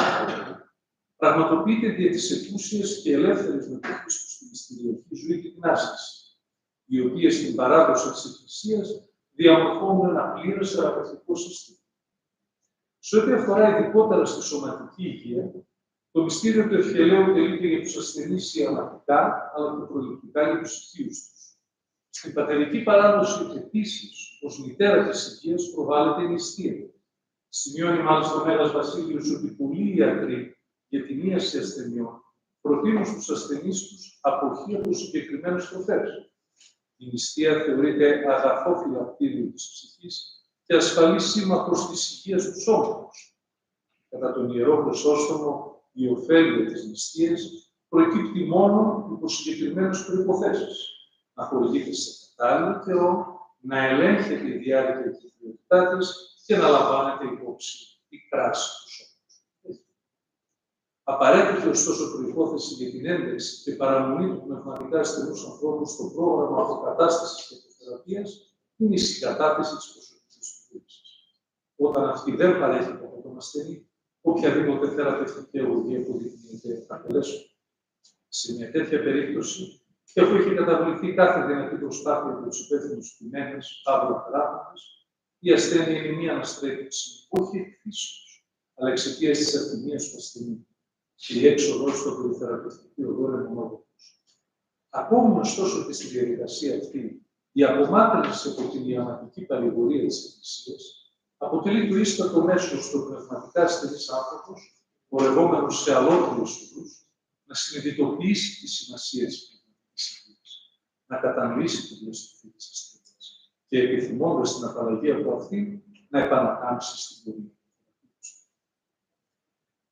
πραγματοποιείται δια της εκούσιας και ελεύθερης μετοχής του στη μυστηριακή ζωή και την άσκηση, οι οποίες στην παράδοση της Εκκλησίας διαμορφώνουν ένα πλήρες θεραπευτικό σύστημα. Σε ό,τι αφορά ειδικότερα στη σωματική υγεία, το μυστήριο του ευχελαίου τελείται για τους ασθενείς ιαματικά, αλλά και προληπτικά για τους οικείους τους. Στην πατερική παράδοση επίσης, ως μητέρα της υγείας, προβάλλεται η νηστεία. Σημειώνει μάλιστα ο Μέγας Βασίλειος ότι πολλοί ιατροί για την ίαση ασθενειών προτείνουν στους ασθενείς τους αποχή από συγκεκριμένες τροφές. Η νηστεία θεωρείται αγαθό φυλακτήριο της ψυχής και ασφαλή σύμμαχος της υγείας του σώματος. Κατά τον Ιερό Χρυσόστομο, η ωφέλεια της νηστείας προκύπτει μόνο υπό συγκεκριμένες προϋποθέσεις. Να χορηγείται σε κατάλληλο καιρό, να ελέγχεται η διάρκεια και η ποιότητά της και να λαμβάνεται υπόψη η κράση του σώματος. Απαραίτητη ωστόσο προϋπόθεση για την ένταξη και παραμονή του πνευματικά ασθενούς ανθρώπου στο πρόγραμμα αποκατάστασης και θεραπείας είναι η συγκατάθεση της προσωπικής του δίωξης. Όταν αυτή δεν παρέχεται από τον ασθενή, οποιαδήποτε θεραπευτική αγωγή αποδεικνύεται αποτελέσματα. Σε μια τέτοια περίπτωση, και αφού έχει καταβληθεί κάθε δυνατή προσπάθεια από τους υπεύθυνους ποιμένες, θεράπευτες, η ασθένεια είναι μία αναστρέφηση, όχι εκ φύσεως, αλλά εξαιτίας της αστυνίας του ασθενή. Και η έξοδος στο πολυθεραπευτική οδό είναι μονόδοτος. Ακόμη ωστόσο και στη διαδικασία αυτή, η απομάκρυνση από την ιαματική παρηγορία της Εκκλησίας αποτελεί το ίστατο μέσο στο πνευματικά ασθενής άνθρωπος, πορευόμενος σε αλόκληρους οδούς, να συνειδητοποιήσει τη σημασία της πνευματικής υγείας, να κατανοήσει τη διαστροφή της ασθενείας και επιθυμώντας την απαλλαγή από αυτή, να επανακάμψει στην πορεία.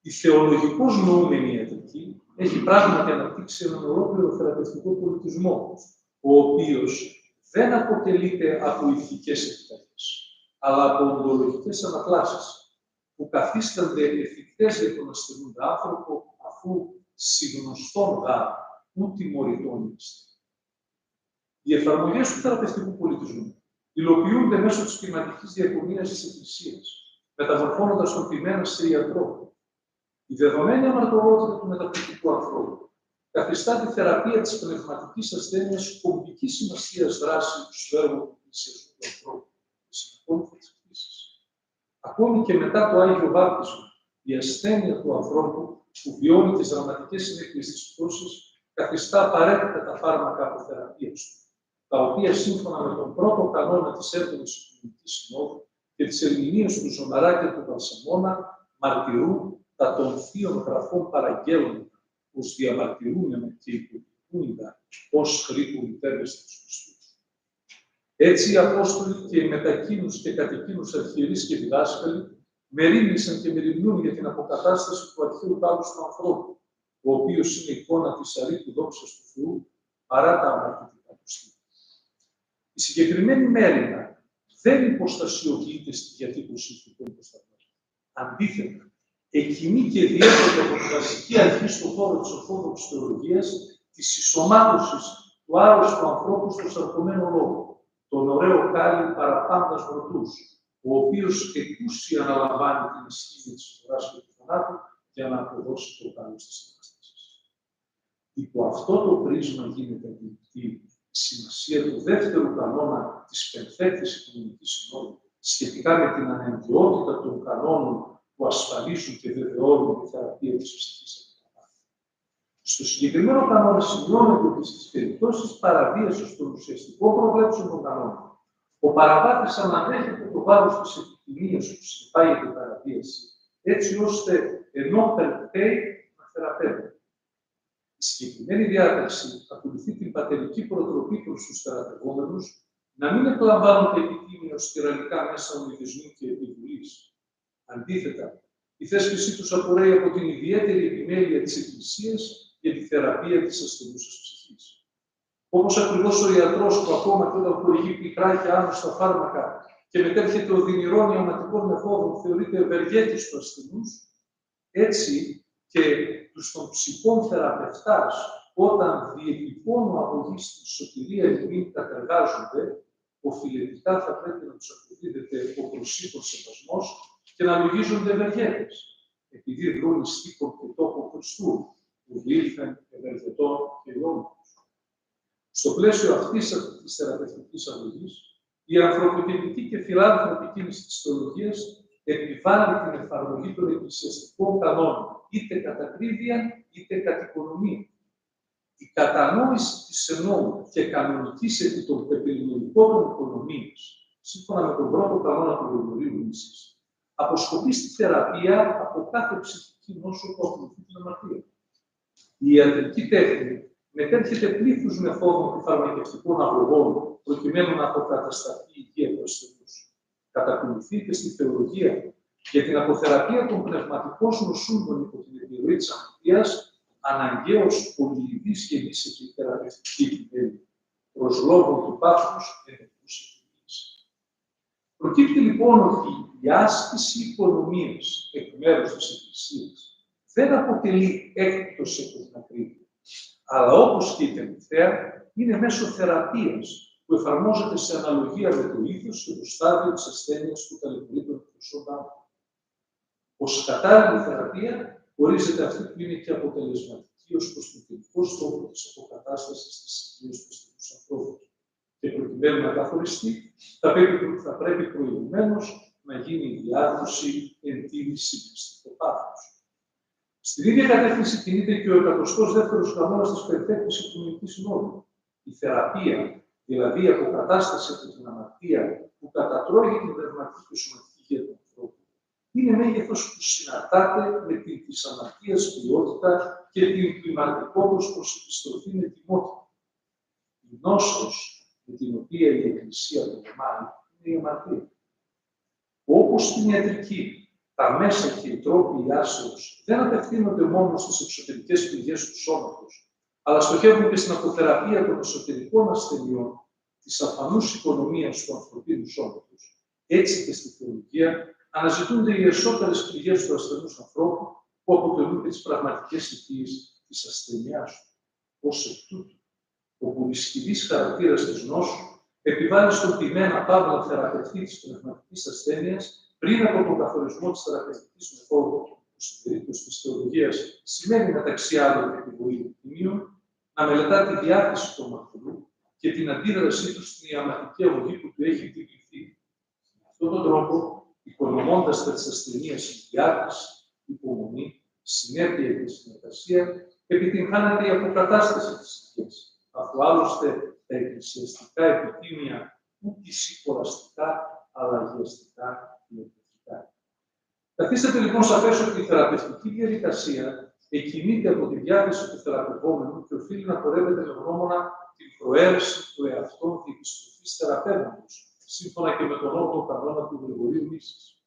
Η θεολογικώς νοούμενη ιατρική έχει πράγματι αναπτύξει έναν ολόκληρο θεραπευτικό πολιτισμό, ο οποίος δεν αποτελείται από ηθικές επιταγές, αλλά από οντολογικές ανακλάσεις, που καθίστανται εφικτές για τον ασθενούντα άνθρωπο, αφού συγνωστόν γάρ, ου τιμωρητών είστε. Οι εφαρμογές του θεραπευτικού πολιτισμού υλοποιούνται μέσω της ποιηματικής διακονίας της Εκκλησίας, μεταμορφώνοντας τον ποιημένα σε ιατρό. Η δεδομένη αμαρτωλότητα του μεταπτυχικού ανθρώπου καθιστά τη θεραπεία της πνευματικής ασθένειας κομβικής σημασίας δράση του έργου του πλησιασμού του ανθρώπου και συνεπόλυτα της Εκκλήσιας. Ακόμη και μετά το Άγιο Βάπτισμα, η ασθένεια του ανθρώπου που βιώνει τις δραματικές συνέπειες της πτώσης καθιστά απαραίτητα τα φάρμακα αποθεραπείας του, τα οποία σύμφωνα με τον πρώτο κανόνα της έντονης Οικουμενικής Συνόδου και της ερμηνείας του Ζωμαρά και του Βαλσαμώνα μαρτυρούν τα των θείων γραφών παραγγέλνοντα, ως διαμαρτυρούμενα και υποδικούντα, ως χρήκουν τέρμες τους Χριστούς. Έτσι οι Απόστολοι και οι μετακίνους και κατοικίνους αρχιερείς και διδάσκαλοι μερίμνησαν και μεριμνούν για την αποκατάσταση του αρχαίου τάλους του ανθρώπου, ο οποίος είναι εικόνα της αρήτου δόξας του Θεού, παρά τα αμαρτητικά του στήλη. Η συγκεκριμένη μέρημνα δεν υποστασιοποιείται στη διατύπωση ηθικών προστατών. Αντίθετα, εκκινεί και διέπεται από τη βασική αρχή στον χώρο της ορθόδοξης θεολογίας της ισομάτωσης του άρρωστου ανθρώπου στο σαρκωμένο λόγο, τον ωραίο κάλλη παραπάντας βρωτούς, ο οποίος εκούσια αναλαμβάνει την ισχύ της φοράς και του θανάτου για να αποδώσει το καλό της Ανάστασης. Υπό αυτό το πρίσμα γίνεται αντιληπτή η σημασία του δεύτερου κανόνα της Πενθέτης Οικουμενικής Συνόδου σχετικά με την αναγκαιότητα των κανόνων που ασφαλίσουν και βεβαιώνουν τη θεραπεία της ψυχής. Στο συγκεκριμένο κανόνα σημειώνεται ότι στις περιπτώσεις παραβίασης των ουσιαστικών προβλέψεων των κανόνων, ο παραβάτης αναδέχεται το βάρος της επιθυμίας που συνεπάγεται η παραβίαση, έτσι ώστε ενώ περπταίει να θεραπεύεται. Η συγκεκριμένη διάταξη ακολουθεί την πατερική προτροπή προς τους θεραπευόμενους να μην εκλαμβάνονται επιτίμια ως τυραννικά μέσα ονειδισμού και επιβουλής. Αντίθετα, η θέσπιση τους απορρέει από την ιδιαίτερη επιμέλεια της Εκκλησίας για τη θεραπεία της ασθενούσας ψυχής. Όπως ακριβώς ο ιατρός που ακόμα και όταν χορηγεί πικρά και άνοστα φάρμακα και μετέρχεται οδυνηρών ιαματικών μεθόδων θεωρείται ευεργέτης του ασθενούς, έτσι και τους των ψυχών θεραπευτάς, όταν διεπιπώνω αγωγή στην σωτηρία εκείνη κατεργάζονται, οφειλετικά θα πρέπει να τους αποδίδεται ο προσήφων σεβασμός και να λογίζονται ευεργέτες, επειδή δρούν εις τύπον και τόπον Χριστού, που διήλθεν ευεργετών και λόγους. Στο πλαίσιο αυτής της θεραπευτικής αγωγής, η ανθρωποκεντρική και φιλάνθρωπη κίνηση της θεολογίας επιβάλλει την εφαρμογή των εκκλησιαστικών κανόνων, είτε κατά ακρίβεια είτε κατά οικονομία. Η κατανόηση της ενόμου και κανονικής επί των πεπιληνικών οικονομίας, σύμφωνα με τον πρώτο κανόνα του Γρηγορίου Ίσης, αποσκοπεί στη θεραπεία από κάθε ψυχική νόσο που ακολουθεί την αμαρτία. Η ιατρική τέχνη μετέρχεται πλήθους μεθόδων και φαρμακευτικών αγωγών προκειμένου να αποκατασταθεί η υγεία του ασθενούς. Κατακολουθεί και στη θεολογία για την αποθεραπεία των πνευματικών νοσούντων υπό την επιρροή της αμαρτίας, αναγκαίως πολυειδής γεννήσεται η θεραπευτική επιμέλεια, προς λόγω του πάθους ενεργούς επιμέλειας. Προκύπτει λοιπόν ότι η άσκηση οικονομίας εκ μέρους της Εκκλησίας δεν αποτελεί έκπτωση από την ακρίβεια, αλλά όπως και η τελευταία, είναι μέσω θεραπείας που εφαρμόζεται σε αναλογία με το ήθος και το στάδιο της ασθένειας που ταλαιπωρεί τον εκπροσώπα. Ως κατάλληλη θεραπεία ορίζεται αυτή που είναι και αποτελεσματική ως προς τον τελικό στόχο της αποκατάστασης της υγείας του ασθενούς ανθρώπου. Και προκειμένου να καθοριστεί, θα πρέπει προηγουμένως να γίνει η διάδοση εν τίνη σύγκριση του πάθους. Στην ίδια κατεύθυνση κινείται και ο 102ος κανόνας της Πενθέτης Οικουμενικής Συνόδου. Η θεραπεία, δηλαδή η αποκατάσταση από την αμαρτία που κατατρώγει την πνευματική και σωματική υγεία του ανθρώπου, είναι μέγεθος που συναρτάται με την της αμαρτίας ποιότητα και την κλιματικότητα προς επιστροφή με τιμότητα. Η νόσος με την οποία η Εκκλησία πολεμάει είναι η αμαρτία. Όπως στην ιατρική, τα μέσα και οι τρόποι ιάσεως δεν απευθύνονται μόνο στις εξωτερικές πληγές του σώματος, αλλά στοχεύουν και στην αποθεραπεία των εσωτερικών ασθενειών της αφανούς οικονομίας του ανθρωπίνου σώματος. Έτσι και στη θεολογία αναζητούνται οι εσωτερικές πληγές του ασθενούς ανθρώπου που αποτελούν και τις πραγματικές αιτίες της ασθενειάς του. Ως εκ τούτου, ο πολυσχηδής χαρακτήρας της νόσου επιβάλλει στον ποιμένα παύλα θεραπευτή της πνευματικής ασθένειας πριν από τον καθορισμό της θεραπευτικής μεθόδου, που στην περίπτωση της θεολογίας σημαίνει μεταξύ άλλων επιβολή των ποιμίων, να μελετά τη διάθεση του αμαρτωλού και την αντίδρασή του στην ιαματική αγωγή που του έχει επιβληθεί. Με αυτόν τον τρόπο, οικονομώντας τα της ασθενείας η διάθεση, υπομονή, συνέπεια και συνεργασία, επιτυγχάνεται η αποκατάσταση της υγείας, αφού άλλωστε τα εκκλησιαστικά επιτήμια ούτε συγχωραστικά, αλλά αγιαστικά και εκπαιδευτικά. Καθίσταται λοιπόν σαφές ότι η θεραπευτική διαδικασία εκκινείται από τη διάθεση του θεραπευόμενου και οφείλει να πορεύεται με γνώμονα την προαίρεση του εαυτών και επιστροφής θεραπεύοντος, σύμφωνα και με τον όρθιο κανόνα του Γρηγορίου Ίσης.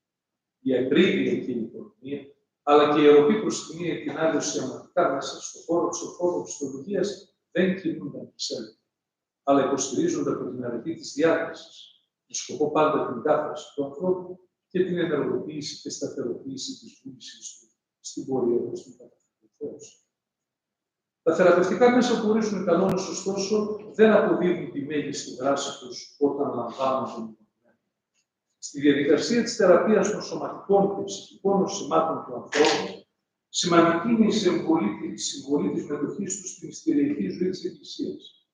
Η ακρίβεια και η οικονομία, αλλά και η ερωπή προς τη μία την άλλη ουσιαστικά μέσα στον χώρο της ορθόδοξης θεολογίας δεν κινούνται ανεξέλεγκτα, αλλά υποστηρίζονται από την αρετή της διάκρισης, με σκοπό πάντα την κάθαρση του ανθρώπου και την ενεργοποίηση και σταθεροποίηση της βούλησης του στην πορεία προς την καταθέτηση. Τα θεραπευτικά μέσα που ορίζουν οι κανόνες, ωστόσο, δεν αποδίδουν τη μέγιστη δράση τους όταν λαμβάνουν τον υπομονή. Στη διαδικασία της θεραπείας των σωματικών και ψυχικών νοσημάτων του ανθρώπου, σημαντική είναι η συμβολή της μετοχής του στη μυστηριακή ζωή της Εκκλησίας.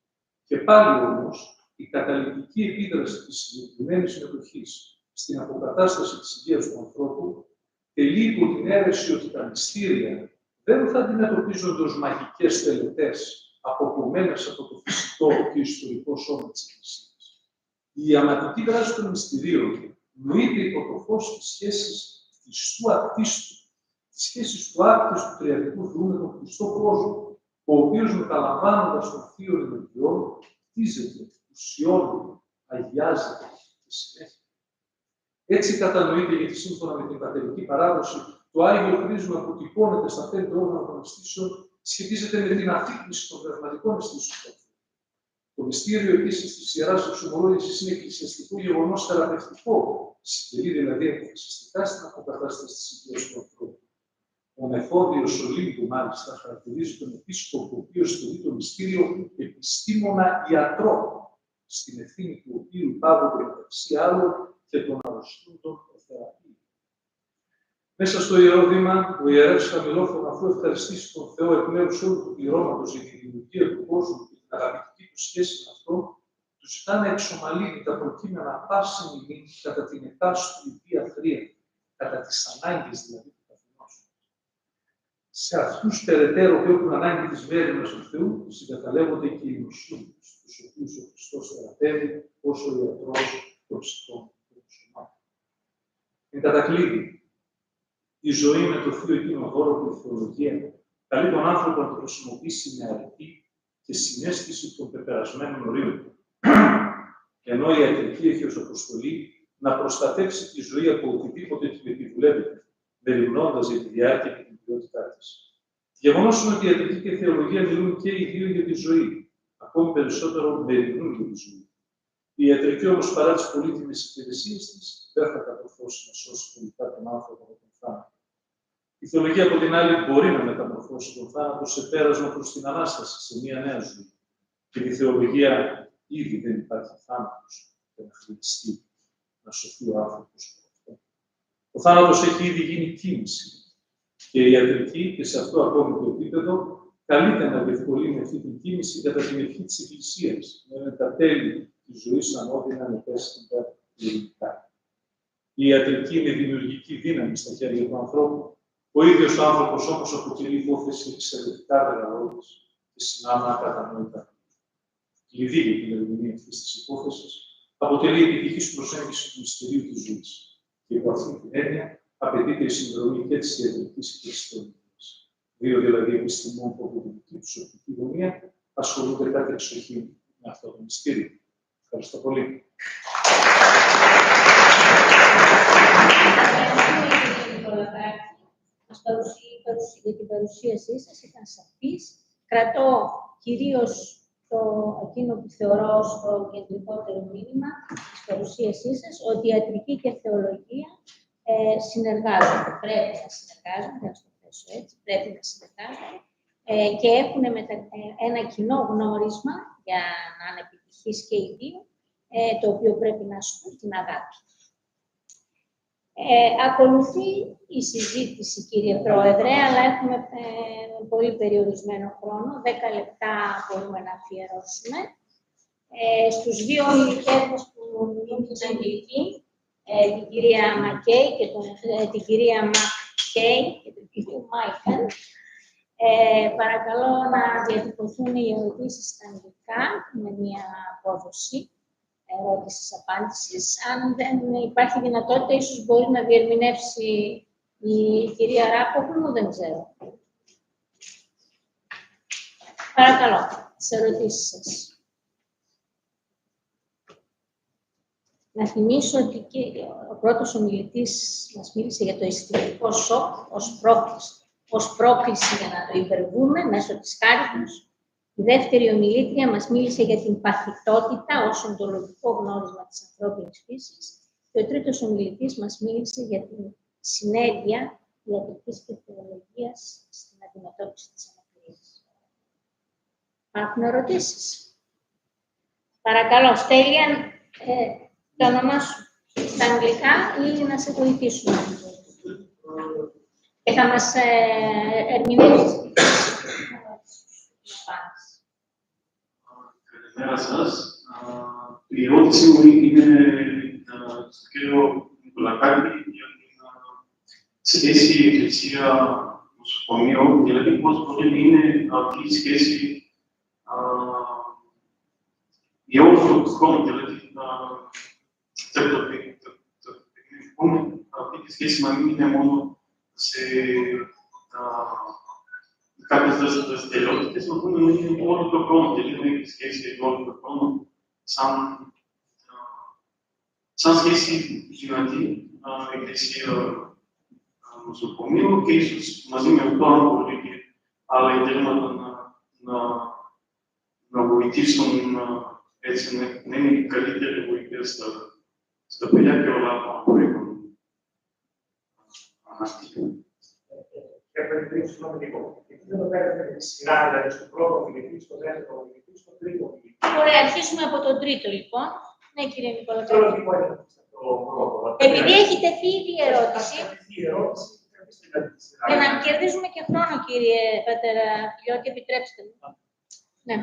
Και πάλι όμως, η καταλυτική επίδραση της συγκεκριμένης μετοχής στην αποκατάσταση της υγείας του ανθρώπου τελεί υπό την αίρεση ότι τα μυστήρια δεν θα αντιμετωπίζονται ως μαγικές τελετές αποκομμένες από το φυσικό και ιστορικό σώμα της Εκκλησίας. Η ιαματική δράση των μυστηρίων νοείται υπό το φως της σχέσης Χριστού ακτίστου, της σχέσης του άκτιστου τριαδικού Θεού με τον Χριστό κόσμο, ο οποίος μεταλαμβάνοντας τον θείο ενεργειών, χτίζεται, ουσιώνει, αγιάζεται και συνέχεια. Έτσι κατανοείται, γιατί σύμφωνα με την πατερική παράδοση, το Άγιο Χρήσμα που τυπώνεται στα 5 όργανα των αισθήσεων σχετίζεται με την αφύπνιση των πνευματικών αισθήσεων. Το μυστήριο επίσης της Ιεράς Εξομολόγησης είναι εκκλησιαστικό γεγονός θεραπευτικό, συντελεί δηλαδή αποφασιστικά στην αποκατάσταση της υγείας του ανθρώπου. Ο Μεθόδιος Ολύμπου, μάλιστα, χαρακτηρίζει τον επίσκοπο, ο οποίος θεωρεί το μυστήριο επιστήμονα ιατρό, στην ευθύνη του οποίου υπάγονται μεταξύ άλλων και των αρρωστούντων προθεραπείων. Μέσα στο Ιερό Βήμα, ο ιερεύς χαμηλόφωνα, αφού ευχαριστήσει τον Θεό εκ μέρους όλου του πληρώματος για τη δημιουργία του κόσμου και την αγαπητική του σχέση με αυτόν, του ζητά να εξομαλύνει τα προκείμενα πάση μηνύν κατά την εκάστοτε Θεία Θρία, κατά τις ανάγκες δηλαδή του καθενός. Σε αυτούς περαιτέρω που έχουν ανάγκη της μέρημνας του Θεού, συγκαταλέγονται και οι νοσούντες, τους οποίους ο Χριστός θεραπεύει ως ο ιατρός των ψυχών και των σωμάτων. Εν κατακλείδη, η ζωή με το θείο εκείνο δώρο που η θεολογία καλεί τον άνθρωπο να το χρησιμοποιήσει με αρετή και συναίσθηση των πεπερασμένων ορίων. Ενώ η ιατρική έχει ως αποστολή να προστατεύσει τη ζωή από οτιδήποτε την επιβουλεύεται, μεριμνώντας για τη διάρκεια και την ποιότητά της. Γεγονός είναι ότι η ιατρική και η θεολογία μιλούν και οι δύο για τη ζωή, ακόμη περισσότερο μεριμνούν για τη ζωή. Η ιατρική όμως, παρά τις πολύτιμες υπηρεσίες της, δεν θα κατορθώσει να σώσει τελικά τον άνθρωπο από τον θάνατο. Η θεολογία, από την άλλη, μπορεί να μεταμορφώσει τον θάνατο σε πέρασμα προς την Ανάσταση, σε μια νέα ζωή. Και η θεολογία ήδη δεν υπάρχει θάνατος για να χρειαστεί να σωθεί ο άνθρωπος από αυτό. Ο θάνατος έχει ήδη γίνει κίνηση. Και η ιατρική, και σε αυτό ακόμη το επίπεδο, καλείται να διευκολύνει αυτή την κίνηση κατά την ευχή της Εκκλησίας, με τα τέλη της ζωής ανώδυνα ανεπαίσθητα ειρηνικά. Η ιατρική είναι δημιουργική δύναμη στα χέρια του ανθρώπου. Ο ίδιος ο άνθρωπος όμως αποτελεί υπόθεση εξαιρετικά μεγαλώδης και συνάμα ακατανόητα. Κλειδί για την ερμηνεία αυτής της υπόθεσης αποτελεί η επιτυχής προσέγγιση του μυστηρίου της ζωής. Και υπό αυτή την έννοια απαιτείται η συνδρομή και της ιατρικής και της θεολογίας. Δύο δηλαδή επιστημών που από την δική τους οπτική γωνία ασχολούνται κάτι εξοχή με αυτό το μυστήριο. Ευχαριστώ πολύ. Για την παρουσίασή σας, ήταν σαφής. Κρατώ κυρίως εκείνο που θεωρώ ως το κεντρικότερο μήνυμα της παρουσίασής σας, ότι η ιατρική και η θεολογία συνεργάζονται. Πρέπει να συνεργάζονται, να το θέσω έτσι, πρέπει να συνεργάζονται και έχουν ένα κοινό γνώρισμα για να είναι επιτυχής και οι δύο, το οποίο πρέπει να ασκούν την αγάπη. Ακολουθεί η συζήτηση, κύριε Πρόεδρε, αλλά έχουμε πολύ περιορισμένο χρόνο. 10 λεπτά μπορούμε να αφιερώσουμε. Στους δύο ομιλητές μας που μίλησαν εκεί, την κυρία Μακέι και την κυρία Μακέι και τον κύριο Μάικαν, παρακαλώ να διατυπωθούν οι ερωτήσεις στα αγγλικά με μια απόδοση ερώτησης-απάντησης. Αν δεν υπάρχει δυνατότητα, ίσως μπορεί να διερμηνεύσει η κυρία Ράπογλου, δεν ξέρω. Παρακαλώ, τις ερωτήσεις σας. Να θυμίσω ότι ο πρώτος ομιλητής μας μίλησε για το αισθητικό σοκ ως πρόκληση για να το υπερβούμε μέσω της χάριτος. Η δεύτερη ομιλήτρια μας μίλησε για την παθητότητα ως οντολογικό γνώρισμα της ανθρώπινης φύσης και ο τρίτος ομιλητής μας μίλησε για την συνέργεια ιατρικής και θεολογίας στην αντιμετώπιση της αναπηρίας. Υπάρχουν ερωτήσεις? Παρακαλώ, Στέλια, το όνομά σου. στα αγγλικά ή να σε βοηθήσουμε. Και θα μας ερμηνεύσει. Καλημέρα σας. Η ερώτηση μου είναι στον κύριο Νικολακάκη για την σχέση Εκκλησία-Νοσοκομείο, δηλαδή πώς μπορεί είναι αυτή η σχέση για όλο τον χρόνο, δηλαδή αυτή τη σχέση να μην είναι μόνο σε κάποιες δραστηριότητες, να πούμε είναι όλο τον χρόνο, δηλαδή να έχει σχέση όλο τον χρόνο, σαν σχέση δυνατή, Εκκλησία-Νοσοκομείο και ίσως μαζί με αυτό, αν μπορεί και άλλα ιδρύματα να βοηθήσουν έτσι να είναι καλύτερη βοήθεια στα παιδιά και όλα τα προϊόντα. Και πρέπει συγγνώμη λίγο. Γιατί δεν το παίρνετε τη σειρά, δηλαδή στο πρώτο μιλητή, στο δεύτερο μιλητή, στο τρίτο μιλητή. Ωραία, αρχίσουμε από τον τρίτο λοιπόν. Ναι, κύριε Νικολακάκη. Επειδή έχει τεθεί ήδη η ερώτηση. Για να κερδίζουμε και χρόνο, κύριε Πατεραπιώτη, επιτρέψτε μου. Ναι.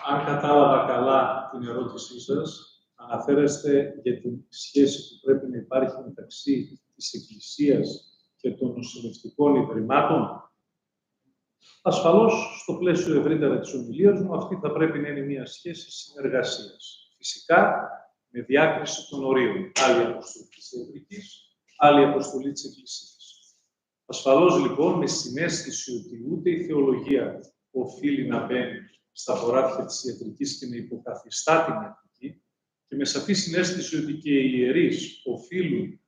Αν κατάλαβα καλά την ερώτησή σας, αναφέρεστε για τη σχέση που πρέπει να υπάρχει μεταξύ της Εκκλησίας και των νοσηλευτικών ιδρυμάτων. Ασφαλώς, στο πλαίσιο ευρύτερα της ομιλίας μου, αυτή θα πρέπει να είναι μια σχέση συνεργασίας. Φυσικά, με διάκριση των ορίων. Άλλη αποστολή της ιατρικής, άλλη αποστολή της Εκκλησίας. Ασφαλώς, λοιπόν, με συναίσθηση ότι ούτε η θεολογία οφείλει να μπαίνει στα χωράφια της ιατρικής και να υποκαθιστά την ιατρική, και με σαφή συναίσθηση ότι και οι ιερείς οφείλουν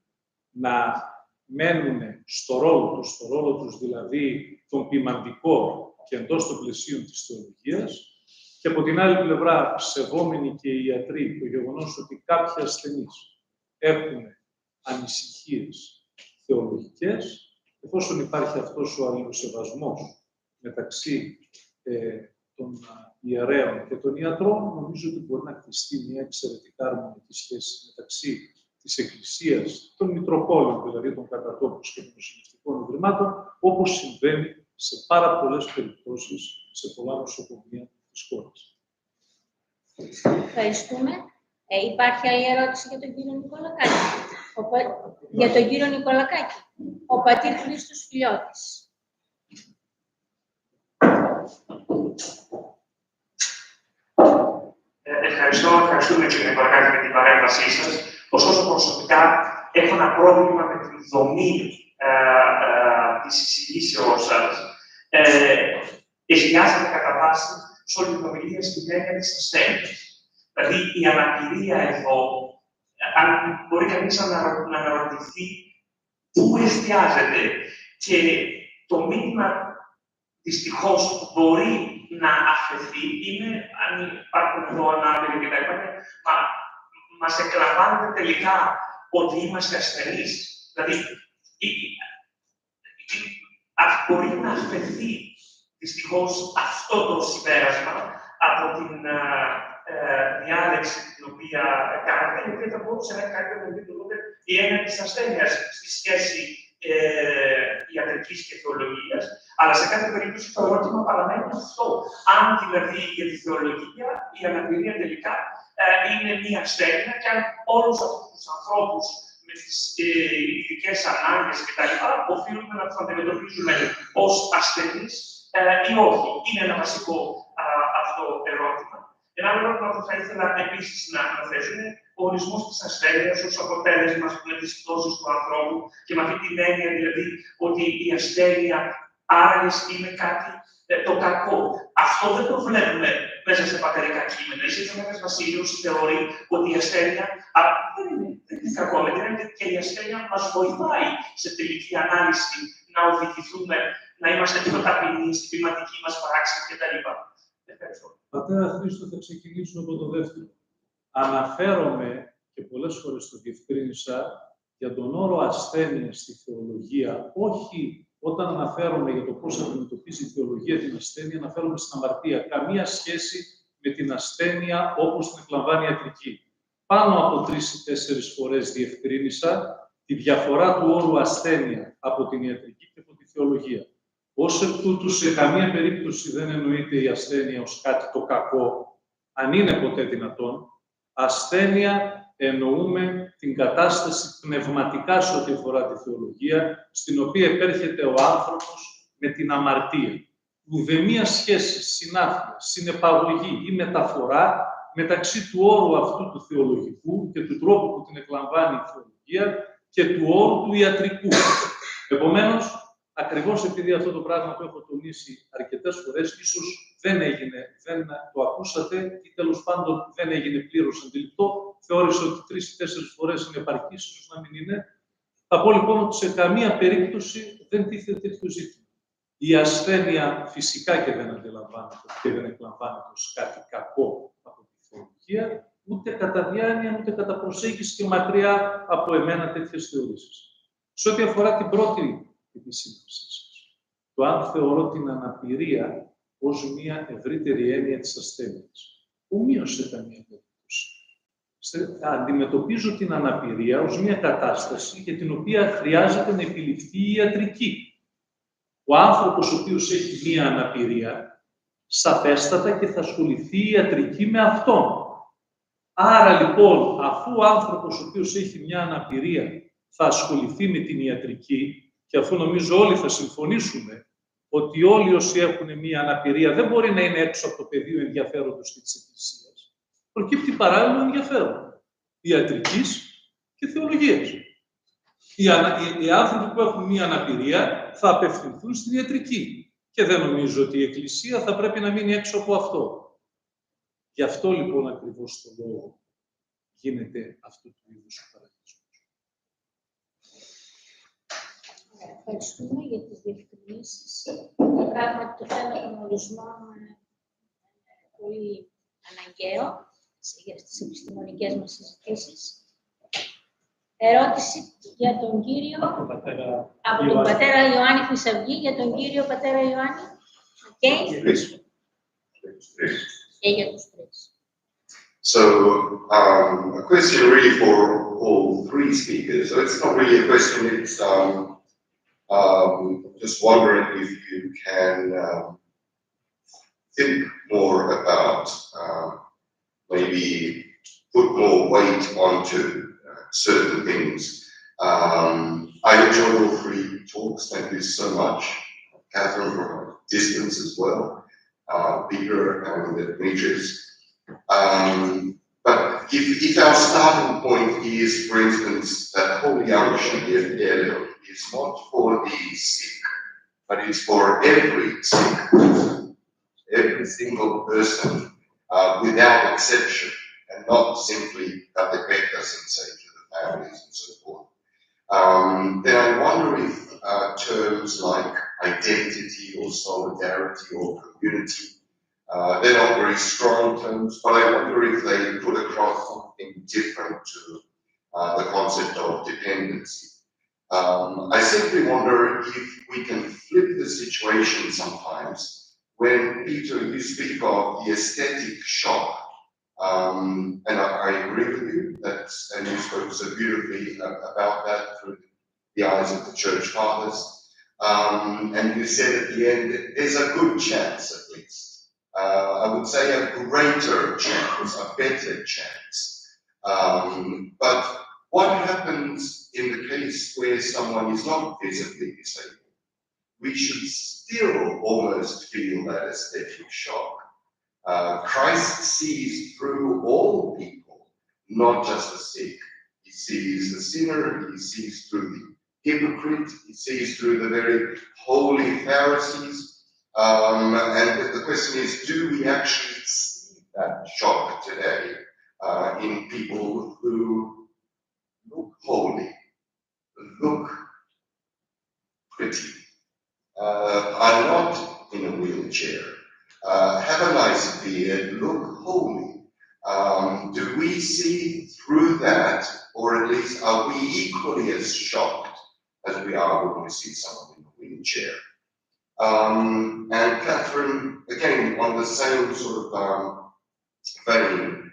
να μένουν στο ρόλο τους, δηλαδή τον ποιμαντικό και εντός των πλαισίων της θεολογίας, και από την άλλη πλευρά σεβόμενοι και οι ιατροί το γεγονός ότι κάποιοι ασθενείς έχουν ανησυχίες θεολογικές, εφόσον υπάρχει αυτός ο αλληλοσεβασμός μεταξύ των ιερέων και των ιατρών, νομίζω ότι μπορεί να κτιστεί μια εξαιρετικά αρμονική σχέση μεταξύ της Εκκλησίας, των Μητροπόλων, δηλαδή των κατατόπους και των νοσηλευτικών ιδρυμάτων, όπως συμβαίνει σε πάρα πολλές περιπτώσεις σε πολλά νοσοκομεία της χώρας. Ευχαριστούμε. Υπάρχει άλλη ερώτηση για τον κύριο Νικολακάκη. Για τον κύριο Νικολακάκη. Ο πατήρ Χρήστος Φιλιώτης. Ευχαριστούμε κύριε Νικολακάκη για την παρέμβασή σας. Ωστόσο, προσωπικά έχω ένα πρόβλημα με την δομή της εισηγήσεώς σας. Εστιάζεται κατά βάση σε όλη την ομιλία στην έννοια της ασθένειας. Δηλαδή, η αναπηρία εδώ, αν μπορεί κανείς να αναρωτηθεί πού εστιάζεται, και το μήνυμα δυστυχώς μπορεί να αφαιθεί είναι, αν υπάρχουν εδώ ανάπηροι και τα λοιπά, μας εκλαμβάνεται τελικά ότι είμαστε ασθενείς. Δηλαδή, μπορεί να αφαιθεί δυστυχώς αυτό το συμπέρασμα από την διάλεξη την οποία κάνετε, η οποία θα μπορούσε να έχει καλύτερα να δείτε η έννοια της ασθένειας στη σχέση ιατρικής και θεολογίας, αλλά σε κάθε περίπτωση το ερώτημα παραμένει αυτό. Αν δηλαδή για τη θεολογία η αναπηρία τελικά είναι μία ασθένεια, και αν όλους αυτούς τους ανθρώπους με τις ειδικές ανάγκες κτλ. Οφείλουμε να τους αντιμετωπίζουμε ως ασθενείς ή όχι. Είναι ένα βασικό αυτό ερώτημα. Ένα άλλο ερώτημα που θα ήθελα επίσης να αναθέσω είναι ο ορισμός της ασθένειας ως αποτέλεσμα της πτώσης του ανθρώπου, και με αυτή την έννοια δηλαδή ότι η ασθένεια άραγες είναι κάτι το κακό. Αυτό δεν το βλέπουμε μέσα σε πατερικά κείμενα. Η Σύνθετας Βασίλειος θεωρεί ότι η ασθένεια δεν είναι κακό, με την έννοια και η ασθένεια μας βοηθάει σε τελική ανάλυση να οδηγηθούμε, να είμαστε πιο ταπεινοί στην ποιηματική μας πράξη κτλ. Ευχαριστώ. Πατέρα Χρήστο, θα ξεκινήσω από το δεύτερο. Αναφέρομαι, και πολλές φορές το διευκρίνησα, για τον όρο ασθένεια στη θεολογία, όχι όταν αναφέρομαι για το πώς αντιμετωπίζει η θεολογία την ασθένεια, αναφέρομαι στην αμαρτία. Καμία σχέση με την ασθένεια όπως την εκλαμβάνει η ιατρική. πάνω από 3 ή 4 φορές διευκρίνησα τη διαφορά του όρου ασθένεια από την ιατρική και από τη θεολογία. Ως εκ τούτου, σε καμία περίπτωση δεν εννοείται η ασθένεια ως κάτι το κακό, αν είναι ποτέ δυνατόν. Ασθένεια εννοούμε την κατάσταση πνευματικά σε ό,τι αφορά τη θεολογία, στην οποία επέρχεται ο άνθρωπος με την αμαρτία. Ουδέμια σχέση, συνάφεια, συνεπαγωγή ή μεταφορά μεταξύ του όρου αυτού του θεολογικού και του τρόπου που την εκλαμβάνει η θεολογία και του όρου του ιατρικού. Επομένως, ακριβώς επειδή αυτό το πράγμα που έχω τονίσει αρκετές φορές, ίσως δεν το ακούσατε ή τέλος πάντων δεν έγινε πλήρως αντιληπτό, θεώρησα ότι 3 ή 4 φορές είναι επαρκής, ίσως να μην είναι. Θα πω λοιπόν ότι σε καμία περίπτωση δεν τίθεται τέτοιο ζήτημα. Η ασθένεια φυσικά και δεν αντιλαμβάνεται και δεν εκλαμβάνεται ως κάτι κακό από τη θεολογία, ούτε κατά διάνοια, ούτε κατά προσέγγιση και μακριά από εμένα τέτοιες θεωρήσεις. Σε ό,τι αφορά την πρώτη επισήμανσή σας, το αν θεωρώ την αναπηρία ως μια ευρύτερη έννοια της ασθένειας. Ομοίως σε καμία περίπτωση. Αντιμετωπίζω την αναπηρία ως μια κατάσταση για την οποία χρειάζεται να επιληφθεί η ιατρική. Ο άνθρωπος ο οποίος έχει μια αναπηρία, σαφέστατα και θα ασχοληθεί η ιατρική με αυτόν. Άρα λοιπόν, αφού ο άνθρωπος ο οποίος έχει μια αναπηρία θα ασχοληθεί με την ιατρική, και αφού νομίζω όλοι θα συμφωνήσουμε ότι όλοι όσοι έχουν μια αναπηρία δεν μπορεί να είναι έξω από το πεδίο ενδιαφέροντος και της Εκκλησίας, προκύπτει παράλληλο ενδιαφέρον ιατρικής και θεολογίας. Οι άνθρωποι που έχουν μια αναπηρία θα απευθυνθούν στην ιατρική και δεν νομίζω ότι η Εκκλησία θα πρέπει να μείνει έξω από αυτό. Γι' αυτό λοιπόν ακριβώς το λόγο γίνεται αυτού του είδους ο παραγωγισμός. Ευχαριστούμε για τις διευκρινήσεις. Πράγματι το θέμα των ορισμών είναι πολύ αναγκαίο για τις επιστημονικές μας συζητήσεις. Ερώτηση για τον κύριο, από τον πατέρα Ιωάννη Χρυσαυγή, για τον κύριο πατέρα Ιωάννη. Και για τους τρεις. So, a question really for all 3 speakers. So it's not really a question, it's just wondering if you can think more about maybe put more weight onto certain things. I enjoyed all 3 talks. Thank you so much, Catherine, from a distance as well, Peter and Demetrius. But if our starting point is, for instance, that holy unction is not for the sick, but it's for every sick person, every single person, without exception, and not simply catechetas and say to the families and so forth. Then I wonder if terms like identity or solidarity or community, they're not very strong terms, but I wonder if they put across something different to the concept of dependency. I simply wonder if we can flip the situation sometimes when, Peter, you speak of the aesthetic shock. And I agree with you, and you spoke so beautifully about that through the eyes of the Church Fathers. And you said at the end that there's a good chance, at least. I would say a greater chance, a better chance. But what happens in the case where someone is not visibly disabled? We should still almost feel that aesthetic shock. Christ sees through all people, not just the sick. He sees the sinner, he sees through the hypocrite, he sees through the very holy Pharisees. And the question is, do we actually see that shock today in people who look holy, look pretty, are not in a wheelchair, have a nice beard, look holy? Do we see through that, or at least are we equally as shocked as we are when we see someone in a wheelchair? And Catherine, again, on the same sort of vein,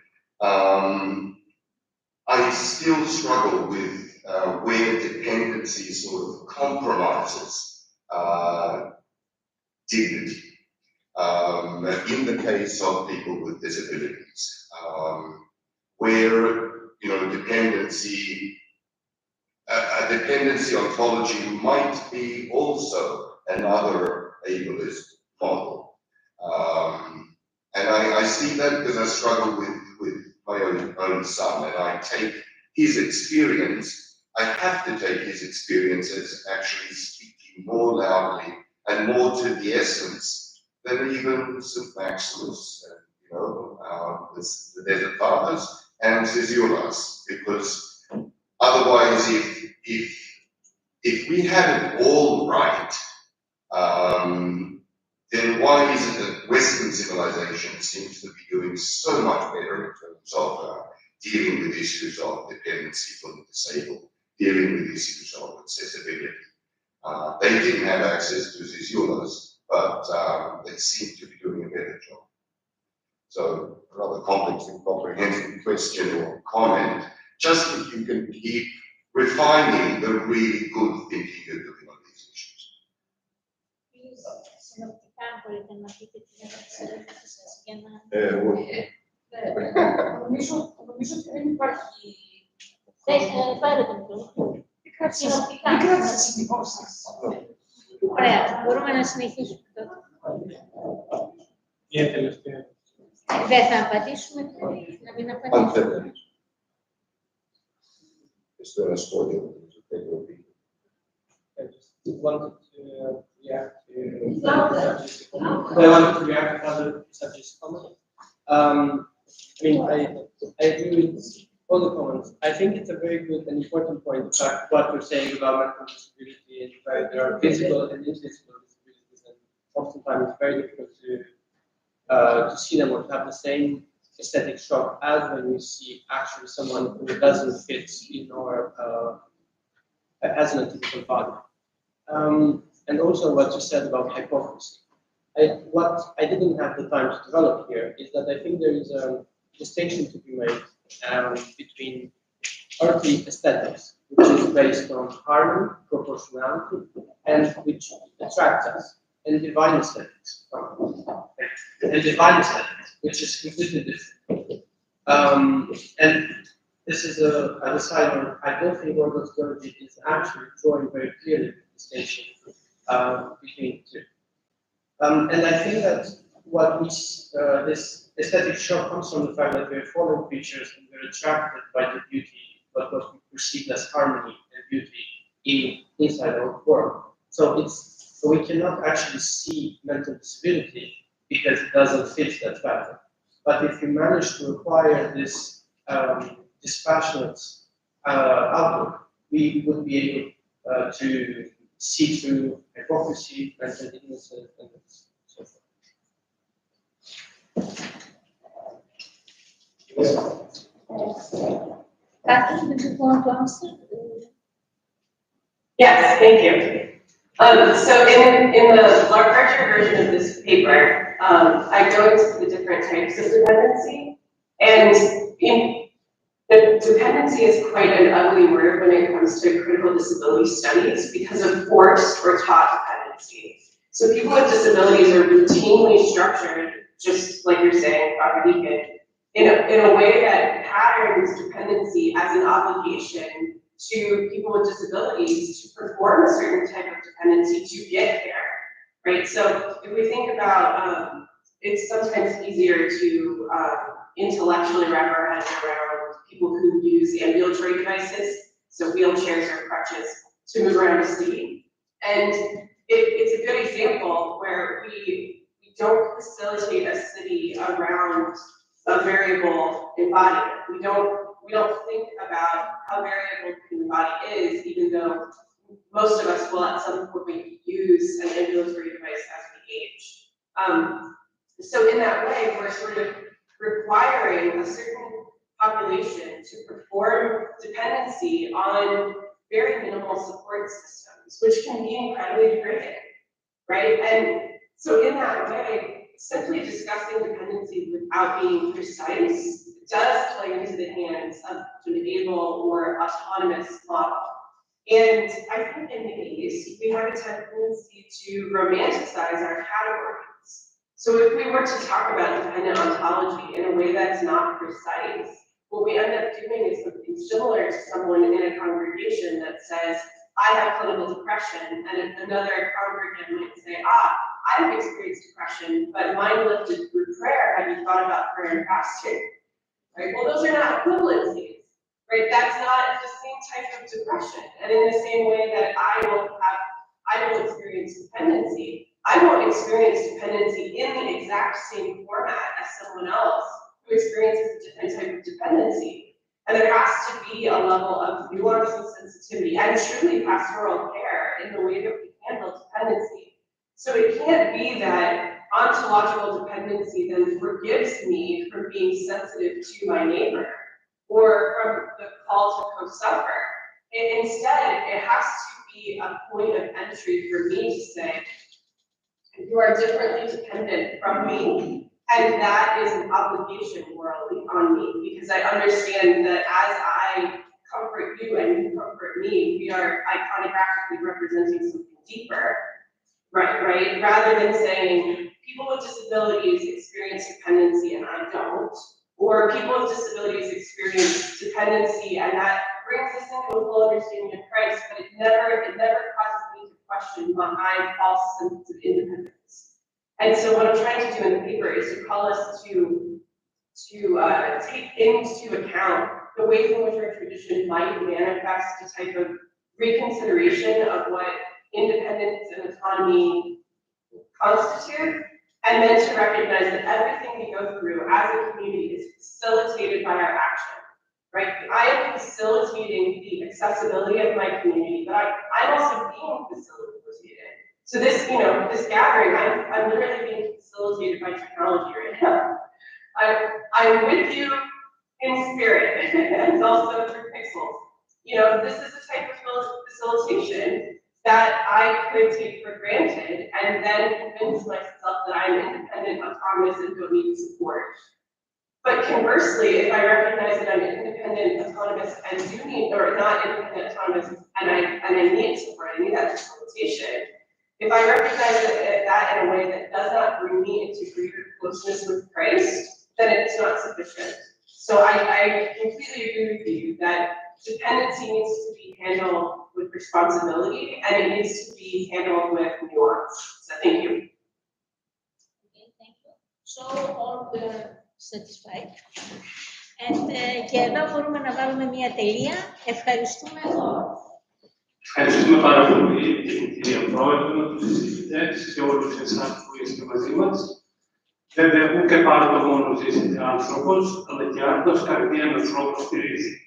I still struggle with where dependency sort of compromises dignity. In the case of people with disabilities, where dependency, a dependency ontology might be also another ableist model. And I see that because I struggle with my own son, and I take his experience, I have to take his experience as actually speaking more loudly and more to the essence than even St. Maximus, the Desert Fathers, and Zizoulas, because otherwise, if we had it all right, then why is it that Western civilization seems to be doing so much better in terms of dealing with issues of dependency for the disabled, dealing with issues of accessibility? They didn't have access to Zizoulas, but they seem to be doing a better job. So, a rather complex and comprehensive question or comment, just if you can keep refining the really good thinking you're doing on these issues. Νομίζω ότι δεν υπάρχει. Πάρε το μικρόφωνο. Μικρά σημειώσεις. Ωραία, μπορούμε να συνεχίσουμε τότε. Μια τελευταία. Δεν θα απαντήσουμε, να μην απαντήσουμε. Στο ένα σχόλιο που wanted to react to other subjects' comments. I agree with all the comments. I think it's a very good and important point, in fact, what you're saying about mental disability, and there are physical and invisible disabilities, and oftentimes it's very difficult to see them or to have the same aesthetic shock as when you see actually someone who doesn't fit in or has an atypical body. And also what you said about hypocrisy. What I didn't have the time to develop here is that I think there is a distinction to be made between earthly aesthetics, which is based on harmony, proportionality, and which attracts us, and divine aesthetics, which is completely different. And this is a side note. I don't think Orthodox theology is actually drawing very clearly the distinction between the two. And I think that what this aesthetic shock comes from the fact that we're fallen creatures and we're attracted by the beauty, but what we perceive as harmony and beauty inside our world. So we cannot actually see mental disability because it doesn't fit that pattern. But if we manage to acquire this dispassionate outlook, we would be able to see through hypocrisy, mental illnesses, and so forth. Kathy, did you want to answer? Yes, thank you. So in the larger version of this paper, I go into the different types of dependency, and the dependency is quite an ugly word when it comes to critical disability studies because of forced or taught dependency. So people with disabilities are routinely structured, just like you're saying, Dr. Deacon, in a way that patterns dependency as an obligation to people with disabilities to perform a certain type of dependency to get there, right? So if we think about, it's sometimes easier to intellectually wrap our heads around people who use ambulatory devices, so wheelchairs or crutches, to move around a city. And it's a good example where we don't facilitate a city around a variable embodiment. We don't think about how variable the human body is, even though most of us will at some point use an ambulatory device as we age. So in that way, we're sort of requiring a certain population to perform dependency on very minimal support systems, which can be incredibly degrading, right? And so in that way, simply discussing dependency without being precise does play into the hands of an able or autonomous model. And I think in the East, we have a tendency to romanticize our categories. So if we were to talk about dependent ontology in a way that's not precise, what we end up doing is something similar to someone in a congregation that says, I have clinical depression, and another congregant might say, I have experienced depression, but mine lifted through prayer. Have you thought about prayer and fasting? Right? Well, those are not equivalencies, right? That's not the same type of depression. And in the same way that I will experience dependency, I won't experience dependency in the exact same format as someone else who experiences a different type of dependency. And there has to be a level of nuance and sensitivity and truly pastoral care in the way that we handle dependency. So it can't be that ontological dependency then forgives me from being sensitive to my neighbor or from the call to co-suffer. Instead, it has to be a point of entry for me to say, you are differently dependent from me, and that is an obligation morally on me, because I understand that as I comfort you and you comfort me, we are iconographically representing something deeper, right? Rather than saying people with disabilities experience dependency and I don't, or people with disabilities experience dependency and that brings us into a full understanding of Christ, but it never causes me to question my false sense of independence. And so what I'm trying to do in the paper is to call us to take into account the ways in which our tradition might manifest a type of reconsideration of what independence and autonomy constitute, and then to recognize that everything we go through as a community is facilitated by our action, right? I am facilitating the accessibility of my community, but I'm also being facilitated. So this, this gathering, I'm literally being facilitated by technology right now. I'm with you in spirit and also through pixels. This is a type of facilitation that I could take for granted and then convince myself that I'm independent, autonomous, and don't need support. But conversely, if I recognize that I'm independent, autonomous, and do need, or not independent, autonomous, and I need support, I need that facilitation. If I recognize that in a way that does not bring me into greater closeness with Christ, then it's not sufficient. So I completely agree with you that dependency needs to be handled with responsibility and it needs to be handled with nuance. So thank you. Okay, thank you. So all were satisfied. And και εδώ μπορούμε να βάλουμε μια τελεία. Ευχαριστούμε όλους. Ευχαριστούμε πάρα πολύ την κυρία Πρόεδρο, τους συζητητές και όλους εσάς που είστε μαζί μας. Βέβαια, ούτε πάρει το μόνο ζήσετε άνθρωπος, αλλά και άλλος καρδία ενός ανθρώπου στηρίζει.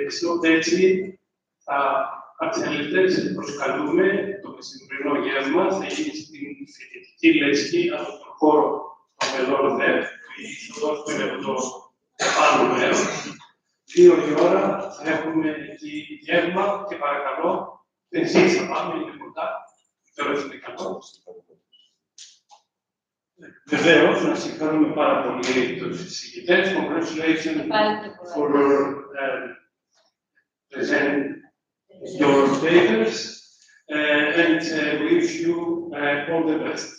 Πιστεύω ότι έτσι θα αξιαλητές προσκαλούμε το μεσημβρινό γεύμα, θα γίνει στην φοιτητική λέσχη από τον χώρο των μελών ΔΕΠ, η είσοδος του είναι το πάνω μέρος. 2 η ώρα θα έχουμε εκεί γεύμα και παρακαλώ, εσείς θα πάμε, είναι κοντά, τώρα είναι καλό. Βεβαίως, να συγχαρούμε πάρα πολύ τους συζητητές. Congratulations for presenting your papers and wish you all the best.